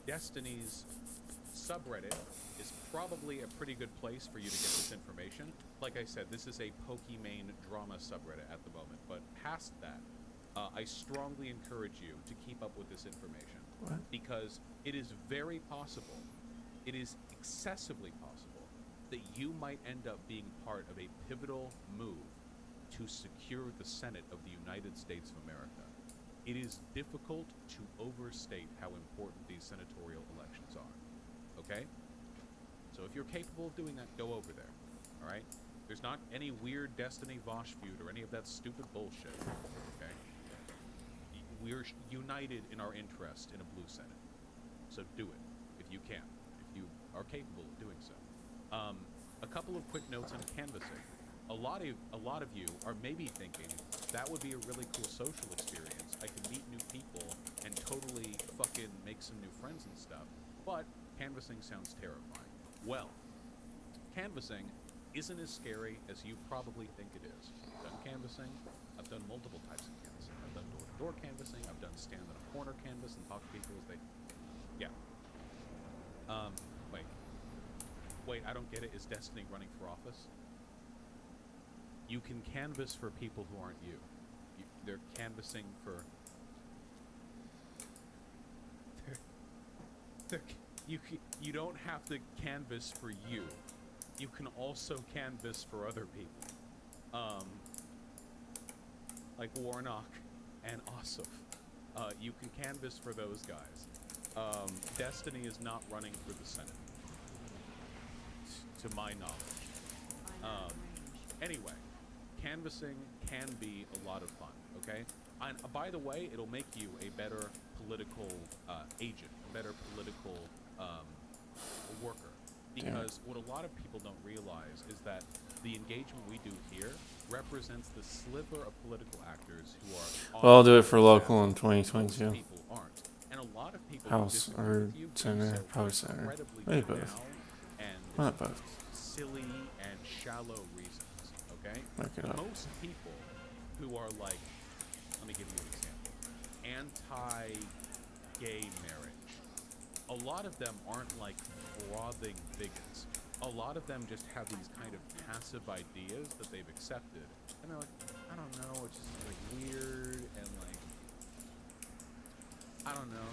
Destiny's subreddit is probably a pretty good place for you to get this information. Like I said, this is a Pokimane drama subreddit at the moment, but past that, I strongly encourage you to keep up with this information. What? Because it is very possible, it is excessively possible, that you might end up being part of a pivotal move to secure the Senate of the United States of America. It is difficult to overstate how important these senatorial elections are. Okay? So if you're capable of doing that, go over there. All right? There's not any weird Destiny Vosh feud or any of that stupid bullshit. Okay? We're united in our interest in a blue Senate. So do it if you can, if you are capable of doing so. A couple of quick notes on canvassing. A lot of you are maybe thinking that would be a really cool social experience. I could meet new people and totally fucking make some new friends and stuff. But canvassing sounds terrifying. Well, canvassing isn't as scary as you probably think it is. I've done canvassing. I've done multiple types of canvassing. I've done door-to-door canvassing. I've done stand on a corner canvas and talk to people as they... Yeah. Wait, I don't get it. Is Destiny running for office? You can canvass for people who aren't you. They're canvassing for... You don't have to canvass for you. You can also canvass for other people. Like Warnock and Ossoff. You can canvass for those guys. Destiny is not running for the Senate, to my knowledge. Anyway, canvassing can be a lot of fun, okay? And by the way, it'll make you a better political agent, a better political worker. Because what a lot of people don't realize is that the engagement we do here represents the sliver of political actors who are... Well, I'll do it for local in 2022. People aren't. And a lot of people House or Senator, probably Senator. Maybe both. Why not both? Silly and shallow reasons, okay? Most people who are like, let me give you an example, anti-gay marriage, a lot of them aren't like frothing bigots. A lot of them just have these kind of passive ideas that they've accepted, and they're like, I don't know, it's just like weird, and like, I don't know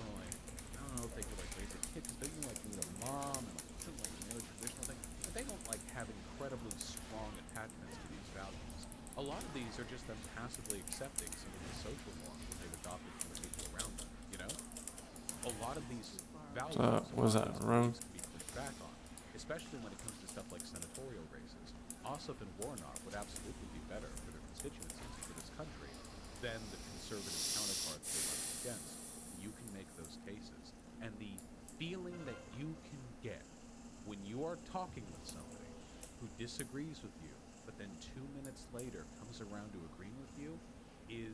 if they could like raise their kids, they can like need a mom, and like, it's like another traditional thing, but they don't like have incredibly strong attachments to these values. A lot of these are just them passively accepting some of the social norms that they've adopted from the people around them, you know? A lot of these values was that road? Can be pushed back on, especially when it comes to stuff like senatorial races. Ossoff and Warnock would absolutely be better for their constituencies and for this country than the conservative counterparts they run against. You can make those cases. And the feeling that you can get when you are talking with somebody who disagrees with you, but then 2 minutes later comes around to agreeing with you, it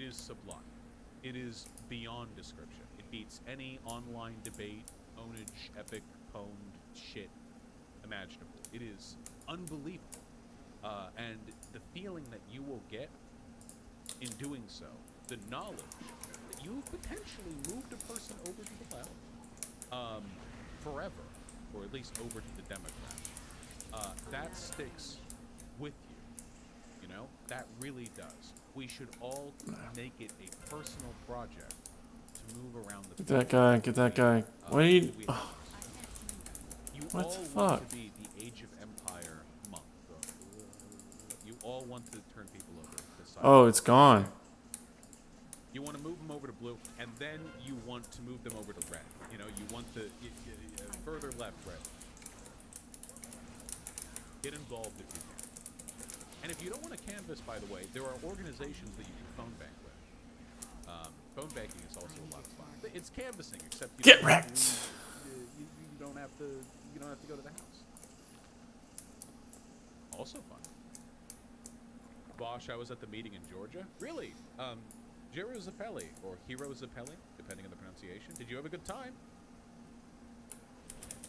is sublime. It is beyond description. It beats any online debate, ownage, epic, pwned shit imaginable. It is unbelievable. And the feeling that you will get in doing so, the knowledge that you potentially moved a person over to the left forever, or at least over to the Democrats, that sticks with you. You know, that really does. We should all make it a personal project to move around the Get that guy, get that guy. What are you... Oh. You What all the want fuck? to be the Age of Empire monk. You all want to turn people over to side. Oh, it's gone. You want to move them over to blue, and then you want to move them over to red. You know, you want to further left red. Get involved if you can. And if you don't want to canvas, by the way, there are organizations that you can phone bank with. Phone banking is also a lot of fun. It's canvassing, except you Get don't wrecked. You don't have to. You don't have to go to the house. Also fun. Bosh, I was at the meeting in Georgia. Really? Giro Zappelli, or Hero Zappelli, depending on the pronunciation. Did you have a good time?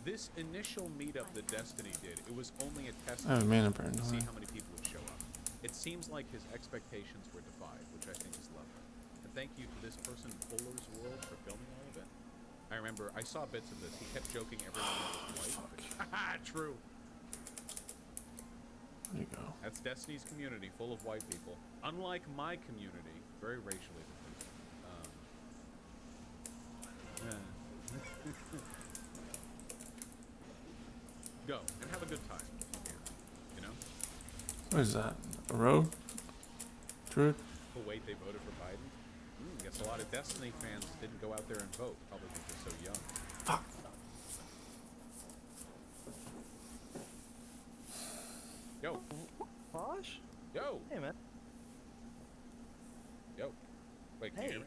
This initial meetup that Destiny did, it was only a test Oh, man, burn. to see how many people would show up. It seems like his expectations were defied, which I think is lovely. And thank you to this person, Polar's World, for filming all of it. I remember, I saw bits of this. He kept joking everyone was white. Haha, true. There you go. That's Destiny's community, full of white people. Unlike my community, very racially diverse. Go and have a good time here, you know? What is that? A road? Truth? Oh wait, they voted for Biden? Guess a lot of Destiny fans didn't go out there and vote, probably because they're so young. Fuck. Yo. Bosh? Yo. Hey, man. Yo. Wait, can you hear me?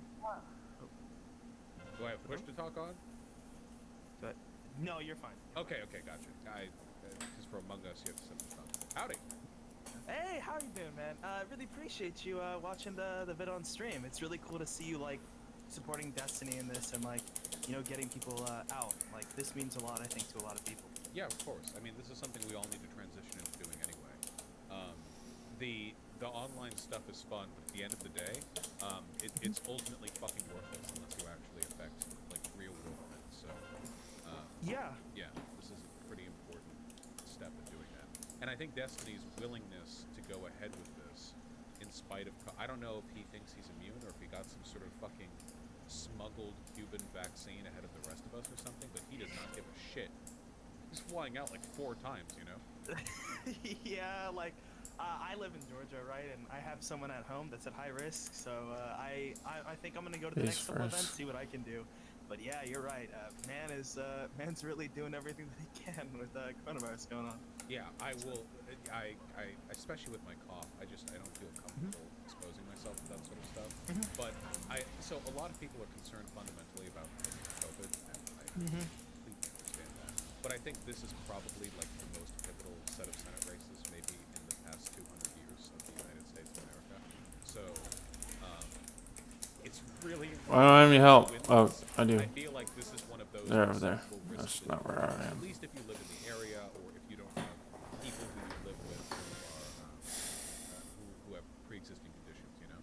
Do I have push to talk on? But no, you're fine. Okay, gotcha. Because for Among Us, you have to send the phone. Howdy. Hey, how you doing, man? I really appreciate you watching the vid on stream. It's really cool to see you like supporting Destiny in this and like, you know, getting people out. Like this means a lot, I think, to a lot of people. Yeah, of course. I mean, this is something we all need to transition into doing anyway. The online stuff is fun, but at the end of the day, it's ultimately fucking worthless unless you actually affect like real world events. So, yeah, this is a pretty important step in doing that. And I think Destiny's willingness to go ahead with this, in spite of, I don't know if he thinks he's immune or if he got some sort of fucking smuggled Cuban vaccine ahead of the rest of us or something, but he does not give a shit. He's flying out like 4 times, you know? Yeah, like I live in Georgia, right, and I have someone at home that's at high risk, so I think I'm gonna go to the next couple events, see what I can do. But yeah, you're right. Man's really doing everything that he can with coronavirus going on. Yeah, I will. I especially with my cough, I don't feel comfortable exposing myself to that sort of stuff. But so a lot of people are concerned fundamentally about COVID, and I completely understand that. But I think this is probably like the most pivotal set of Senate races, maybe in the past 200 years of the United States of America. So it's really. Why don't I have any help? Oh, I do. I feel like this is one of those. They're over there. That's not where I am. At least if you live in the area, or if you don't have people who you live with who have pre-existing conditions, you know.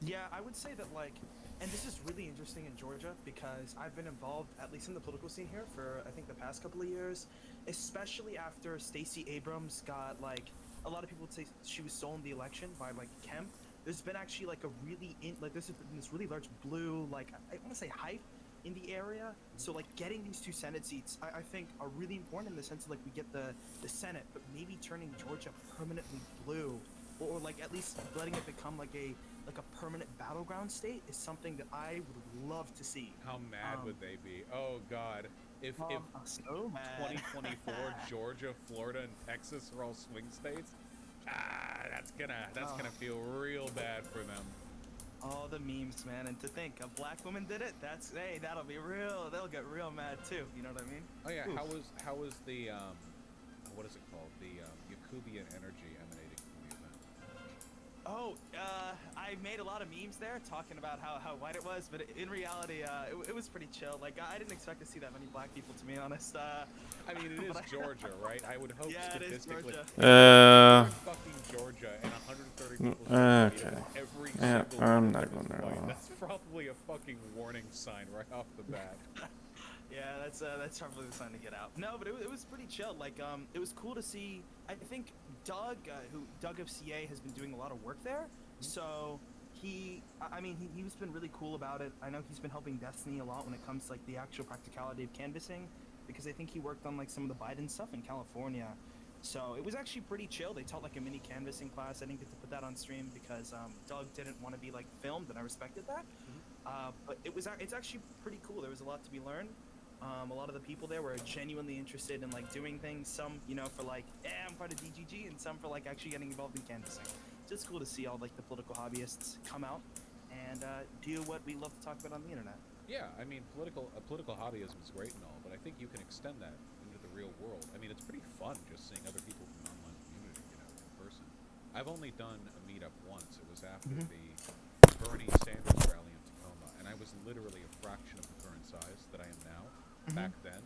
Yeah, I would say that like, and this is really interesting in Georgia because I've been involved, at least in the political scene here, for I think the past couple of years, especially after Stacey Abrams got like, a lot of people would say she was stolen the election by like Kemp. There's been actually like a really this really large blue, like I want to say hype in the area. So like getting these 2 Senate seats, I think are really important in the sense of like we get the Senate, but maybe turning Georgia permanently blue, or like at least letting it become like a permanent battleground state is something that I would love to see. How mad would they be? Oh God. If so mad. 2024 Georgia, Florida, and Texas are all swing states, that's gonna feel real bad for them. All the memes, man, and to think a black woman did it. Hey, that'll be real. They'll get real mad too. You know what I mean? Oh yeah. Oof. How was the what is it called? The Yakubian energy emanating from the event? Oh, I made a lot of memes there talking about how white it was, but in reality, it was pretty chill. Like, I didn't expect to see that many black people, to be honest. I mean, it is Georgia, right? I would hope yeah, statistically. it is Georgia. You're in fucking Georgia, and 130 people. Okay. Every Yeah, single I'm one not of them going is there. white. That's probably a fucking warning sign right off the bat. Yeah, that's probably the sign to get out. No, but it was pretty chill. Like, it was cool to see. I think Doug, Doug of CA, has been doing a lot of work there. So he's been really cool about it. I know he's been helping Destiny a lot when it comes to like the actual practicality of canvassing, because I think he worked on like some of the Biden stuff in California. So it was actually pretty chill. They taught like a mini canvassing class. I didn't get to put that on stream because Doug didn't want to be like filmed, and I respected that. But it's actually pretty cool. There was a lot to be learned. A lot of the people there were genuinely interested in like doing things. Some, for like, I'm part of DGG, and some for like actually getting involved in canvassing. So it's cool to see all like the political hobbyists come out and do what we love to talk about on the internet. Yeah, I mean, political hobbyism is great and all, but I think you can extend that into the real world. I mean, it's pretty fun just seeing other people from the online community, in person. I've only done a meetup once. It was after the Bernie Sanders rally in Tacoma, and I was literally a fraction of the current size that I am now. Back then,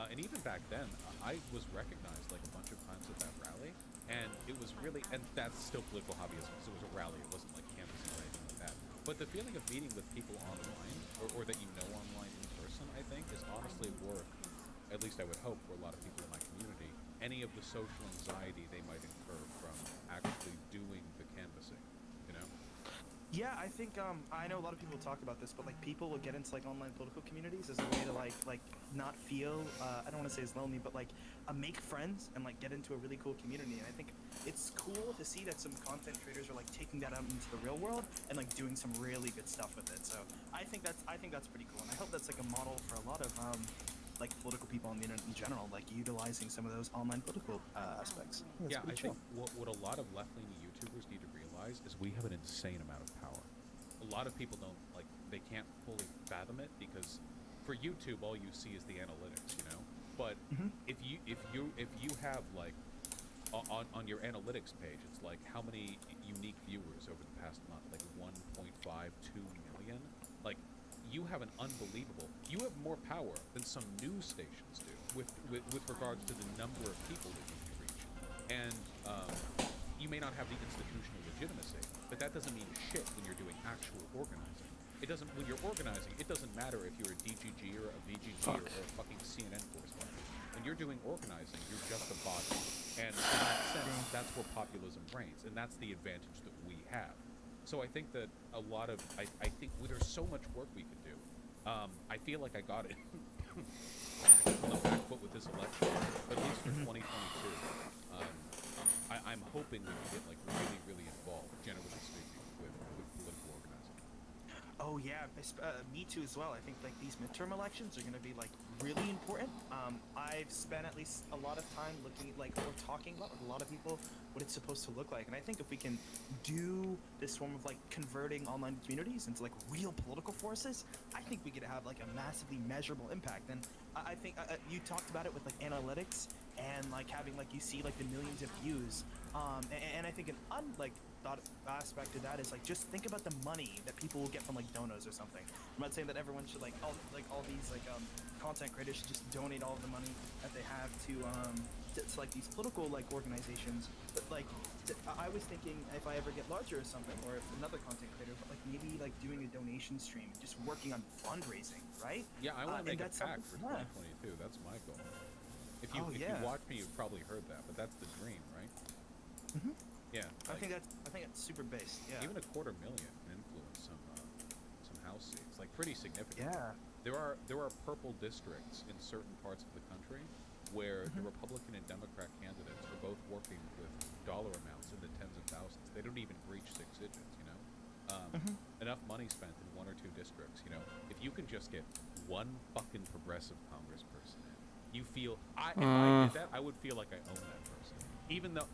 and even back then, I was recognized like a bunch of times at that rally, and it was really, and that's still political hobbyism because it was a rally. It wasn't like canvassing or anything like that. But the feeling of meeting with people online, or that you know online in person, I think, is honestly worth, at least I would hope for a lot of people in my community, any of the social anxiety they might incur from actually doing the canvassing. Yeah, I think I know a lot of people talk about this, but like people will get into like online political communities as a way to like not feel I don't want to say as lonely, but like make friends and like get into a really cool community. And I think it's cool to see that some content creators are like taking that out into the real world and like doing some really good stuff with it. So I think that's pretty cool, and I hope that's like a model for a lot of like political people on the internet in general, like utilizing some of those online political aspects. Yeah, I think what a lot of left-leaning YouTubers need to realize is we have an insane amount of power. A lot of people don't, they can't fully fathom it because for YouTube, all you see is the analytics, But if you have like on your analytics page, it's like how many unique viewers over the past month, like 1.52 million, like. You have an unbelievable. You have more power than some news stations do with regards to the number of people that you can reach. And you may not have the institutional legitimacy, but that doesn't mean shit when you're doing actual organizing. It doesn't. When you're organizing, it doesn't matter if you're a DGG or a VGG or a fucking CNN correspondent. When you're doing organizing, you're just a body. And in that sense, that's where populism reigns, and that's the advantage that we have. So I think that a lot of, I think there's so much work we could do. I feel like I got it on the back foot with this election, at least for 2022. I'm hoping we can get like really, really involved, generally speaking, with political organizing. Oh yeah, me too as well. I think like these midterm elections are going to be like really important. I've spent at least a lot of time looking at or talking about with a lot of people what it's supposed to look like, and I think if we can do this form of like converting online communities into like real political forces, I think we could have like a massively measurable impact. And I think you talked about it with like analytics and like having like you see like the millions of views. And I think an thought aspect to that is like just think about the money that people will get from like donos or something. I'm not saying that everyone should all these content creators should just donate all of the money that they have to like these political like organizations, but like I was thinking if I ever get larger or something, or if another content creator, but like maybe like doing a donation stream, just working on fundraising, right? Yeah, I want to make a pack for 2022. That's my goal. If you watch me, you've probably heard that, but that's the dream, right? Yeah, I think that's super based. Yeah, even $250,000 can influence some house seats, like pretty significant. Yeah, there are purple districts in certain parts of the country where the Republican and Democrat candidates are both working with dollar amounts in the tens of thousands. They don't even breach 6 digits. Enough money spent in 1 or 2 districts. If you can just get one fucking progressive congressperson in, you feel if I did that, I would feel like I own that person. Even though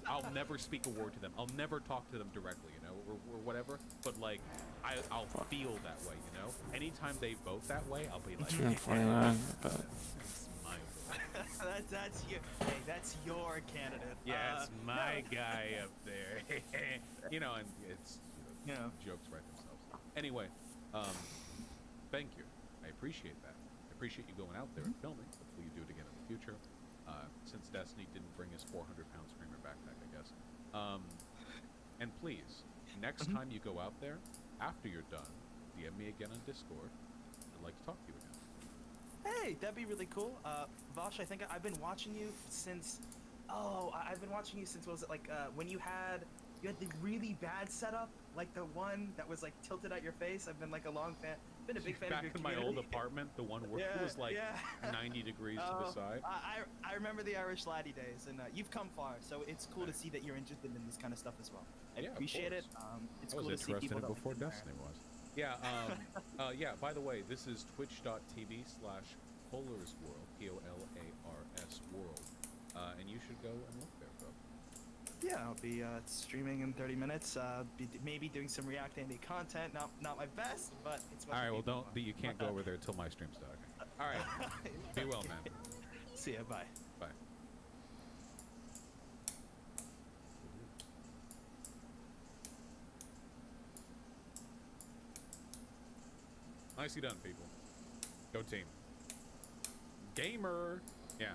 I'll never speak a word to them. I'll never talk to them directly, you know, or whatever. But like, I'll feel that way, you know. Anytime they vote that way, I'll be like, June 29, but that's my vote. that's your candidate. Yeah, it's my guy up there. You know, and it's jokes write themselves. Anyway, thank you. I appreciate that. I appreciate you going out there and filming. Hopefully you do it again in the future. Since Destiny didn't bring his 400-pound screamer backpack, I guess. And please, next time you go out there, after you're done, DM me again on Discord. I'd like to talk to you again. Hey, that'd be really cool. Vosh, I think I've been watching you since. I've been watching you since, what was it, like when you had the really bad setup, like the one that was like tilted at your face. I've been like a long fan. Been a big fan Back of your in my community. old apartment, the one where it was like 90 degrees to the side. I remember the Irish laddie days, and you've come far, so it's cool to see that you're interested in this kind of stuff as well. I appreciate it. It's cool to see people that before like it. Destiny was. Yeah. Yeah. By the way, this is twitch.tv/Polar's World, POLARS World, and you should go and look there, bro. Yeah, I'll be streaming in 30 minutes. Maybe doing some React Andy content. Not my best, but it's. All right. Well, don't. You can't go over there until my stream's done. All right. Be well, man. See ya. Bye. Bye. Nicely done, people. Go team. Gamer. Yeah.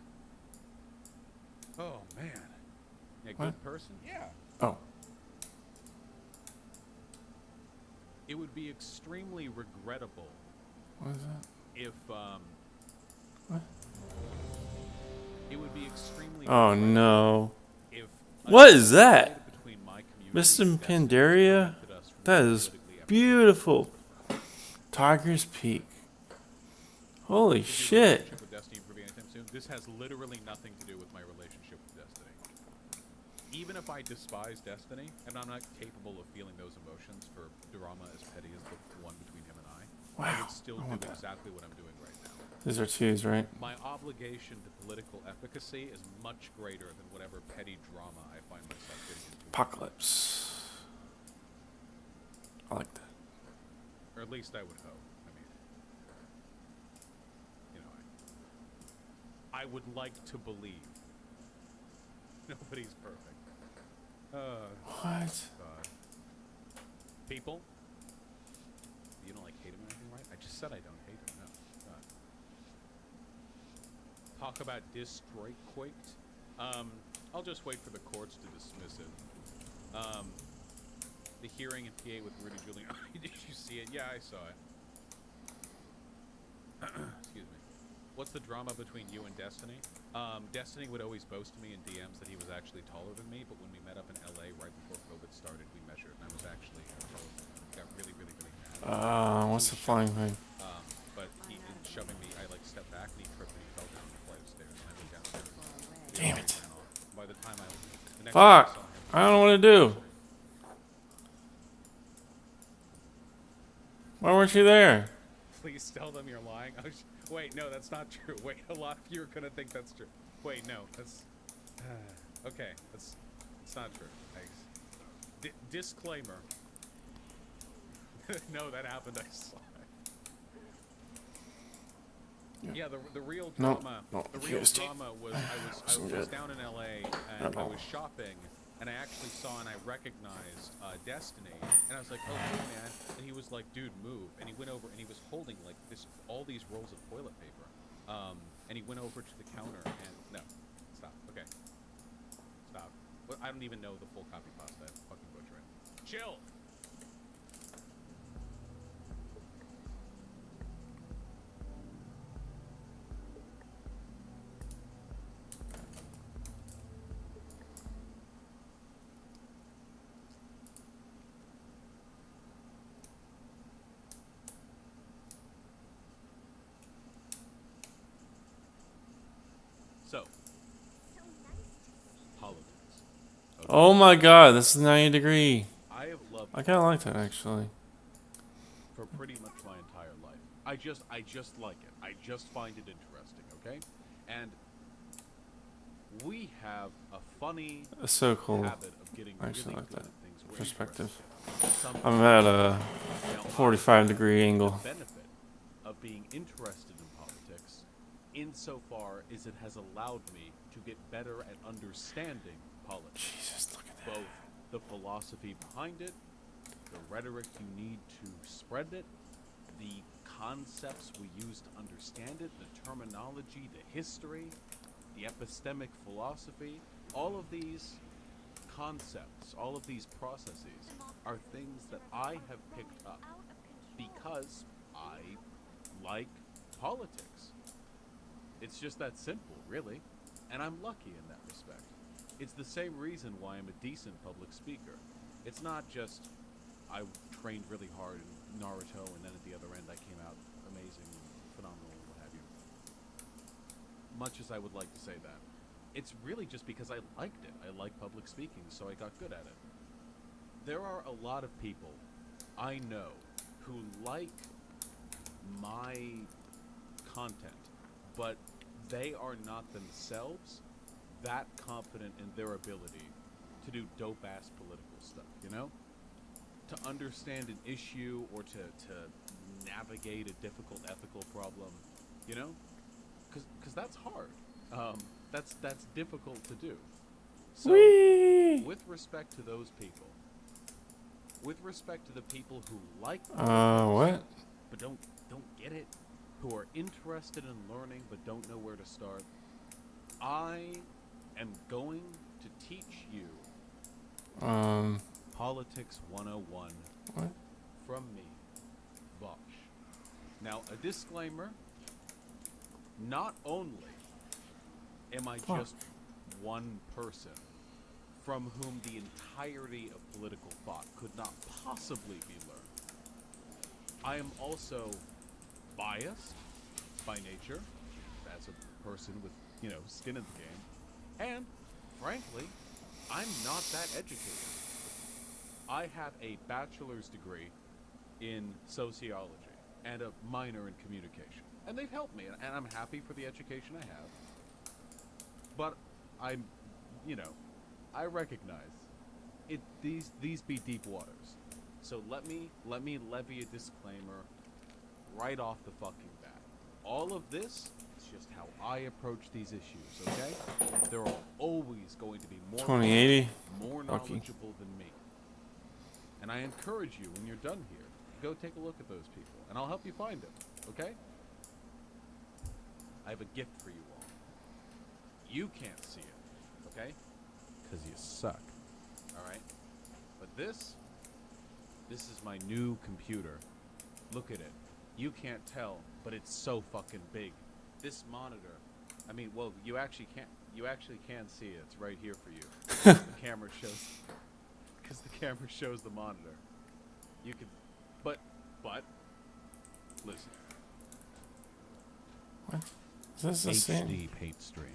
Oh man. Yeah, good What? person. Yeah. Oh. It would be extremely regrettable. What is that? If What? It would be extremely. Oh no. If What is that? between my community Mr. and Pandaria? prevented us from That being is politically beautiful. Tiger's Peak. Holy shit. relationship with Destiny improving anytime soon. This has literally nothing to do with my relationship with Destiny. Even if I despise Destiny, and I'm not capable of feeling those emotions for drama as petty as the one between him and I Wow, would still I do want that. exactly what I'm doing right now. These are twos, right? My obligation to political efficacy is much greater than whatever petty drama I find myself getting into. Apocalypse. I like that. Or at least I would hope. I mean, you know, I would like to believe nobody's perfect. What? God. People? You don't like hate him or anything, right? I just said I don't hate him. No. God. Talk about destroy quaked. I'll just wait for the courts to dismiss it. The hearing in PA with Rudy Giuliani. Did you see it? Yeah, I saw it. Excuse me. What's the drama between you and Destiny? Destiny would always boast to me in DMs that he was actually taller than me, but when we met up in LA right before COVID started, we measured, and I was actually taller than him. Got really, really, really mad. What's the flying thing? But he ended shoving me. I like stepped back and he tripped and he fell down the flight of stairs. And I went downstairs. Damn it. By the time the next Fuck! time I saw him, I don't know what to do. Why weren't you there? please tell them you're lying. Wait, no, that's not true. Wait, a lot of you are gonna think that's true. Wait, no, that's okay. That's not true. Disclaimer. No, that happened. I saw it. Yeah, the real drama. The real drama was I was down in LA and I was shopping and I actually saw and I recognized Destiny and I was like, oh hey man, and he was like, dude, move, and he went over and he was holding like all these rolls of toilet paper, and he went over to the counter and no, stop, okay, stop. Well, I don't even know the full copy pasta. I fucking butcher it. Chill. So, politics. Okay. Oh my god, this is 90 degree. I have loved I kind of like that actually. For pretty much my entire life. I just like it. I just find it interesting, okay? And we have a funny It's so cool. habit of getting I actually really like good that at things we're perspective. interested in. Some I'm at people- a Now, 45-degree angle. The benefit of being interested in politics, insofar as it has allowed me to get better at understanding politics. Jesus, look at that. Both the philosophy behind it, the rhetoric you need to spread it, the concepts we use to understand it, the terminology, the history, the epistemic philosophy, all of these concepts, all of these processes are things that I have picked up because I like politics. It's just that simple, really. And I'm lucky in that respect. It's the same reason why I'm a decent public speaker. It's not just I trained really hard in Naruto and then at the other end I came out amazing, phenomenal, what have you. Much as I would like to say that. It's really just because I liked it. I like public speaking, so I got good at it. There are a lot of people I know who like my content, but they are not themselves that confident in their ability to do dope-ass political stuff, you know? To understand an issue or to navigate a difficult ethical problem, you know? Because that's hard. That's difficult to do. So, with respect to those people, with respect to the people who like What? but don't get it, who are interested in learning but don't know where to start, I am going to teach you Politics 101 What? from me, Vosh. Now, a disclaimer, not only am I just one person from whom the entirety of political thought could not possibly be learned, I am also biased by nature as a person with, you know, skin in the game, and frankly, I'm not that educated. I have a bachelor's degree in sociology and a minor in communication, and they've helped me, and I'm happy for the education I have. But I'm, you know, I recognize it. These be deep waters. So let me levy a disclaimer right off the fucking bat. All of this is just how I approach these issues. Okay? There are always going to be more 2080. more knowledgeable than me. And I encourage you when you're done here, go take a look at those people, and I'll help you find them. Okay? I have a gift for you all. You can't see it, okay? Because you suck. Alright? But this is my new computer. Look at it. You can't tell, but it's so fucking big. This monitor, I mean, well, you actually can see it. It's right here for you. The camera shows, because the camera shows the monitor. You could, but, listen. What? Is this the same? HD paint stream.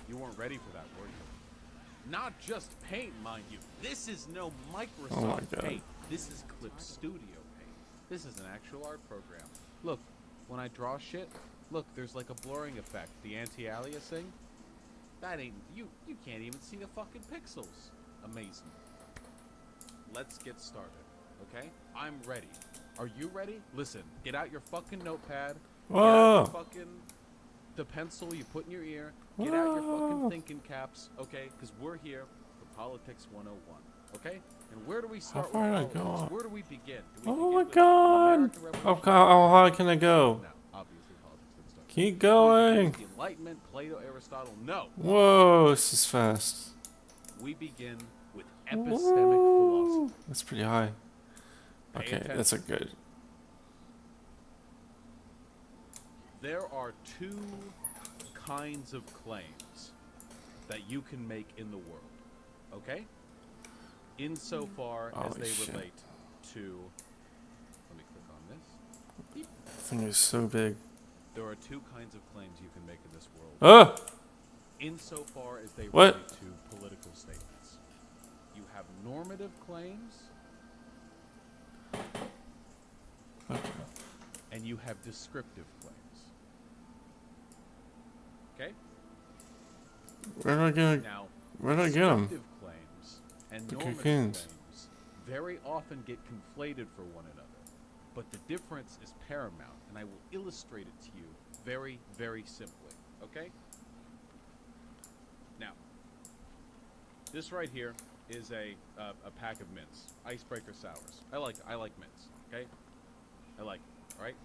You weren't ready for that, were you? Not just paint, mind you. This is no Microsoft Oh my God. Paint. This is Clip Studio Paint. This is an actual art program. Look, when I draw shit, look, there's like a blurring effect. The anti-aliasing, that ain't, you can't even see the fucking pixels. Amazing. Let's get started, okay? I'm ready. Are you ready? Listen, get out your fucking notepad. Get out your fucking, the pencil you put in your ear. Get out your fucking thinking caps, okay? Because we're here for Politics 101, okay? And where do we start far with did I politics? go? Where do we begin? Do we Oh begin my with God! American Revolution? How high can I go? No, obviously politics didn't start. Keep Do we begin going. with the Enlightenment, Plato, Aristotle? No. Whoa, this is fast. We begin with epistemic philosophy. That's pretty high. Pay Okay, attention. that's a good. There are two kinds of claims that you can make in the world, okay? Insofar as Holy they shit. relate to, let me click on this. This thing is so big. There are two kinds of claims you can make in this world. Ah! Insofar as they What? relate to political statements. You have normative claims, Okay. and and you have descriptive claims. Okay? Where do I get? Now, Where do I get them? descriptive claims and The normative cocoons. claims very often get conflated for one another, but the difference is paramount, and I will illustrate it to you very, very simply. Okay? Now, this right here is a pack of mints, icebreaker sours. I like mints. Okay? I like it. All right.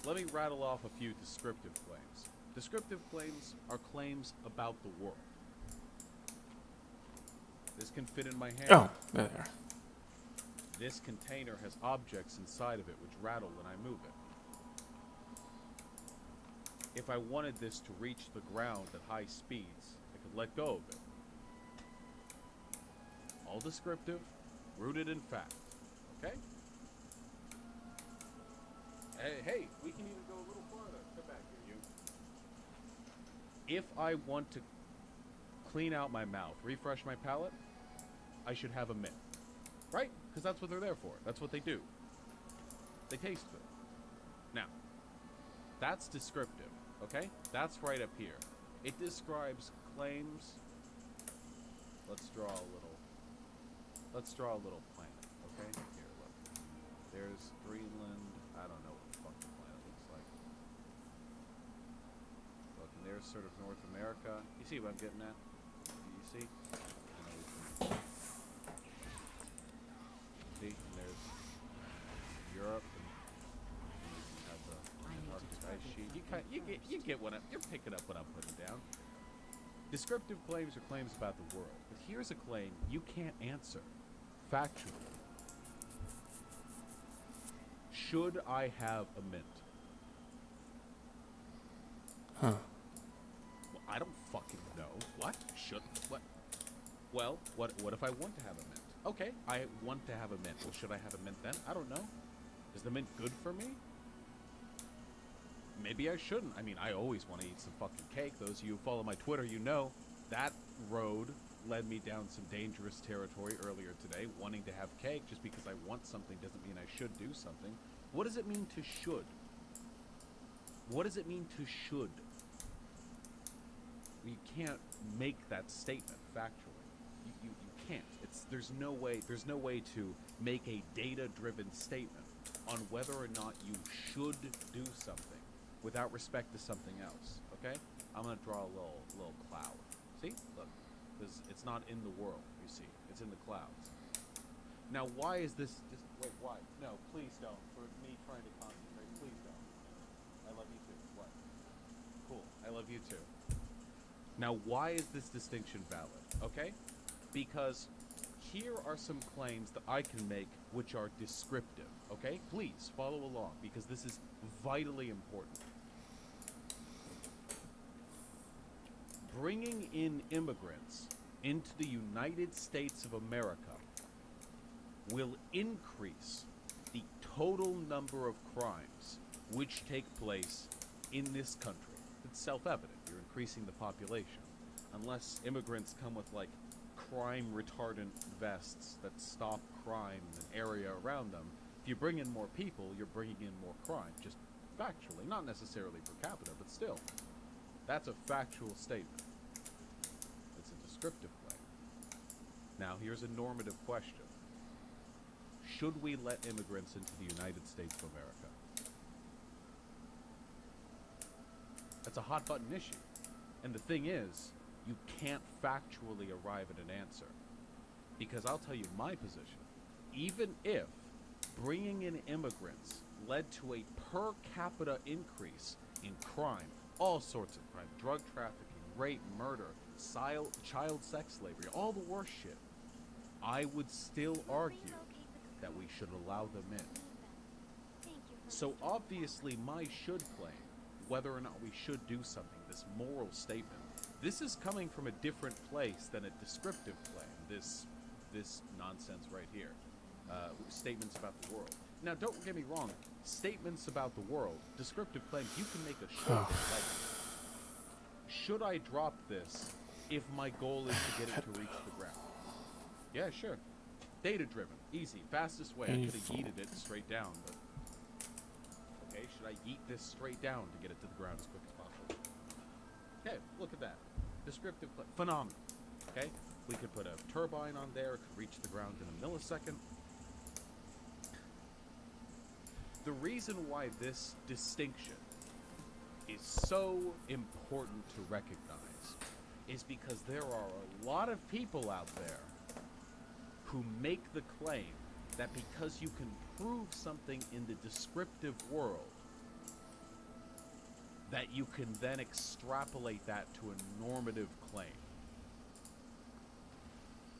Let me rattle off a few descriptive claims. Descriptive claims are claims about the world. This can fit in my hand. Oh, there. This container has objects inside of it which rattle when I move it. If I wanted this to reach the ground at high speeds, I could let go of it. All descriptive, rooted in fact. Okay? Hey, we can even go a little farther. Come back here, you. If I want to clean out my mouth, refresh my palate, I should have a mint. Right? Because that's what they're there for. That's what they do. They taste good. Now, that's descriptive, okay? That's right up here. It describes claims. Let's draw a little planet, okay? Here, look. There's Greenland. I don't know what the fuck the planet looks like. Look, and there's sort of North America. You see what I'm getting at? You see? See, and there's Europe, and you have the Arctic ice sheet. You get what you're picking up what I'm putting down. Descriptive claims are claims about the world, but here's a claim you can't answer factually. Should I have a mint? Huh. Well, I don't fucking know. What? Should what? Well, what if I want to have a mint? Okay, I want to have a mint. Well, should I have a mint then? I don't know. Is the mint good for me? Maybe I shouldn't. I mean, I always want to eat some fucking cake. Those of you who follow my Twitter, you know that road led me down some dangerous territory earlier today. Wanting to have cake just because I want something doesn't mean I should do something. What does it mean to should? What does it mean to should? You can't make that statement factually. You can't. There's no way to make a data-driven statement on whether or not you should do something without respect to something else. Okay? I'm gonna draw a little cloud. See? Look, because it's not in the world. You see, it's in the clouds. Now, why is this? Wait, why? No, please don't. For me trying to concentrate, please don't. I love you too. What? Cool. I love you too. Now, why is this distinction valid? Okay? Because here are some claims that I can make which are descriptive. Okay? Please follow along because this is vitally important. Bringing in immigrants into the United States of America will increase the total number of crimes which take place in this country. It's self-evident. You're increasing the population. Unless immigrants come with, like, crime retardant vests that stop crime in an area around them, if you bring in more people, you're bringing in more crime. Just factually. Not necessarily per capita, but still. That's a factual statement. It's a descriptive claim. Now, here's a normative question. Should we let immigrants into the United States of America? That's a hot button issue. And the thing is, you can't factually arrive at an answer. Because I'll tell you my position. Even if bringing in immigrants led to a per capita increase in crime, all sorts of crime, drug trafficking, rape, murder, child sex slavery, all the worst shit, I would still argue that we should allow them in. So obviously my should claim, whether or not we should do something, this moral statement, this is coming from a different place than a descriptive claim, this nonsense right here. Statements about the world. Now, don't get me wrong. Statements about the world, descriptive claims, you can make a should. Like, should I drop this if my goal is to get it to reach the ground? Yeah, sure. Data-driven, easy, fastest way. I could have yeeted it straight down, but Okay, should I yeet this straight down to get it to the ground as quick as possible? Okay, look at that. Descriptive, phenomenal. Okay, we could put a turbine on there, it could reach the ground in a millisecond. The reason why this distinction is so important to recognize is because there are a lot of people out there who make the claim that because you can prove something in the descriptive world, that you can then extrapolate that to a normative claim.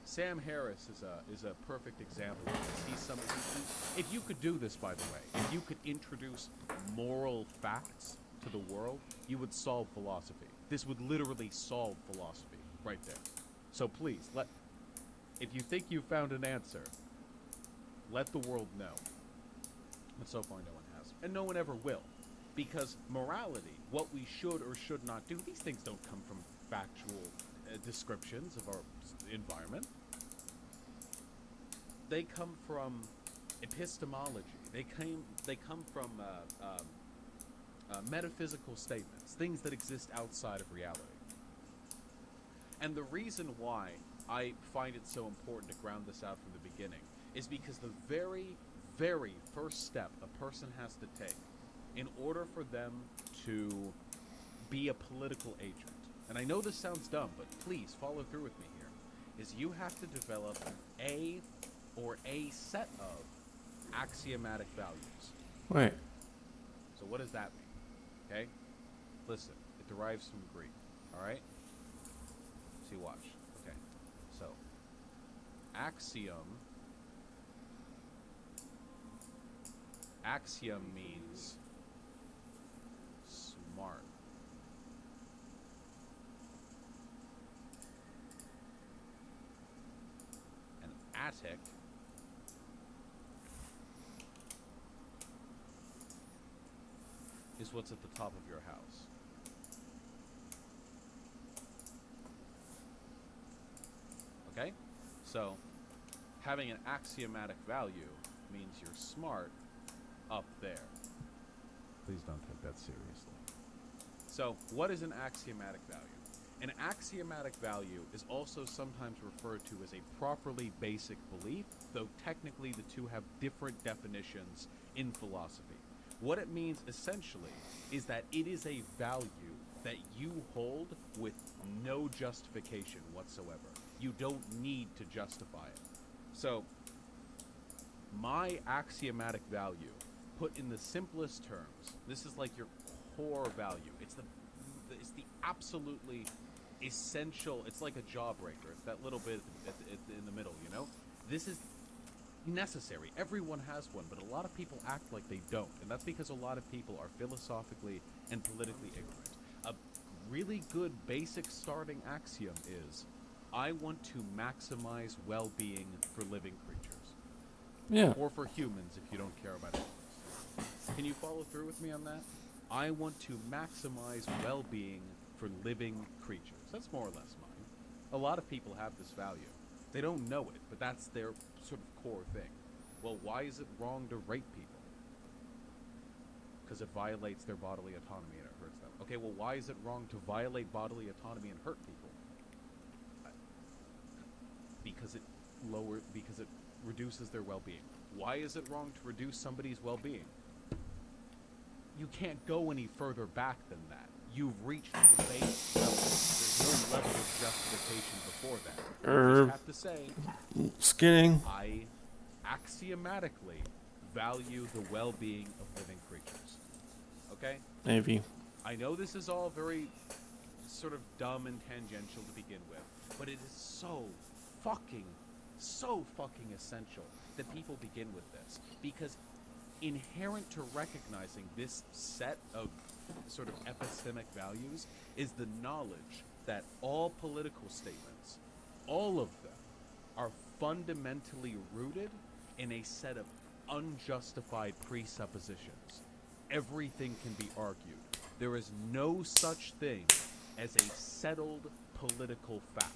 Sam Harris is a perfect example of this. He's somebody if you could do this, by the way, if you could introduce moral facts to the world, you would solve philosophy. This would literally solve philosophy right there. So please, if you think you found an answer, let the world know. But so far no one has. And no one ever will. Because morality, what we should or should not do, these things don't come from factual descriptions of our environment. They come from epistemology. They come from metaphysical statements, things that exist outside of reality. And the reason why I find it so important to ground this out from the beginning is because the very, very first step a person has to take in order for them to be a political agent, and I know this sounds dumb, but please follow through with me here, is you have to develop a set of axiomatic values. Wait. So what does that mean? Okay? Listen, it derives from Greek, alright? See, watch. Okay. So, axiom means smart. An attic is what's at the top of your house. Okay? So, having an axiomatic value means you're smart up there. Please don't take that seriously. So, what is an axiomatic value? An axiomatic value is also sometimes referred to as a properly basic belief, though technically the two have different definitions in philosophy. What it means essentially is that it is a value that you hold with no justification whatsoever. You don't need to justify it. So, my axiomatic value, put in the simplest terms, this is like your core value. It's the absolutely essential. It's like a jawbreaker. It's that little bit in the middle, you know? This is necessary. Everyone has one, but a lot of people act like they don't. And that's because a lot of people are philosophically and politically ignorant. A really good basic starting axiom is, I want to maximize well-being for living creatures. Yeah. Or for humans if you don't care about animals. Can you follow through with me on that? I want to maximize well-being for living creatures. That's more or less mine. A lot of people have this value. They don't know it, but that's their sort of core thing. Well, why is it wrong to rape people? Because it violates their bodily autonomy and it hurts them. Okay, well, why is it wrong to violate bodily autonomy and hurt people? Because it reduces their well-being. Why is it wrong to reduce somebody's well-being? You can't go any further back than that. You've reached the base level. There's no level of justification before that. You just have to say, skinning. I axiomatically value the well-being of living creatures. Okay? Maybe. I know this is all very sort of dumb and tangential to begin with, but it is so fucking essential that people begin with this, because inherent to recognizing this set of sort of epistemic values is the knowledge that all political statements, all of them, are fundamentally rooted in a set of unjustified presuppositions. Everything can be argued. There is no such thing as a settled political fact.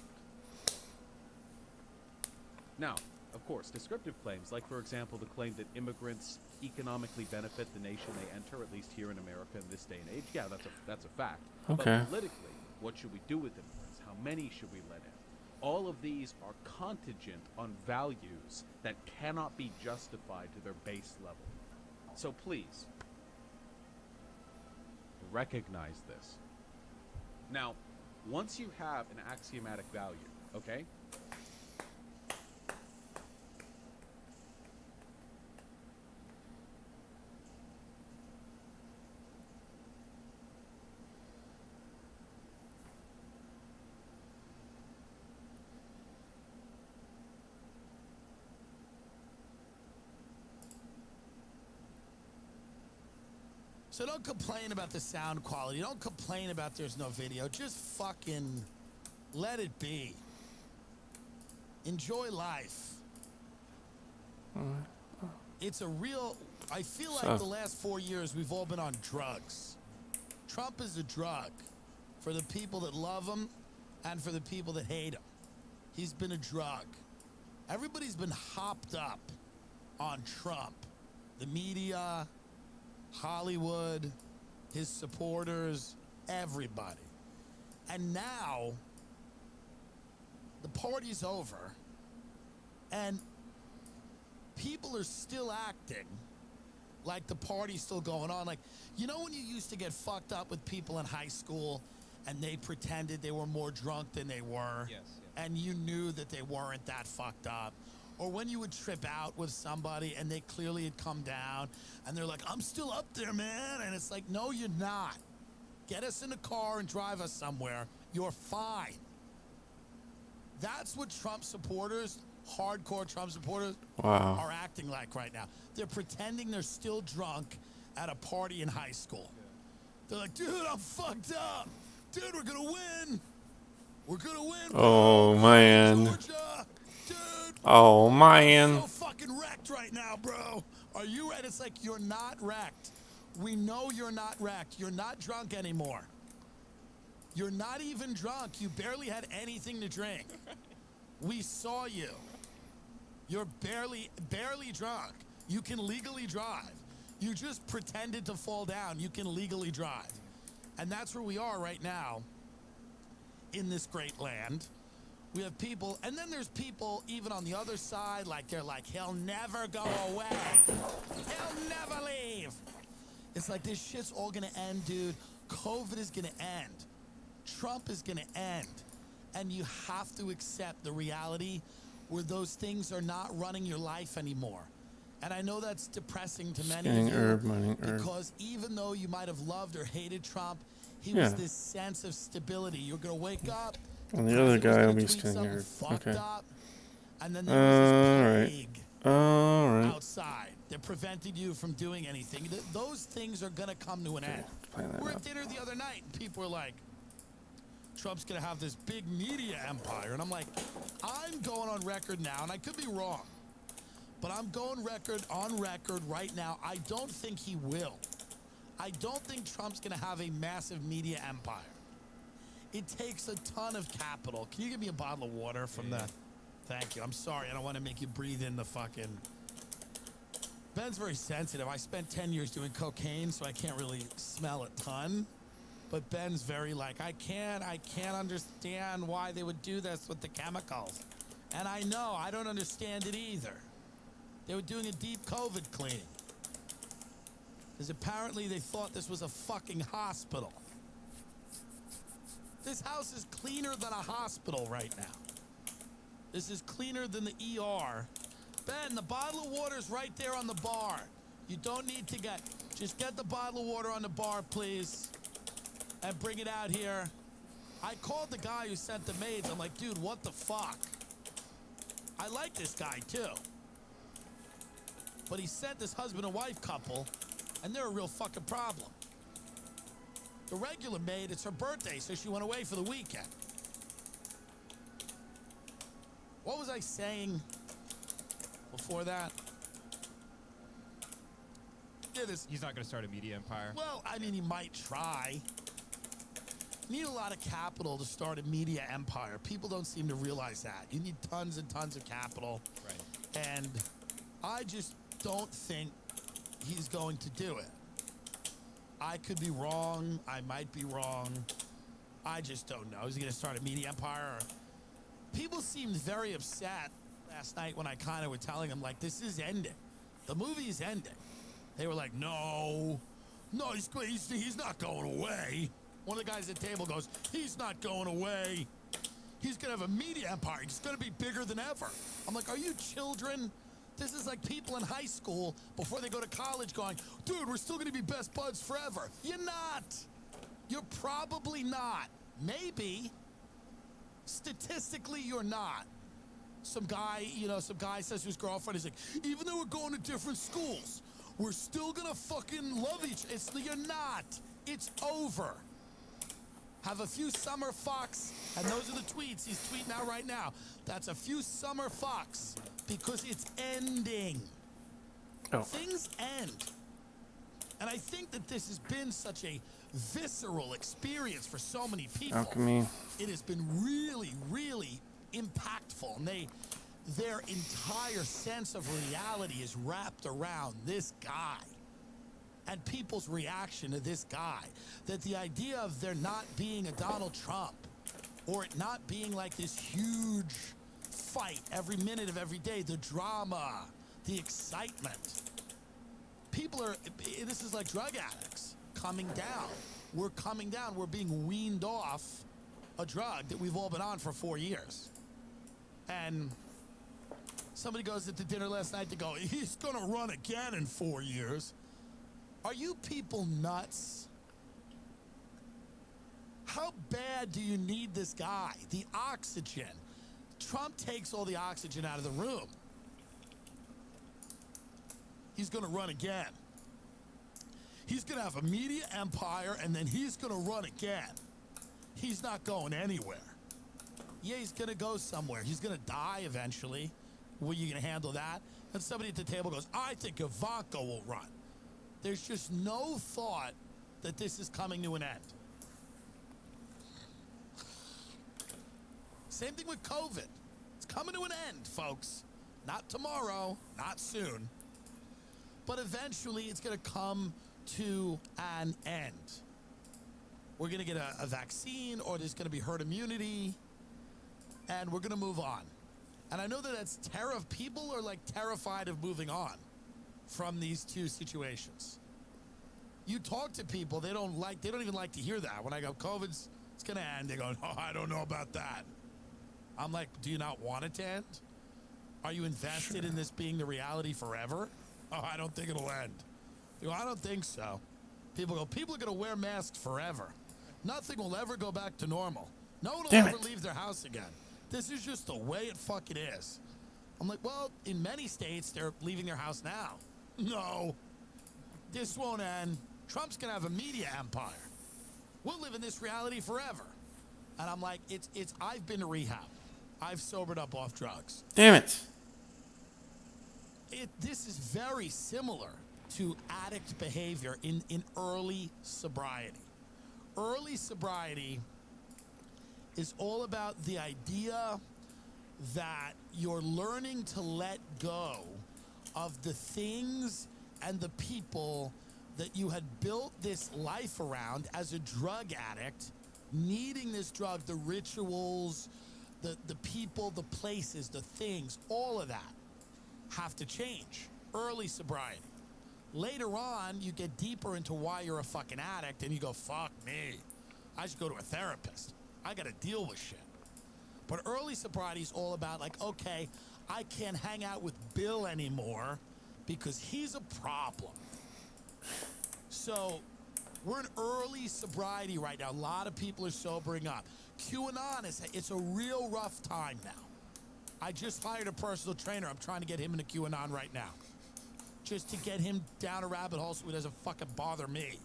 Now, of course, descriptive claims, like, for example, the claim that immigrants economically benefit the nation they enter, at least here in America in this day and age. Yeah, that's a fact. Okay. But politically, what should we do with immigrants? How many should we let in? All of these are contingent on values that cannot be justified to their base level. So please, recognize this. Now, once you have an axiomatic value, okay? So don't complain about the sound quality. Don't complain about there's no video. Just fucking let it be. Enjoy life. It's a real... I feel like the last 4 years we've all been on drugs. Trump is a drug for the people that love him and for the people that hate him. He's been a drug. Everybody's been hopped up on Trump. The media, Hollywood, his supporters, everybody. And now, the party's over, and people are still acting like the party's still going on. Like, you know when you used to get fucked up with people in high school and they pretended they were more drunk than they were? Yes. And you knew that they weren't that fucked up? Or when you would trip out with somebody and they clearly had come down and they're like, I'm still up there, man. And it's like, no, you're not. Get us in a car and drive us somewhere. You're fine. That's what Trump supporters, hardcore Trump supporters, are acting like right now. They're pretending they're still drunk at a party in high school. They're like, dude, I'm fucked up. Dude, we're going to win. We're going to win. Oh, man. Georgia. Oh, man. I'm so fucking wrecked right now, bro. Are you right? It's like, you're not wrecked. We know you're not wrecked. You're not drunk anymore. You're not even drunk. You barely had anything to drink. We saw you. You're barely drunk. You can legally drive. You just pretended to fall down. You can legally drive. And that's where we are right now in this great land. We have people, and then there's people even on the other side, like they're like, he'll never go away. He'll never leave. It's like this shit's all gonna end, dude. COVID is gonna end. Trump is gonna end. And you have to accept the reality where those things are not running your life anymore. And I know that's depressing to many of you, because even though you might have loved or hated Trump, he was this sense of stability. You're gonna wake up, And the other guy will be skinning herb. Okay. and then there was this plague Alright. outside that prevented you from doing anything. Those things are gonna come to an end. We're at dinner the other night, and people were like, Trump's gonna have this big media empire. And I'm like, I'm going on record now, and I could be wrong, but I'm going on record right now. I don't think he will. I don't think Trump's gonna have a massive media empire. It takes a ton of capital. Can you give me a bottle of water from the... Thank you. I'm sorry. I don't want to make you breathe in the fucking... Ben's very sensitive. I spent 10 years doing cocaine, so I can't really smell a ton. But Ben's very like, I can't understand why they would do this with the chemicals. And I know, I don't understand it either. They were doing a deep COVID cleaning. Because apparently they thought this was a fucking hospital. This house is cleaner than a hospital right now. This is cleaner than the ER. Ben, the bottle of water's right there on the bar. You don't need to just get the bottle of water on the bar, please. And bring it out here. I called the guy who sent the maids. I'm like, dude, what the fuck? I like this guy, too. But he sent this husband and wife couple, and they're a real fucking problem. The regular maid, it's her birthday, so she went away for the weekend. What was I saying before that? He's not going to start a media empire. Well, I mean, he might try. You need a lot of capital to start a media empire. People don't seem to realize that. You need tons and tons of capital. Right. And I just don't think he's going to do it. I could be wrong. I might be wrong. I just don't know. Is he going to start a media empire? People seemed very upset last night when I kind of were telling them, like, this is ending. The movie is ending. They were like, no, he's not going away. One of the guys at the table goes, he's not going away. He's going to have a media empire. He's going to be bigger than ever. I'm like, are you children? This is like people in high school before they go to college going, dude, we're still going to be best buds forever. You're not. You're probably not. Maybe. Statistically, you're not. Some guy says to his girlfriend, he's like, even though we're going to different schools, we're still going to fucking love each other. You're not. It's over. Have a few summer fucks, and those are the tweets he's tweeting out right now. That's a few summer fucks because it's ending. Oh. Things end. And I think that this has been such a visceral experience for so many people. Alchemy. It has been really, really impactful. And their entire sense of reality is wrapped around this guy. And people's reaction to this guy, that the idea of there not being a Donald Trump, or it not being like this huge fight every minute of every day, the drama, the excitement. This is like drug addicts coming down. We're coming down. We're being weaned off a drug that we've all been on for 4 years. And somebody goes at the dinner last night to go, he's going to run again in 4 years. Are you people nuts? How bad do you need this guy? The oxygen. Trump takes all the oxygen out of the room. He's going to run again. He's going to have a media empire, and then he's going to run again. He's not going anywhere. Yeah, he's going to go somewhere. He's going to die eventually. Were you going to handle that? And somebody at the table goes, I think Ivanka will run. There's just no thought that this is coming to an end. Same thing with COVID. It's coming to an end, folks. Not tomorrow, not soon. But eventually it's going to come to an end. We're going to get a vaccine, or there's going to be herd immunity, and we're going to move on. And I know that that's people are like terrified of moving on from these two situations. You talk to people, they don't even like to hear that. When I go, it's going to end, they go, oh, I don't know about that. I'm like, do you not want it to end? Are you invested in this being the reality forever? Oh, I don't think it'll end. You go, I don't think so. People go, people are going to wear masks forever. Nothing will ever go back to normal. No one will ever leave their house again. This is just the way it fucking is. I'm like, well, in many states, they're leaving their house now. No, this won't end. Trump's going to have a media empire. We'll live in this reality forever. And I'm like, I've been to rehab. I've sobered up off drugs. Damn it. This is very similar to addict behavior in early sobriety. Early sobriety is all about the idea that you're learning to let go of the things and the people that you had built this life around as a drug addict, needing this drug, the rituals, the people, the places, the things, all of that have to change. Early sobriety. Later on, you get deeper into why you're a fucking addict, and you go, fuck me. I should go to a therapist. I got to deal with shit. But early sobriety is all about, like, okay, I can't hang out with Bill anymore because he's a problem. So we're in early sobriety right now. A lot of people are sobering up. QAnon it's a real rough time now. I just hired a personal trainer. I'm trying to get him into QAnon right now. Just to get him down a rabbit hole so he doesn't fucking bother me.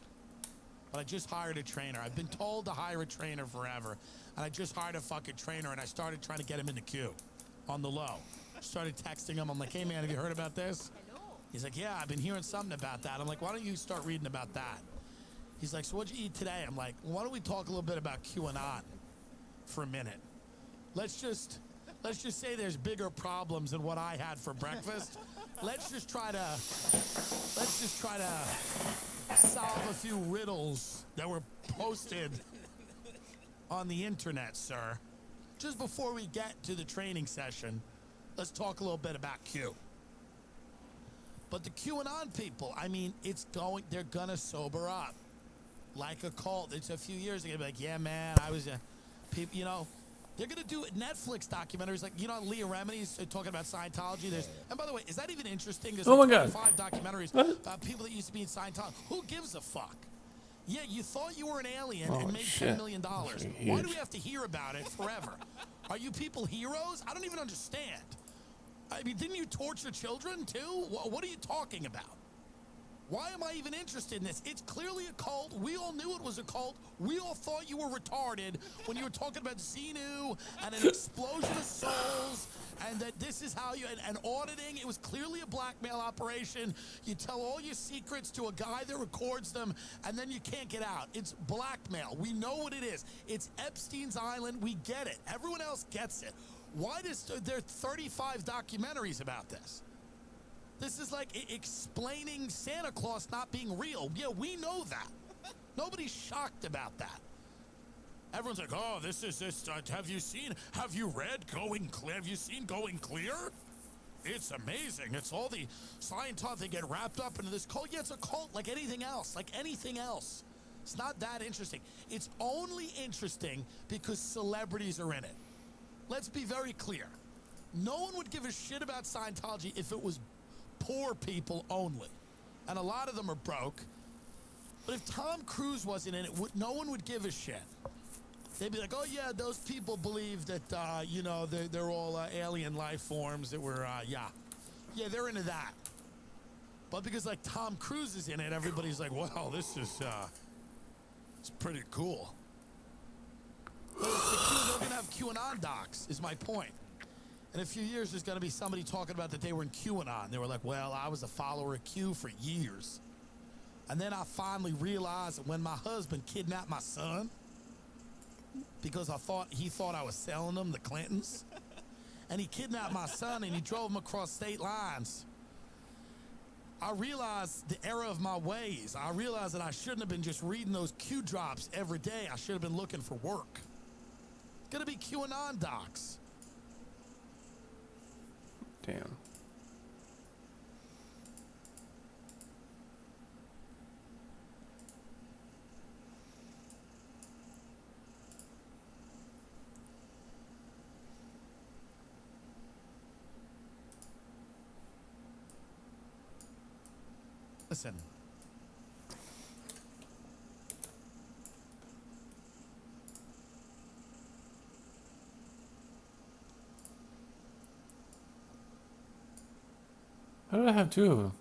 But I just hired a trainer. I've been told to hire a trainer forever. And I just hired a fucking trainer, and I started trying to get him in the queue on the low. Started texting him. I'm like, hey, man, have you heard about this? He's like, yeah, I've been hearing something about that. I'm like, why don't you start reading about that? He's like, so what'd you eat today? I'm like, why don't we talk a little bit about QAnon for a minute? Let's just let's just say there's bigger problems than what I had for breakfast. Let's just try to solve a few riddles that were posted on the internet, sir. Just before we get to the training session, let's talk a little bit about Q. But the QAnon people, I mean, they're gonna sober up. Like a cult. It's a few years, they're gonna be like, yeah, man, I was people, you know, they're gonna do Netflix documentaries like, you know, Leah Remini's talking about Scientology. And by the way, is that even interesting? There's Oh like my God. 25 documentaries about people that used to be in Scientology. Who gives a fuck? Yeah, you thought you were an alien and made $10 million. Why do we have to hear about it forever? Are you people heroes? I don't even understand. I mean, didn't you torture children too? What are you talking about? Why am I even interested in this? It's clearly a cult. We all knew it was a cult. We all thought you were retarded when you were talking about Xenu and an explosion of souls and that this is how you, and auditing. It was clearly a blackmail operation. You tell all your secrets to a guy that records them and then you can't get out. It's blackmail. We know what it is. It's Epstein's Island. We get it. Everyone else gets it. Why there are 35 documentaries about this? This is like explaining Santa Claus not being real. Yeah, we know that. Nobody's shocked about that. Everyone's like, oh, this is this. Have you read Going Clear? Have you seen Going Clear? It's amazing. It's all the Scientology. They get wrapped up into this cult. Yeah, it's a cult like anything else. Like anything else. It's not that interesting. It's only interesting because celebrities are in it. Let's be very clear. No one would give a shit about Scientology if it was poor people only. And a lot of them are broke. But if Tom Cruise wasn't in it, no one would give a shit. They'd be like, oh yeah, those people believe that, you know, they're all alien life forms that were, yeah, they're into that. But because like Tom Cruise is in it, everybody's like, well, this is, it's pretty cool. But they're gonna have QAnon docs, is my point. In a few years, there's going to be somebody talking about that they were in QAnon. They were like, well, I was a follower of Q for years. And then I finally realized that when my husband kidnapped my son, because he thought I was selling him, the Clintons, and he kidnapped my son and he drove him across state lines, I realized the error of my ways. I realized that I shouldn't have been just reading those Q drops every day. I should have been looking for work. It's going to be QAnon docs. Damn. Listen. How do I have two of them?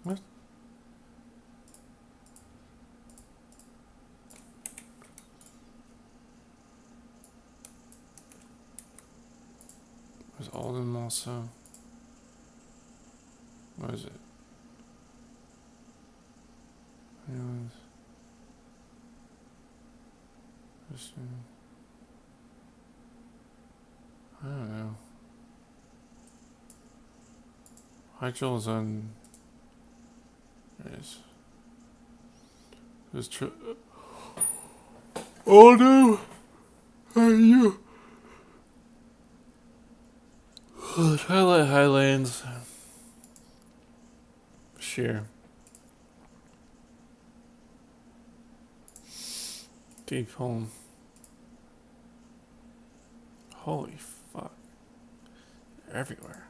What? There's all of them also. What is it? Anyways. I don't know. Hychel's on. There it is. There's oh no! Are you? Highlight Highlands. Share. Deep home. Holy fuck. They're everywhere.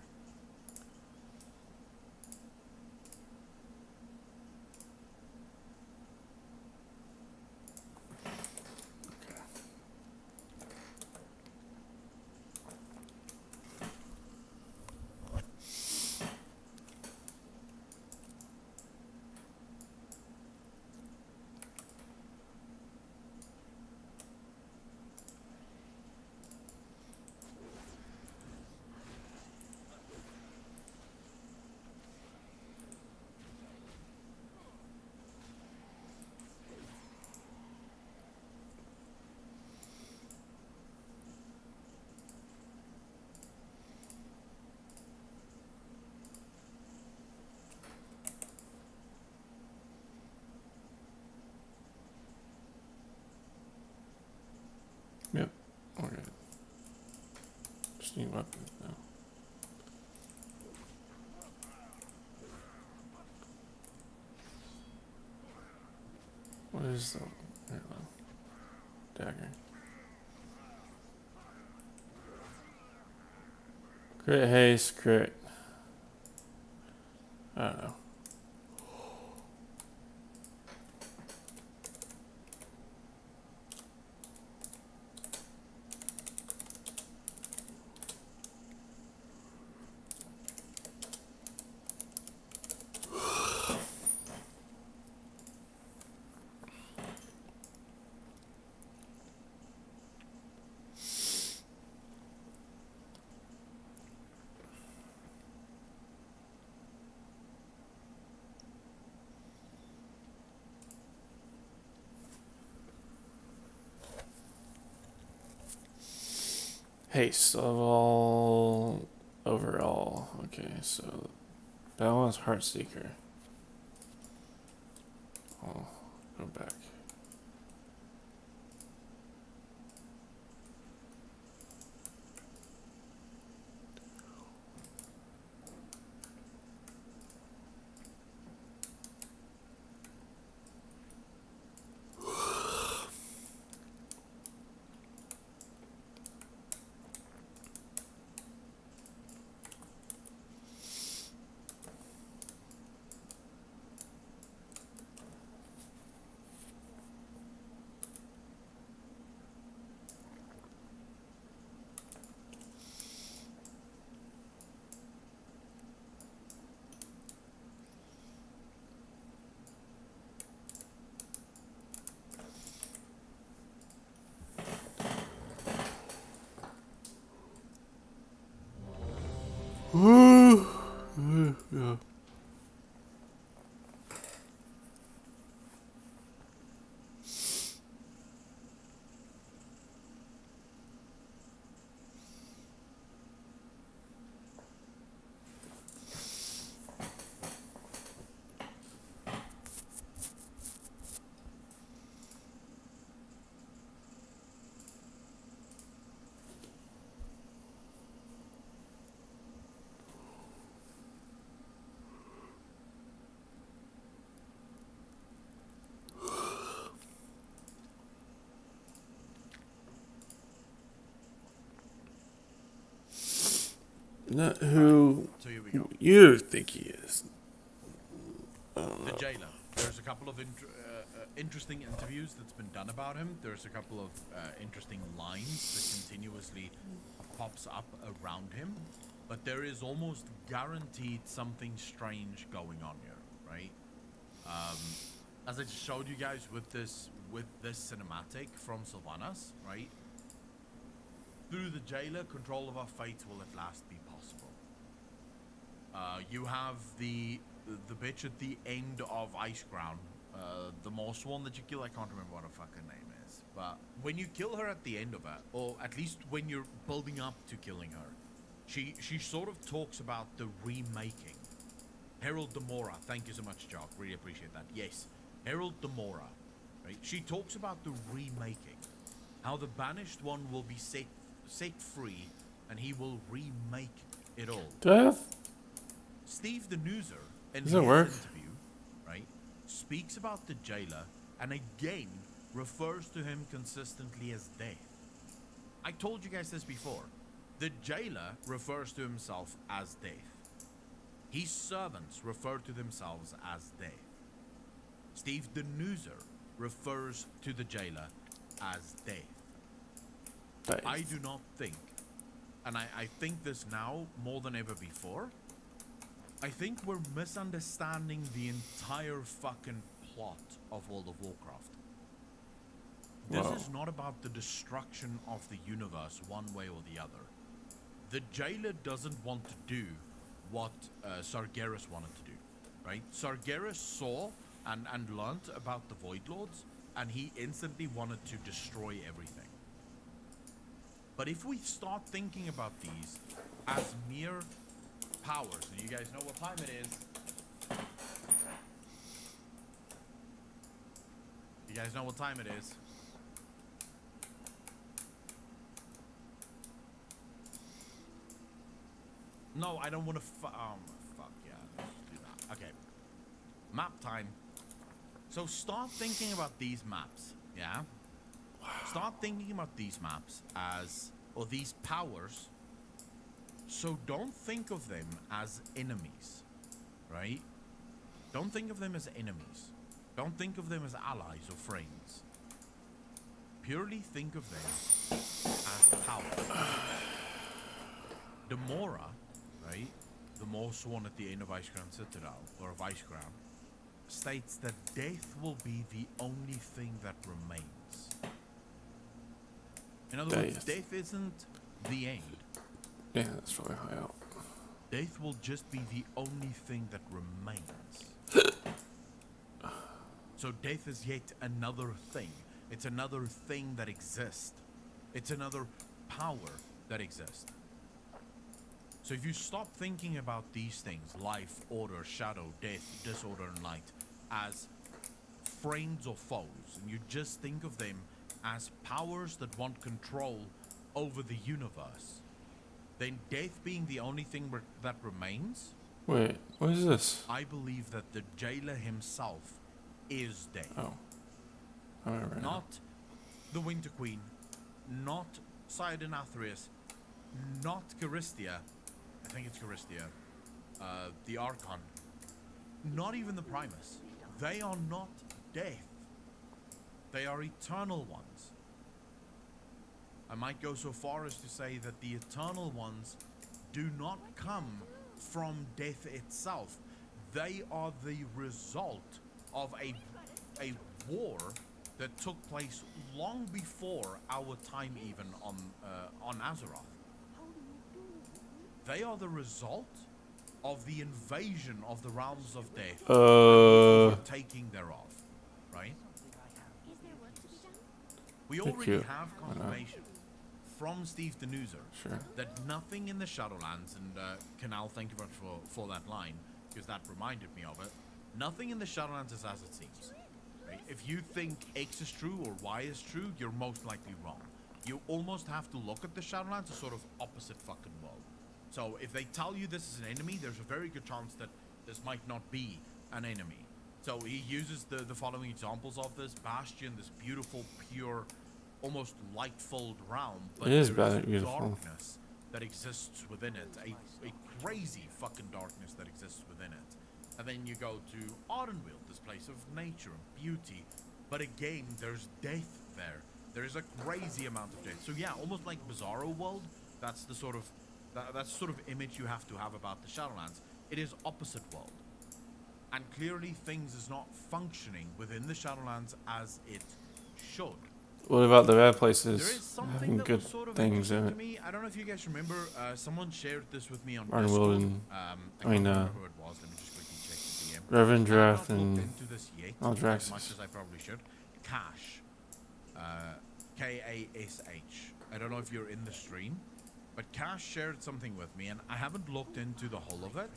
New weapons now. What is the dagger? Crit haste, crit. I don't know. Haste level overall. Okay, so that one's Heartseeker. I'll go back. Yeah. Not who So here we go. you think he is. The jailer. There's a couple of interesting interviews that's been done about him. There's a couple of interesting lines that continuously pops up around him. But there is almost guaranteed something strange going on here, right? As I just showed you guys with this cinematic from Sylvanas, right? Through the jailer, control of our fate will at last be possible. You have the bitch at the end of Iceground, the most one that you kill. I can't remember what her fucking name is, but when you kill her at the end of it, or at least when you're building up to killing her, she sort of talks about the remaking. Herald Demora, thank you so much, Jock. Really appreciate that. Yes, Herald Demora, right? She talks about the remaking, how the banished one will be set free, and he will remake it all. Death? Steve the Newser in Does his it work? interview, right, speaks about the jailer and again refers to him consistently as Death. I told you guys this before. The jailer refers to himself as Death. His servants refer to themselves as Death. Steve the Newser refers to the jailer as Death. I do not think, and I think this now more than ever before, I think we're misunderstanding the entire fucking plot of World of Warcraft. This Whoa. is not about the destruction of the universe one way or the other. The jailer doesn't want to do what Sargeras wanted to do, right? Sargeras saw and learnt about the Void Lords, and he instantly wanted to destroy everything. But if we start thinking about these as mere powers, and you guys know what time it is. You guys know what time it is. No, I don't want to. Fuck yeah. Let's do that. Okay. Map time. So start thinking about these maps. Yeah. Start thinking about these maps as, or these powers. So don't think of them as enemies, right? Don't think of them as enemies. Don't think of them as allies or friends. Purely think of them as power. The Mora, right? The Mor sworn at the end of Icecrown Citadel, or of Icecrown, states that death will be the only thing that remains. In other words, death isn't the end. Yeah, that's really high out. Death will just be the only thing that remains. So death is yet another thing. It's another thing that exists. It's another power that exists. So if you stop thinking about these things, life, order, shadow, death, disorder, and light, as friends or foes, and you just think of them as powers that want control over the universe, then death being the only thing that remains. Wait, what is this? I believe that the jailer himself is death. Oh. Alright. Not the Winter Queen, not Sidon Athreus, not Caristia. I think it's Caristia. The Archon. Not even the Primus. They are not death. They are eternal ones. I might go so far as to say that the eternal ones do not come from death itself. They are the result of a war that took place long before our time even on Azeroth. They are the result of the invasion of the realms of death and taking thereof, right? We already have confirmation from Steve Denuser that nothing in the Shadowlands, and Canal, thank you very much for that line, because that reminded me of it. Nothing in the Shadowlands is as it seems. Right? If you think X is true or Y is true, you're most likely wrong. You almost have to look at the Shadowlands as sort of opposite fucking world. So if they tell you this is an enemy, there's a very good chance that this might not be an enemy. So he uses the following examples of this. Bastion, this beautiful, pure, almost light-filled realm, but It is there's beautiful. darkness that exists within it. A crazy fucking darkness that exists within it. And then you go to Ardenweald, this place of nature and beauty. But again, there's death there. There's a crazy amount of death. So yeah, almost like Bizarro World. That's the sort of that's the sort of image you have to have about the Shadowlands. It is opposite world. And clearly things is not functioning within the Shadowlands as it should. What about the bad places? There is something Having that good was sort of things in interesting it. to me. I don't know if you guys remember. Someone shared this with me on Ardenweald Discord. and- I I mean, can't remember who it was. Let me just quickly check the DM. Reverend I have Drath not looked and into this yet Aldraxis. as much as I probably should. Cash. K-A-S-H. I don't know if you're in the stream, but Cash shared something with me, and I haven't looked into the whole of it.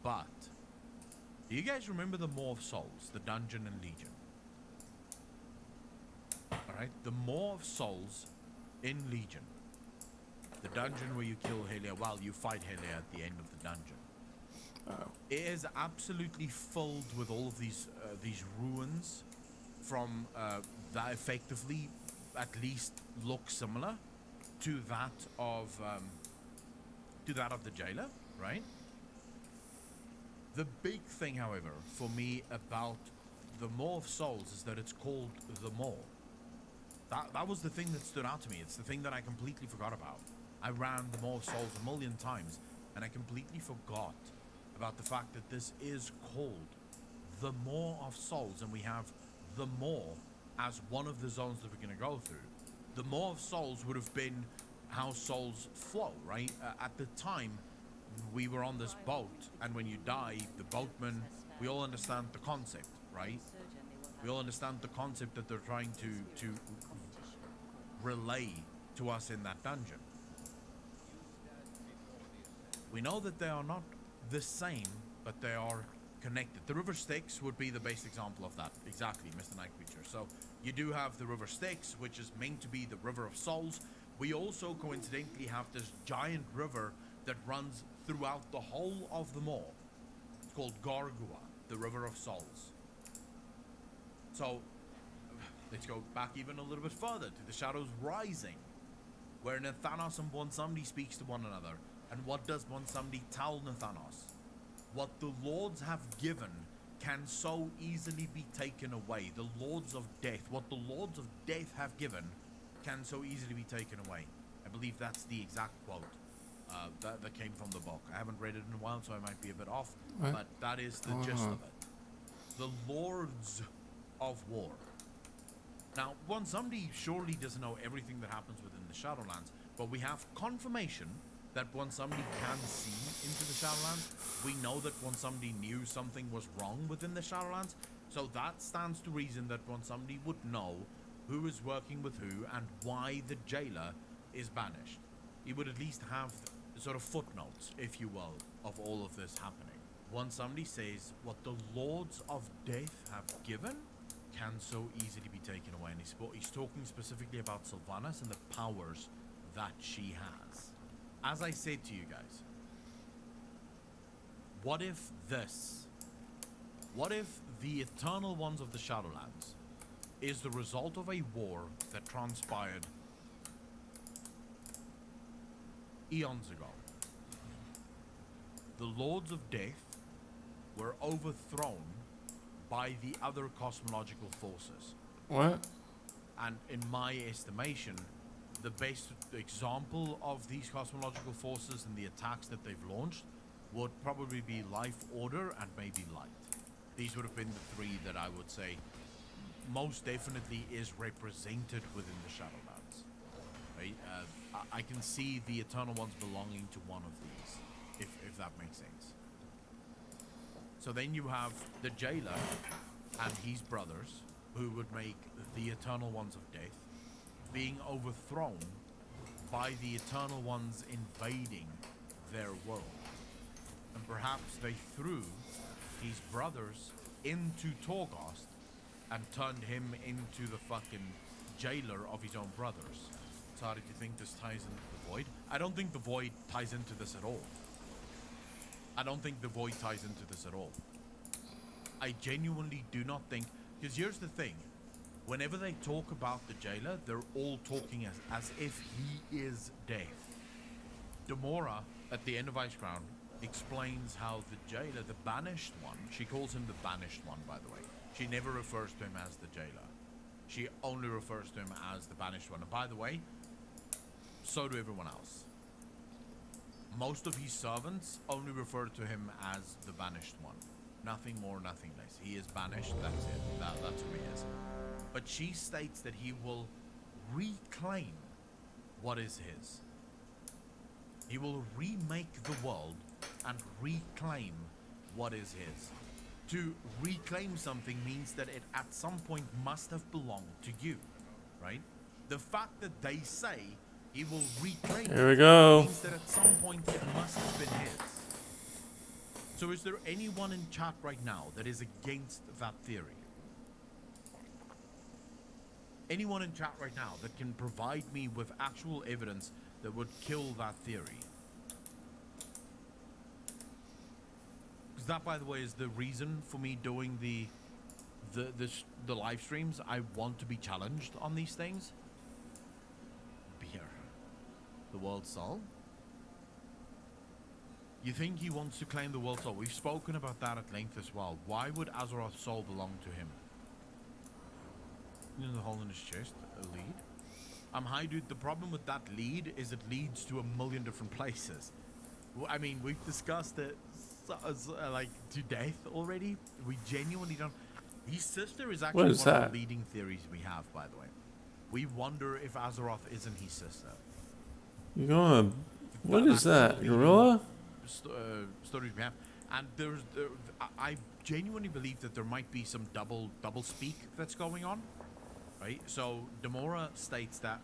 But do you guys remember the Maw of Souls, the dungeon in Legion? Alright, the Maw of Souls in Legion. The dungeon where you kill Helia, well, you fight Helia at the end of the dungeon. It is absolutely filled with all of these ruins from that effectively at least look similar to that of the jailer, right? The big thing, however, for me about the Maw of Souls is that it's called the Maw. That was the thing that stood out to me. It's the thing that I completely forgot about. I ran the Maw of Souls a million times, and I completely forgot about the fact that this is called the Maw of Souls, and we have the Maw as one of the zones that we're going to go through. The Maw of Souls would have been how souls flow, right? At the time, we were on this boat, and when you die, the boatman, we all understand the concept, right? We all understand the concept that they're trying to relay to us in that dungeon. We know that they are not the same, but they are connected. The River Styx would be the base example of that. Exactly, Mr. Night Creature. So you do have the River Styx, which is meant to be the River of Souls. We also coincidentally have this giant river that runs throughout the whole of the mall. It's called Gargua, the River of Souls. So, let's go back even a little bit further to the Shadows Rising, where Nathanos and Bwonsamdi speaks to one another. And what does Bwonsamdi tell Nathanos? What the Lords have given can so easily be taken away. The Lords of Death, what the Lords of Death have given can so easily be taken away. I believe that's the exact quote that came from the book. I haven't read it in a while, so I might be a bit off, What? but that is the gist of it. The Lords of War. Now, somebody surely doesn't know everything that happens within the Shadowlands, but we have confirmation that somebody can see into the Shadowlands. We know that somebody knew something was wrong within the Shadowlands, so that stands to reason that somebody would know who is working with who and why the jailer is banished. He would at least have sort of footnotes, if you will, of all of this happening. Somebody says what the Lords of Death have given can so easily be taken away, and he's talking specifically about Sylvanas and the powers that she has. As I said to you guys, what if the Eternal Ones of the Shadowlands is the result of a war that transpired eons ago? The Lords of Death were overthrown by the other cosmological forces. What? And in my estimation, the best example of these cosmological forces and the attacks that they've launched would probably be Life Order and maybe Light. These would have been the three that I would say most definitely is represented within the Shadowlands. Right? I can see the Eternal Ones belonging to one of these, if that makes sense. So then you have the Jailer and his brothers, who would make the Eternal Ones of Death, being overthrown by the Eternal Ones invading their world. And perhaps they threw his brothers into Torghast and turned him into the fucking jailer of his own brothers. So how did you think this ties into the Void? I don't think the Void ties into this at all. I don't think the Void ties into this at all. I genuinely do not think, because here's the thing. Whenever they talk about the jailer, they're all talking as if he is death. Demora, at the end of Icecrown, explains how the jailer, the banished one, she calls him the banished one, by the way. She never refers to him as the jailer. She only refers to him as the banished one. And by the way, so do everyone else. Most of his servants only refer to him as the banished one. Nothing more, nothing less. He is banished, that's it. That's who he is. But she states that he will reclaim what is his. He will remake the world and reclaim what is his. To reclaim something means that it at some point must have belonged to you, right? The fact that they say he will reclaim Here we go. means that at some point it must have been his. So is there anyone in chat right now that is against that theory? Anyone in chat right now that can provide me with actual evidence that would kill that theory? Because that, by the way, is the reason for me doing the live streams. I want to be challenged on these things. Beer. The world's soul? You think he wants to claim the world's soul? We've spoken about that at length as well. Why would Azeroth's soul belong to him? You know, the hole in his chest, a lead. Hi, dude. The problem with that lead is it leads to a million different places. I mean, we've discussed it like to death already. We genuinely don't. His sister is actually one of the leading theories we have, by the way. We wonder if Azeroth isn't his sister. You're gonna. What is that? Gorilla? Stories we have, and I genuinely believe that there might be some double speak that's going on. Right? So Demora states that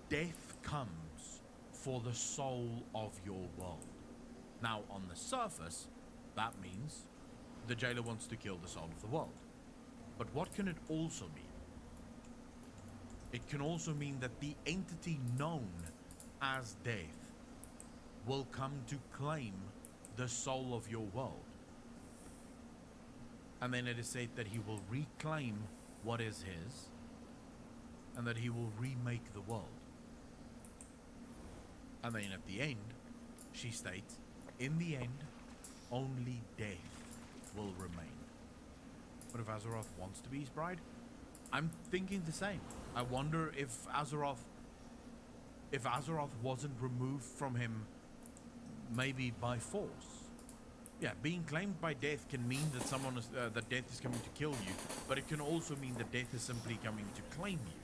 death comes for the soul of your world. Now, on the surface, that means the jailer wants to kill the soul of the world. But what can it also mean? It can also mean that the entity known as death will come to claim the soul of your world. And then it is said that he will reclaim what is his, and that he will remake the world. And then at the end, she states, in the end, only death will remain. But if Azeroth wants to be his bride, I'm thinking the same. I wonder if Azeroth wasn't removed from him maybe by force. Yeah, being claimed by death can mean that someone is, that death is coming to kill you, but it can also mean that death is simply coming to claim you,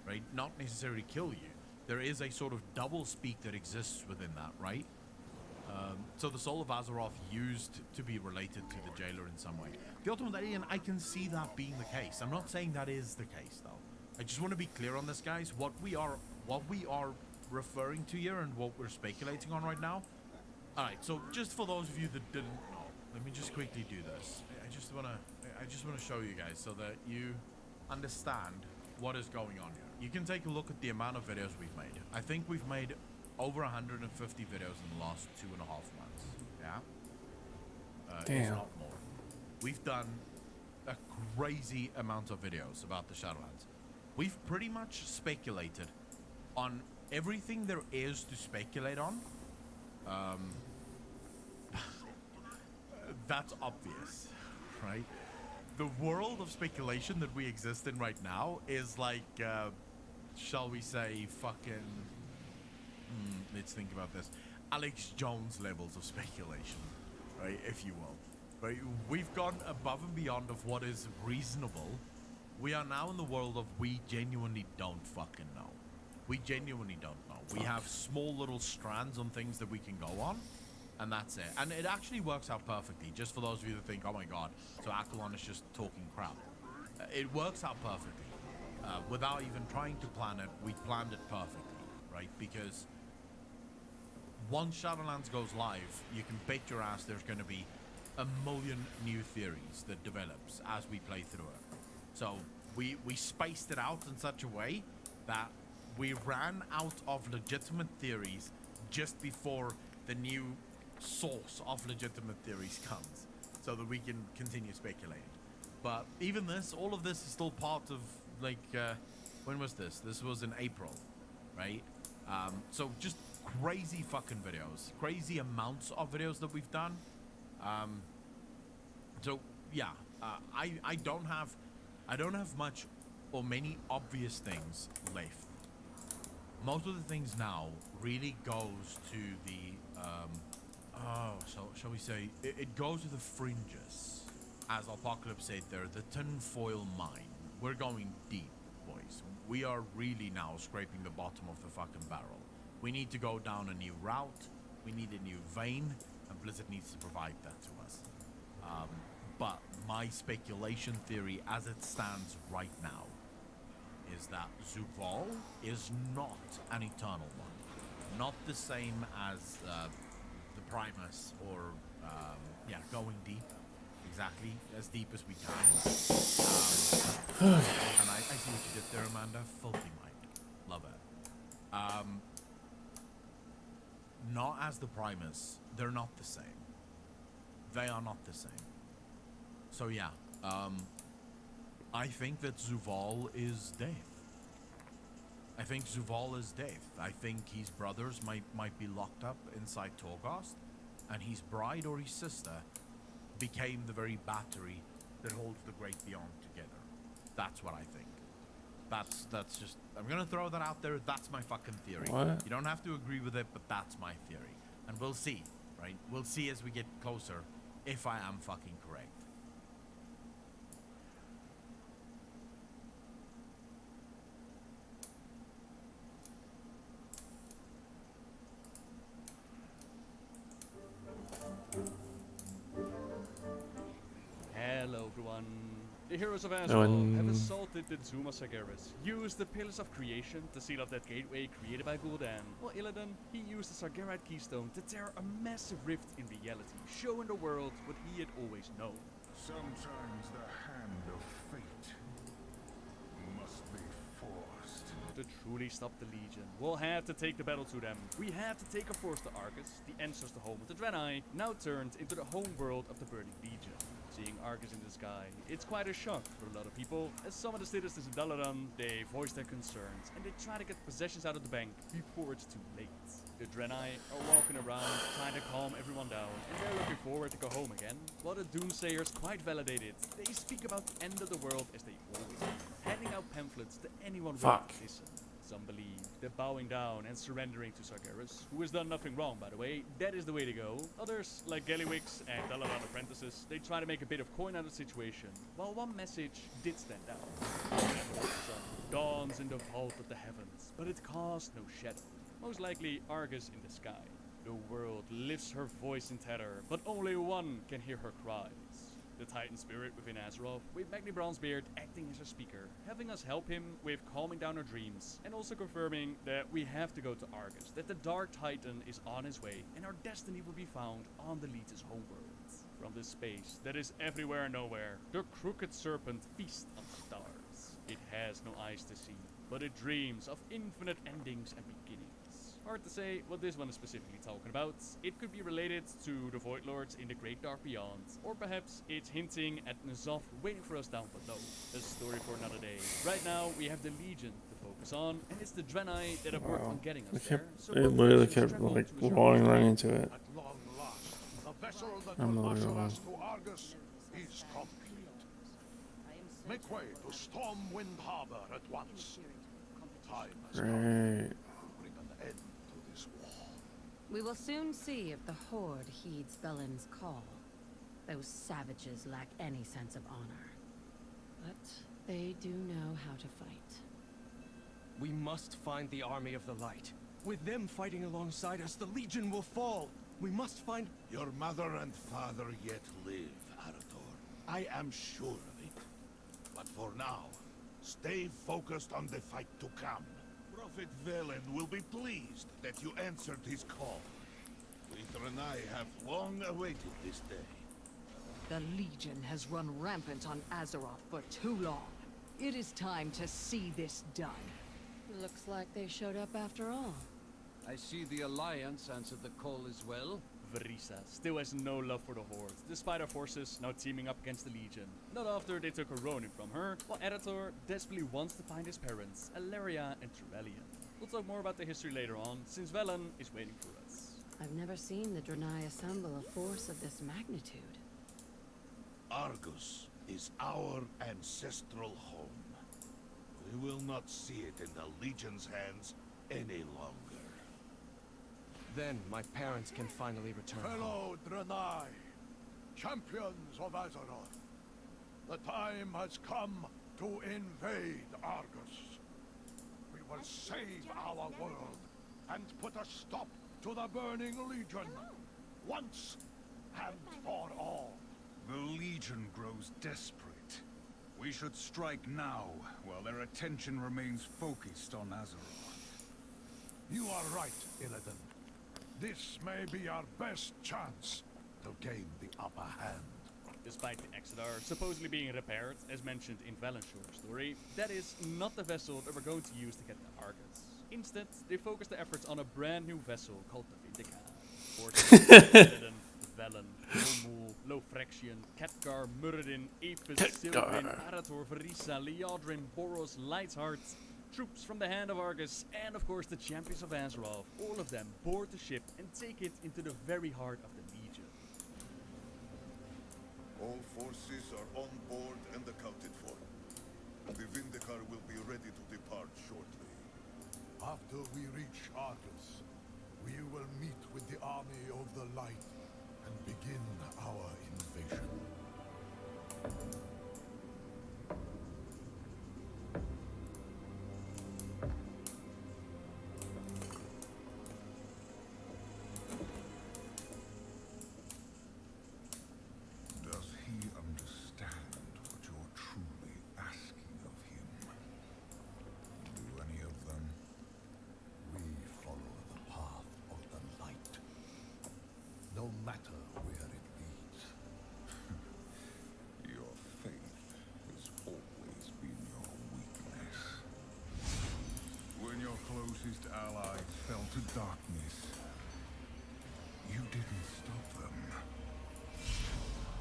right? Not necessarily kill you. There is a sort of double speak that exists within that, right? So the soul of Azeroth used to be related to the jailer in some way. The Ultimate Alien, I can see that being the case. I'm not saying that is the case, though. I just want to be clear on this, guys. What we are referring to here and what we're speculating on right now. All right. So just for those of you that didn't know, let me just quickly do this. I just wanna show you guys so that you understand what is going on here. You can take a look at the amount of videos we've made. I think we've made over 150 videos in the last 2.5 months. Yeah. If Damn. not more. We've done a crazy amount of videos about the Shadowlands. We've pretty much speculated on everything there is to speculate on. That's obvious, right? The world of speculation that we exist in right now is like, shall we say, fucking... let's think about this. Alex Jones levels of speculation, right, if you will. Right? We've gone above and beyond of what is reasonable. We are now in the world of we genuinely don't fucking know. We genuinely don't know. We have small little strands on things that we can go on, and that's it. And it actually works out perfectly, just for those of you that think, oh my god, so Aquilon is just talking crap. It works out perfectly. Without even trying to plan it, we planned it perfectly, right? Because once Shadowlands goes live, you can bet your ass there's going to be a million new theories that develops as we play through it. So we spaced it out in such a way that we ran out of legitimate theories just before the new source of legitimate theories comes, so that we can continue speculating. But even this, all of this is still part of, like, when was this? This was in April, right? So just crazy fucking videos, crazy amounts of videos that we've done. So yeah, I don't have much or many obvious things left. Most of the things now really goes to the so shall we say it goes to the fringes, as Apocalypse said there, the tinfoil mine. We're going deep, boys. We are really now scraping the bottom of the fucking barrel. We need to go down a new route. We need a new vein, and Blizzard needs to provide that to us. But my speculation theory, as it stands right now, is that Zuval is not an eternal one. Not the same as the Primus or, going deep. Exactly, as deep as we can. And I see what you did there, Amanda. Filthy mind. Love it. Not as the Primus. They're not the same. They are not the same. So yeah, I think that Zuval is death. I think Zuval is death. I think his brothers might be locked up inside Torghast, and his bride or his sister became the very battery that holds the Great Beyond together. That's what I think. That's just, I'm gonna throw that out there. That's my fucking theory. What? You don't have to agree with it, but that's my theory. And we'll see, right? We'll see as we get closer if I am fucking correct. Hello everyone. The heroes of Azeroth have assaulted the Zuma Sargeras, used the Pillars of Creation to seal off that gateway created by Gul'dan, while Illidan, he used the Sargerite Keystone to tear a massive rift in reality, showing the world what he had always known. Sometimes the hand of fate must be forced. To truly stop the Legion, we'll have to take the battle to them. We have to take a force to Argus, the ancestor home of the Draenei, now turned into the home world of the Burning Legion. Seeing Argus in the sky, it's quite a shock for a lot of people, as some of the citizens of Dalaran, they voice their concerns, and they try to get possessions out of the bank before it's too late. The Draenei are walking around, trying to calm everyone down, and they're looking forward to go home again. While the Doomsayers, quite validated, they speak about the end of the world as they always do, handing out pamphlets to anyone willing to listen. Some believe that bowing down and surrendering to Sargeras, who has done nothing wrong by the way, that is the way to go. Others, like Gallywix and Dalaran apprentices, they try to make a bit of coin out of the situation, while one message did stand out. The sun dawns in the vault of the heavens, but it casts no shadow. Most likely Argus in the sky. The world lifts her voice in terror, but only one can hear her cries. The Titan spirit within Azeroth, with Magni Bronzebeard acting as a speaker, having us help him with calming down our dreams, and also confirming that we have to go to Argus, that the Dark Titan is on his way, and our destiny will be found on the Legion's homeworld. From this space that is everywhere and nowhere, the Crooked Serpent feasts on stars. It has no eyes to see, but it dreams of infinite endings and beginnings. Hard to say what this one is specifically talking about. It could be related to the Void Lords in the Great Dark Beyond, or perhaps it's hinting at N'Zoth waiting for us down below. A story for another day. Right now, we have the Legion to focus on, and it's the Draenei that have worked on getting us there. So it literally kept like rolling right into it. The vessel that will usher us to Argus is complete. Make way to Stormwind Harbor at once. Time has come to bring an end to this war. We will soon see if the Horde heeds Belen's call. Those savages lack any sense of honor. But they do know how to fight. We must find the Army of the Light. With them fighting alongside us, the Legion will fall. We must find... Your mother and father yet live, Arator. I am sure of it. But for now, stay focused on the fight to come. Prophet Velen will be pleased that you answered his call. We Draenei have long awaited this day. The Legion has run rampant on Azeroth for too long. It is time to see this done. Looks like they showed up after all. I see the Alliance answered the call as well. Verisa still has no love for the Horde, despite our forces now teaming up against the Legion. Not after they took a Ronin from her, while Editor desperately wants to find his parents, Alleria and Turelion. We'll talk more about the history later on, since Velen is waiting for us. I've never seen the Draenei assemble a force of this magnitude. Argus is our ancestral home. We will not see it in the Legion's hands any longer. Then my parents can finally return Fellow Draenei, champions of Azeroth, the time has come to invade Argus. We will save our world and put a stop to the Burning Legion, once and for all. The Legion grows desperate. We should strike now, while their attention remains focused on Azeroth. You are right, Illidan. This may be our best chance to gain the upper hand. Despite the Exodar supposedly being repaired, as mentioned in Valen's short story, that is not the vessel that we're going to use to get to Argus. Instead, they focus their efforts on a brand new vessel called the Vindica. Illidan, Velen, Lomul, Lofrexian, Khadgar, Muradin, Apis, Sylvan, Arator, Verisa, Liadrin, Boros, Lightheart, troops from the hand of Argus, and of course the champions of Azeroth, all of them board the ship and take it into the very heart of the Legion. All forces are on board and accounted for. The Vindicar will be ready to depart shortly. After we reach Argus, we will meet with the Army of the Light and begin our invasion. Does he understand what you're truly asking of him? Do any of them? We follow the path of the light, no matter where it leads. Your faith darkness. You didn't stop them.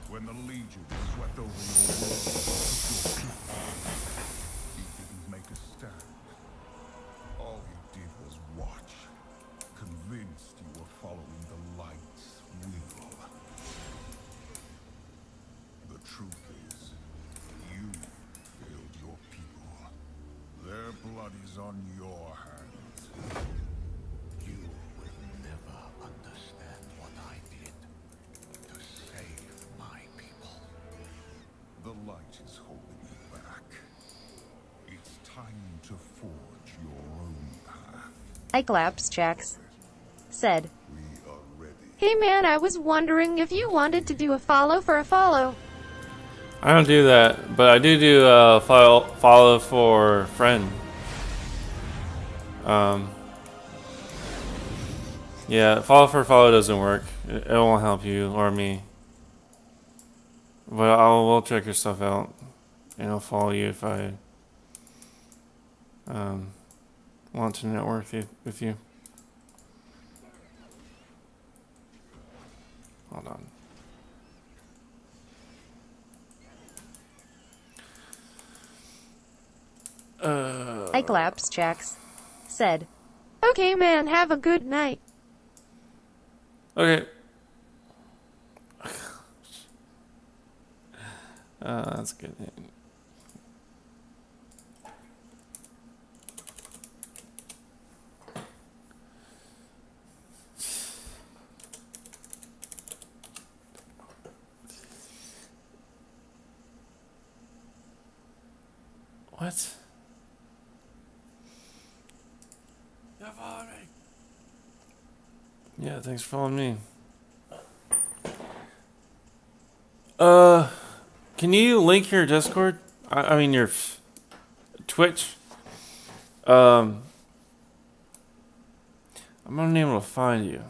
When the Legion swept over your world and took your people, you didn't make a stand. All you did was watch, convinced you were following the light's will. The truth is, you failed your people. Their blood is on your hands. You will never understand what I did to save my people. The light is holding you back. It's time to forge your own path. Cyclops Jax said, "Hey man, I was wondering if you wanted to do a follow for a follow." I don't do that, but I do follow for friend. Yeah, follow for follow doesn't work. It won't help you or me. But will check your stuff out, and I'll follow you if I want to network with you. Hold on. Cyclops Jax said, "Okay man, have a good night." Okay. That's good. What? You're following me. Yeah, thanks for following me. Can you link your Discord? I mean your Twitch. I'm unable to find you.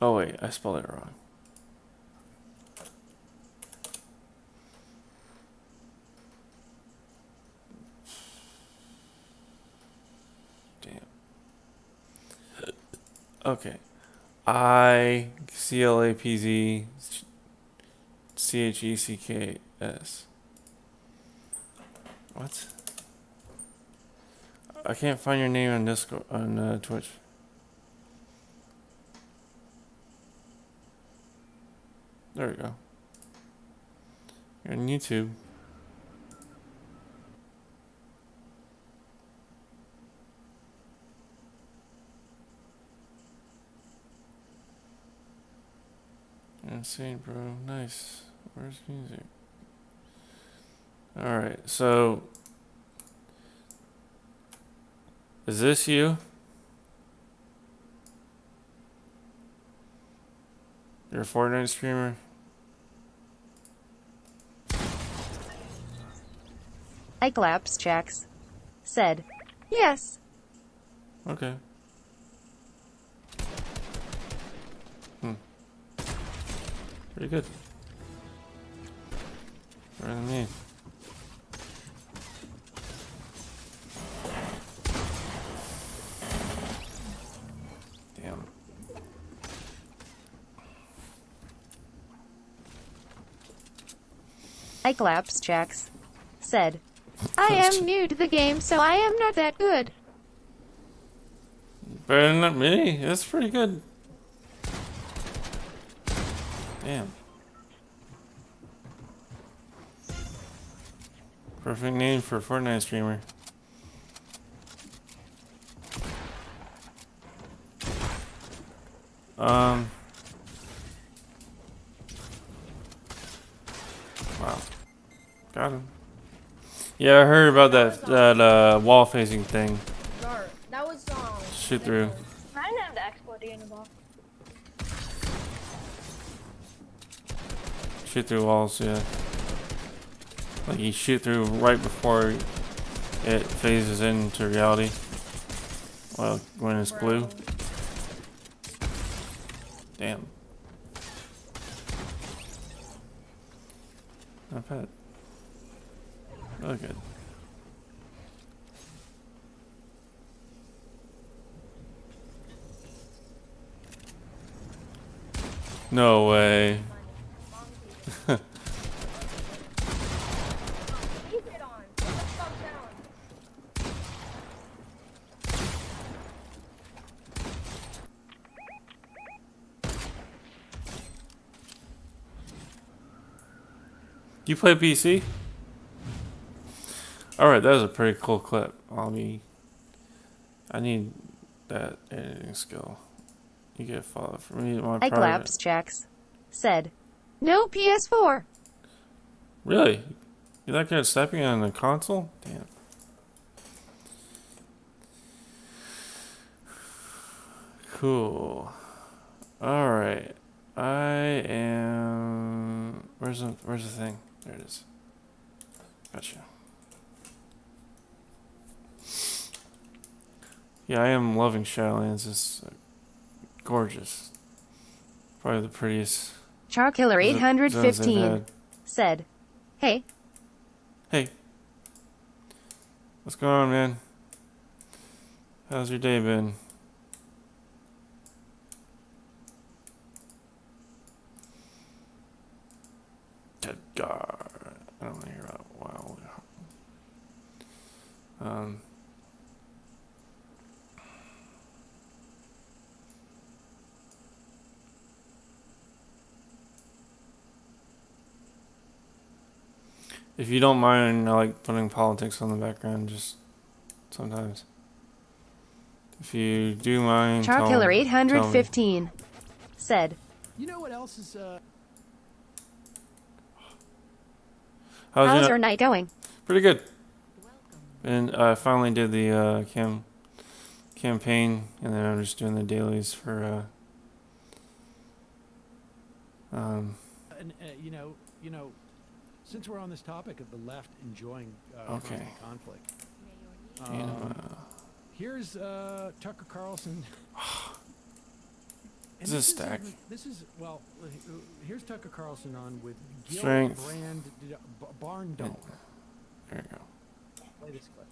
Oh wait, I spelled it wrong. Damn. Okay. ICLAPZCHECKS. What? I can't find your name on Discord on Twitch. There we go. You're on YouTube. Insane, bro. Nice. Where's music? Alright, so is this you? You're a Fortnite streamer? Cyclops Jax said, "Yes." Okay. Pretty good. Better than me. Damn. Cyclops Jax said, "I am new to the game, so I am not that good." Better than me. That's pretty good. Damn. Perfect name for a Fortnite streamer. Wow. Got him. Yeah, I heard about that wall facing thing. That was Shoot through. I didn't have the export in the ball. Shoot through walls, yeah. Like you shoot through right before it phases into reality. Well, when it's blue. Damn. Not bad. Really good. No way. You play PC? Alright, that was a pretty cool clip. I need that editing skill. You get a follow from me. My private. Jacks said, no PS4. Really? You're that good at stepping on the console? Damn. Cool. Alright. I am... Where's the thing? There it is. Gotcha. Yeah, I am loving Shadowlands. It's gorgeous. Probably the prettiest. Charkiller 815 said, hey. Hey. What's going on, man? How's your day been? Edgar. I don't want to hear about WoW. If you don't mind, I like putting politics on the background just sometimes. If you do mind, Charkiller 815 said, you know what else is how's your night going? Pretty good. And I finally did the campaign, and then I'm just doing the dailies for and you know, since we're on this topic of the left enjoying constant conflict, here's Tucker Carlson. This is stack. Here's Tucker Carlson on with Gil Strength. Brand Barn Dog. There you go. Play this clip.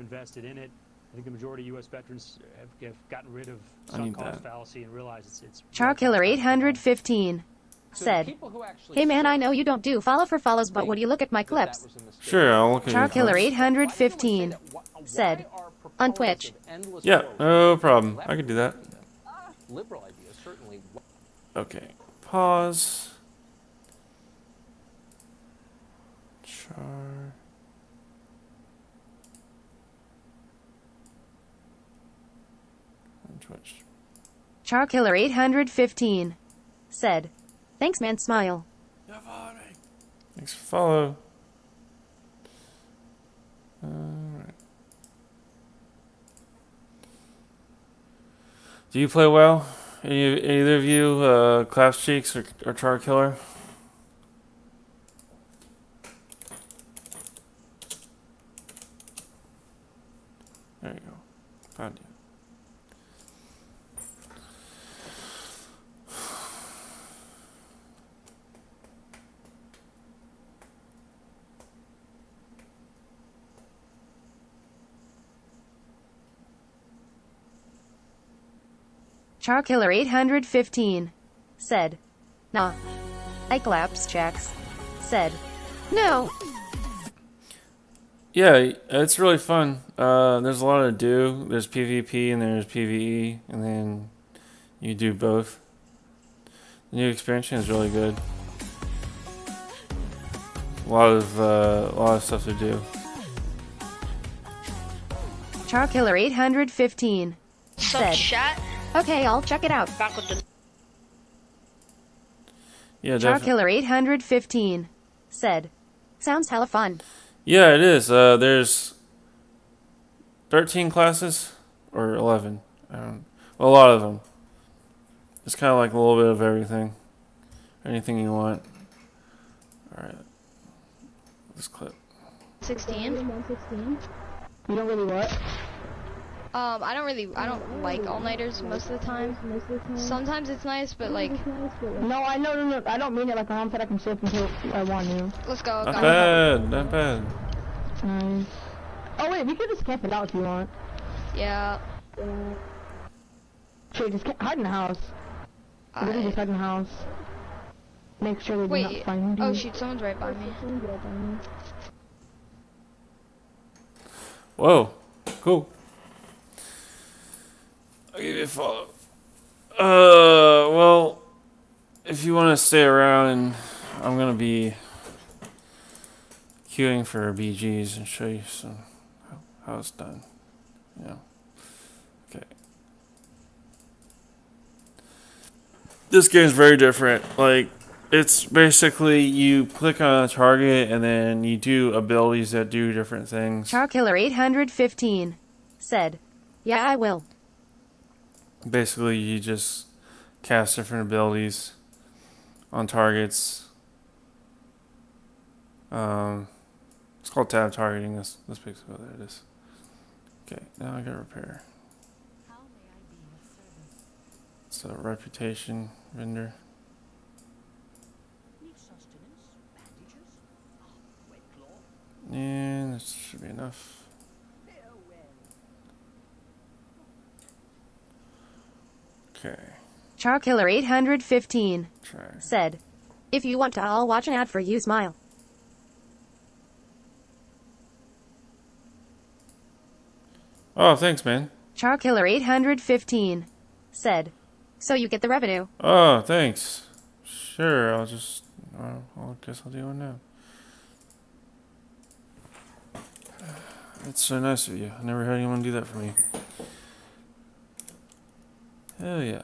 Invested in it. I think the majority of U.S. veterans have gotten rid of I need sunk cost that. fallacy and realize it's Charkiller 815 said, hey man, I know you don't do follow for follows, but would you look at my clips? Sure, I'll look at your Charkiller clips. 815 said, on Twitch. Yeah, no problem. I could do that. Liberal ideas, certainly. Okay, pause. Twitch. Charkiller 815 said, thanks man, smile. Thanks for follow. Alright. Do you play well? Either of you, Claps Cheeks or Char Killer? There you go. Found you. Charkiller 815 said, nah. Iclaps Jacks said, no. Yeah, it's really fun. There's a lot to do. There's PvP and there's PvE, and then you do both. The new expansion is really good. A lot of stuff to do. Charkiller 815 said, okay, I'll check it out. Yeah, definitely. Charkiller 815 said, sounds hella fun. Yeah, it is. There's 13 classes or 11. Well, a lot of them. It's kind of like a little bit of everything. Anything you want. All right. This clip. 16. You don't really what? I don't like all-nighters most of the time. Sometimes it's nice, but like... No, I know, no, I don't mean it like I'm I can sleep until I want to. Let's go. Not bad, not bad. Nice. Oh wait, we could just camp it out if you want. Yeah. Sure, just hide in the house. Go to the second house. Make sure they do not Wait. find you. Oh shoot, someone's right by me. Whoa, cool. I'll give you a follow. Well, if you want to stay around, and I'm gonna be queuing for BGs and show you some how it's done. Yeah. Okay. This game's very different. Like, it's basically you click on a target and then you do abilities that do different things. Charkiller 815 said, "Yeah, I will." Basically, you just cast different abilities on targets. It's called tab targeting. That's basically what that is. Okay, now I got repair. It's a reputation vendor. And this should be enough. Okay. Charkiller 815 said, "If you want to, I'll watch an ad for you. Smile." Oh, thanks, man. Charkiller 815 said, "So you get the revenue." Oh, thanks. Sure, I guess I'll do one now. That's so nice of you. I never had anyone do that for me. Hell yeah.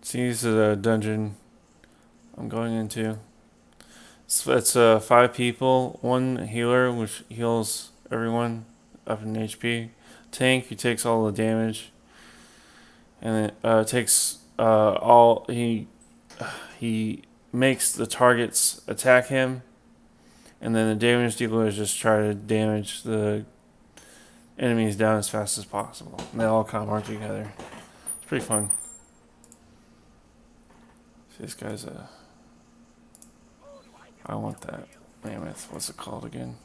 See, this is a dungeon I'm going into. So it's 5 people, 1 healer, which heals everyone up in HP. Tank, who takes all the damage, and it takes all he makes the targets attack him, and then the damage dealers just try to damage the enemies down as fast as possible. And they all kind of work together. It's pretty fun. See, this guy's I want that mammoth. What's it called again?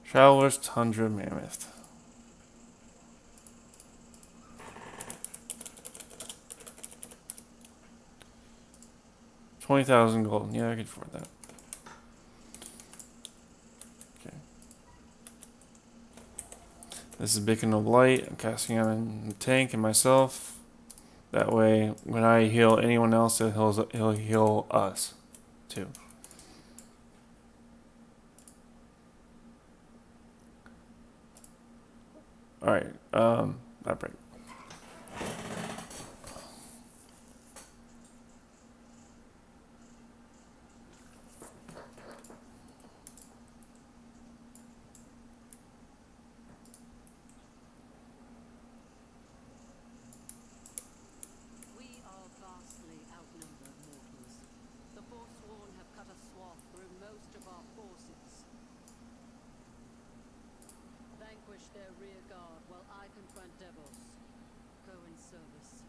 Traveler's Tundra Mammoth. 20,000 gold. Yeah, I could afford that. Okay. This is Beacon of Light. I'm casting on the tank and myself. That way, when I heal anyone else, he'll heal us, too. Alright, that break. Their rear guard while I confront devils. Go in service.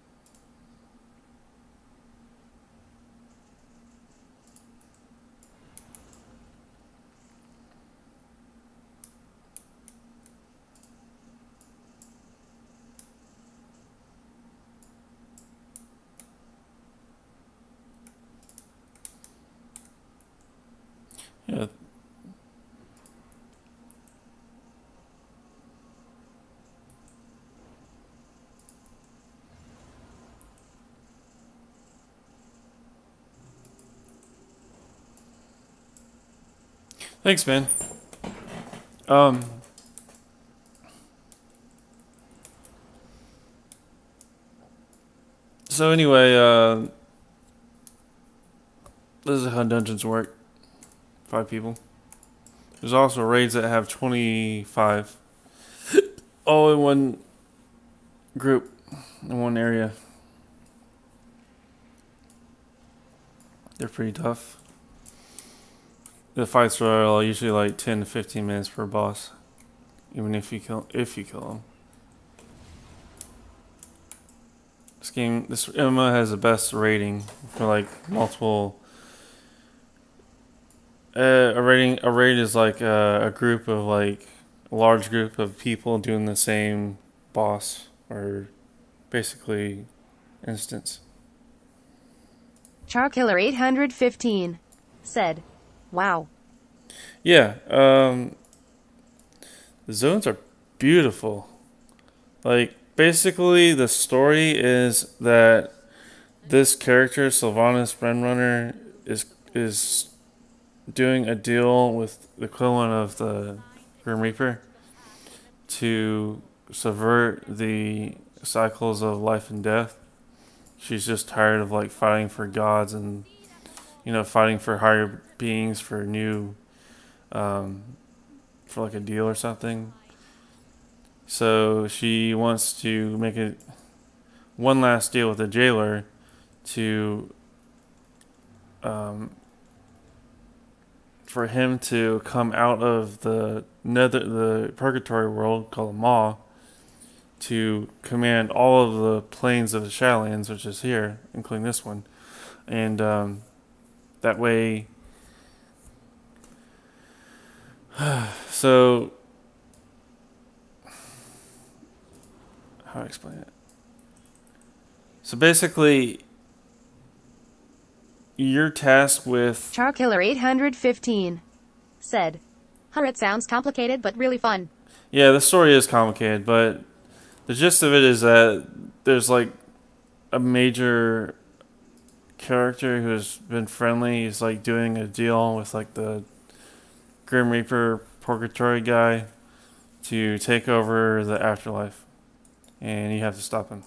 Yeah. Thanks, man. So anyway, this is how dungeons work. 5 people. There's also raids that have 25. All in one group, in one area. They're pretty tough. The fights are usually like 10 to 15 minutes per boss, even if you kill them. This MMO has the best rating for like multiple A raid is like a group of like a large group of people doing the same boss or basically instance. Charkiller 815 said, "Wow." Yeah, the zones are beautiful. Like basically the story is that this character Sylvanas Brenrunner is doing a deal with the equivalent of the Grim Reaper to subvert the cycles of life and death. She's just tired of like fighting for gods and fighting for higher beings for new for like a deal or something. So she wants to make one last deal with the jailer to for him to come out of the purgatory world called Maw to command all of the planes of the Shadowlands, which is here, including this one, and that way. So, how do I explain it? So basically, you're tasked with... Charkiller 815 said, it sounds complicated but really fun. Yeah, the story is complicated, but the gist of it is that there's like a major character who's been friendly. He's like doing a deal with like the Grim Reaper Purgatory guy to take over the afterlife, and you have to stop him.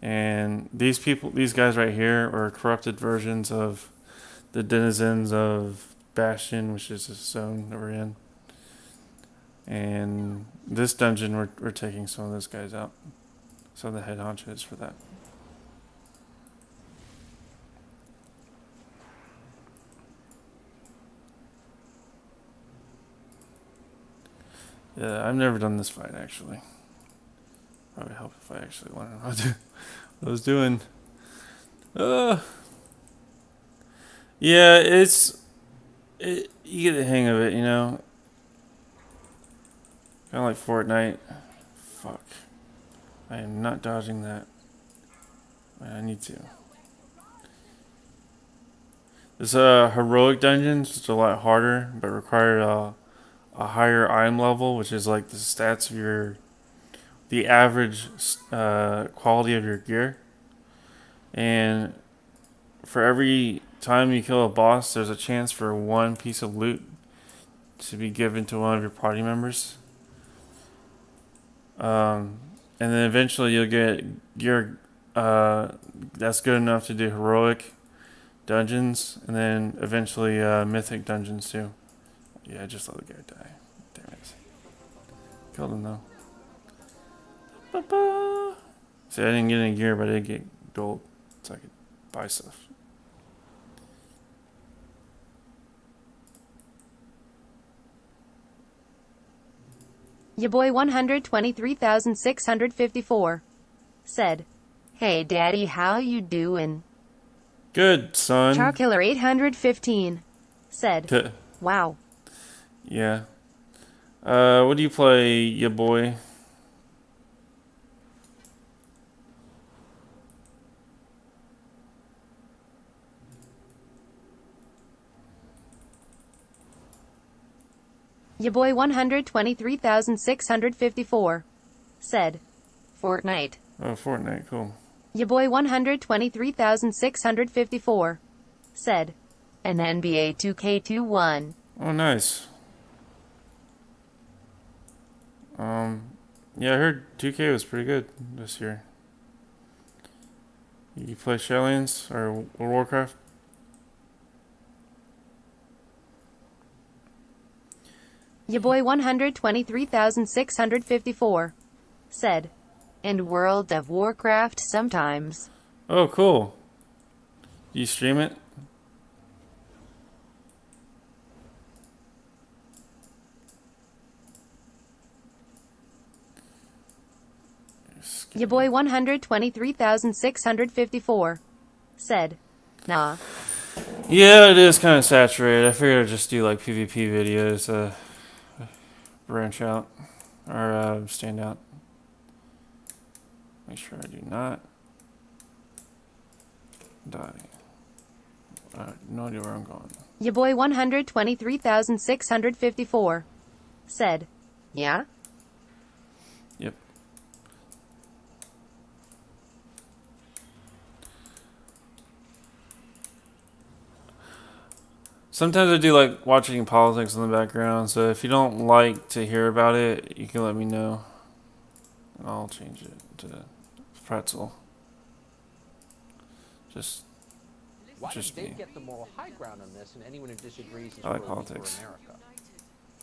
And these guys right here, are corrupted versions of the denizens of Bastion, which is a zone that we're in. And this dungeon, we're taking some of those guys out. Some of the head honchos for that. Yeah, I've never done this fight actually. Probably help if I actually learn how to do what I was doing. Yeah, you get the hang of it, you know. Kind of like Fortnite. Fuck. I am not dodging that. I need to. There's heroic dungeons, which are a lot harder, but require a higher item level, which is like the stats of the average quality of your gear. And for every time you kill a boss, there's a chance for one piece of loot to be given to one of your party members. And then eventually you'll get gear that's good enough to do heroic dungeons, and then eventually mythic dungeons too. Yeah, just let the guy die. Damn it. Killed him though. Ba-ba. See, I didn't get any gear, but I did get gold, so I could buy stuff. Ya boy 123,654 said, "Hey daddy, how you doing?" Good, son. Charkiller 815 said, "Wow." Yeah. What do you play, ya boy? Ya boy 123,654 said, "Fortnite." Oh, Fortnite, cool. Ya boy 123,654 said, "An NBA 2K21." Oh, nice. Yeah, I heard 2K was pretty good this year. You play Shadowlands or World of Warcraft? Ya boy 123,654 said, "And World of Warcraft sometimes." Oh, cool. Do you stream it? Ya boy 123,654 said, "Nah." Yeah, it is kind of saturated. I figured I'd just do like PvP videos, branch out or stand out. Make sure I do not die. I have no idea where I'm going. Ya boy 123,654 said, yeah? Yep. Sometimes I do like watching politics in the background, so if you don't like to hear about it, you can let me know. And I'll change it to pretzel. Why Just did they me. get the moral high ground on this, and anyone who disagrees is I like for politics. America?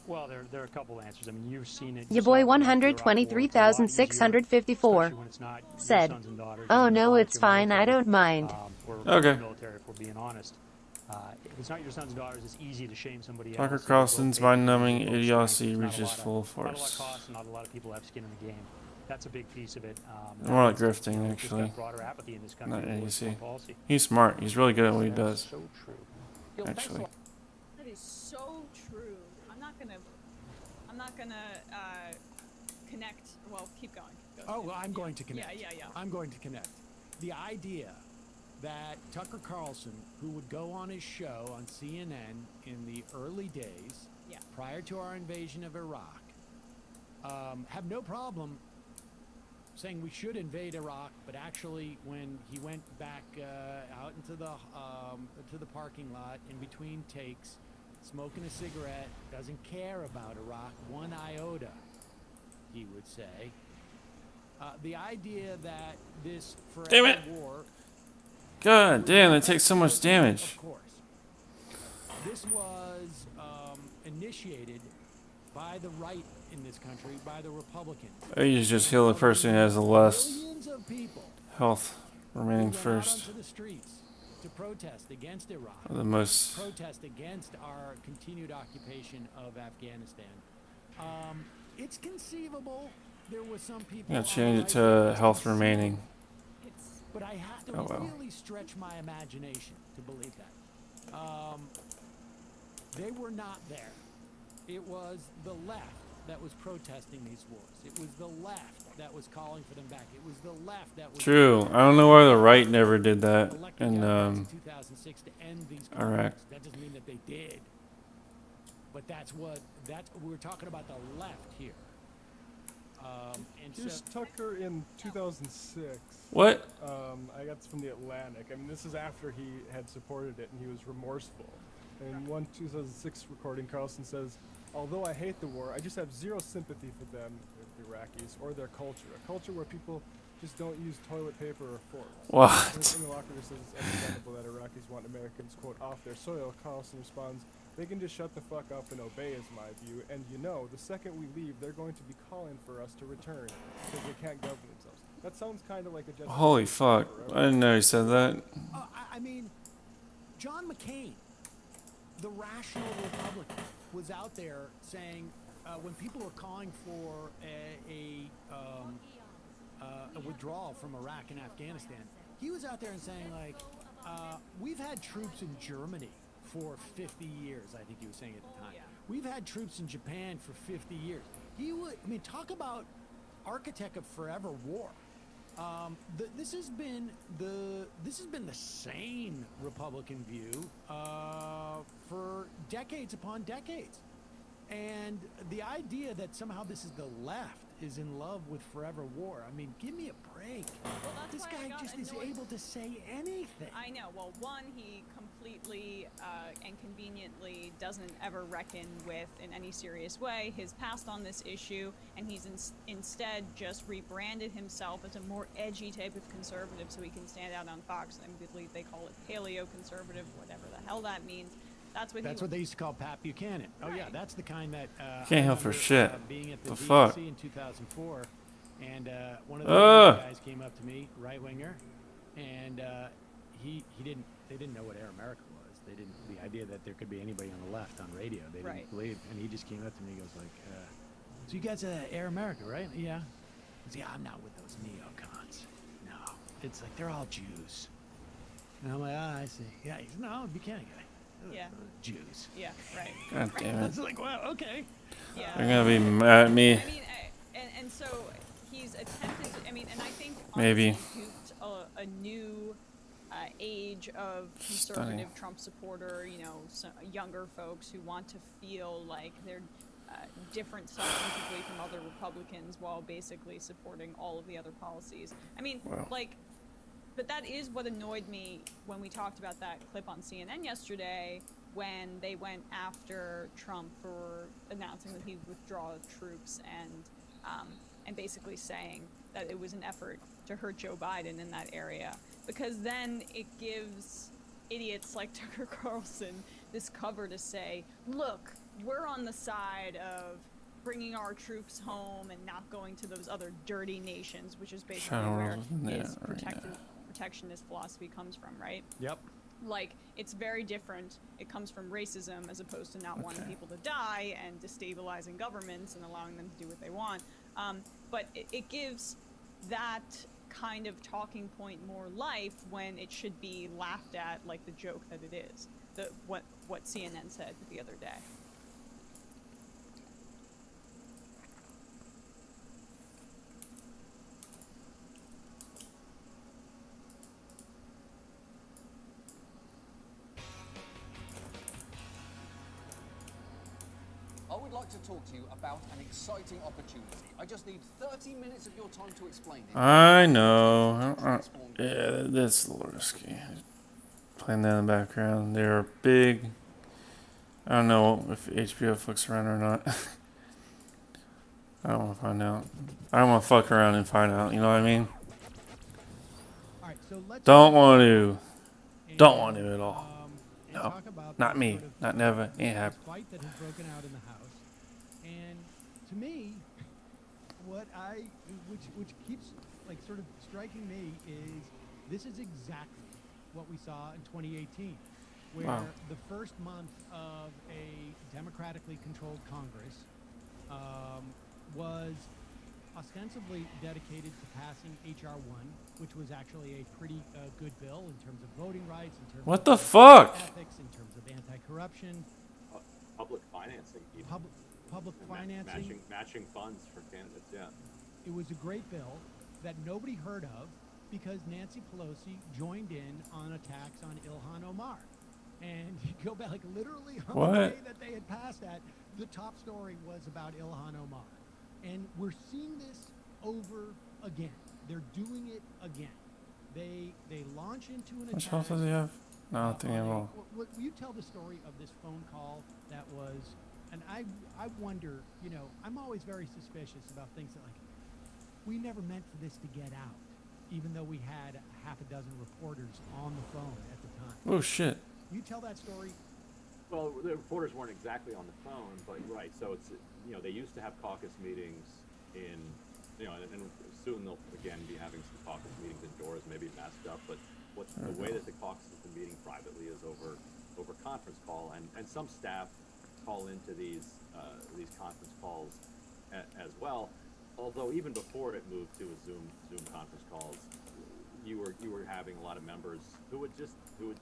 Well, there are a couple answers. I mean, you've seen it. Ya boy 123,654 said, oh no, it's fine, I don't mind. Okay. Military, if we're being honest. If it's not your sons and daughters, it's easy to shame somebody Tucker else. Carlson's mind-numbing idiocy reaches full Not a lot of force. cost, and not a lot of people have skin in the game. That's a big piece of it. More like that is, grifting, you know, actually. just got broader apathy in this country Not towards idiocy. foreign policy. He's smart. He's really good at what he does. So true. Actually. That is so true. I'm not gonna connect. Well, keep going. Oh, well, I'm going to connect. Yeah. I'm going to connect. The idea that Tucker Carlson, who would go on his show on CNN in the early days, prior to our invasion of Iraq, have no problem saying we should invade Iraq, but actually when he went back out into the to the parking lot in between takes, smoking a cigarette, doesn't care about Iraq one iota, he would say. The idea that this Damn it. war... God damn, that takes so much damage. Of course. This was initiated by the right in this country, by the Republicans. I usually just heal the person who has the less Millions of people health remaining went out first. onto the streets to protest against Iraq, The most. protest against our continued occupation of Afghanistan. It's conceivable there was some people. I'm gonna change it to health remaining. But I have to really stretch my imagination to believe that. They were not there. It was the left that was protesting these wars. It was the left that was calling for them back. It was the left that was... True. I don't know why the right never did that in 2006 to end these Iraq. That doesn't mean that they did. But we're talking about the left here. Here's Tucker in 2006. What? I got this from the Atlantic. I mean, this is after he had supported it and he was remorseful. In one 2006 recording, Carlson says, "Although I hate the war, I just have zero sympathy for them, the Iraqis, or their culture. A culture where people just don't use toilet paper or forks." What? When interlocutor says it's understandable that Iraqis want Americans, quote, off their soil, Carlson responds, "They can just shut the fuck up and obey is my view, and you know, the second we leave, they're going to be calling for us to return, because they can't govern themselves." That sounds kind of like a justification. Holy fuck. I didn't know he said that. I mean, John McCain, the rational Republican, was out there saying, when people were calling for a withdrawal from Iraq and Afghanistan, he was out there and saying, like, we've had troops in Germany for 50 years, I think he was saying at the time. We've had troops in Japan for 50 years. He would, I mean, talk about architect of forever war. This has been the sane Republican view for decades upon decades, and the idea that somehow this is the left is in love with forever war. I mean, give me a break. Well, that's this why guy just is able to say anything. I know. Well, one, he completely and conveniently doesn't ever reckon with, in any serious way, his past on this issue, and he's instead just rebranded himself as a more edgy type of conservative so he can stand out on Fox. I believe they call it paleo-conservative, whatever the hell that means. That's what they used to call Pat Buchanan. Oh yeah, that's the kind that Can't help for shit. Being at the fuck? DNC in 2004, and one of the guys came up to me, right winger, and they didn't know what Air America was. They didn't the idea that there could be anybody on the left on radio. They didn't believe, and he just came up to me, and goes like, "So you guys Air America, right?" Yeah. He goes, "Yeah, I'm not with those neocons. No, it's like they're all Jews." And I'm like, I see. Yeah, he's no Buchanan guy. Yeah. Jews. Yeah, right. God damn I it. was like, wow, okay. Yeah. They're gonna be mad at me. I mean, and so he's attempted to, I mean, and I think Maybe. honestly duped a new age of conservative Trump supporter, you know, younger folks who want to feel like they're different substantively from other Republicans while basically supporting all of the other policies. I mean, like, but that is what annoyed me when we talked about that clip on CNN yesterday when they went after Trump for announcing that he would withdraw troops and basically saying that it was an effort to hurt Joe Biden in that area. Because then it gives idiots like Tucker Carlson this cover to say, look, we're on the side of bringing our troops home and not going to those other dirty nations, which is basically where his protectionist philosophy comes from, right? Yep. Like, it's very different. It comes from racism as opposed to not wanting people to die and destabilizing governments and allowing them to do what they want. But it gives that kind of talking point more life when it should be laughed at like the joke that it is. What CNN said the other day. I would like to talk to you about an exciting opportunity. I just need 30 minutes of your time to explain it. I know. Yeah, that's a little risky. Playing that in the background. They're big. I don't know if HBO fucks around or not. I don't want to find out. I don't want to fuck around and find out. You know what I mean? All right, so let's Don't want to. Don't want to at all. No, not me. Not never. Ain't happen. Fight that has broken out in the House, and to me, which keeps like sort of striking me is this is exactly what we saw in 2018, where the first month of a democratically controlled Congress was ostensibly dedicated to passing H.R. 1, which was actually a pretty good bill in terms of voting rights, in terms What of the fuck? ethics, in terms of anti-corruption. Public financing, even. Public financing. Matching funds for candidates, yeah. It was a great bill that nobody heard of because Nancy Pelosi joined in on attacks on Ilhan Omar. And you go back, like literally on the day that they had passed that, the top story was about Ilhan Omar. And we're seeing this over again. They're doing it again. They launch into an attack. Which health does he have? No, nothing at all. Will you tell the story of this phone call that was, and I wonder, you know, I'm always very suspicious about things that like, we never meant for this to get out, even though we had half a dozen reporters on the phone at the time. Oh shit. You tell that story. Well, the reporters weren't exactly on the phone, but right. So it's, you know, they used to have caucus meetings in, you know, and soon they'll again be having some caucus meetings indoors, maybe masked up. But the way that the caucus has been meeting privately is over conference call, and some staff call into these conference calls as well. Although even before it moved to a Zoom conference calls, you were having a lot of members who would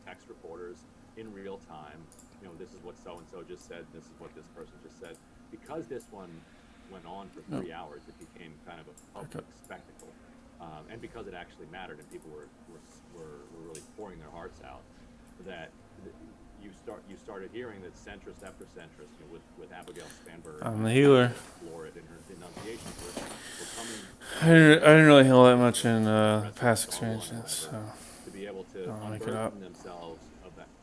text reporters in real time. You know, this is what so and so just said. This is what this person just said. Because this one went on for 3 hours, it became kind of a public spectacle, and because it actually mattered and people were really pouring their hearts out, that you started hearing that centrist after centrist, you know, with Abigail Spanberg. I'm the healer. Florid in her denunciations were coming. I didn't really heal that much in past experiences, so to be able to unburden themselves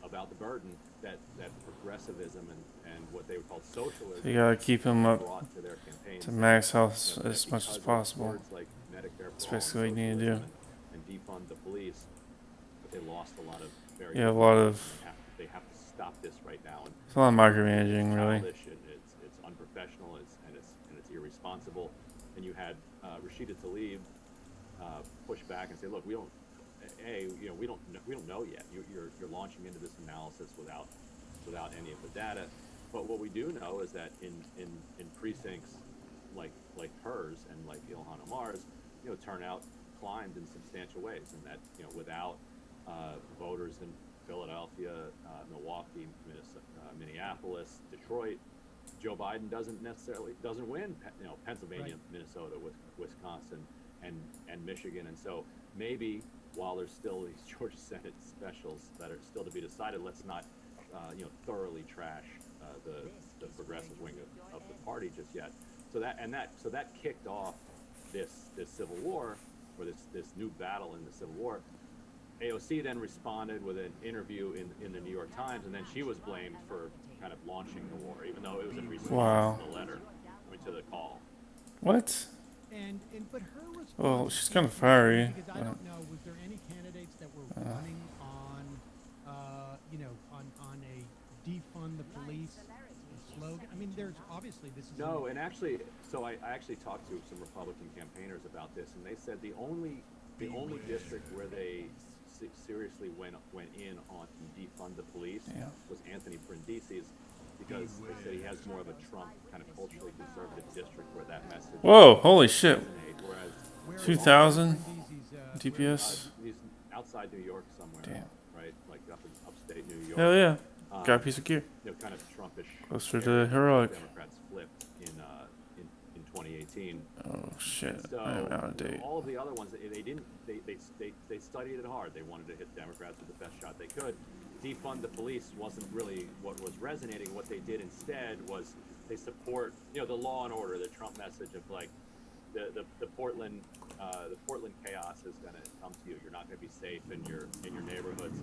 about the burden that progressivism and what they would call socialism. you gotta keep him up to max health as much as possible. Like That's basically what you need to do. And defund the police, but they lost a lot of very. Yeah, a lot of. They have to stop this right now. And it's a lot of micromanaging, really. It's unprofessional. It's irresponsible. And you had Rashida Tlaib push back and say, "Look, we don't know yet. You're launching into this analysis without any of the data. But what we do know is that in precincts like hers and like Ilhan Omar's, you know, turnout climbed in substantial ways, and that, you know, without voters in Philadelphia, Milwaukee, Minneapolis, Detroit. Joe Biden doesn't win, Pennsylvania, right. Minnesota, Wisconsin, and Michigan, and so maybe while there's still these Georgia Senate specials that are still to be decided, let's not thoroughly trash the progressive wing of the party just yet. So that kicked off this civil war, or this new battle in the Civil War. AOC then responded with an interview in the New York Times, and then she was blamed for kind of launching the war, even though it was in response to the letter, to the call. What? But her response. Well, she's kind of fiery. Because I don't know, was there any candidates that were running on, on a defund the police slogan? I mean, there's obviously this is. No, and actually, so I actually talked to some Republican campaigners about this, and they said the only district where they seriously went in on defund the police was Anthony Brindisi's, because they said he has more of a Trump kind of culturally conservative district where that message. Whoa! Holy shit! 2,000 DPS. He's outside New York somewhere. Damn. Right, like up in upstate New York. Hell yeah! Got a piece of gear. Kind of Trumpish. Closer to heroic. Democrats flipped in 2018. Oh shit! So I'm out of date. all of the other ones, they studied it hard. They wanted to hit Democrats with the best shot they could. Defund the police wasn't really what was resonating. What they did instead was they support, the law and order, the Trump message of like the Portland chaos is going to come to you. You're not going to be safe in your neighborhoods.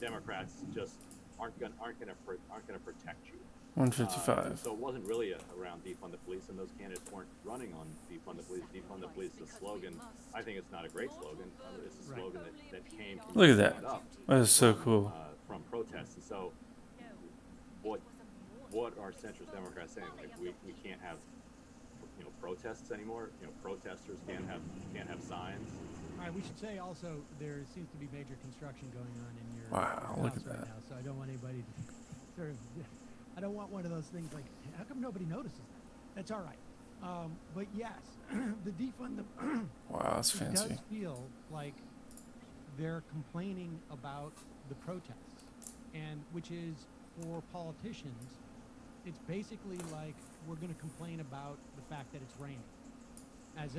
Democrats just aren't going to protect you. 155. So it wasn't really around defund the police, and those candidates weren't running on defund the police. Defund the police is a slogan. I think it's not a great slogan. It's a slogan that came from Look at that. That is so cool. From protests. And so what are centrist Democrats saying? Like we can't have protests anymore. Protesters can't have signs. All right, we should say also there seems to be major construction going on in your wow, your look house at right that. now, so I don't want anybody to sort of. I don't want one of those things like, how come nobody notices that? That's all right. But yes, the defund the. Wow, that's fancy. It does feel like they're complaining about the protests, and which is for politicians, it's basically like we're going to complain about the fact that it's raining. As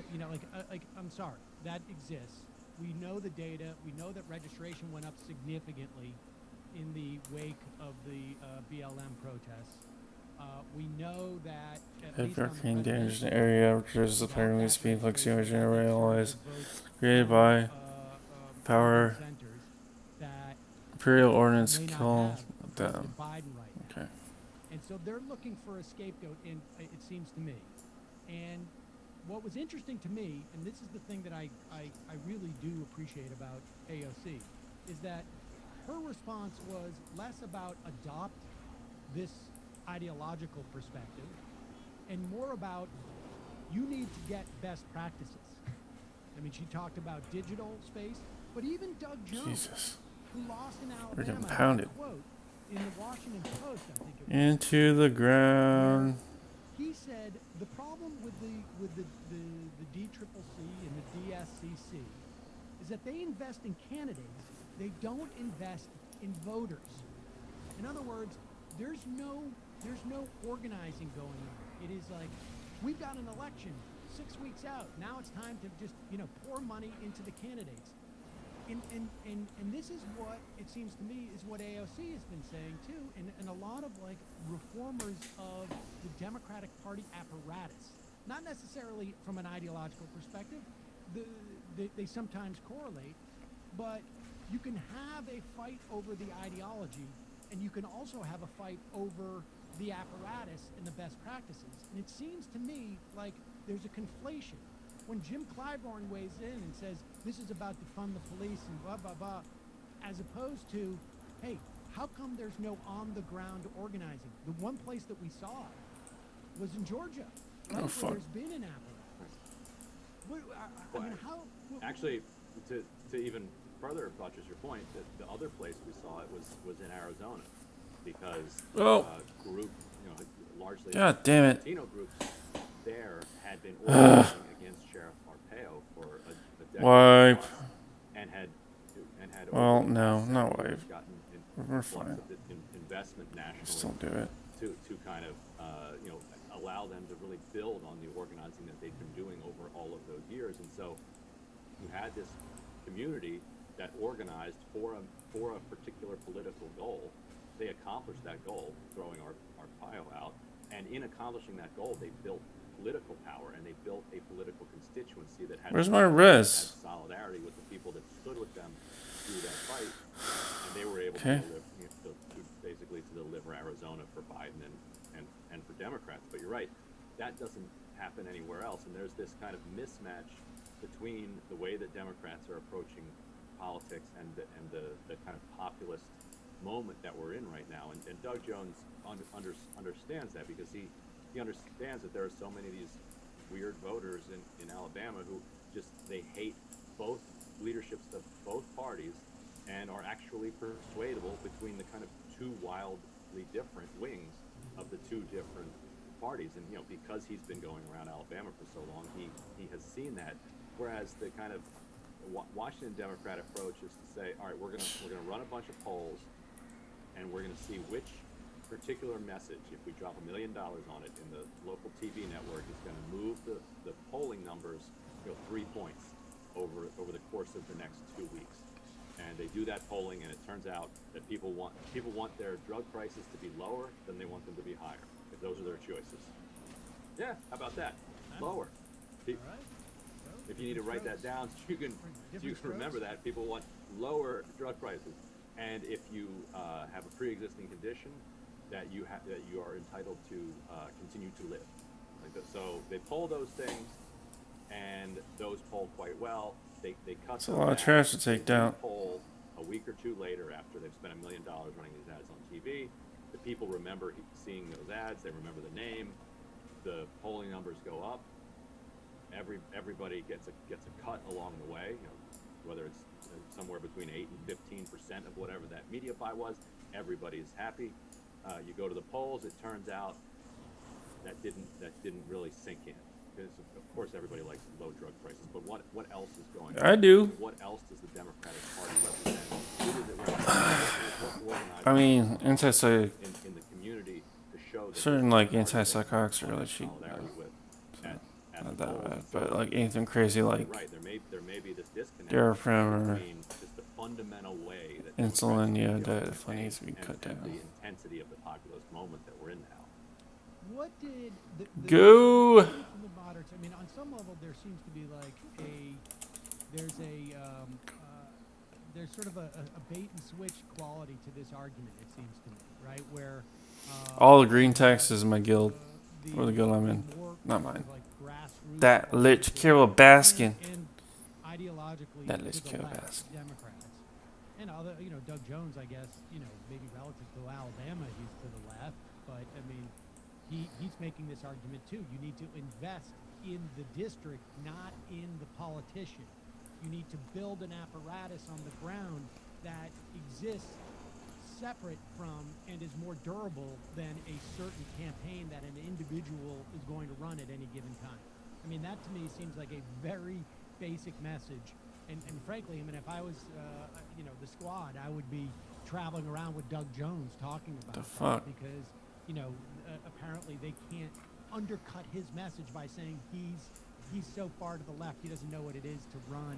like I'm sorry, that exists. We know the data. We know that registration went up significantly in the wake of the BLM protests. We know that If Hurricane Dangerous area, which is apparently speed fluctuation always created by power imperial ordinance kill them. Okay. And so they're looking for a scapegoat, it seems to me. And what was interesting to me, and this is the thing that I really do appreciate about AOC, is that her response was less about adopt this ideological perspective and more about you need to get best practices. I mean, she talked about digital space, but even Doug Jones, who lost in We're getting Alabama, pounded. quote in the Washington Post, I think it was, Into the ground. he said the problem with the DCCC and the DSCC is that they invest in candidates. They don't invest in voters. In other words, there's no organizing going on. It is like we've got an election 6 weeks out. Now it's time to just pour money into the candidates. And this is what it seems to me is what AOC has been saying too, and a lot of like reformers of the Democratic Party apparatus, not necessarily from an ideological perspective. They sometimes correlate, but you can have a fight over the ideology, and you can also have a fight over the apparatus and the best practices. And it seems to me like there's a conflation. When Jim Clyburn weighs in and says, this is about defund the police and blah, blah, blah, as opposed to, hey, how come there's no on-the-ground organizing? The one place that we saw it was in Georgia, right, oh, fuck. where there's been an apparatus. I mean, how... Actually, to even further buttress your point, the other place we saw it was in Arizona, because group, largely God damn it. Latino groups there had been organizing against Sheriff Arpaio for a decade Wipe. plus, and had Well, no, not There's wave. gotten We're influx fine. of investment nationally. Still do it. To kind of allow them to really build on the organizing that they've been doing over all of those years. And so you had this community that organized for a particular political goal. They accomplished that goal, throwing our PIO out, and in accomplishing that goal, they built political power and they built a political constituency that had, Where's my res? had solidarity with the people that stood with them through that fight, and they were able Okay. to basically to deliver Arizona for Biden and for Democrats. But you're right, that doesn't happen anywhere else, and there's this kind of mismatch between the way that Democrats are approaching politics and the kind of populist moment that we're in right now. And Doug Jones understands that, because he understands that there are so many of these weird voters in Alabama who just, they hate both leaderships of both parties and are actually persuadable between the kind of two wildly different wings of the two different parties. And because he's been going around Alabama for so long, he has seen that. Whereas the kind of Washington Democrat approach is to say, all right, we're gonna run a bunch of polls, and we're gonna see which particular message, if we drop $1 million on it in the local TV network, is going to move the polling numbers 3 points over the course of the next 2 weeks. And they do that polling, and it turns out that people want their drug prices to be lower than they want them to be higher, if those are their choices. Yeah, how about that? Lower. If you need to write that down, you can remember that. People want lower drug prices. And if you have a pre-existing condition, that you are entitled to continue to live. So they poll those things, and those poll quite well. They cut. It's a lot of trash to take down. Poll a week or two later, after they've spent $1 million running these ads on TV, the people remember seeing those ads. They remember the name. The polling numbers go up. Everybody gets a cut along the way. Whether it's somewhere between 8 and 15% of whatever that media buy was. Everybody's happy. You go to the polls. It turns out that didn't really sink in, because of course everybody likes low drug prices. But what else is going on? I do. What else does the Democratic Party represent? Who does it represent? I mean, in the community to show that certain like antipsychotics are really cheap. Not that bad, but like anything crazy like there may be this disconnect Daraprim or between just the fundamental way that insulin, yeah, that definitely needs to be cut down. The intensity of the populist moment that we're in now. What did the Go! The moderates, I mean, on some level, there seems to be like there's sort of a bait and switch quality to this argument. It seems to me, right? Where all the green text is my guild, or the guild I'm in, not mine. That Lich Carol Baskin. And ideologically, That Lich to the Carol left, Baskin. Democrats, and other, Doug Jones, I guess, maybe relative to Alabama, he's to the left, but I mean, he's making this argument too. You need to invest in the district, not in the politician. You need to build an apparatus on the ground that exists separate from and is more durable than a certain campaign that an individual is going to run at any given time. I mean, that to me seems like a very basic message. And frankly, I mean, if I was, the squad, I would be traveling around with Doug Jones talking about that, because, apparently they can't undercut his message by saying he's so far to the left, he doesn't know what it is to run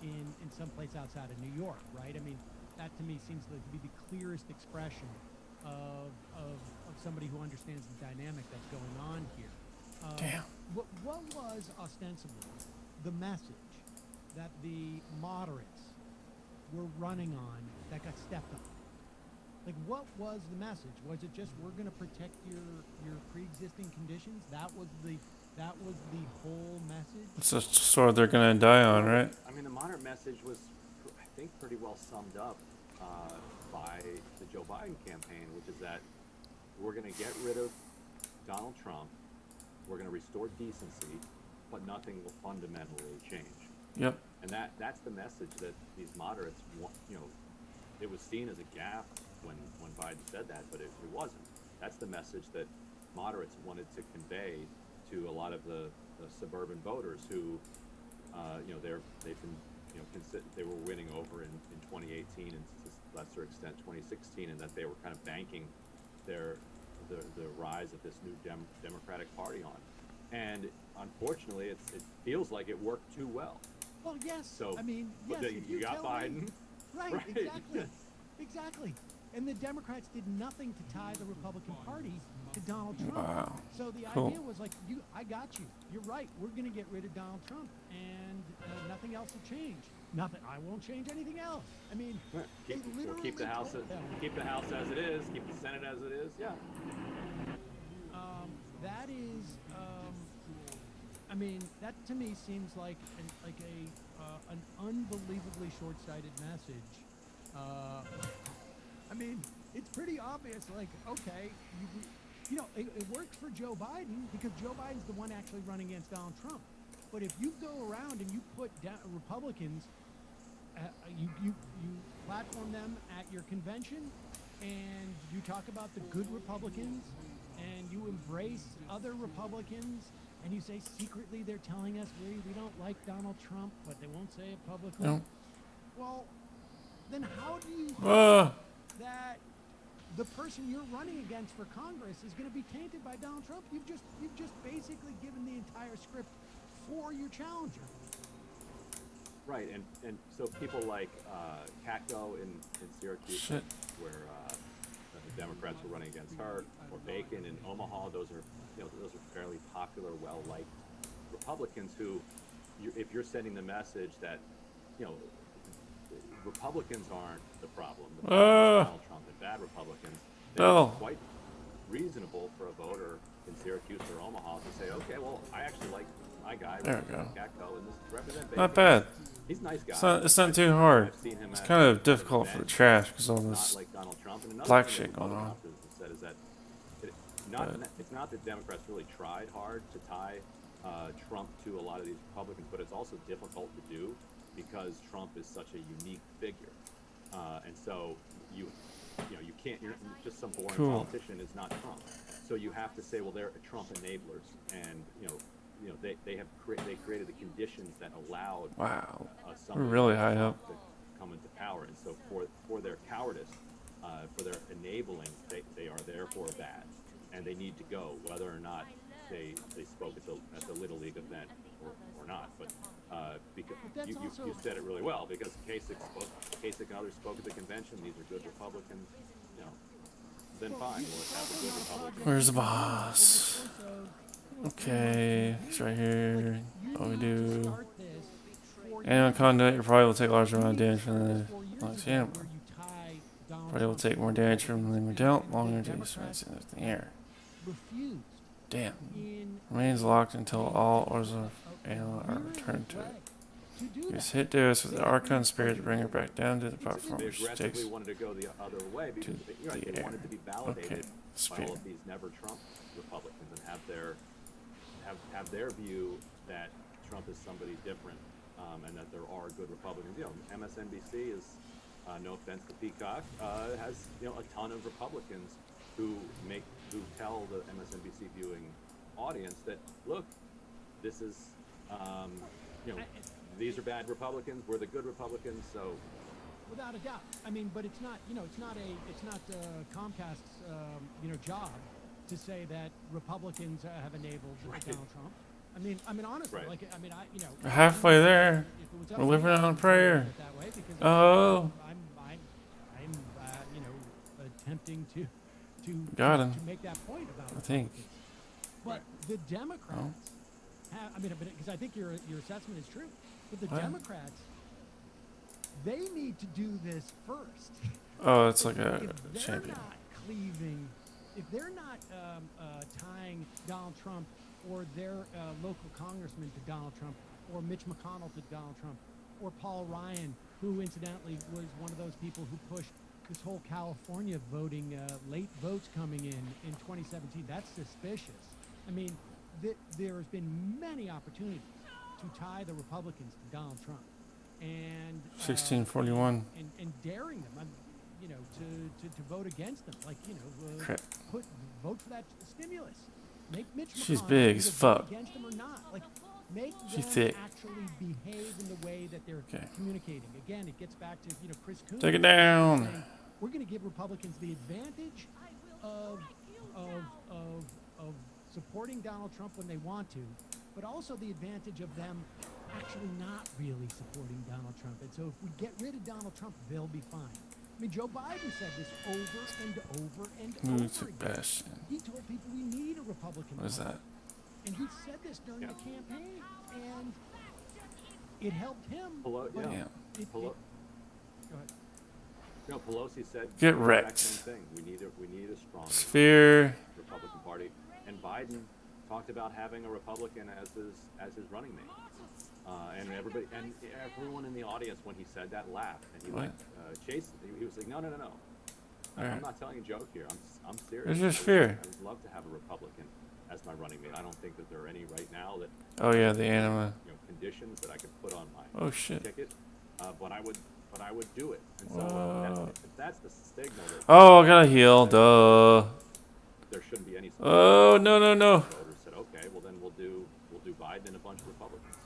in some place outside of New York, right? I mean, that to me seems like to be the clearest expression of somebody who understands the dynamic that's going on here. Damn. What was ostensibly the message that the moderates were running on that got stepped on? Like, what was the message? Was it just, we're going to protect your pre-existing conditions? That was the whole message? It's a sword they're gonna die on, right? I mean, the moderate message was, I think, pretty well summed up by the Joe Biden campaign, which is that we're going to get rid of Donald Trump, we're going to restore decency, but nothing will fundamentally change. Yep. And that's the message that these moderates want. It was seen as a gaffe when Biden said that, but it wasn't. That's the message that moderates wanted to convey to a lot of the suburban voters who, they've been you know, they were winning over in 2018 and to lesser extent 2016, and that they were kind of banking the rise of this new Democratic Party on. And unfortunately, it feels like it worked too well. Well, yes. So, I mean, yes. you got Biden. Right, exactly. Exactly. And the Democrats did nothing to tie the Republican Party to Donald Trump. Wow. So the Cool. idea was like, I got you. You're right. We're going to get rid of Donald Trump, and nothing else will change. Nothing. I won't change anything else. I mean, Keep the House as it is. Keep the Senate as it is. Yeah. That is, I mean, that to me seems like an unbelievably short-sighted message. I mean, it's pretty obvious. Like, okay, you know, it works for Joe Biden because Joe Biden's the one actually running against Donald Trump. But if you go around and you put Republicans, you platform them at your convention, and you talk about the good Republicans, and you embrace other Republicans, and you say secretly they're telling us we don't like Donald Trump, but they won't say it publicly. No. Well, then how do you think that the person you're running against for Congress is going to be tainted by Donald Trump? You've just basically given the entire script for your challenger. Right, and so people like Katko in Syracuse, where the Democrats were running against her, or Bacon in Omaha, those are fairly popular, well-liked Republicans who, if you're sending the message that, you know, Republicans aren't the problem, the problem is Donald Trump and bad Republicans, then it's quite reasonable for a voter in Syracuse or Omaha to say, okay, well, I actually like my guy, Katko, and this is Representative Bacon. Not bad. He's a nice guy. It's not too hard. It's kind of difficult for the trash because all this black shit going on. Is that it's not that Democrats really tried hard to tie Trump to a lot of these Republicans, but it's also difficult to do because Trump is such a unique figure, and so you can't. You're just some boring politician is not Trump. So you have to say, well, they're Trump enablers, and they created the conditions that allowed we're really high up to come into power, and so for their cowardice, for their enabling, they are therefore bad, and they need to go, whether or not they spoke at the Little League event or not. But because you said it really well, because Kasich and others spoke at the convention. These are good Republicans, then fine, we'll have a good Republican. Where's the boss? Okay, he's right here. What we do? Animal conduct, you probably will take a large amount of damage from the animal. Probably will take more damage from the don't longer until you smash it in the air. Damn. Remains locked until all orders of animal are returned to it. Use hit Deus with the Archon Spirit to bring her back down to the platform, which takes wanted to go the other way because they wanted to be validated by all of these never Trump Republicans and have their view that Trump is somebody different, and that there are good Republicans. MSNBC is, no offense to Peacock, has a ton of Republicans who tell the MSNBC viewing audience that, look, this is these are bad Republicans, we're the good Republicans. So without a doubt, I mean, but it's not Comcast's job to say that Republicans have enabled Donald Trump. I mean, honestly, we're halfway there. We're living on prayer. Oh. I'm attempting to got him. to make that point about I think. But the Democrats have, because I think your assessment is true. But the Democrats, they need to do this first. Oh, it's like a if champion. They're not cleaving, if they're not tying Donald Trump or their local congressman to Donald Trump, or Mitch McConnell to Donald Trump, or Paul Ryan, who incidentally was one of those people who pushed this whole California voting, late votes coming in 2017. That's suspicious. I mean, there's been many opportunities to tie the Republicans to Donald Trump, and 1641, and daring them, to vote against them, vote for that stimulus. Make Mitch She's McConnell big as fuck. Against them or not, make She's them thick. actually behave in the way that they're communicating. Again, it gets back to Chris Coons. Take it down. Saying, we're going to give Republicans the advantage of supporting Donald Trump when they want to, but also the advantage of them actually not really supporting Donald Trump. And so if we get rid of Donald Trump, they'll be fine. I mean, Joe Biden said this over and over and over again. He told people we need a Republican. What is that? And he said this during the campaign, and it helped him. Go ahead. No, Pelosi said Get the wrecked. exact same thing. We need a strong Sphere. Republican Party, and Biden talked about having a Republican as his running mate. And everyone in the audience when he said that laughed, and he Chase. He was like, no. I'm not telling a joke here. I'm serious. It's just fear. I would love to have a Republican as my running mate. I don't think that there are any right now that. Oh yeah, the anima. Conditions that I could put on my ticket. But I would do it. And so if that's the signal. Oh, I gotta heal. Duh. There shouldn't be any. Oh no. Voters said, okay, well then we'll do Biden and a bunch of Republicans.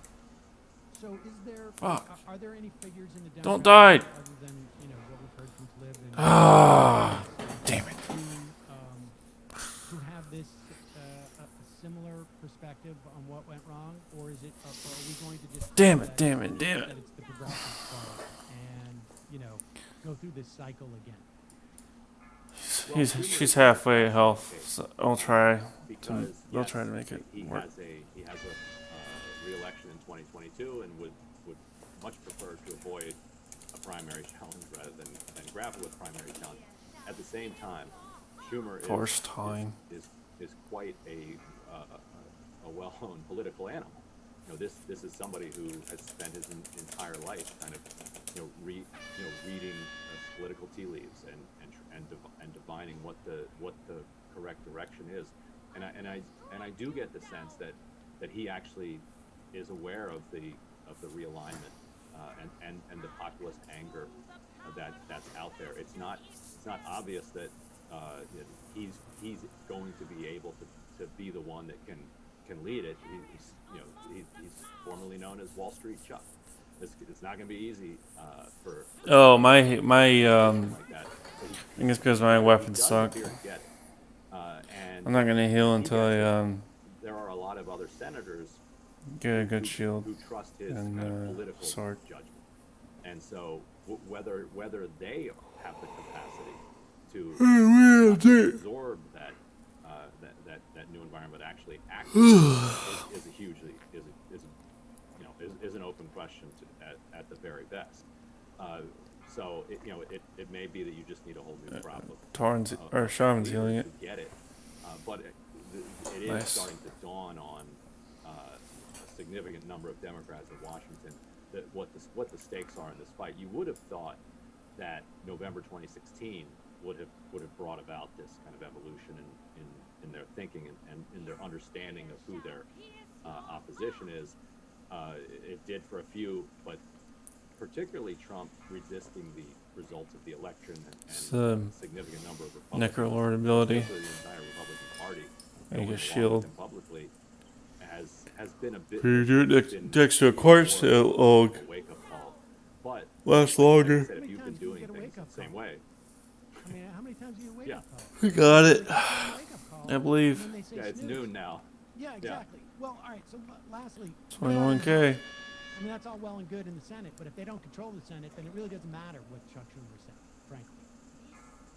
So is there? Are there any figures in the Democratic Don't die. Party other than what we've heard from Cliv and damn it. who have this a similar perspective on what went wrong, or is it? Are we going to just? Damn it. That it's the progressive fault, and go through this cycle again. She's halfway at health. So I'll try to. They'll try to make it work. He has a re-election in 2022 and would much prefer to avoid a primary challenge rather than grapple with primary challenge. At the same time, Schumer is quite a well-known political animal. This is somebody who has spent his entire life kind of reading political tea leaves and divining what the correct direction is. And I do get the sense that he actually is aware of the realignment and the populist anger that's out there. It's not obvious that he's going to be able to be the one that can lead it. He's formerly known as Wall Street Chuck. It's not going to be easy for my I think it's because my weapons suck. I'm not gonna heal until I There are a lot of other senators get a good shield who trust his and kind of political sword. judgment, and so whether they have the capacity to absorb that new environment, actually act is an open question at the very best. So it may be that you just need a whole new crop of Shaman's healing it. to get it, but it is starting to dawn on a significant number of Democrats in Washington that what the stakes are in this fight. You would have thought that November 2016 would have brought about this kind of evolution in their thinking and in their understanding of who their opposition is. It did for a few, but particularly Trump resisting the results of the election and a significant number of Republicans, Necrolord ability. the entire Republican Party, Make a shield. publicly has been a bit. Next to a corpse, it'll wake-up call, but last longer. like I said, if you've been doing things the same way. I mean, how many times do you wake up? We got it. I believe. Yeah, it's noon now. Yeah, exactly. Well, all right. So lastly, 21K. I mean, that's all well and good in the Senate, but if they don't control the Senate, then it really doesn't matter what Chuck Schumer said, frankly.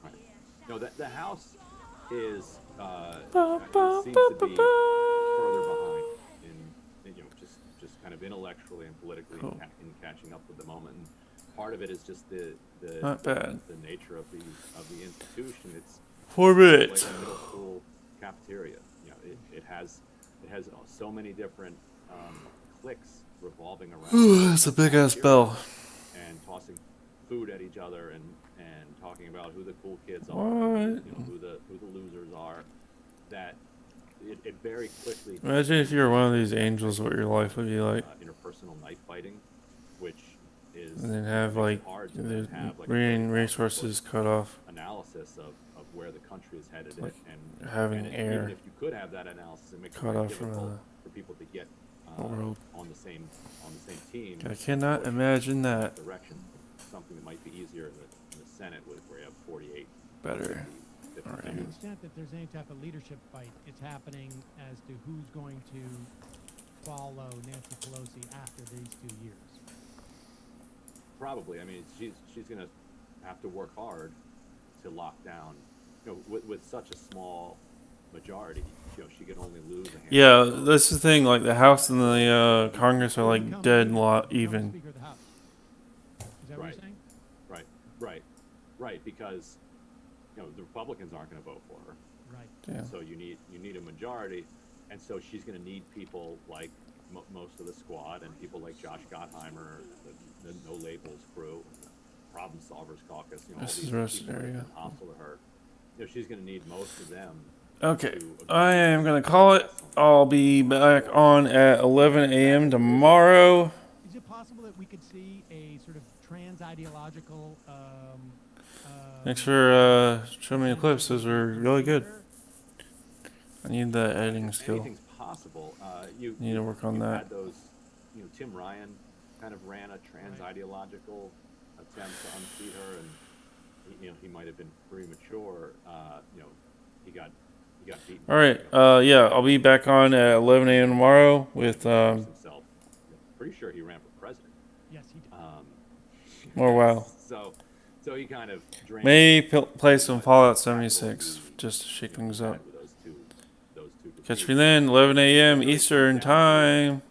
Right. No, the House is seems to be further behind in just kind of intellectually and politically in catching up with the moment. And part of it is just the Not bad. the nature of the institution. It's 4 minutes. like a middle school cafeteria. It has so many different cliques revolving around. That's a big ass bell. And tossing food at each other and talking about who the cool kids are, What? who the losers are. That it very quickly. Imagine if you were one of these angels, what your life would be like. Interpersonal knife fighting, which is And then have like the marine resources cut off. analysis of where the country is headed, Like and having even air if you could have that analysis, it makes it cut very off from difficult for people to get world. on the same team. I cannot imagine that. Direction, something that might be easier in the Senate, where you have 48. Better. To the extent that there's any type of leadership fight, it's happening as to who's going to follow Nancy Pelosi after these 2 years. Probably. I mean, she's going to have to work hard to lock down. With such a small majority, she can only lose a handful. Yeah, that's the thing. Like the House and the Congress are like dead even. Speaker of the House. Is that what you're saying? Right. Because the Republicans aren't going to vote for her. Right. Yeah. So you need a majority, and so she's going to need people like most of the squad and people like Josh Gottheimer, the No Labels crew, the Problem Solvers Caucus. All This these is rest people that area. have been hostile to her. She's going to need most of them. Okay, I am gonna call it. I'll be back on at 11 a.m. tomorrow. Is it possible that we could see a sort of trans-ideological Thanks for showing me the clips. Those were really good. I need the editing skill. Anything's possible. You need to work on that. Had those, Tim Ryan kind of ran a trans-ideological attempt to unseat her, and he might have been premature. He got beaten. All right. Yeah, I'll be back on at 11 a.m. tomorrow with himself. Pretty sure he ran for president. Yes, he did. Oh wow. So he kind of maybe play some Fallout 76 just to shake things up. Catch me then, 11 a.m. Eastern time.